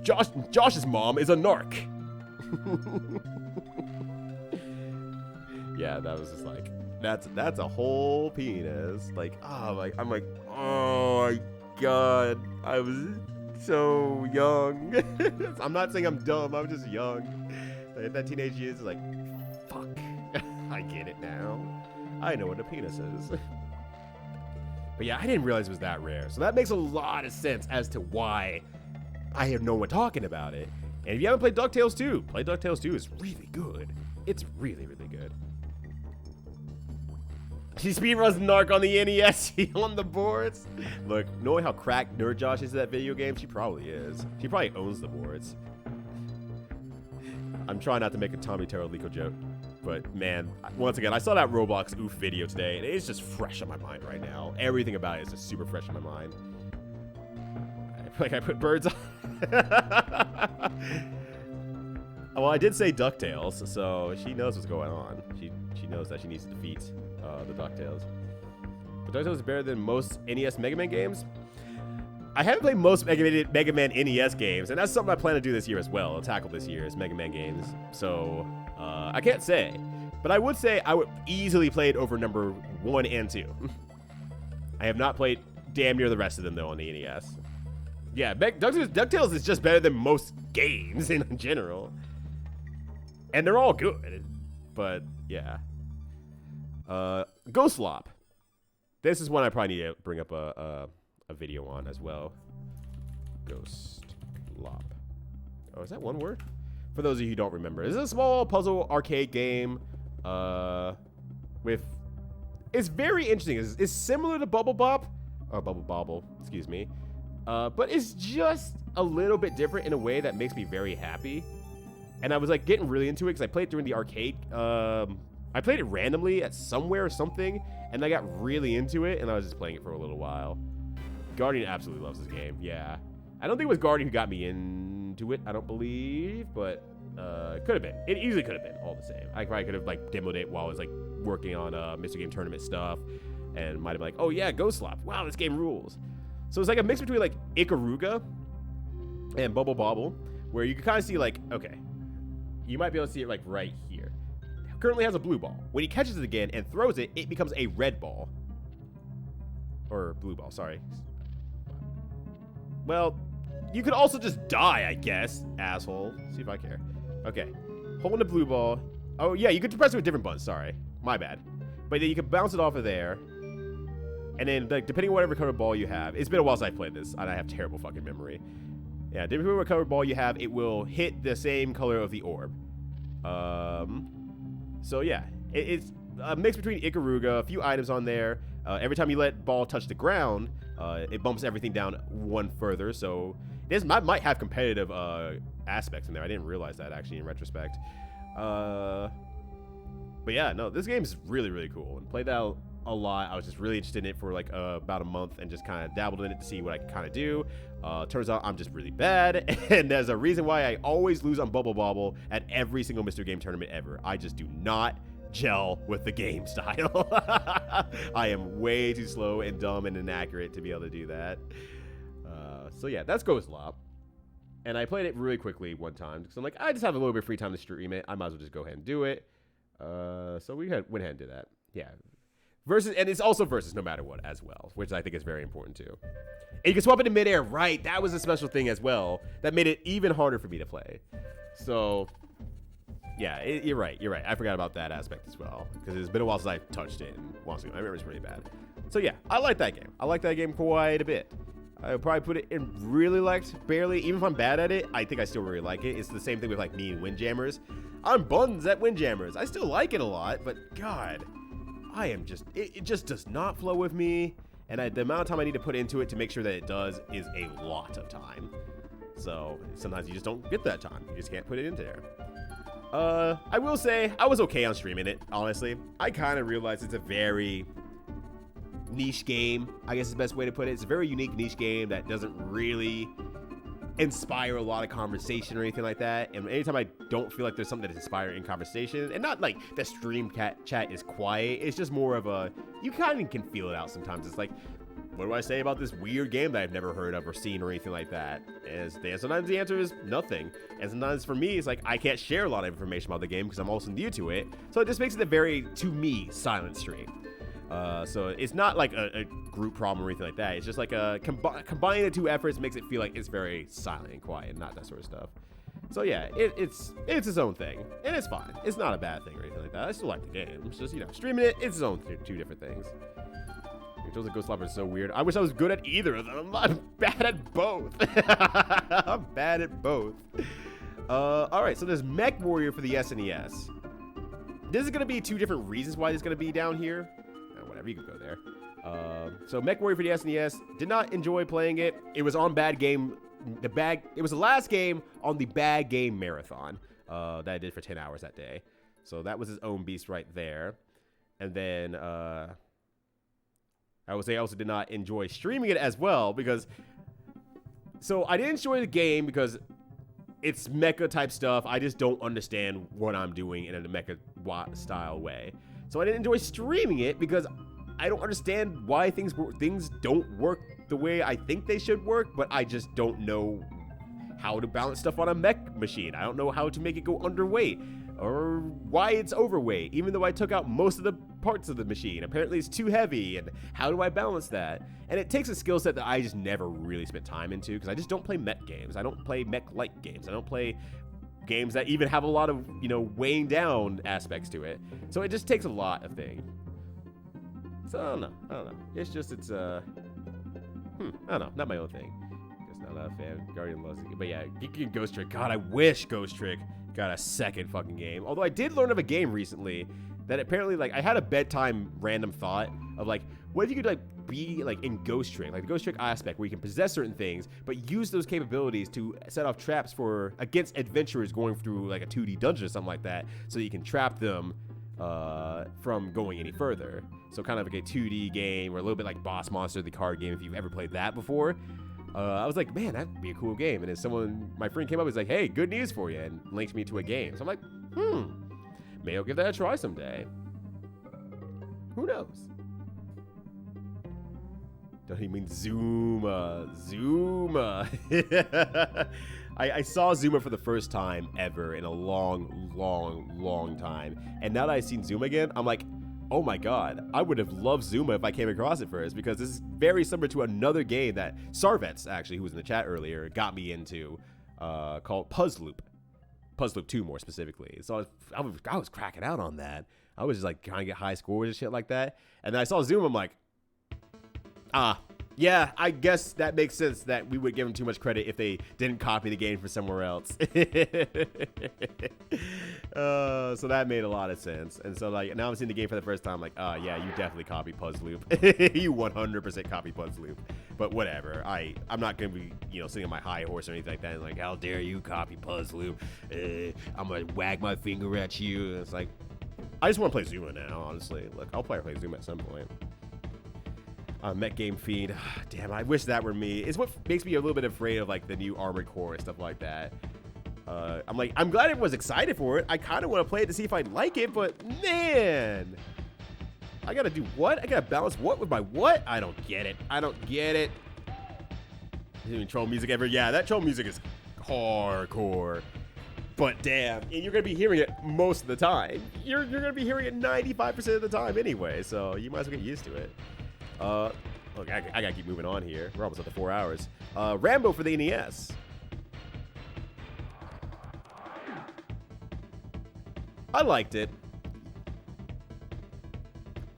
[SPEAKER 1] Josh's mom is a narc. Yeah, that was just like, that's a whole penis. Like, I'm like, oh my God, I was so young. I'm not saying I'm dumb, I'm just young. Like, that teenage years is like, fuck, I get it now. I know what a penis is. But yeah, I didn't realize it was that rare. So that makes a lot of sense as to why I have no one talking about it. And if you haven't played DuckTales 2, play DuckTales 2. It's really good. It's really, really good. She speedruns Narc on the NES on the boards. Look, knowing how cracked Nerd Josh is at that video game, she probably is. She probably owns the boards. I'm trying not to make a Tommy Terralico joke. But man, once again, I saw that Roblox oof video today, and it's just fresh on my mind right now. Everything about it is just super fresh on my mind. Like I put birds on. Well, I did say DuckTales, so she knows what's going on. She knows that she needs to defeat the DuckTales. But DuckTales is better than most NES Mega Man games. I haven't played most Mega Man NES games, and that's something I plan to do this year as well. I'll tackle this year is Mega Man games. So I can't say, but I would say I would easily play it over number 1 and 2. I have not played damn near the rest of them though on the NES. Yeah, DuckTales is just better than most games in general, and they're all good. But yeah, Ghost Lop. This is one I probably need to bring up a video on as well. Ghost Lop. Oh, is that one word? For those of you who don't remember, this is a small puzzle arcade game. It's very interesting. It's similar to Bubble Bop, or Bubble Bobble, excuse me. But it's just a little bit different in a way that makes me very happy. And I was like getting really into it because I played during the arcade. I played it randomly at somewhere or something, and I got really into it, and I was just playing it for a little while. Guardian absolutely loves this game. Yeah, I don't think it was Guardian who got me into it. I don't believe, but it could have been. It easily could have been. All the same, I probably could have like demoed it while I was like working on Mr. Game Tournament stuff, and might have been like, oh yeah, Ghost Lop. Wow, this game rules. So it's like a mix between like Ikaruga and Bubble Bobble, where you can kind of see like, okay, you might be able to see it like right here. It currently has a blue ball. When he catches it again and throws it, it becomes a red ball. Or blue ball, sorry. Well, you could also just die, I guess, asshole. See if I care. Okay, holding the blue ball. Oh yeah, you could press it with different buttons, sorry. My bad. But then you can bounce it off of there. And then, like, depending on whatever color ball you have, it's been a while since I played this, and I have terrible fucking memory. Yeah, depending on what color ball you have, it will hit the same color of the orb. So yeah, it's a mix between Ikaruga, a few items on there. Every time you let ball touch the ground, it bumps everything down one further. So this might have competitive aspects in there. I didn't realize that actually in retrospect. But yeah, no, this game is really, really cool, and played that a lot. I was just really interested in it for like about a month and just kind of dabbled in it to see what I could kind of do. Turns out I'm just really bad, and there's a reason why I always lose on Bubble Bobble at every single Mr. Game Tournament ever. I just do not gel with the game style. I am way too slow and dumb and inaccurate to be able to do that. So yeah, that's Ghost Lop. And I played it really quickly one time because I'm like, I just have a little bit of free time to stream it. I might as well just go ahead and do it. So we went ahead and did that. Yeah. Versus, and it's also versus no matter what as well, which I think is very important too. And you can swap it in midair, right? That was a special thing as well. That made it even harder for me to play. So, yeah, you're right. You're right. I forgot about that aspect as well because it's been a while since I touched it. And once ago, I remember it's really bad. So yeah, I like that game. I like that game quite a bit. I would probably put it in really liked, barely. Even if I'm bad at it, I think I still really like it. It's the same thing with like me and Windjammers. I'm buns at Windjammers. I still like it a lot, but God, I am just, it just does not flow with me. And the amount of time I need to put into it to make sure that it does is a lot of time. So sometimes you just don't get that time. You just can't put it into there. I will say I was okay on streaming it, honestly. I kind of realized it's a very niche game, I guess is the best way to put it. It's a very unique niche game that doesn't really inspire a lot of conversation or anything like that. And anytime I don't feel like there's something that's inspiring conversation, and not like the stream chat is quiet, it's just more of a, you kind of can feel it out sometimes. It's like, what do I say about this weird game that I've never heard of or seen or anything like that? And sometimes the answer is nothing. And sometimes for me, it's like I can't share a lot of information about the game because I'm also new to it. So it just makes it a very, to me, silent stream. So it's not like a group problem or anything like that. It's just like combining the two efforts makes it feel like it's very silent and quiet, not that sort of stuff. So yeah, it's its own thing, and it's fine. It's not a bad thing or anything like that. I still like the game. It's just, you know, streaming it, it's its own two different things. Tales of Ghost Lobber is so weird. I wish I was good at either of them. I'm bad at both. I'm bad at both. Alright, so there's Mech Warrior for the SNES. This is going to be two different reasons why it's going to be down here. Whatever, you can go there. So Mech Warrior for the SNES. Did not enjoy playing it. It was on Bad Game. It was the last game on the Bad Game Marathon that I did for 10 hours that day. So that was his own beast right there. And then I would say I also did not enjoy streaming it as well because, so I didn't enjoy the game because it's mecha type stuff. I just don't understand what I'm doing in a mecha style way. So I didn't enjoy streaming it because I don't understand why things don't work the way I think they should work, but I just don't know how to balance stuff on a mech machine. I don't know how to make it go underweight or why it's overweight, even though I took out most of the parts of the machine. Apparently it's too heavy, and how do I balance that? And it takes a skill set that I just never really spent time into because I just don't play mech games. I don't play mech-like games. I don't play games that even have a lot of, you know, weighing down aspects to it. So it just takes a lot of things. So I don't know. It's just, I don't know, not my own thing. Just not a fan. Guardian loves it. But yeah, Geeky and Ghost Trick. God, I wish Ghost Trick got a second fucking game. Although I did learn of a game recently that apparently, like, I had a bedtime random thought of, like, what if you could, like, be, like, in Ghost Trick, like the Ghost Trick aspect where you can possess certain things, but use those capabilities to set off traps against adventurers going through, like, a 2D dungeon or something like that, so that you can trap them from going any further. So kind of like a 2D game, or a little bit like Boss Monster, the card game, if you've ever played that before. I was like, man, that'd be a cool game. And then my friend came up and was like, hey, good news for you, and linked me to a game. So I'm like, maybe I'll give that a try someday. Who knows? Don't he mean Zuma? Zuma. I saw Zuma for the first time ever in a long time. And now that I've seen Zuma again, I'm like, oh my god, I would have loved Zuma if I came across it first, because this is very similar to another game that Sarvets, actually, who was in the chat earlier, got me into, called Puzzloop. Puzzloop 2, more specifically. So I was cracking out on that. I was just like trying to get high scores and shit like that. And then I saw Zuma, I'm like, yeah, I guess that makes sense that we would give them too much credit if they didn't copy the game from somewhere else. So that made a lot of sense. And so, like, now I'm seeing the game for the first time, like, yeah, you definitely copied Puzzloop. You 100% copied Puzzloop. But whatever. I'm not going to be, you know, sitting on my high horse or anything like that. And like, how dare you copy Puzzloop? I'm going to wag my finger at you. And it's like, I just want to play Zuma now, honestly. Look, I'll play Zuma at some point. Mech Game Feed. Damn, I wish that were me. It's what makes me a little bit afraid of, like, the new Armored Core and stuff like that. I'm glad everyone's excited for it. I kind of want to play it to see if I like it, but man, I gotta do what? I gotta balance what with my what? I don't get it. Even troll music ever? Yeah, that troll music is hardcore. But damn, and you're gonna be hearing it most of the time. You're gonna be hearing it 95% of the time anyway, so you might as well get used to it. Look, I gotta keep moving on here. We're almost at the 4 hours. Rambo for the NES. I liked it.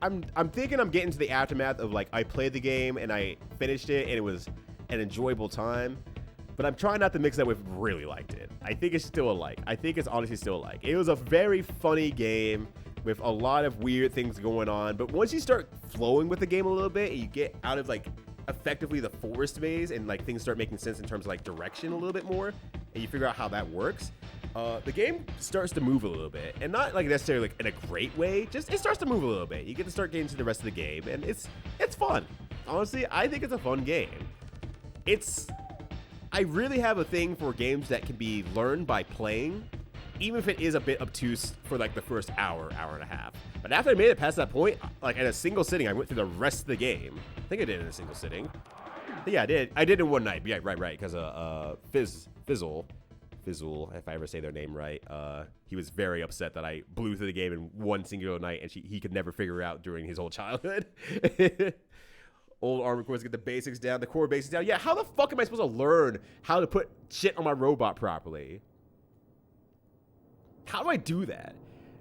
[SPEAKER 1] I'm thinking I'm getting to the aftermath of, like, I played the game and I finished it and it was an enjoyable time, but I'm trying not to mix that with really liked it. I think it's still a like. I think it's honestly still a like. It was a very funny game with a lot of weird things going on, but once you start flowing with the game a little bit and you get out of like effectively the forest maze and like things start making sense in terms of like direction a little bit more, and you figure out how that works, the game starts to move a little bit, and not like necessarily like in a great way, just it starts to move a little bit. You get to start getting to the rest of the game, and it's fun. Honestly, I think it's a fun game. I really have a thing for games that can be learned by playing, even if it is a bit obtuse for like the first hour and a half. But after I made it past that point, like in a single sitting, I went through the rest of the game. I think I did it in a single sitting. Yeah, I did. I did it in one night. Yeah, right. Because Fizzle, if I ever say their name right, he was very upset that I blew through the game in one singular night, and he could never figure it out during his whole childhood. Old Armored Core, get the basics down, the core basics down. Yeah, how the fuck am I supposed to learn how to put shit on my robot properly? How do I do that?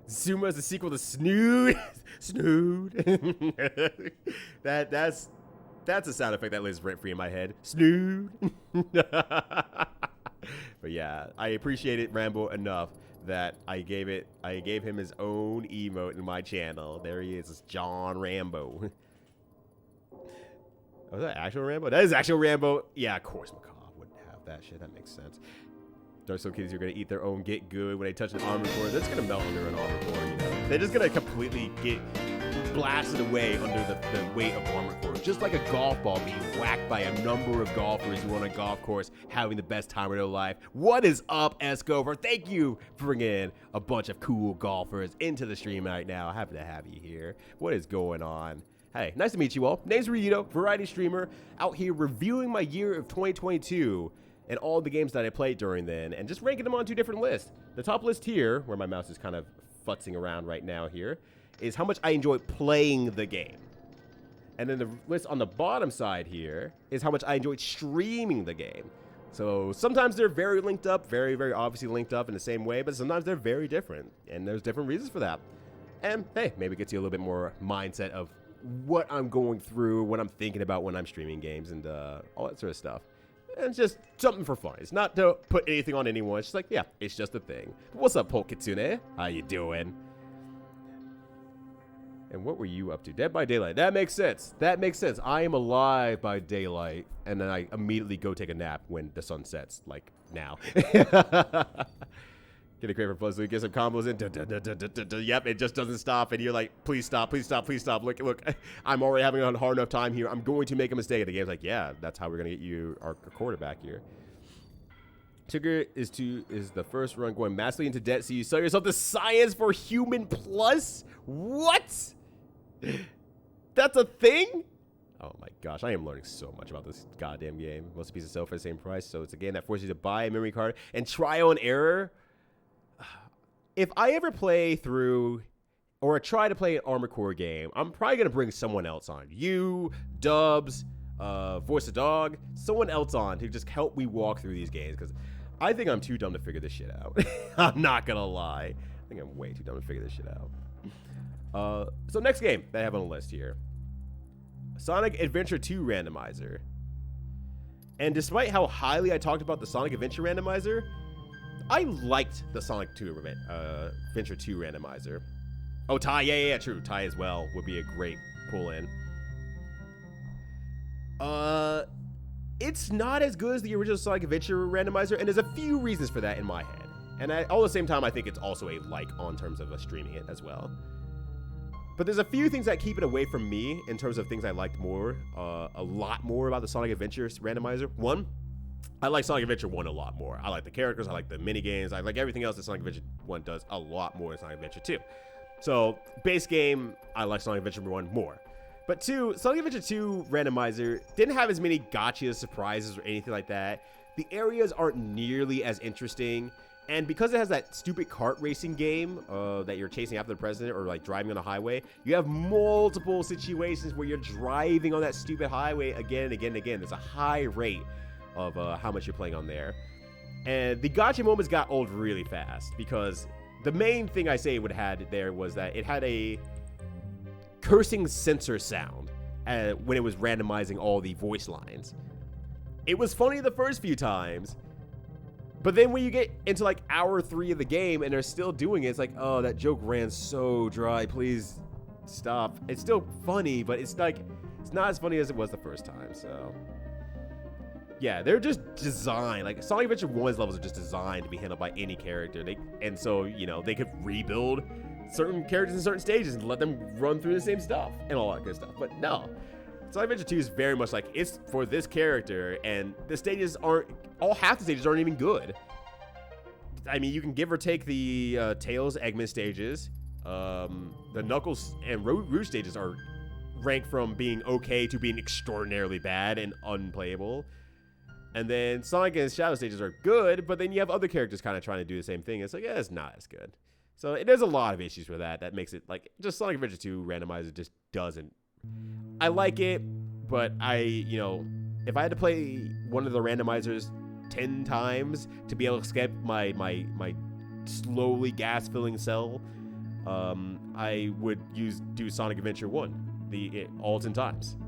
[SPEAKER 1] Zuma is the sequel to Snood. Snood. That's a sound effect that lives rent free in my head. Snood. But yeah, I appreciate it, Rambo, enough that I gave him his own emote in my channel. There he is, it's John Rambo. Oh, is that actual Rambo? That is actual Rambo. Yeah, of course Macaw wouldn't have that shit. That makes sense. Dark Soul kids are going to eat their own get good when they touch an armor core. That's going to melt under an armor core, you know? They're just going to completely get blasted away under the weight of armor core. Just like a golf ball being whacked by a number of golfers who are on a golf course having the best time of their life. What is up, Escover? Thank you for bringing in a bunch of cool golfers into the stream right now. Happy to have you here. What is going on? Hey, nice to meet you all. Name's Ryudo, variety streamer, out here reviewing my year of 2022 and all the games that I played during then, and just ranking them on 2 different lists. The top list here, where my mouse is kind of futzing around right now here, is how much I enjoy playing the game. And then the list on the bottom side here is how much I enjoyed streaming the game. So sometimes they're very linked up, very, very obviously linked up in the same way, but sometimes they're very different, and there's different reasons for that. And hey, maybe it gets you a little bit more mindset of what I'm going through, what I'm thinking about when I'm streaming games, and all that sort of stuff. And it's just something for fun. It's not to put anything on anyone. It's just like, yeah, it's just a thing. What's up, Polk Kitsune? How you doing? And what were you up to? Dead by Daylight. That makes sense. That makes sense. I am alive by daylight, and then I immediately go take a nap when the sun sets, like now. Get a crate for Puzzle, get some combos in. Yep, it just doesn't stop, and you're like, please stop, please stop, please stop. Look, I'm already having a hard enough time here. I'm going to make a mistake. And the game's like, yeah, that's how we're gonna get you our quarterback here. Tigger is the first run going massively into debt, so you sell yourself to Science for Human Plus? What? That's a thing? Oh my gosh, I am learning so much about this goddamn game. Most pieces sell for the same price, so it's a game that forces you to buy a memory card and trial and error. If I ever play through or try to play an Armored Core game, I'm probably going to bring someone else on. You, Dubs, Voice of Dog, someone else on to just help me walk through these games, because I think I'm too dumb to figure this shit out. I'm not going to lie. I think I'm way too dumb to figure this shit out. So next game that I have on the list here. Sonic Adventure 2 Randomizer. And despite how highly I talked about the Sonic Adventure Randomizer, I liked the Sonic Adventure 2 Randomizer. Oh, Ty, yeah, true. Ty as well would be a great pull-in. It's not as good as the original Sonic Adventure Randomizer, and there's a few reasons for that in my head. And all at the same time, I think it's also a like on terms of streaming it as well. But there's a few things that keep it away from me in terms of things I liked more, a lot more about the Sonic Adventure Randomizer. One, I like Sonic Adventure 1 a lot more. I like the characters, I like the mini-games, I like everything else that Sonic Adventure 1 does a lot more than Sonic Adventure 2. So, base game, I like Sonic Adventure 1 more. But 2, Sonic Adventure 2 Randomizer didn't have as many gotcha surprises or anything like that. The areas aren't nearly as interesting. And because it has that stupid kart racing game that you're chasing after the president or like driving on a highway, you have multiple situations where you're driving on that stupid highway again and again and again. There's a high rate of how much you're playing on there. And the gotcha moments got old really fast because the main thing I say it had there was that it had a cursing sensor sound when it was randomizing all the voice lines. it was funny the first few times, but then when you get into like hour 3 of the game and they're still doing it, it's like, oh, that joke ran so dry. Please stop. It's still funny, but it's like, it's not as funny as it was the first time. So yeah, they're just designed, like Sonic Adventure 1's levels are just designed to be handled by any character. And so, you know, they could rebuild certain characters in certain stages and let them run through the same stuff and all that good stuff. But no, Sonic Adventure 2 is very much like, it's for this character, and the stages aren't, half the stages aren't even good. I mean, you can give or take the Tails Eggman stages. The Knuckles and Rouge stages are ranked from being okay to being extraordinarily bad and unplayable. And then Sonic and Shadow stages are good, but then you have other characters kind of trying to do the same thing. It's like, yeah, it's not as good. So there's a lot of issues with that. That makes it like, just Sonic Adventure 2 randomizer just doesn't. I like it, but you know, if I had to play one of the randomizers 10 times to be able to skip my slowly gas filling cell, I would do Sonic Adventure 1 all 10 times.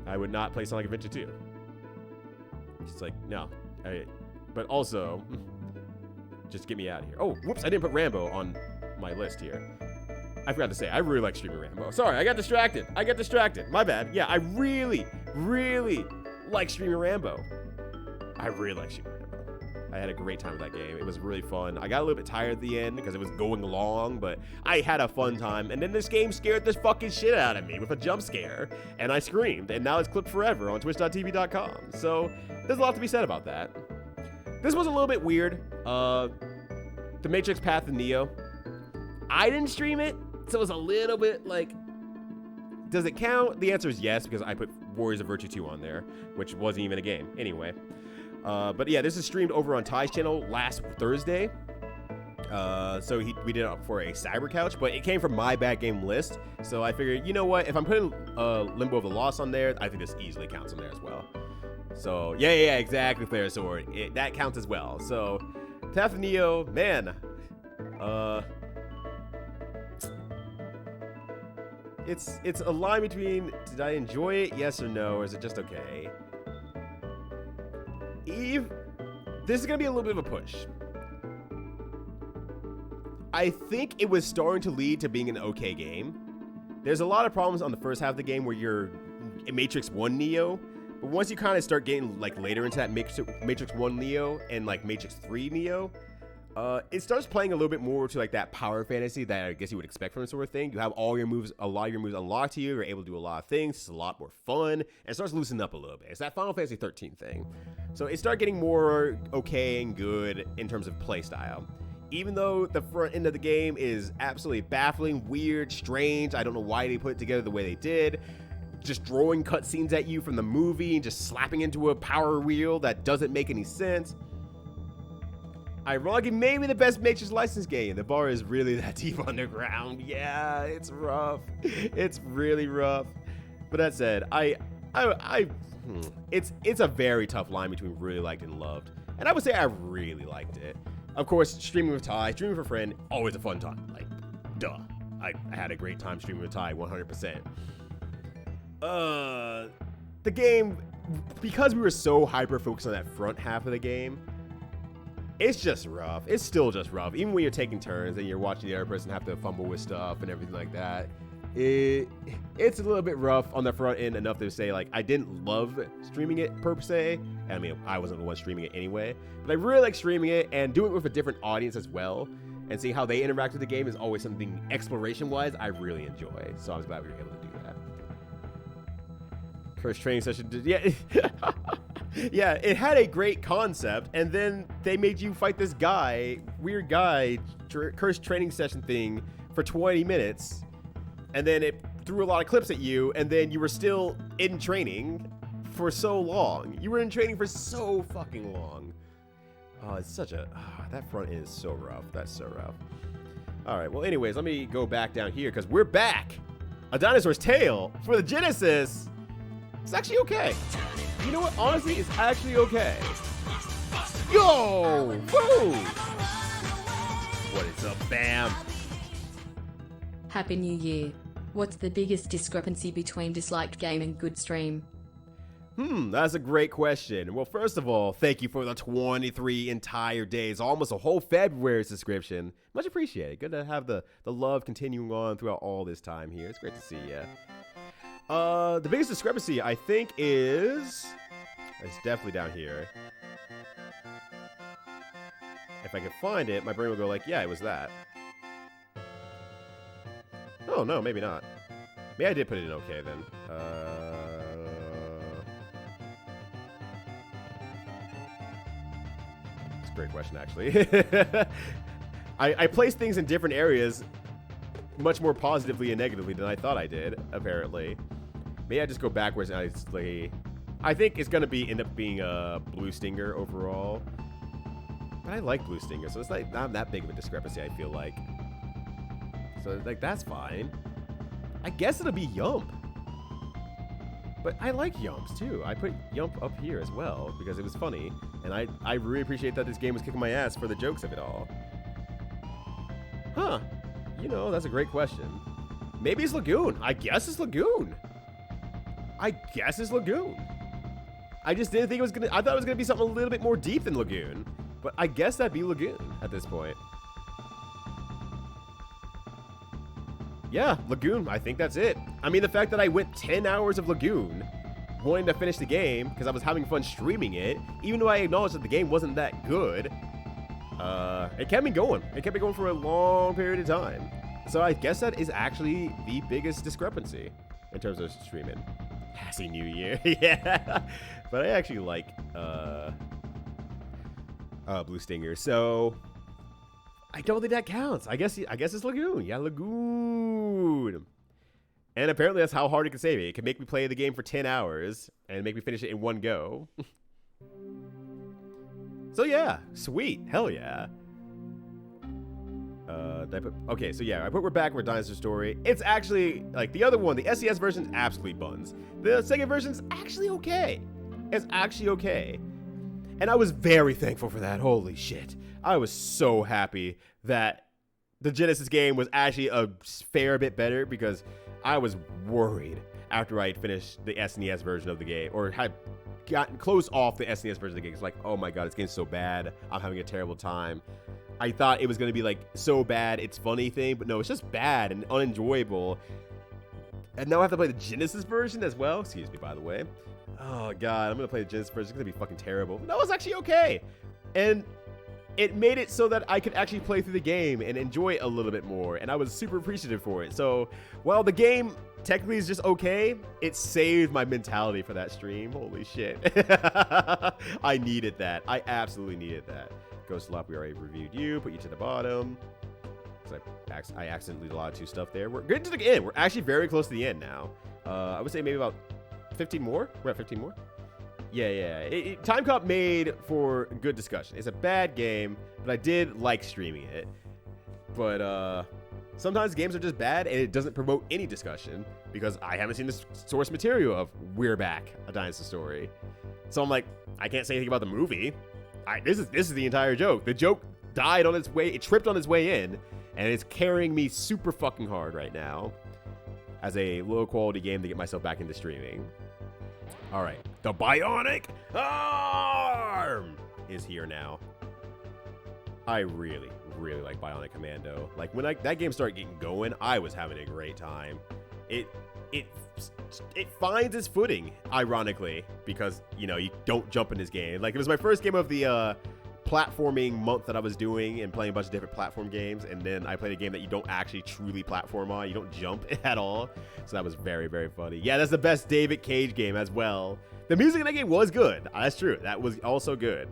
[SPEAKER 1] I would not play Sonic Adventure 2. It's like, no. But also, just get me out of here. Oh, whoops, I didn't put Rambo on my list here. I forgot to say, I really like Streaming Rambo. Sorry, I got distracted. My bad. Yeah, I really, really like Streaming Rambo. I really like Streaming Rambo. I had a great time with that game. It was really fun. I got a little bit tired at the end because it was going long, but I had a fun time. And then this game scared the fucking shit out of me with a jump scare, and I screamed. And now it's clipped forever on twitch.tv.com. So there's a lot to be said about that. This was a little bit weird. The Matrix Path of Neo. I didn't stream it, so it was a little bit like, does it count? The answer is yes, because I put Warriors of Virtue 2 on there, which wasn't even a game. Anyway. But yeah, this is streamed over on Ty's channel last Thursday. So we did it for a Cyber Couch, but it came from my bad game list. So I figured, you know what? If I'm putting Limbo of the Lost on there, I think this easily counts on there as well. So yeah, exactly, Flare Sword. That counts as well. So Path of Neo, man. It's a line between, did I enjoy it, yes or no, or is it just okay? Eve, this is gonna be a little bit of a push. I think it was starting to lead to being an okay game. There's a lot of problems on the first half of the game where you're Matrix 1 Neo, but once you kind of start getting like later into that Matrix 1 Neo and like Matrix 3 Neo, it starts playing a little bit more to like that power fantasy that I guess you would expect from this sort of thing. You have all your moves, a lot of your moves unlocked to you. You're able to do a lot of things. It's a lot more fun, and it starts loosening up a little bit. It's that Final Fantasy 13 thing. So it started getting more okay and good in terms of play style. Even though the front end of the game is absolutely baffling, weird, strange. I don't know why they put it together the way they did. Just throwing cutscenes at you from the movie and just slapping into a power wheel that doesn't make any sense. Ironically, maybe the best Matrix licensed game. The bar is really that deep underground. Yeah, it's rough. It's really rough. But that said, it's a very tough line between really liked and loved. And I would say I really liked it. Of course, streaming with Ty, streaming with a friend, always a fun time. Like, duh. I had a great time streaming with Ty, 100%. The game, because we were so hyper-focused on that front half of the game, it's just rough. It's still just rough. Even when you're taking turns and you're watching the other person have to fumble with stuff and everything like that, it's a little bit rough on the front end enough to say, like, I didn't love streaming it per se. I mean, I wasn't the one streaming it anyway. But I really like streaming it and doing it with a different audience as well. And seeing how they interact with the game is always something exploration-wise I really enjoy. So I was glad we were able to do that. First training session, yeah. Yeah, it had a great concept, and then they made you fight this weird guy, cursed training session thing for 20 minutes, and then it threw a lot of clips at you, and then you were still in training for so long. You were in training for so fucking long. Oh, it's such a... that front end is so rough. That's so rough. All right, well, anyways, let me go back down here, because we're back. A Dinosaur's Tale for the Genesis. It's actually okay. You know what? Honestly, it's actually okay. Yo! Woo! What is up, Bam?
[SPEAKER 6] Happy New Year. What's the biggest discrepancy between disliked game and good stream?
[SPEAKER 1] That's a great question. Well, first of all, thank you for the 23 entire days, almost a whole February subscription. Much appreciated. Good to have the love continuing on throughout all this time here. It's great to see you. The biggest discrepancy, I think, is... It's definitely down here. If I can find it, my brain will go like, yeah, it was that. Oh, no, maybe not. Maybe I did put it in okay, then. It's a great question, actually. I placed things in different areas much more positively and negatively than I thought I did, apparently. Maybe I just go backwards and I think it's going to end up being a Blue Stinger overall. But I like Blue Stinger, so it's like not that big of a discrepancy, I feel like. So, like, that's fine. I guess it'll be Yump. But I like Yumps, too. I put Yump up here as well, because it was funny. And I really appreciate that this game was kicking my ass for the jokes of it all. Huh. You know, that's a great question. Maybe it's Lagoon. I guess it's Lagoon. I guess it's Lagoon. I just didn't think it was gonna... I thought it was gonna be something a little bit more deep than Lagoon. But I guess that'd be Lagoon at this point. Yeah, Lagoon. I think that's it. I mean, the fact that I went 10 hours of Lagoon wanting to finish the game because I was having fun streaming it, even though I acknowledged that the game wasn't that good, it kept me going. It kept me going for a long period of time. So I guess that is actually the biggest discrepancy in terms of streaming. Happy New Year. Yeah. But I actually like Blue Stinger. So I don't think that counts. I guess it's Lagoon. Yeah, Lagoon. And apparently that's how hard it can save me. It can make me play the game for 10 hours and make me finish it in one go. So yeah, sweet. Hell yeah. Okay, so yeah, I put We're Back with Dinosaur Story. It's actually, like, the other one, the SES version is absolutely buns. The Sega version is actually okay. It's actually okay. And I was very thankful for that. Holy shit. I was so happy that the Genesis game was actually a fair bit better, because I was worried after I had finished the SNES version of the game, or had gotten close off the SNES version of the game. It's like, oh my god, it's getting so bad. I'm having a terrible time. I thought it was going to be like so bad it's funny thing, but no, it's just bad and unenjoyable. And now I have to play the Genesis version as well. Excuse me, by the way. Oh god, I'm going to play the Genesis version. It's going to be fucking terrible. No, it's actually okay. And it made it so that I could actually play through the game and enjoy it a little bit more. And I was super appreciative for it. So while the game technically is just okay, it saved my mentality for that stream. Holy shit. I needed that. I absolutely needed that. Ghost Lop, we already reviewed you. Put you to the bottom. I accidentally did a lot of two stuff there. We're getting to the end. We're actually very close to the end now. I would say maybe about 15 more. We're at 15 more. Yeah. Time Cop made for good discussion. It's a bad game, but I did like streaming it. But sometimes games are just bad and it doesn't promote any discussion because I haven't seen the source material of We're Back, A Dinosaur Story. So I'm like, I can't say anything about the movie. This is the entire joke. The joke died on its way. It tripped on its way in, and it's carrying me super fucking hard right now as a low quality game to get myself back into streaming. All right, the Bionic Arm is here now. I really like Bionic Commando. Like when that game started getting going, I was having a great time. It finds its footing, ironically, because, you know, you don't jump in this game. Like, it was my first game of the platforming month that I was doing and playing a bunch of different platform games, and then I played a game that you don't actually truly platform on. You don't jump at all. So that was very, very funny. Yeah, that's the best David Cage game as well. The music in that game was good. That's true. That was also good.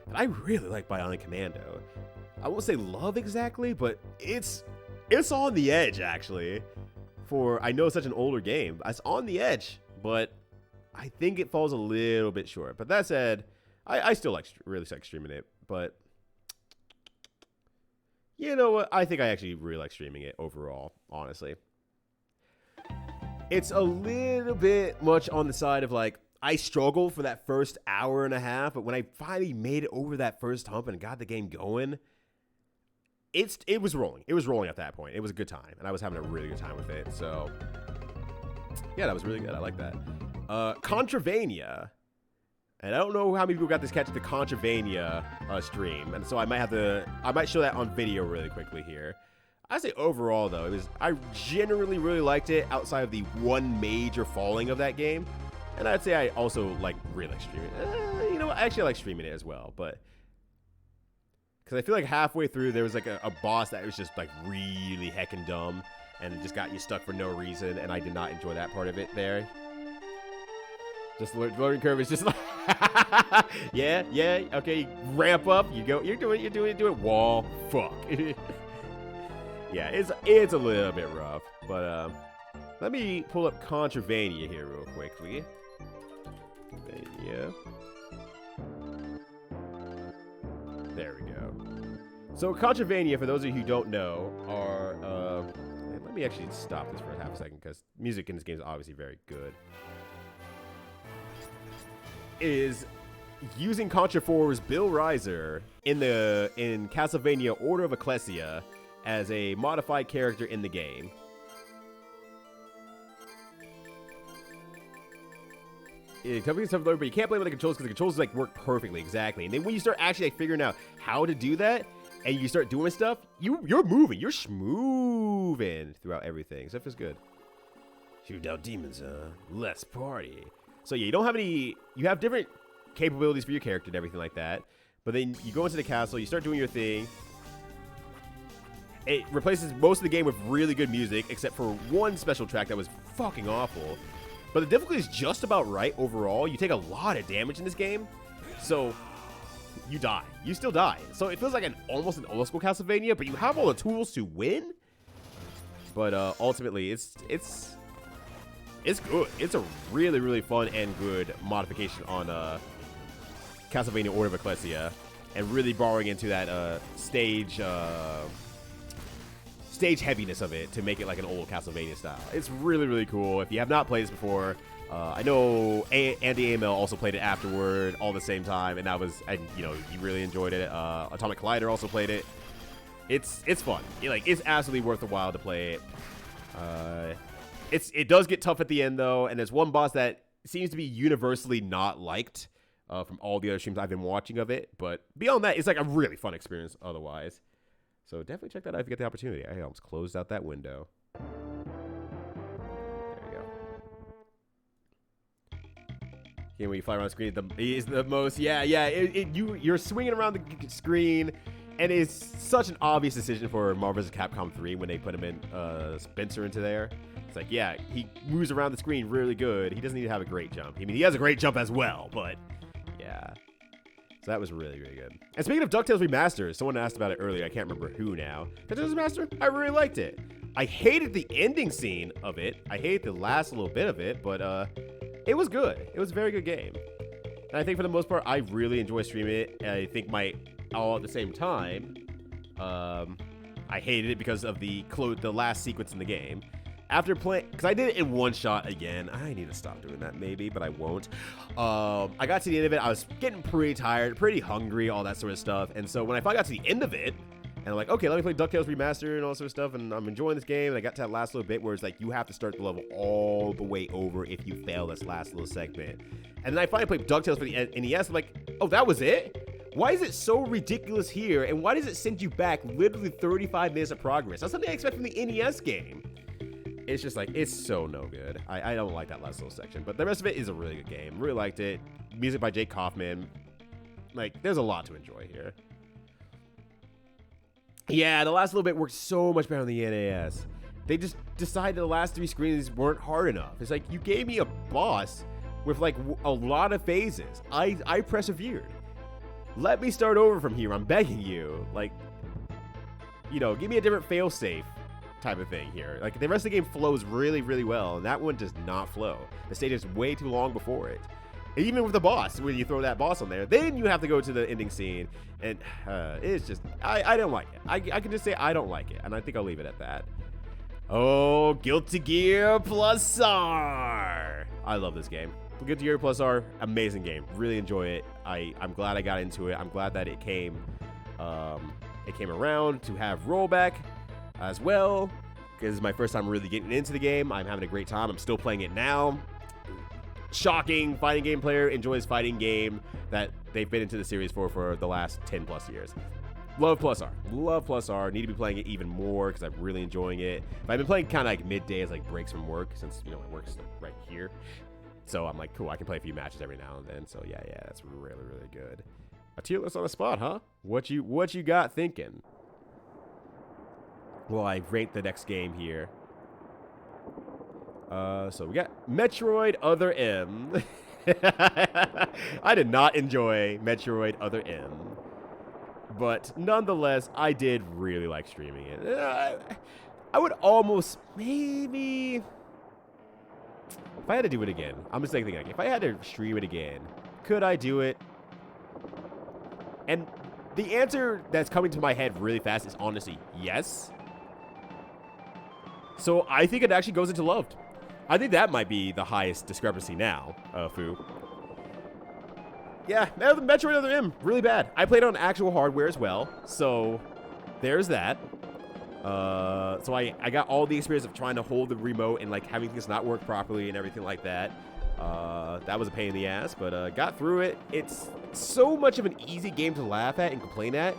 [SPEAKER 1] But I really like Bionic Commando. I won't say love exactly, but it's on the edge, actually. I know it's such an older game. It's on the edge, but I think it falls a little bit short. But that said, I still really like streaming it. But you know what? I think I actually really like streaming it overall, honestly. It's a little bit much on the side of, like, I struggled for that first hour and a half, but when I finally made it over that first hump and got the game going, it was rolling. It was rolling at that point. It was a good time, and I was having a really good time with it. So, yeah, that was really good. I like that. Contravania. And I don't know how many people got this catch at the Contravania stream, and so I might show that on video really quickly here. I say overall though, I generally really liked it outside of the one major falling of that game, and I'd say I also really like streaming. You know what? I actually like streaming it as well, but because I feel like halfway through there was like a boss that was just like really heckin' dumb, and it just got you stuck for no reason, and I did not enjoy that part of it there. Just the learning curve is just like, yeah, okay, ramp up, you're doing it, wall, fuck. Yeah, it's a little bit rough, but let me pull up Contravania here real quickly. There we go. So Contravania, for those of you who don't know, are let me actually stop this for half a second because music in this game is obviously very good. Is using Contra 4's Bill Riser in Castlevania Order of Ecclesia as a modified character in the game. Companies have learned, but you can't play with the controls because the controls work perfectly, exactly. And then when you start actually figuring out how to do that, and you start doing stuff, you're moving, you're schmooving throughout everything. So it feels good. Shoot out demons, let's party. So yeah, you have different capabilities for your character and everything like that. But then you go into the castle, you start doing your thing. It replaces most of the game with really good music, except for one special track that was fucking awful. But the difficulty is just about right overall. You take a lot of damage in this game, so you die. You still die. So it feels like almost an old school Castlevania, but you have all the tools to win. But ultimately, it's good. It's a really, really fun and good modification on Castlevania Order of Ecclesia, and really borrowing into that stage heaviness of it to make it like an old Castlevania style. It's really, really cool. If you have not played this before, I know Andy AML also played it afterward, all at the same time, and he really enjoyed it. Atomic Collider also played it. It's fun. It's absolutely worth the while to play it. It does get tough at the end, though, and there's one boss that seems to be universally not liked from all the other streams I've been watching of it. But beyond that, it's like a really fun experience otherwise. So definitely check that out if you get the opportunity. I almost closed out that window. There we go. Again, when you fly around the screen, is the most... You're swinging around the screen, and it's such an obvious decision for Marvel vs. Capcom 3 when they put him in Spencer into there. It's like, yeah, he moves around the screen really good. He doesn't need to have a great jump. I mean, he has a great jump as well, but yeah. So that was really, really good. And speaking of DuckTales Remastered, someone asked about it earlier. I can't remember who now. DuckTales Remastered, I really liked it. I hated the ending scene of it. I hated the last little bit of it, but it was good. It was a very good game. And I think for the most part, I really enjoy streaming it. And I think all at the same time, I hated it because of the last sequence in the game. After playing, because I did it in one shot again. I need to stop doing that maybe, but I won't. I got to the end of it. I was getting pretty tired, pretty hungry, all that sort of stuff. And so when I finally got to the end of it, and I'm like, okay, let me play DuckTales Remastered and all that sort of stuff, and I'm enjoying this game, and I got to that last little bit where it's like, you have to start the level all the way over if you fail this last little segment. And then I finally played DuckTales for the NES. I'm like, oh, that was it? Why is it so ridiculous here, and why does it send you back literally 35 minutes of progress? That's something I expect from the NES game. It's just like, it's so no good. I don't like that last little section, but the rest of it is a really good game. Really liked it. Music by Jake Kaufman. Like, there's a lot to enjoy here. Yeah, the last little bit worked so much better on the NES. They just decided the last 3 screens weren't hard enough. It's like, you gave me a boss with like a lot of phases. I persevered. Let me start over from here. I'm begging you. Like, give me a different failsafe type of thing here. Like, the rest of the game flows really, really well, and that one does not flow. The stage is way too long before it. And even with the boss, when you throw that boss on there, then you have to go to the ending scene, and it's just, I don't like it. I can just say I don't like it, and I think I'll leave it at that. Oh, Guilty Gear Plus R. I love this game. Guilty Gear Plus R, amazing game. Really enjoy it. I'm glad I got into it. I'm glad that it came around to have rollback as well, because it's my first time really getting into the game. I'm having a great time. I'm still playing it now. shocking fighting game player enjoys fighting game that they've been into the series for the last 10 plus years. Love Plus R. Love Plus R. Need to be playing it even more because I'm really enjoying it. But I've been playing kind of like midday as like breaks from work since, you know, it works right here. So I'm like, cool, I can play a few matches every now and then. So yeah, that's really, really good. A tier list on the spot, huh? What you got thinking? Well, I ranked the next game here. So we got Metroid Other M. I did not enjoy Metroid Other M. But nonetheless, I did really like streaming it. I would almost, maybe, if I had to do it again, I'm just thinking, like, if I had to stream it again, could I do it? And the answer that's coming to my head really fast is honestly, yes. So I think it actually goes into loved. I think that might be the highest discrepancy now, Fu. Yeah, Metroid Other M, really bad. I played on actual hardware as well, so there's that. So I got all the experience of trying to hold the remote and like having things not work properly and everything like that. That was a pain in the ass, but got through it. It's so much of an easy game to laugh at and complain at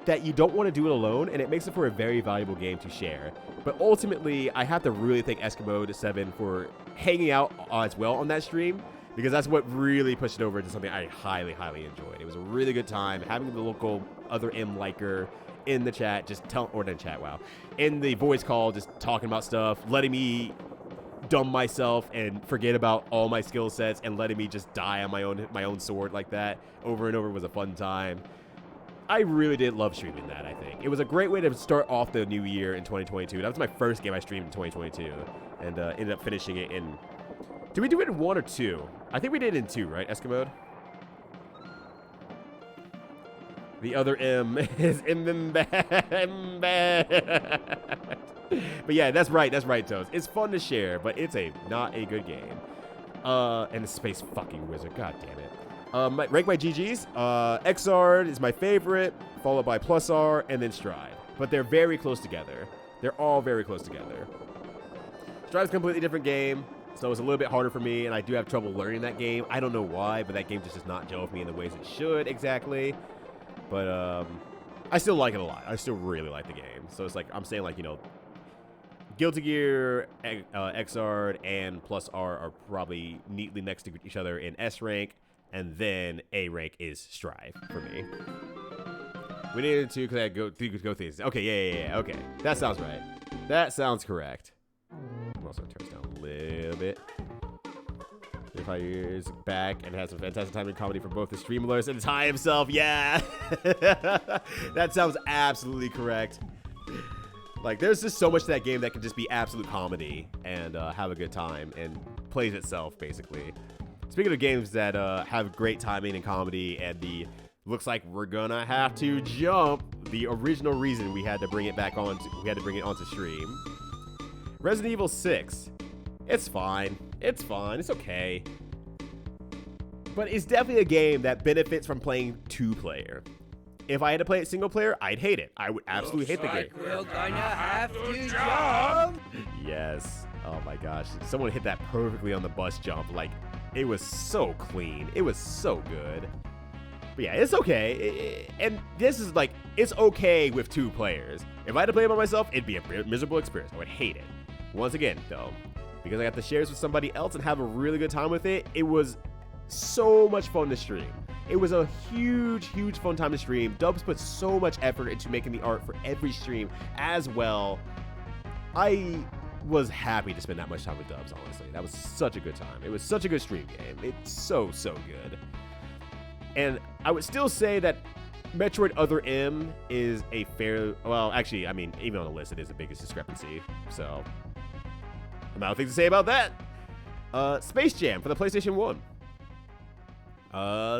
[SPEAKER 1] that you don't want to do it alone, and it makes it for a very valuable game to share. But ultimately, I have to really thank Eskimo7 for hanging out as well on that stream, because that's what really pushed it over into something I highly, highly enjoyed. It was a really good time having the local Other M liker in the chat, in the voice call, just talking about stuff, letting me dumb myself and forget about all my skill sets, and letting me just die on my own sword like that over and over was a fun time. I really did love streaming that, I think. It was a great way to start off the new year in 2022. That was my first game I streamed in 2022, and ended up finishing it in... Did we do it in 1 or 2? I think we did it in 2, right, Eskimo? The Other M is bad. But yeah, that's right, Toes. It's fun to share, but it's not a good game. And the Space fucking Wizard, god damn it. Rank my GGs. Xrd is my favorite, followed by Plus R, and then Stride. But they're very close together. They're all very close together. Stride's a completely different game, so it's a little bit harder for me, and I do have trouble learning that game. I don't know why, but that game just does not gel with me in the ways it should exactly. But I still like it a lot. I still really like the game. So it's like, I'm saying, like, you know, Guilty Gear, Xrd, and Plus R are probably neatly next to each other in S rank. And then A rank is Strive for me. We needed to because I go things. Okay, yeah. Okay, that sounds right. That sounds correct. I'm also turn this down a little bit. 5 years back and had some fantastic time in comedy for both the Streamlers and Ty himself. Yeah, that sounds absolutely correct. Like, there's just so much to that game that can just be absolute comedy and have a good time and plays itself basically. Speaking of games that have great timing and comedy, and looks like we're gonna have to jump the original reason we had to bring it back on. We had to bring it onto stream. Resident Evil 6. It's fine. It's okay. But it's definitely a game that benefits from playing 2-player. If I had to play it single player, I'd hate it. I would absolutely hate the game.
[SPEAKER 6] We're gonna have to jump.
[SPEAKER 1] Yes. Oh my gosh. Someone hit that perfectly on the bus jump. Like, it was so clean. It was so good. But yeah, it's okay. And this is like, it's okay with 2 players. If I had to play it by myself, it'd be a miserable experience. I would hate it. Once again, though, because I got to share this with somebody else and have a really good time with it, it was so much fun to stream. It was a huge, huge fun time to stream. Dubs put so much effort into making the art for every stream as well. I was happy to spend that much time with Dubs, honestly. That was such a good time. It was such a good stream game. It's so good. And I would still say that Metroid Other M is a fair... Well, actually, I mean, even on the list, it is the biggest discrepancy. So, I'm out of things to say about that. Space Jam for the PlayStation 1.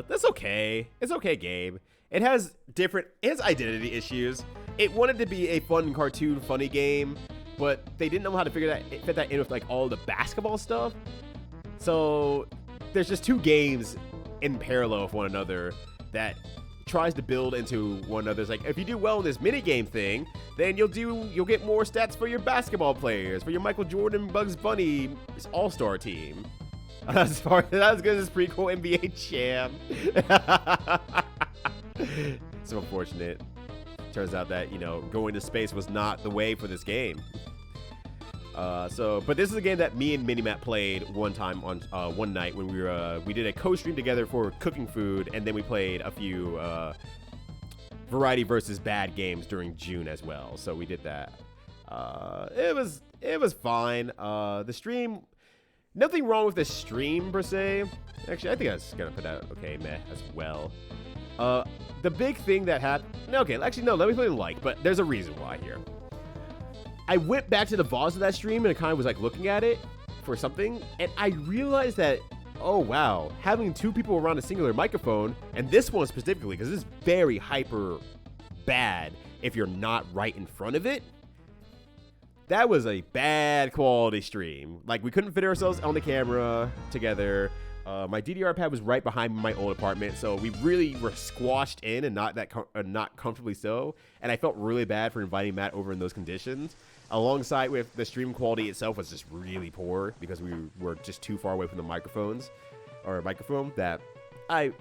[SPEAKER 1] That's okay. It's okay game. It has identity issues. It wanted to be a fun cartoon, funny game, but they didn't know how to fit that in with like all the basketball stuff. So there's just 2 games in parallel with one another that tries to build into one another. It's like, if you do well in this mini game thing, then you'll get more stats for your basketball players, for your Michael Jordan, Bugs Bunny all-star team. As far as good as prequel NBA Jam. So unfortunate. Turns out that, you know, going to space was not the way for this game. But this is a game that me and Minimat played one time on one night when we did a co-stream together for cooking food, and then we played a few variety versus bad games during June as well. So we did that. It was fine. The stream, nothing wrong with the stream per se. Actually, I think I was gonna put that okay meh as well. The big thing that happened. Okay, actually no. Let me put it like, but there's a reason why here. I went back to the VODs of that stream and I kind of was like looking at it for something, and I realized that, oh wow, having two people around a singular microphone, and this one specifically, because this is very hyper bad if you're not right in front of it, that was a bad quality stream. Like, we couldn't fit ourselves on the camera together. My DDR pad was right behind my old apartment, so we really were squashed in and not comfortably so. And I felt really bad for inviting Matt over in those conditions. Alongside with the stream quality itself was just really poor because we were just too far away from the microphones or microphone. That I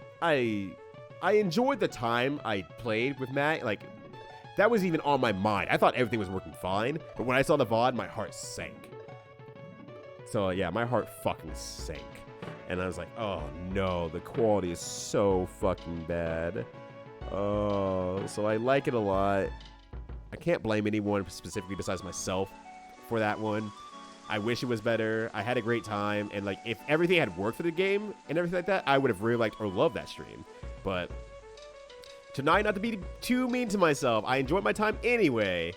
[SPEAKER 1] enjoyed the time I played with Matt. Like, that was even on my mind. I thought everything was working fine, but when I saw the VOD, my heart sank. So yeah, my heart fucking sank. And I was like, oh no, the quality is so fucking bad. So I like it a lot. I can't blame anyone specifically besides myself for that one. I wish it was better. I had a great time. And like, if everything had worked for the game and everything like that, I would have really liked or loved that stream. But tonight, not to be too mean to myself, I enjoyed my time anyway.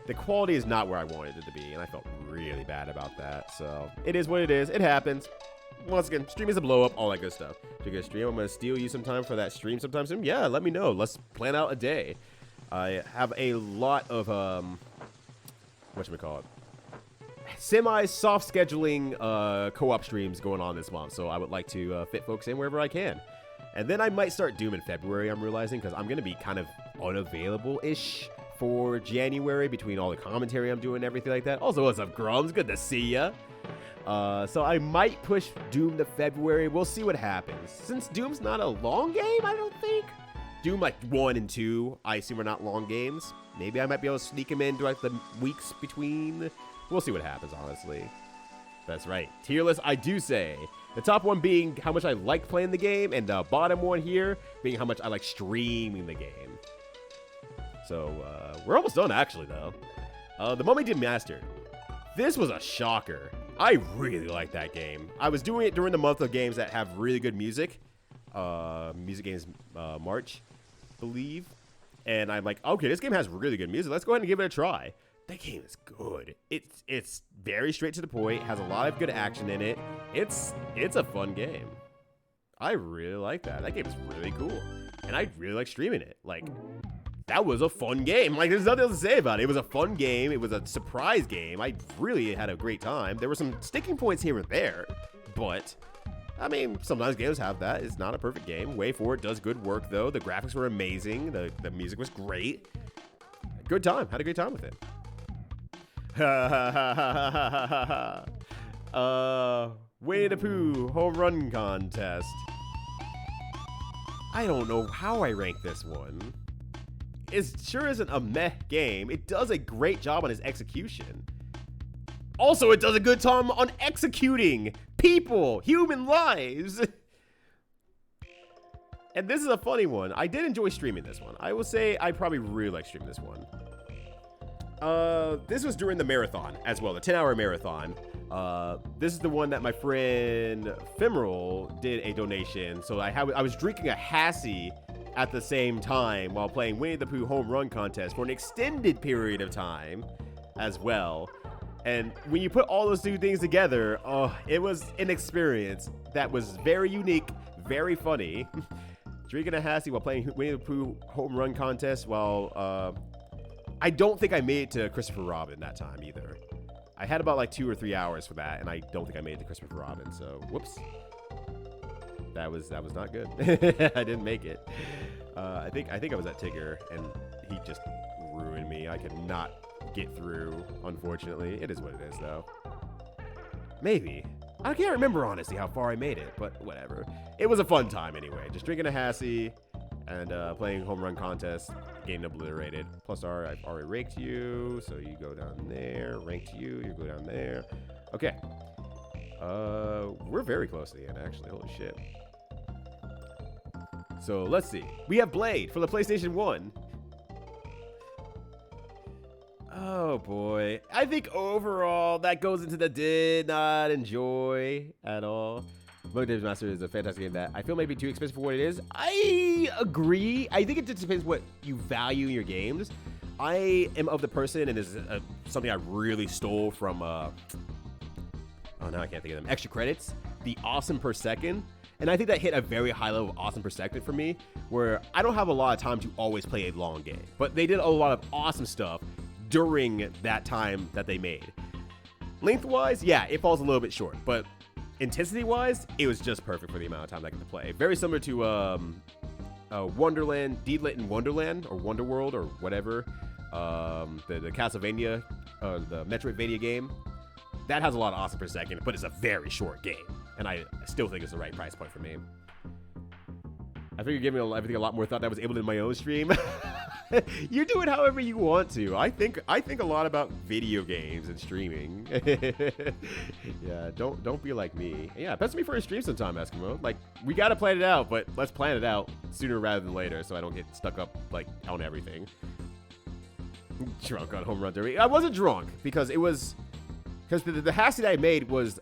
[SPEAKER 1] The quality is not where I wanted it to be, and I felt really bad about that. So it is what it is. It happens. Once again, stream is a blow up, all that good stuff. To get a stream, I'm going to steal you some time for that stream sometime soon. Yeah, let me know. Let's plan out a day. I have a lot of, whatchamacallit, semi-soft scheduling co-op streams going on this month, so I would like to fit folks in wherever I can. And then I might start Doom in February, I'm realizing, because I'm going to be kind of unavailable-ish for January between all the commentary I'm doing and everything like that. Also, what's up, Grums? Good to see ya. So I might push Doom to February. We'll see what happens. Since Doom's not a long game, I don't think. Doom like 1 and 2, I assume are not long games. Maybe I might be able to sneak them in throughout the weeks between. We'll see what happens, honestly. That's right. Tier list, I do say. The top one being how much I like playing the game, and the bottom one here being how much I like streaming the game. So, we're almost done, actually, though. The Mummy Demastered. This was a shocker. I really like that game. I was doing it during the month of games that have really good music. Music Games March, I believe. And I'm like, okay, this game has really good music. Let's go ahead and give it a try. That game is good. It's very straight to the point. Has a lot of good action in it. It's a fun game. I really like that. That game is really cool. And I really like streaming it. Like, that was a fun game. Like, there's nothing else to say about it. It was a fun game. It was a surprise game. I really had a great time. There were some sticking points here and there, but I mean, sometimes games have that. It's not a perfect game. Way Forward does good work, though. The graphics were amazing. The music was great. Good time. Had a great time with it. Winnie the Pooh home run contest. I don't know how I rank this one. It sure isn't a meh game. It does a great job on its execution. Also, it does a good job on executing people, human lives. And this is a funny one. I did enjoy streaming this one. I will say I probably really like streaming this one. This was during the marathon as well, the 10-hour marathon. This is the one that my friend Femoral did a donation. So I was drinking a Hassie at the same time while playing Winnie the Pooh home run contest for an extended period of time as well. And when you put all those two things together, it was an experience that was very unique, very funny. Drinking a Hassie while playing Winnie the Pooh home run contest while, I don't think I made it to Christopher Robin that time either. I had about like 2 or 3 hours for that, and I don't think I made it to Christopher Robin, so whoops. That was not good. I didn't make it. I think I was at Tigger, and he just ruined me. I could not get through, unfortunately. It is what it is, though. Maybe. I can't remember, honestly, how far I made it, but whatever. It was a fun time anyway. Just drinking a Hassie and playing home run contest, getting obliterated. Plus R, I've already ranked you, so you go down there. Ranked you, you go down there. Okay. We're very close to the end, actually. Holy shit. So let's see. We have Blade for the PlayStation 1. Oh boy. I think overall that goes into the did not enjoy at all. Monkey Days Master is a fantastic game that I feel may be too expensive for what it is. I agree. I think it just depends what you value in your games. I am of the person, and this is something I really stole from, oh, now I can't think of them. Extra Credits, the awesome per second. And I think that hit a very high level of awesome per second for me, where I don't have a lot of time to always play a long game. But they did a lot of awesome stuff during that time that they made. Lengthwise, yeah, it falls a little bit short, but intensity-wise, it was just perfect for the amount of time I get to play. Very similar to Wonderland, Deedlit in Wonderland, or Wonderworld, or whatever. The Castlevania, the Metroidvania game. That has a lot of awesome per second, but it's a very short game. And I still think it's the right price point for me. I think you're giving everything a lot more thought than I was able to in my own stream. You do it however you want to. I think a lot about video games and streaming. Yeah, don't be like me. Yeah, best me for a stream sometime, Eskimo. Like, we gotta plan it out, but let's plan it out sooner rather than later, so I don't get stuck up like on everything. Drunk on Home Run Derby. I wasn't drunk because it was the Hassie that I made was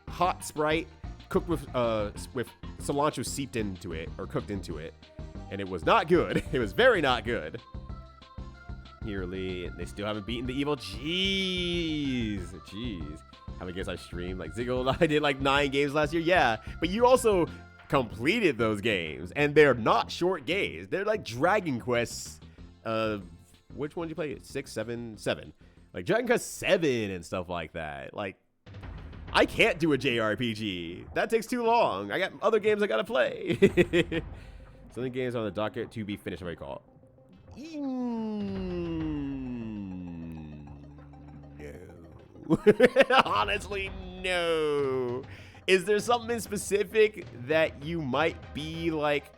[SPEAKER 1] hot Sprite cooked with cilantro seeped into it or cooked into it. And it was not good. It was very not good. Yearly, they still haven't beaten the evil. Jeez. How many games I streamed? Like Ziggle, I did like 9 games last year. Yeah, but you also completed those games, and they're not short games. They're like Dragon Quests. Which one did you play? 6, 7, 7. Like Dragon Quest 7 and stuff like that. Like, I can't do a JRPG. That takes too long. I got other games I gotta play. Some games on the docket to be finished, I recall. No. Honestly, no. Is there something specific that you might be like,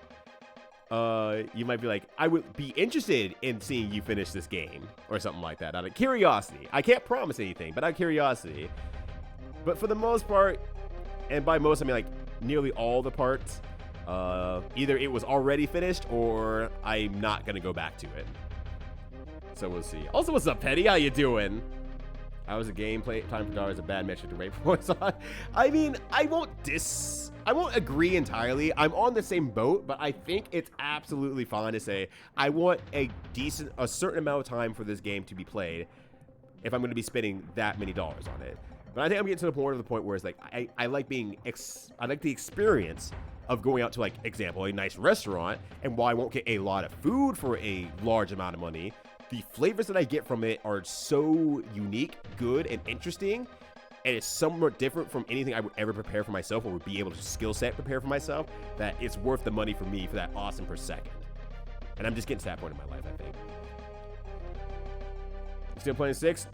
[SPEAKER 1] I would be interested in seeing you finish this game or something like that out of curiosity. I can't promise anything, but out of curiosity. But for the most part, and by most I mean like nearly all the parts, either it was already finished or I'm not gonna go back to it. So we'll see. Also, what's up, Petty? How you doing? How was the gameplay? Time for dollars a bad metric to rate for. I mean, I won't agree entirely. I'm on the same boat, but I think it's absolutely fine to say I want a certain amount of time for this game to be played if I'm going to be spending that many dollars on it. But I think I'm getting to the point where it's like I like the experience of going out to, like, example, a nice restaurant, and while I won't get a lot of food for a large amount of money, the flavors that I get from it are so unique, good, and interesting, and it's somewhat different from anything I would ever prepare for myself or would be able to skill set prepare for myself, that it's worth the money for me for that awesome per second. And I'm just getting to that point in my life, I think. Still playing 6?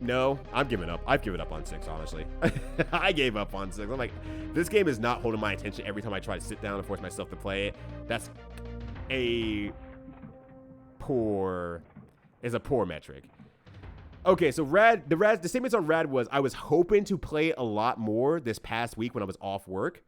[SPEAKER 1] No, I'm giving up. I've given up on 6, honestly. I gave up on 6. I'm like, this game is not holding my attention every time I try to sit down and force myself to play it. That's a poor metric. Okay, so the statements on Rad was I was hoping to play a lot more this past week when I was off work.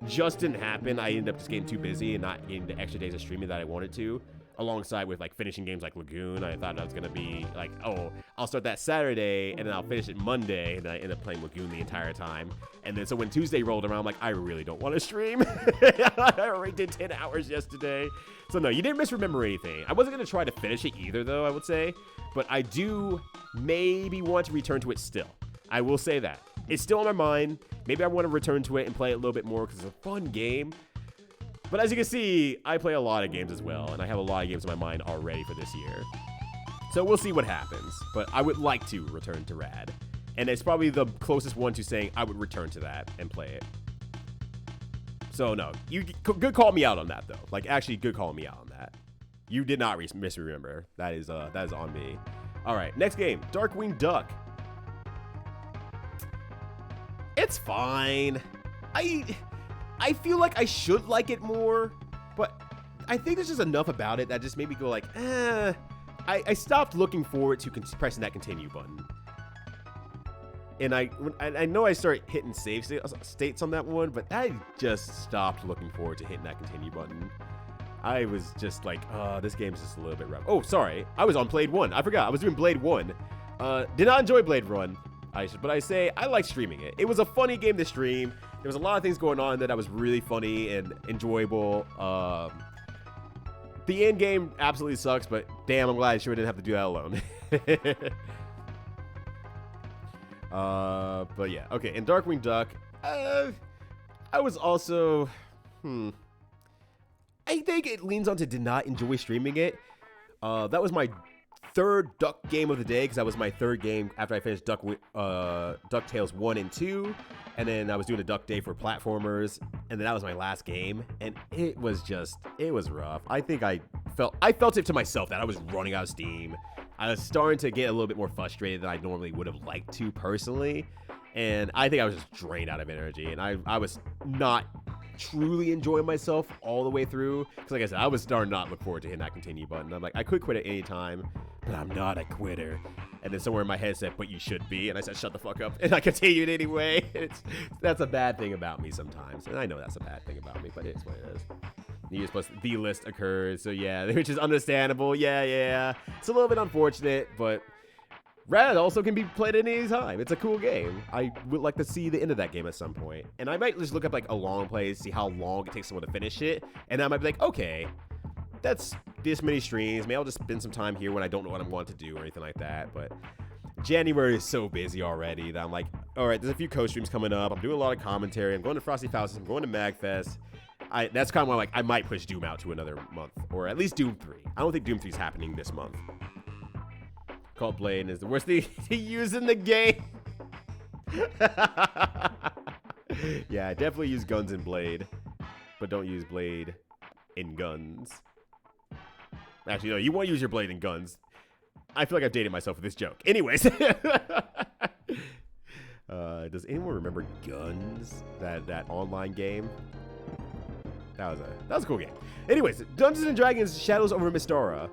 [SPEAKER 1] Just didn't happen. I ended up just getting too busy and not getting the extra days of streaming that I wanted to. Alongside with like finishing games like Lagoon, I thought I was gonna be like, oh, I'll start that Saturday and then I'll finish it Monday, and then I end up playing Lagoon the entire time. And then so when Tuesday rolled around, I'm like, I really don't want to stream. I already did 10 hours yesterday. So no, you didn't misremember anything. I wasn't gonna try to finish it either, though, I would say, but I do maybe want to return to it still. I will say that it's still on my mind. Maybe I want to return to it and play it a little bit more because it's a fun game. But as you can see, I play a lot of games as well, and I have a lot of games in my mind already for this year. So we'll see what happens, but I would like to return to Rad. And it's probably the closest one to saying I would return to that and play it. So no, you good call me out on that, though. Like, actually, good call me out on that. You did not misremember. That is on me. All right, next game, Darkwing Duck. it's fine. I feel like I should like it more, but I think there's just enough about it that just made me go like, I stopped looking forward to pressing that continue button. And I know I started hitting save states on that one, but I just stopped looking forward to hitting that continue button. I was just like, this game's just a little bit rough. Oh, sorry. I was on Blade 1. I forgot. I was doing Blade 1. Did not enjoy Blade 1, but I say I like streaming it. It was a funny game to stream. There was a lot of things going on that was really funny and enjoyable. The end game absolutely sucks, but damn, I'm glad I sure didn't have to do that alone. But yeah, okay. And Darkwing Duck, I was also, I think it leans on to did not enjoy streaming it. That was my third Duck game of the day because that was my third game after I finished DuckTales 1 and 2. And then I was doing a Duck Day for platformers, and then that was my last game, and it was rough. I think I felt it to myself that I was running out of steam. I was starting to get a little bit more frustrated than I normally would have liked to personally, and I think I was just drained out of energy, and I was not truly enjoying myself all the way through, because like I said, I was starting to not look forward to hitting that continue button. I'm like, I could quit at any time, but I'm not a quitter. And then somewhere in my head said, but you should be. And I said, shut the fuck up. And I continued anyway. That's a bad thing about me sometimes. And I know that's a bad thing about me, but it's what it is. You're supposed to, the list occurs. So yeah, which is understandable. Yeah. It's a little bit unfortunate, but Rad also can be played at any time. It's a cool game. I would like to see the end of that game at some point. And I might just look up like a long play, see how long it takes someone to finish it. And I might be like, okay, that's this many streams. Maybe I'll just spend some time here when I don't know what I'm going to do or anything like that. But January is so busy already that I'm like, all right, there's a few co-streams coming up. I'm doing a lot of commentary. I'm going to Frosty Faucets. I'm going to MagFest. That's kind of why like I might push Doom out to another month, or at least Doom 3. I don't think Doom 3 is happening this month. Called Blade is the worst thing to use in the game. Yeah, definitely use guns in Blade, but don't use Blade in guns. Actually, no, you want to use your blade in guns. I feel like I've dated myself with this joke. Anyways. Does anyone remember Guns? That online game? That was a cool game. Anyways, Dungeons and Dragons Shadows over Mystara.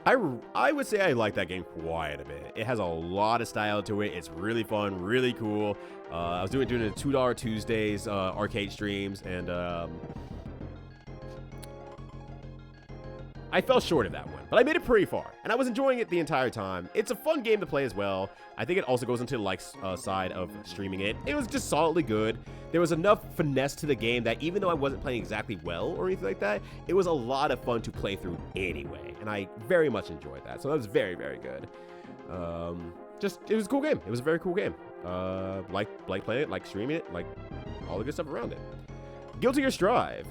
[SPEAKER 1] I would say I like that game quite a bit. It has a lot of style to it. It's really fun, really cool. I was doing the $2 Tuesdays arcade streams, and I fell short of that one, but I made it pretty far, and I was enjoying it the entire time. It's a fun game to play as well. I think it also goes into the side of streaming it. It was just solidly good. There was enough finesse to the game that even though I wasn't playing exactly well or anything like that, it was a lot of fun to play through anyway, and I very much enjoyed that. So that was very, very good. It was a cool game. It was a very cool game. Like playing it, like streaming it, like all the good stuff around it. Guilty Gear Strive.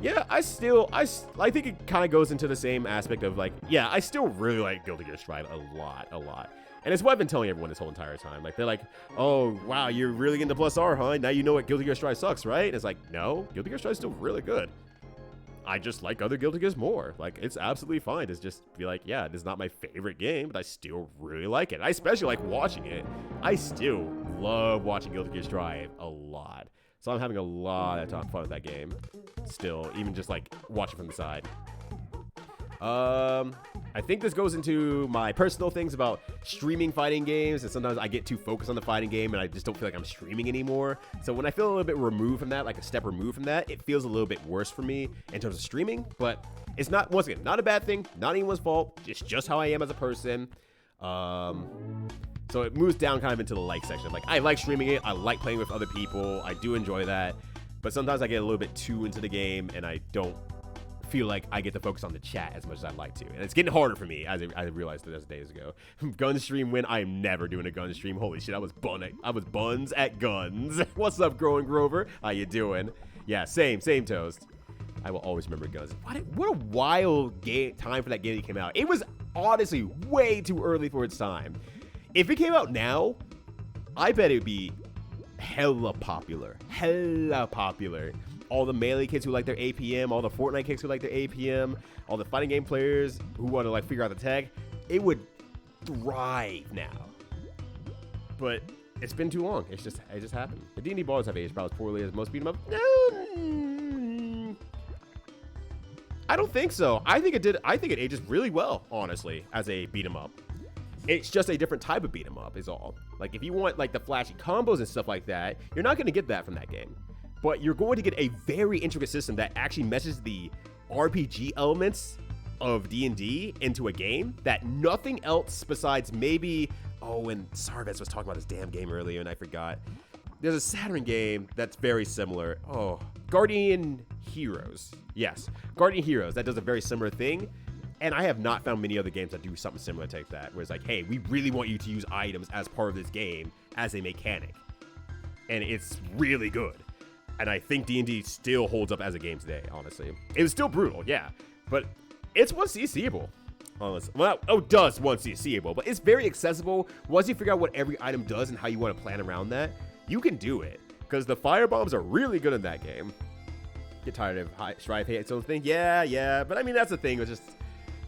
[SPEAKER 1] Yeah, I think it kind of goes into the same aspect of like, yeah, I still really like Guilty Gear Strive a lot. And it's what I've been telling everyone this whole entire time. Like, they're like, oh, wow, you're really into Plus R, huh? Now you know what Guilty Gear Strive sucks, right? And it's like, no, Guilty Gear Strive is still really good. I just like other Guilty Gears more. Like, it's absolutely fine to just be like, yeah, this is not my favorite game, but I still really like it. I especially like watching it. I still love watching Guilty Gear Strive a lot. So I'm having a lot of fun with that game. Still, even just like watching from the side. I think this goes into my personal things about streaming fighting games, and sometimes I get too focused on the fighting game and I just don't feel like I'm streaming anymore. So when I feel a little bit removed from that, like a step removed from that, it feels a little bit worse for me in terms of streaming, but it's not, once again, not a bad thing, not anyone's fault. It's just how I am as a person. So it moves down kind of into the like section. Like, I like streaming it. I like playing with other people. I do enjoy that. But sometimes I get a little bit too into the game and I don't feel like I get to focus on the chat as much as I'd like to. And it's getting harder for me, as I realized that days ago. Gun stream when I am never doing a gun stream. Holy shit, I was buns at guns. What's up, Growing Grover? How you doing? Yeah, same Toast. I will always remember Guns. What a wild time for that game that came out. It was honestly way too early for its time. If it came out now, I bet it would be hella popular. All the Melee kids who like their APM, all the Fortnite kids who like their APM, all the fighting game players who want to like figure out the tech, it would thrive now. But it's been too long. It just happened. The D&D bars have aged about as poorly as most beat 'em up. No, I don't think so. I think it did. I think it ages really well, honestly, as a beat 'em up. It's just a different type of beat 'em up is all. Like if you want like the flashy combos and stuff like that, you're not going to get that from that game. But you're going to get a very intricate system that actually meshes the RPG elements of D&D into a game that nothing else besides maybe, and Sarvez was talking about this damn game earlier and I forgot. There's a Saturn game that's very similar. Guardian Heroes. Yes, Guardian Heroes. That does a very similar thing. And I have not found many other games that do something similar to that, where it's like, hey, we really want you to use items as part of this game as a mechanic. And it's really good. And I think D&D still holds up as a game today, honestly. It was still brutal, yeah. But it's 1C seeable. Well, does 1C seeable, but it's very accessible. Once you figure out what every item does and how you want to plan around that, you can do it. Because the firebombs are really good in that game. Get tired of Strive hate its own thing? Yeah. But I mean, that's the thing. It's just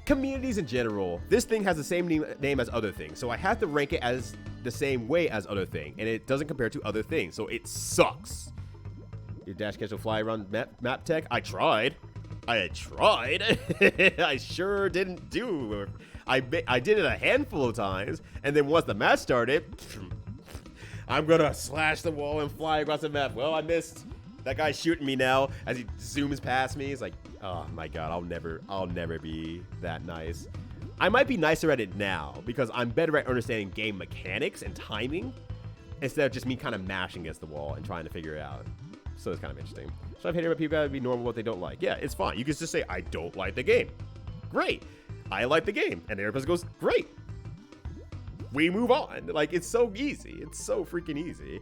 [SPEAKER 1] communities in general. This thing has the same name as other things. So I have to rank it as the same way as other thing. And it doesn't compare to other things. So it sucks. Your dash catch will fly around map tech? I tried. I sure didn't do. I did it a handful of times. And then once the match started, I'm going to slash the wall and fly across the map. Well, I missed. That guy's shooting me now as he zooms past me. He's like, oh my God, I'll never be that nice. I might be nicer at it now because I'm better at understanding game mechanics and timing instead of just me kind of mashing against the wall and trying to figure it out. So it's kind of interesting. So I've hated about people gotta be normal what they don't like. Yeah, it's fine. You can just say, I don't like the game. Great. I like the game. And the other person goes, great. We move on. Like, it's so easy. It's so freaking easy.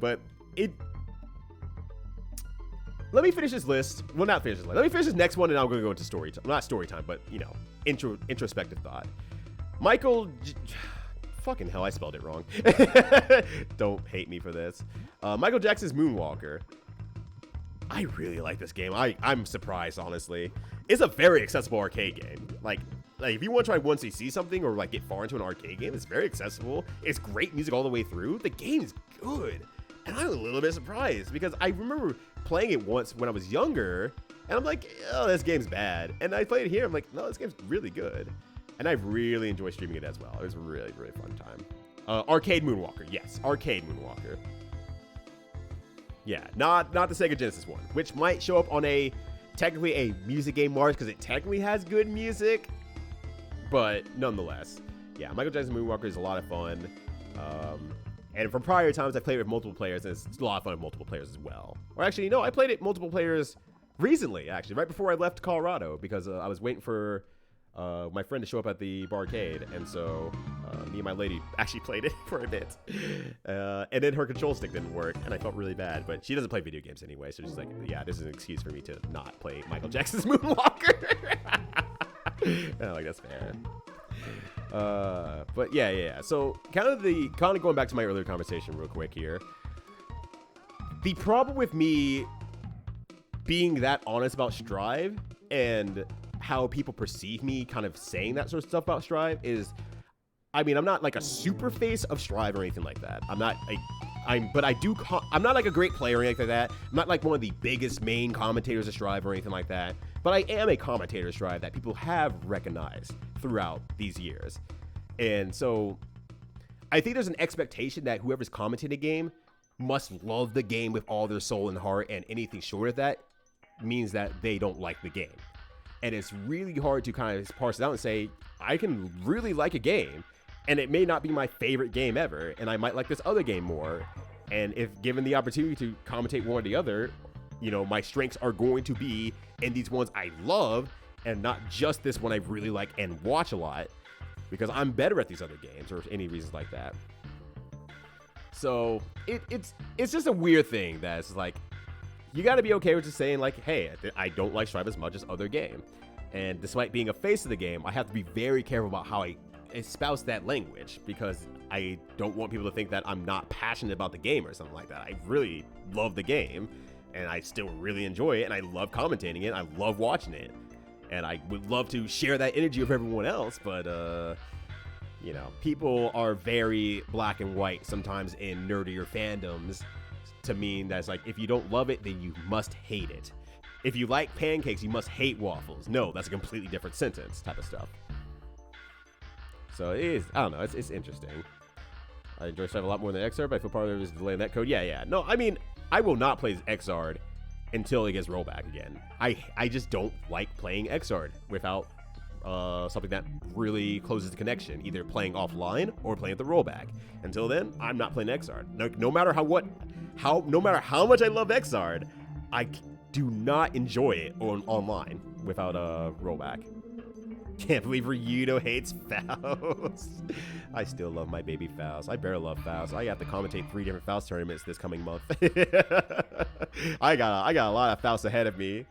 [SPEAKER 1] But let me finish this list. Well, not finish this list. Let me finish this next one, and I'm going to go into story time. Not story time, but, you know, introspective thought. Fucking hell, I spelled it wrong. Don't hate me for this. Michael Jackson's Moonwalker. I really like this game. I'm surprised, honestly. It's a very accessible arcade game. Like if you want to try 1cc something or like get far into an arcade game, it's very accessible. It's great music all the way through. The game is good. And I'm a little bit surprised because I remember playing it once when I was younger, and I'm like, oh, this game's bad. And I played it here, I'm like, no, this game's really good. And I really enjoy streaming it as well. It was a really, really fun time. Arcade Moonwalker, yes, Arcade Moonwalker. Yeah, not the Sega Genesis one, which might show up on technically a music game Mars because it technically has good music, but nonetheless, yeah, Michael Jackson's Moonwalker is a lot of fun. And from prior times, I played it with multiple players, and it's a lot of fun with multiple players as well. Or actually, no, I played it multiple players recently, actually, right before I left Colorado, because I was waiting for my friend to show up at the barcade, and so me and my lady actually played it for a bit. And then her control stick didn't work, and I felt really bad, but she doesn't play video games anyway, so she's like, yeah, this is an excuse for me to not play Michael Jackson's Moonwalker. And I'm like, that's fair. But yeah. So kind of going back to my earlier conversation real quick here. The problem with me being that honest about Strive and how people perceive me kind of saying that sort of stuff about Strive is, I mean, I'm not like a super face of Strive or anything like that. I'm not like a great player or anything like that. I'm not like one of the biggest main commentators of Strive or anything like that. But I am a commentator of Strive that people have recognized throughout these years. And so I think there's an expectation that whoever's commenting a game must love the game with all their soul and heart, and anything short of that means that they don't like the game. And it's really hard to kind of parse it out and say, I can really like a game, and it may not be my favorite game ever, and I might like this other game more. And if given the opportunity to commentate one or the other, you know, my strengths are going to be in these ones I love, and not just this one I really like and watch a lot, because I'm better at these other games or any reasons like that. So it's just a weird thing that's like, you got to be okay with just saying like, hey, I don't like Strive as much as other game. And despite being a face of the game, I have to be very careful about how I espouse that language, because I don't want people to think that I'm not passionate about the game or something like that. I really love the game, and I still really enjoy it, and I love commentating it. I love watching it, and I would love to share that energy with everyone else, but You know, people are very black and white sometimes in nerdier fandoms to mean that's like, if you don't love it, then you must hate it. If you like pancakes, you must hate waffles. No, that's a completely different sentence type of stuff. So it is, I don't know, it's interesting. I enjoy Strive a lot more than Xrd, but I feel part of it is delaying that code. Yeah. No, I mean, I will not play Xrd until it gets rollback again. I just don't like playing Xrd without something that really closes the connection, either playing offline or playing at the rollback. Until then, I'm not playing Xrd. No matter no matter how much I love Xrd, I do not enjoy it online without a rollback. Can't believe Ryudo hates Faust. I still love my baby Faust. I barely love Faust. I have to commentate 3 different Faust tournaments this coming month. I got a lot of Faust ahead of me.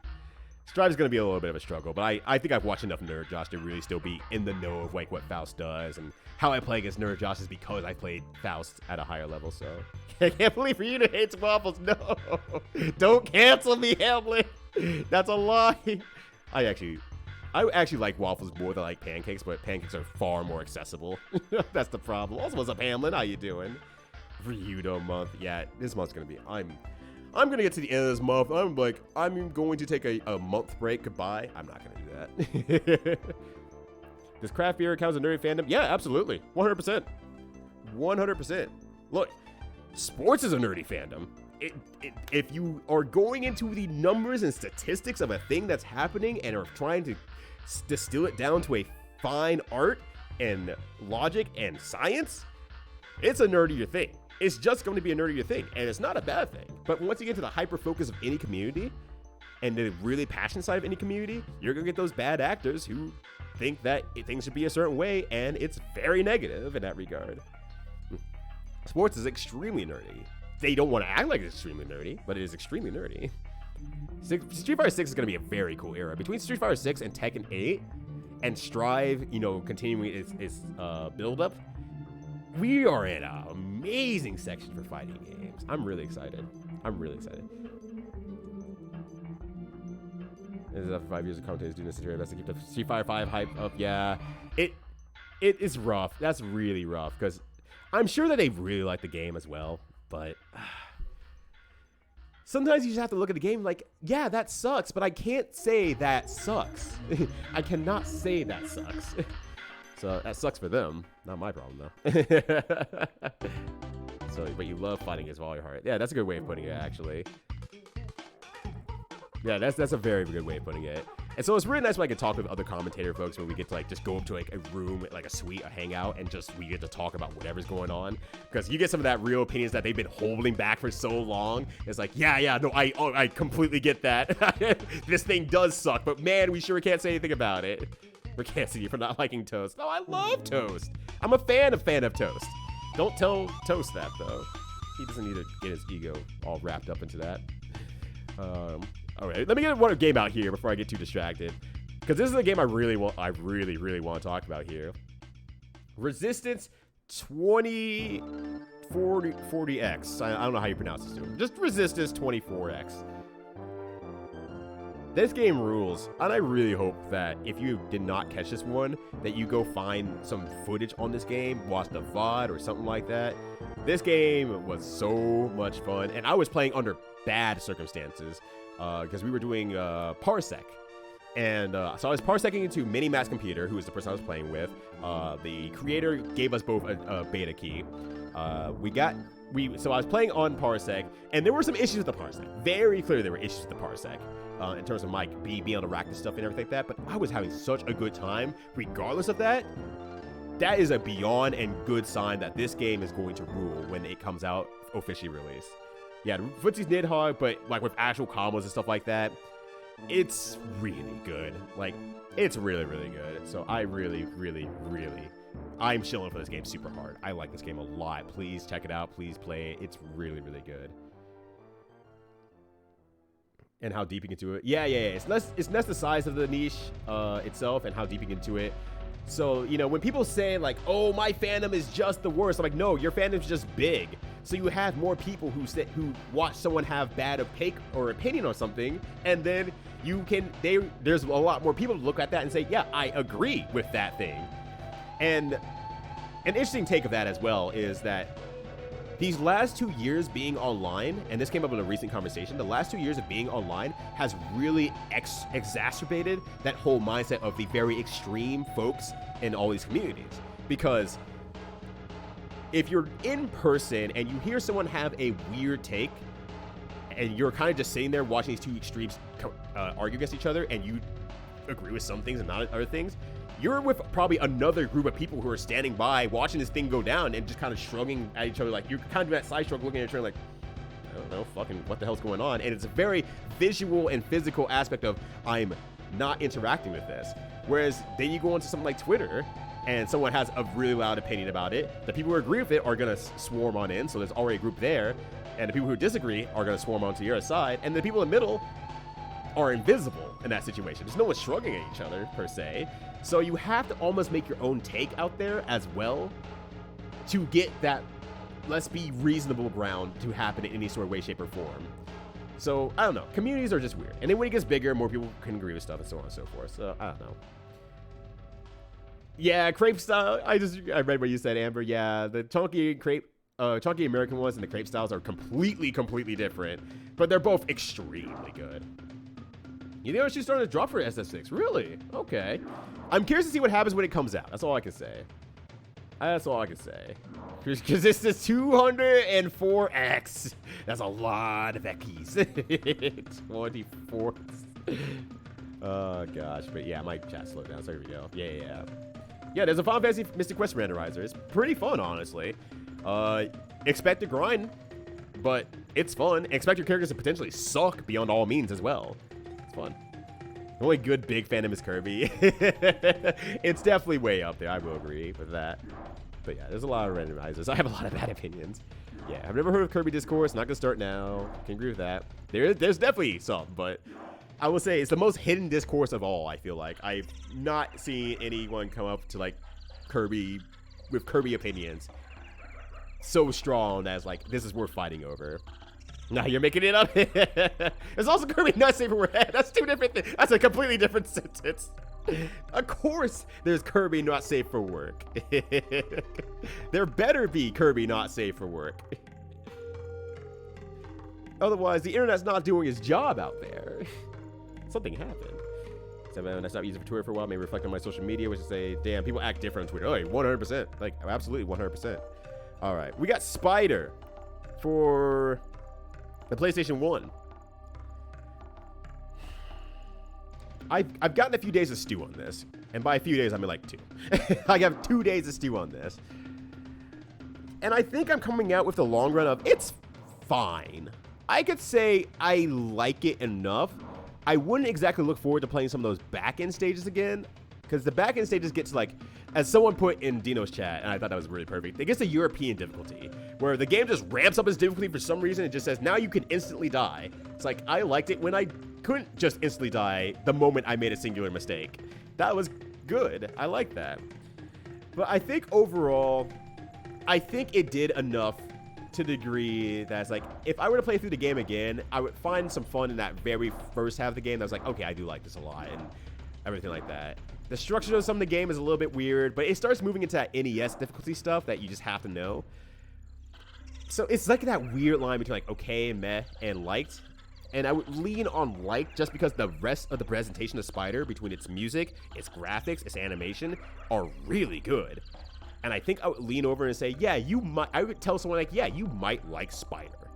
[SPEAKER 1] Strive is going to be a little bit of a struggle, but I think I've watched enough Nerd Josh to really still be in the know of like what Faust does, and how I play against Nerd Josh is because I played Faust at a higher level. So I can't believe Ryudo hates waffles. No, don't cancel me, Hamlin. That's a lie. I actually like waffles more than I like pancakes, but pancakes are far more accessible. That's the problem. Also, what's up, Hamlin? How you doing? Ryudo month. Yeah, this month's gonna be. I'm gonna get to the end of this month. I'm going to take a month break. Goodbye. I'm not gonna do that. Does craft beer count as a nerdy fandom? Yeah, absolutely. 100%. 100%. Look, sports is a nerdy fandom. If you are going into the numbers and statistics of a thing that's happening and are trying to distill it down to a fine art and logic and science, it's a nerdier thing. It's just going to be a nerdier thing, and it's not a bad thing. But once you get to the hyper focus of any community and the really passionate side of any community, you're going to get those bad actors who think that things should be a certain way, and it's very negative in that regard. Sports is extremely nerdy. They don't want to act like it's extremely nerdy, but it is extremely nerdy. Street Fighter 6 is going to be a very cool era. Between Street Fighter 6 and Tekken 8 and Strive, continuing its build-up, we are in an amazing section for fighting games. I'm really excited. This is after 5 years of commentators doing this to best to keep the Street Fighter 5 hype up. Yeah, it is rough. That's really rough, because I'm sure that they really like the game as well, but sometimes you just have to look at the game like, yeah, that sucks, but I can't say that sucks. I cannot say that sucks. So that sucks for them. Not my problem, though. So, but you love fighting against all your heart. Yeah, that's a good way of putting it, actually. Yeah, that's a very good way of putting it. And so it's really nice when I can talk with other commentator folks where we get to just go up to a room, like a suite, a hangout, and we get to talk about whatever's going on. Because you get some of that real opinions that they've been holding back for so long. It's like, no, I completely get that. This thing does suck, but man, we sure can't say anything about it. We're canceling you for not liking Toast. No, I love Toast. I'm a fan of Toast. Don't tell Toast that, though. He doesn't need to get his ego all wrapped up into that. All right, let me get one game out here before I get too distracted, because this is a game I really want to talk about here. Resistance 2040X. I don't know how you pronounce this. Just Resistance 24X. This game rules, and I really hope that if you did not catch this one, that you go find some footage on this game, watch the VOD or something like that. This game was so much fun, and I was playing under bad circumstances because we were doing Parsec. And so I was parsecing into Minimax Computer, who was the person I was playing with. The creator gave us both a beta key. So I was playing on Parsec, and there were some issues with the Parsec. Very clearly there were issues with the Parsec. In terms of my being able to rack this stuff and everything like that, but I was having such a good time regardless of that. That is a beyond and good sign that this game is going to rule when it comes out officially released. Yeah, Footsie's Nidhogg, but like with actual combos and stuff like that, it's really good. Like, it's really, really good. So I really, I'm shilling for this game super hard. I like this game a lot. Please check it out. Please play it. It's really, really good. And how deep you can do it. Yeah. It's less the size of the niche itself and how deep you can do it. So, when people say like, oh, my fandom is just the worst, I'm like, no, your fandom's just big. So you have more people who watch someone have bad opinion on something, and then there's a lot more people to look at that and say, yeah, I agree with that thing. And an interesting take of that as well is that these last 2 years being online, and this came up in a recent conversation, the last 2 years of being online has really exacerbated that whole mindset of the very extreme folks in all these communities. Because if you're in person and you hear someone have a weird take, and you're kind of just sitting there watching these two extremes argue against each other, and you agree with some things and not other things, you're with probably another group of people who are standing by watching this thing go down and just kind of shrugging at each other. Like, you're kind of that side shrug looking at each other like, I don't know, fucking what the hell's going on? And it's a very visual and physical aspect of, I'm not interacting with this. Whereas then you go onto something like Twitter and someone has a really loud opinion about it. The people who agree with it are going to swarm on in, so there's already a group there. And the people who disagree are going to swarm onto your side. And the people in the middle are invisible in that situation. There's no one shrugging at each other, per se. So you have to almost make your own take out there as well to get that, let's be reasonable ground to happen in any sort of way, shape, or form. So, I don't know. Communities are just weird. And then when it gets bigger, more people can agree with stuff and so on and so forth. So, I don't know. Yeah, crepe style. I read what you said, Amber. Yeah, the chunky American ones and the crepe styles are completely different. But they're both extremely good. You know, she's starting to drop for SF6. Really? Okay. I'm curious to see what happens when it comes out. That's all I can say. That's all I can say. Because this is 204X. That's a lot of X's. 24. Oh, gosh. But yeah, my chat slowed down. So here we go. Yeah. Yeah, there's a Final Fantasy Mystic Quest randomizer. It's pretty fun, honestly. Expect to grind, but it's fun. Expect your characters to potentially suck beyond all means as well. It's fun. The only good big fandom is Kirby. It's definitely way up there. I will agree with that. But yeah, there's a lot of randomizers. I have a lot of bad opinions. Yeah, I've never heard of Kirby Discourse. Not gonna start now. Can agree with that. There's definitely some, but I will say it's the most hidden discourse of all. I feel like I've not seen anyone come up to like Kirby with Kirby opinions so strong as like this is worth fighting over. Now you're making it up. There's also Kirby not safe for work. That's two different things. That's a completely different sentence. Of course, there's Kirby not safe for work. There better be Kirby not safe for work. Otherwise, the internet's not doing its job out there. Something happened. So I stopped using Twitter for a while. Maybe reflect on my social media, which is say, damn, people act different on Twitter. Oh, 100%. Like, absolutely 100%. All right, we got Spider for the PlayStation 1. I've gotten a few days of stew on this, and by a few days I mean like 2. I have 2 days of stew on this, and I think I'm coming out with the long run of it's fine. I could say I like it enough. I wouldn't exactly look forward to playing some of those back-end stages again, because the back-end stages get to like, as someone put in Dino's chat, and I thought that was really perfect, it gets a European difficulty, where the game just ramps up its difficulty for some reason. It just says, now you can instantly die. It's like, I liked it when I couldn't just instantly die the moment I made a singular mistake. That was good. I like that. But I think overall, I think it did enough to the degree that's like, if I were to play through the game again, I would find some fun in that very first half of the game. That was like, okay, I do like this a lot and everything like that. The structure of some of the game is a little bit weird, but it starts moving into that NES difficulty stuff that you just have to know. So it's like that weird line between like okay, meh, and liked. And I would lean on liked just because the rest of the presentation of Spider, between its music, its graphics, its animation, are really good. And I think I would lean over and say, yeah, you might. I would tell someone like, yeah, you might like Spider.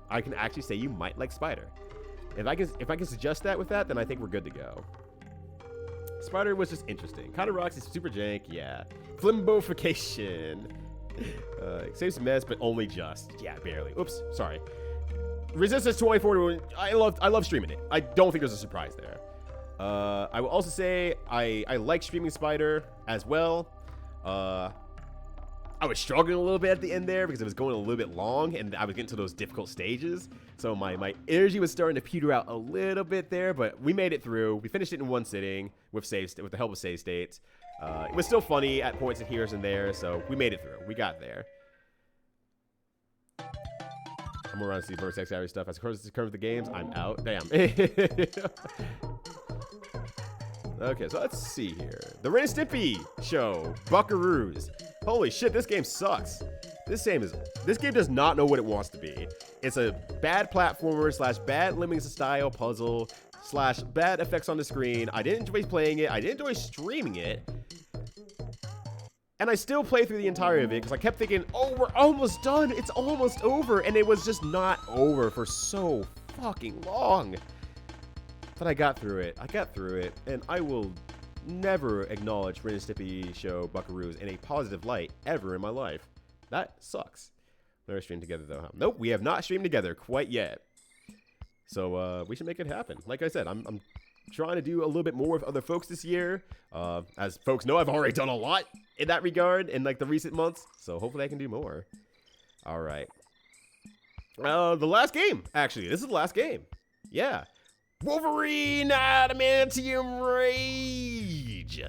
[SPEAKER 1] I can actually say you might like Spider. If I can suggest that with that, then I think we're good to go. Spider was just interesting. Kind of rocks. It's super jank. Yeah. Flimbofication. Saves mess, but only just. Yeah, barely. Oops. Sorry. Resistance 24. I love streaming it. I don't think there's a surprise there. I will also say I like streaming Spider as well. I was struggling a little bit at the end there because it was going a little bit long and I was getting to those difficult stages. So my energy was starting to peter out a little bit there, but we made it through. We finished it in one sitting with the help of save states. It was still funny at points and here and there, so we made it through. We got there. I'm around to see Verse X stuff. As far as the games, I'm out. Damn. Okay, so let's see here. The Ren and Stimpy show, Buckaroos. Holy shit, this game sucks. This game does not know what it wants to be. It's a bad platformer slash bad Lemmings style puzzle slash bad effects on the screen. I didn't enjoy playing it. I didn't enjoy streaming it. And I still play through the entirety of it because I kept thinking, oh, we're almost done. It's almost over. And it was just not over for so fucking long. But I got through it. And I will never acknowledge Ren and Stimpy Show Buckaroos in a positive light ever in my life. That sucks. Never streamed together though, huh? Nope, we have not streamed together quite yet. So we should make it happen. Like I said, I'm trying to do a little bit more with other folks this year. As folks know, I've already done a lot in that regard in like the recent months. So hopefully I can do more. All right. The last game, actually. This is the last game. Yeah. Wolverine Adamantium Rage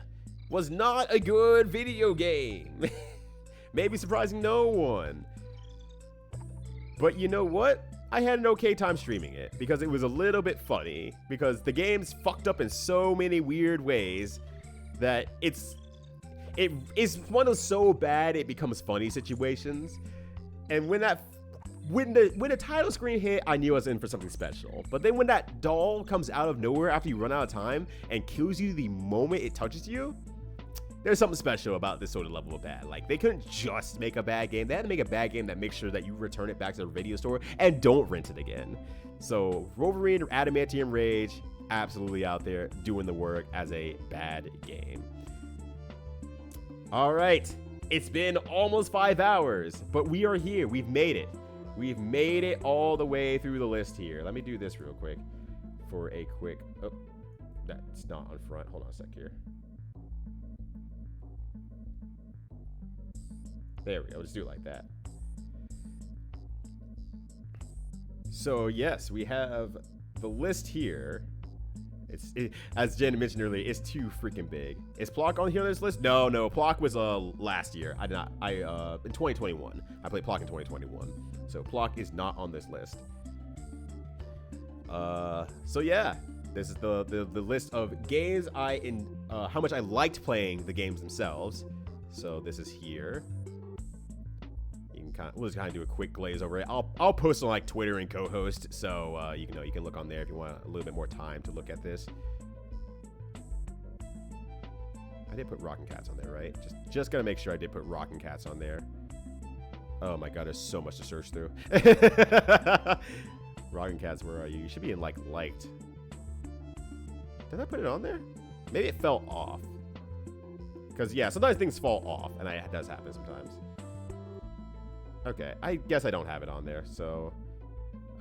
[SPEAKER 1] was not a good video game. Maybe surprising no one. But you know what? I had an okay time streaming it because it was a little bit funny because the game's fucked up in so many weird ways that it's one of those so bad it becomes funny situations. And when the title screen hit, I knew I was in for something special. But then when that doll comes out of nowhere after you run out of time and kills you the moment it touches you, there's something special about this sort of level of bad. Like, they couldn't just make a bad game. They had to make a bad game that makes sure that you return it back to the video store and don't rent it again. So, Wolverine Adamantium Rage, absolutely out there doing the work as a bad game. All right. It's been almost 5 hours, but we are here. We've made it. We've made it all the way through the list here. Let me do this real quick for a quick... Oh, that's not on front. Hold on a sec here. There we go. Just do it like that. So, yes, we have the list here. As Jen mentioned earlier, it's too freaking big. Is Plock on here on this list? No. Plock was last year. In 2021. I played Plock in 2021. So Plock is not on this list. So yeah, this is the list of games how much I liked playing the games themselves. So this is here. We'll just kind of do a quick glaze over it. I'll post on like Twitter and co-host, so you can look on there if you want a little bit more time to look at this. I did put Rockin' Cats on there, right? Just gotta make sure I did put Rockin' Cats on there. Oh my god, there's so much to search through. Rockin' Cats, where are you? You should be in like liked. Did I put it on there? Maybe it fell off. Because yeah, sometimes things fall off, and it does happen sometimes. Okay, I guess I don't have it on there, so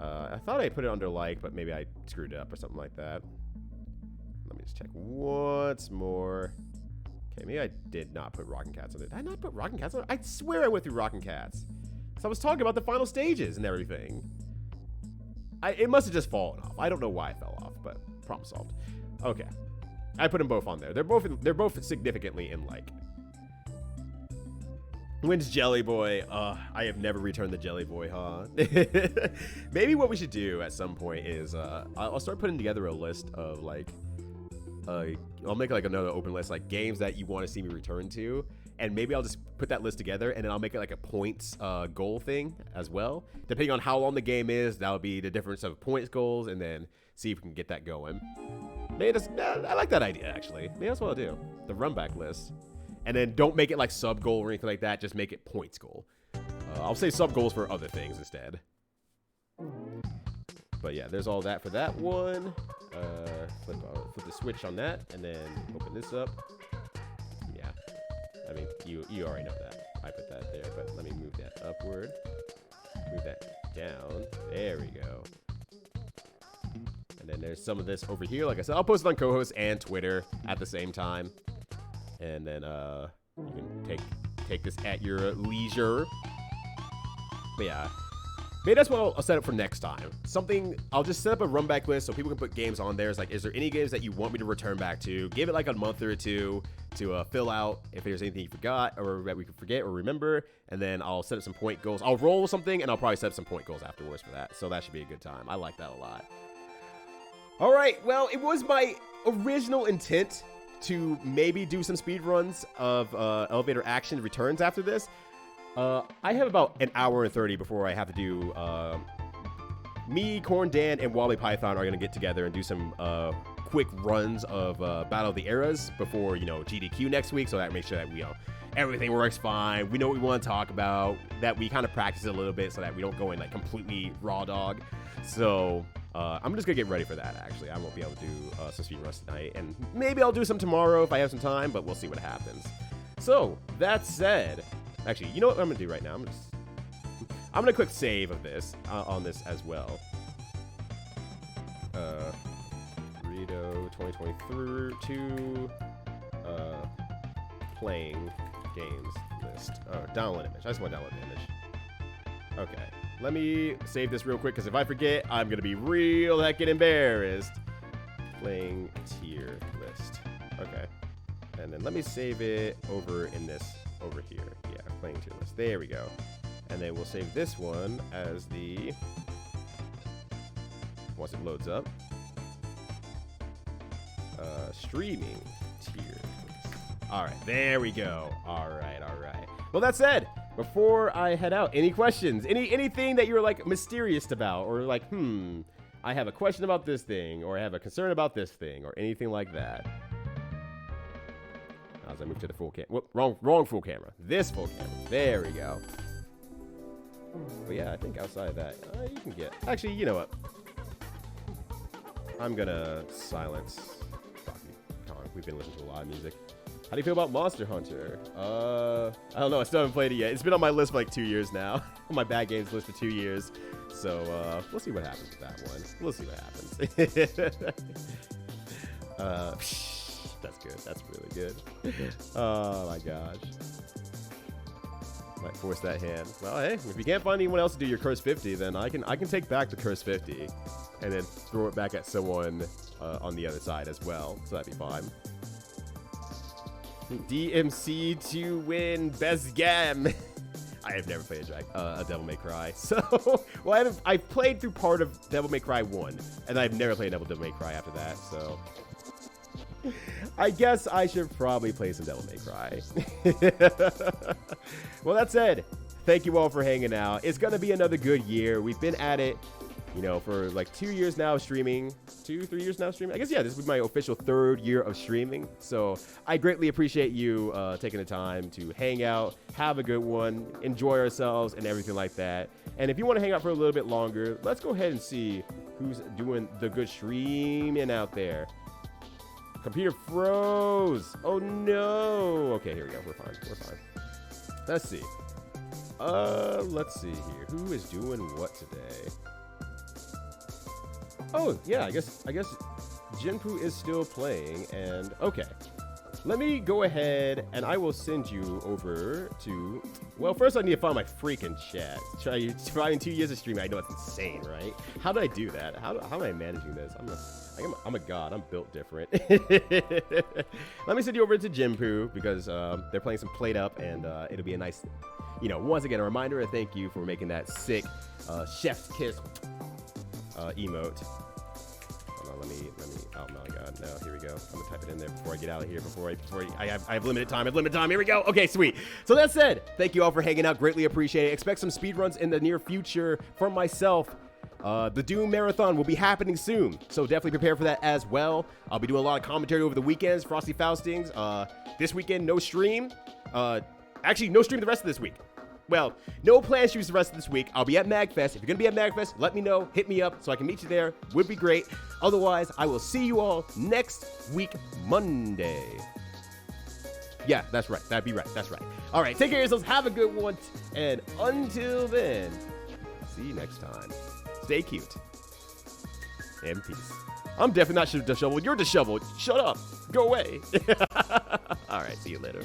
[SPEAKER 1] I thought I put it under like, but maybe I screwed it up or something like that. Let me just check once more. Okay, maybe I did not put Rockin' Cats on it. Did I not put Rockin' Cats on it? I swear I went through Rockin' Cats. Because I was talking about the final stages and everything. It must have just fallen off. I don't know why it fell off, but problem solved. Okay, I put them both on there. They're both significantly in like. When's Jelly Boy? I have never returned the Jelly Boy, huh? Maybe what we should do at some point is I'll start putting together a list of like I'll make like another open list like games that you want to see me return to, and maybe I'll just put that list together and then I'll make it like a points goal thing as well. Depending on how long the game is, that'll be the difference of points goals, and then see if we can get that going. Maybe I like that idea actually. Maybe that's what I'll do. The run back list. And then don't make it like sub goal or anything like that. Just make it points goal. I'll say sub goals for other things instead. But yeah, there's all that for that one. Flip the switch on that, and then open this up. Yeah, I mean you already know that. I put that there, but let me move that upward. Move that down. There we go. And then there's some of this over here. Like I said, I'll post it on co-host and Twitter at the same time. And then you can take this at your leisure. But yeah, maybe that's what I'll set up for next time. I'll just set up a run back list so people can put games on there. It's like, is there any games that you want me to return back to? Give it like a month or two to fill out if there's anything you forgot or that we could forget or remember. And then I'll set up some point goals. I'll roll something and I'll probably set up some point goals afterwards for that. So that should be a good time. I like that a lot. All right, well, it was my original intent to maybe do some speed runs of Elevator Action Returns after this. I have about an hour and 30 before I have to do. Me, Corn Dan, and Wobbly Python are gonna get together and do some quick runs of Battle of the Eras before GDQ next week, so that makes sure that we everything works fine. We know what we want to talk about. That we kind of practice it a little bit so that we don't go in like completely raw dog. So I'm just gonna get ready for that. Actually, I won't be able to do some speed runs tonight, and maybe I'll do some tomorrow if I have some time. But we'll see what happens. So that said, actually, you know what I'm gonna do right now? I'm gonna click save of this on this as well. Rito 2022 playing games list. Download image. I just want to download the image. Okay, let me save this real quick because if I forget, I'm gonna be real heckin' embarrassed. Playing tier list. Okay, and then let me save it over in this over here. Yeah, playing tier list. There we go. And then we'll save this one as the, once it loads up, streaming tier list. All right, there we go. All right. Well, that said, before I head out, any questions? Anything that you're like mysterious about, or like, I have a question about this thing, or I have a concern about this thing, or anything like that? As I move to the full camera. Wrong full camera. This full camera. There we go. But yeah, I think outside of that, you can get... Actually, you know what? I'm gonna silence Donkey Kong. We've been listening to a lot of music. How do you feel about Monster Hunter? I don't know. I still haven't played it yet. It's been on my list for like 2 years now. On my bad games list for 2 years. So, we'll see what happens with that one. We'll see what happens. That's good. That's really good. Oh, my gosh. Might force that hand. Well, hey, if you can't find anyone else to do your Curse 50, then I can take back the Curse 50 and then throw it back at someone on the other side as well. So that'd be fine. DMC to win best game. I have never played a Devil May Cry. So, well, I've played through part of Devil May Cry 1, and I've never played Devil May Cry after that. So, I guess I should probably play some Devil May Cry. Well, that said, thank you all for hanging out. It's going to be another good year. We've been at it, for like 2 years now streaming. 2-3 years now streaming. I guess, yeah, this was my official 3rd year of streaming. So I greatly appreciate you taking the time to hang out, have a good one, enjoy ourselves, and everything like that. And if you want to hang out for a little bit longer, let's go ahead and see who's doing the good streaming out there. Computer froze. Oh no. Okay, here we go. We're fine. Let's see. Let's see here. Who is doing what today? Oh yeah, I guess Jinpu is still playing. And okay, let me go ahead and I will send you over to. Well, first I need to find my freaking chat. Trying 2 years of streaming. I know it's insane, right? How did I do that? How am I managing this? I'm a god. I'm built different. Let me send you over to Jinpu because they're playing some Played Up, and it'll be a nice, once again, a reminder and thank you for making that sick chef's kiss emote. Hold on, let me. Oh my god, no. Here we go. I'm gonna type it in there before I get out of here. I have limited time. Here we go. Okay, sweet. So that said, thank you all for hanging out. Greatly appreciate it. Expect some speedruns in the near future from myself. The Doom Marathon will be happening soon, so definitely prepare for that as well. I'll be doing a lot of commentary over the weekends, Frosty Faustings. This weekend, no stream. Actually, no stream the rest of this week. Well, no plans to use the rest of this week. I'll be at MagFest. If you're going to be at MagFest, let me know. Hit me up so I can meet you there. Would be great. Otherwise, I will see you all next week, Monday. Yeah, that's right. That'd be right. That's right. All right, take care of yourselves. Have a good one. And until then, see you next time. Stay cute. And peace. I'm definitely not disheveled. You're disheveled. Shut up. Go away. All right, see you later.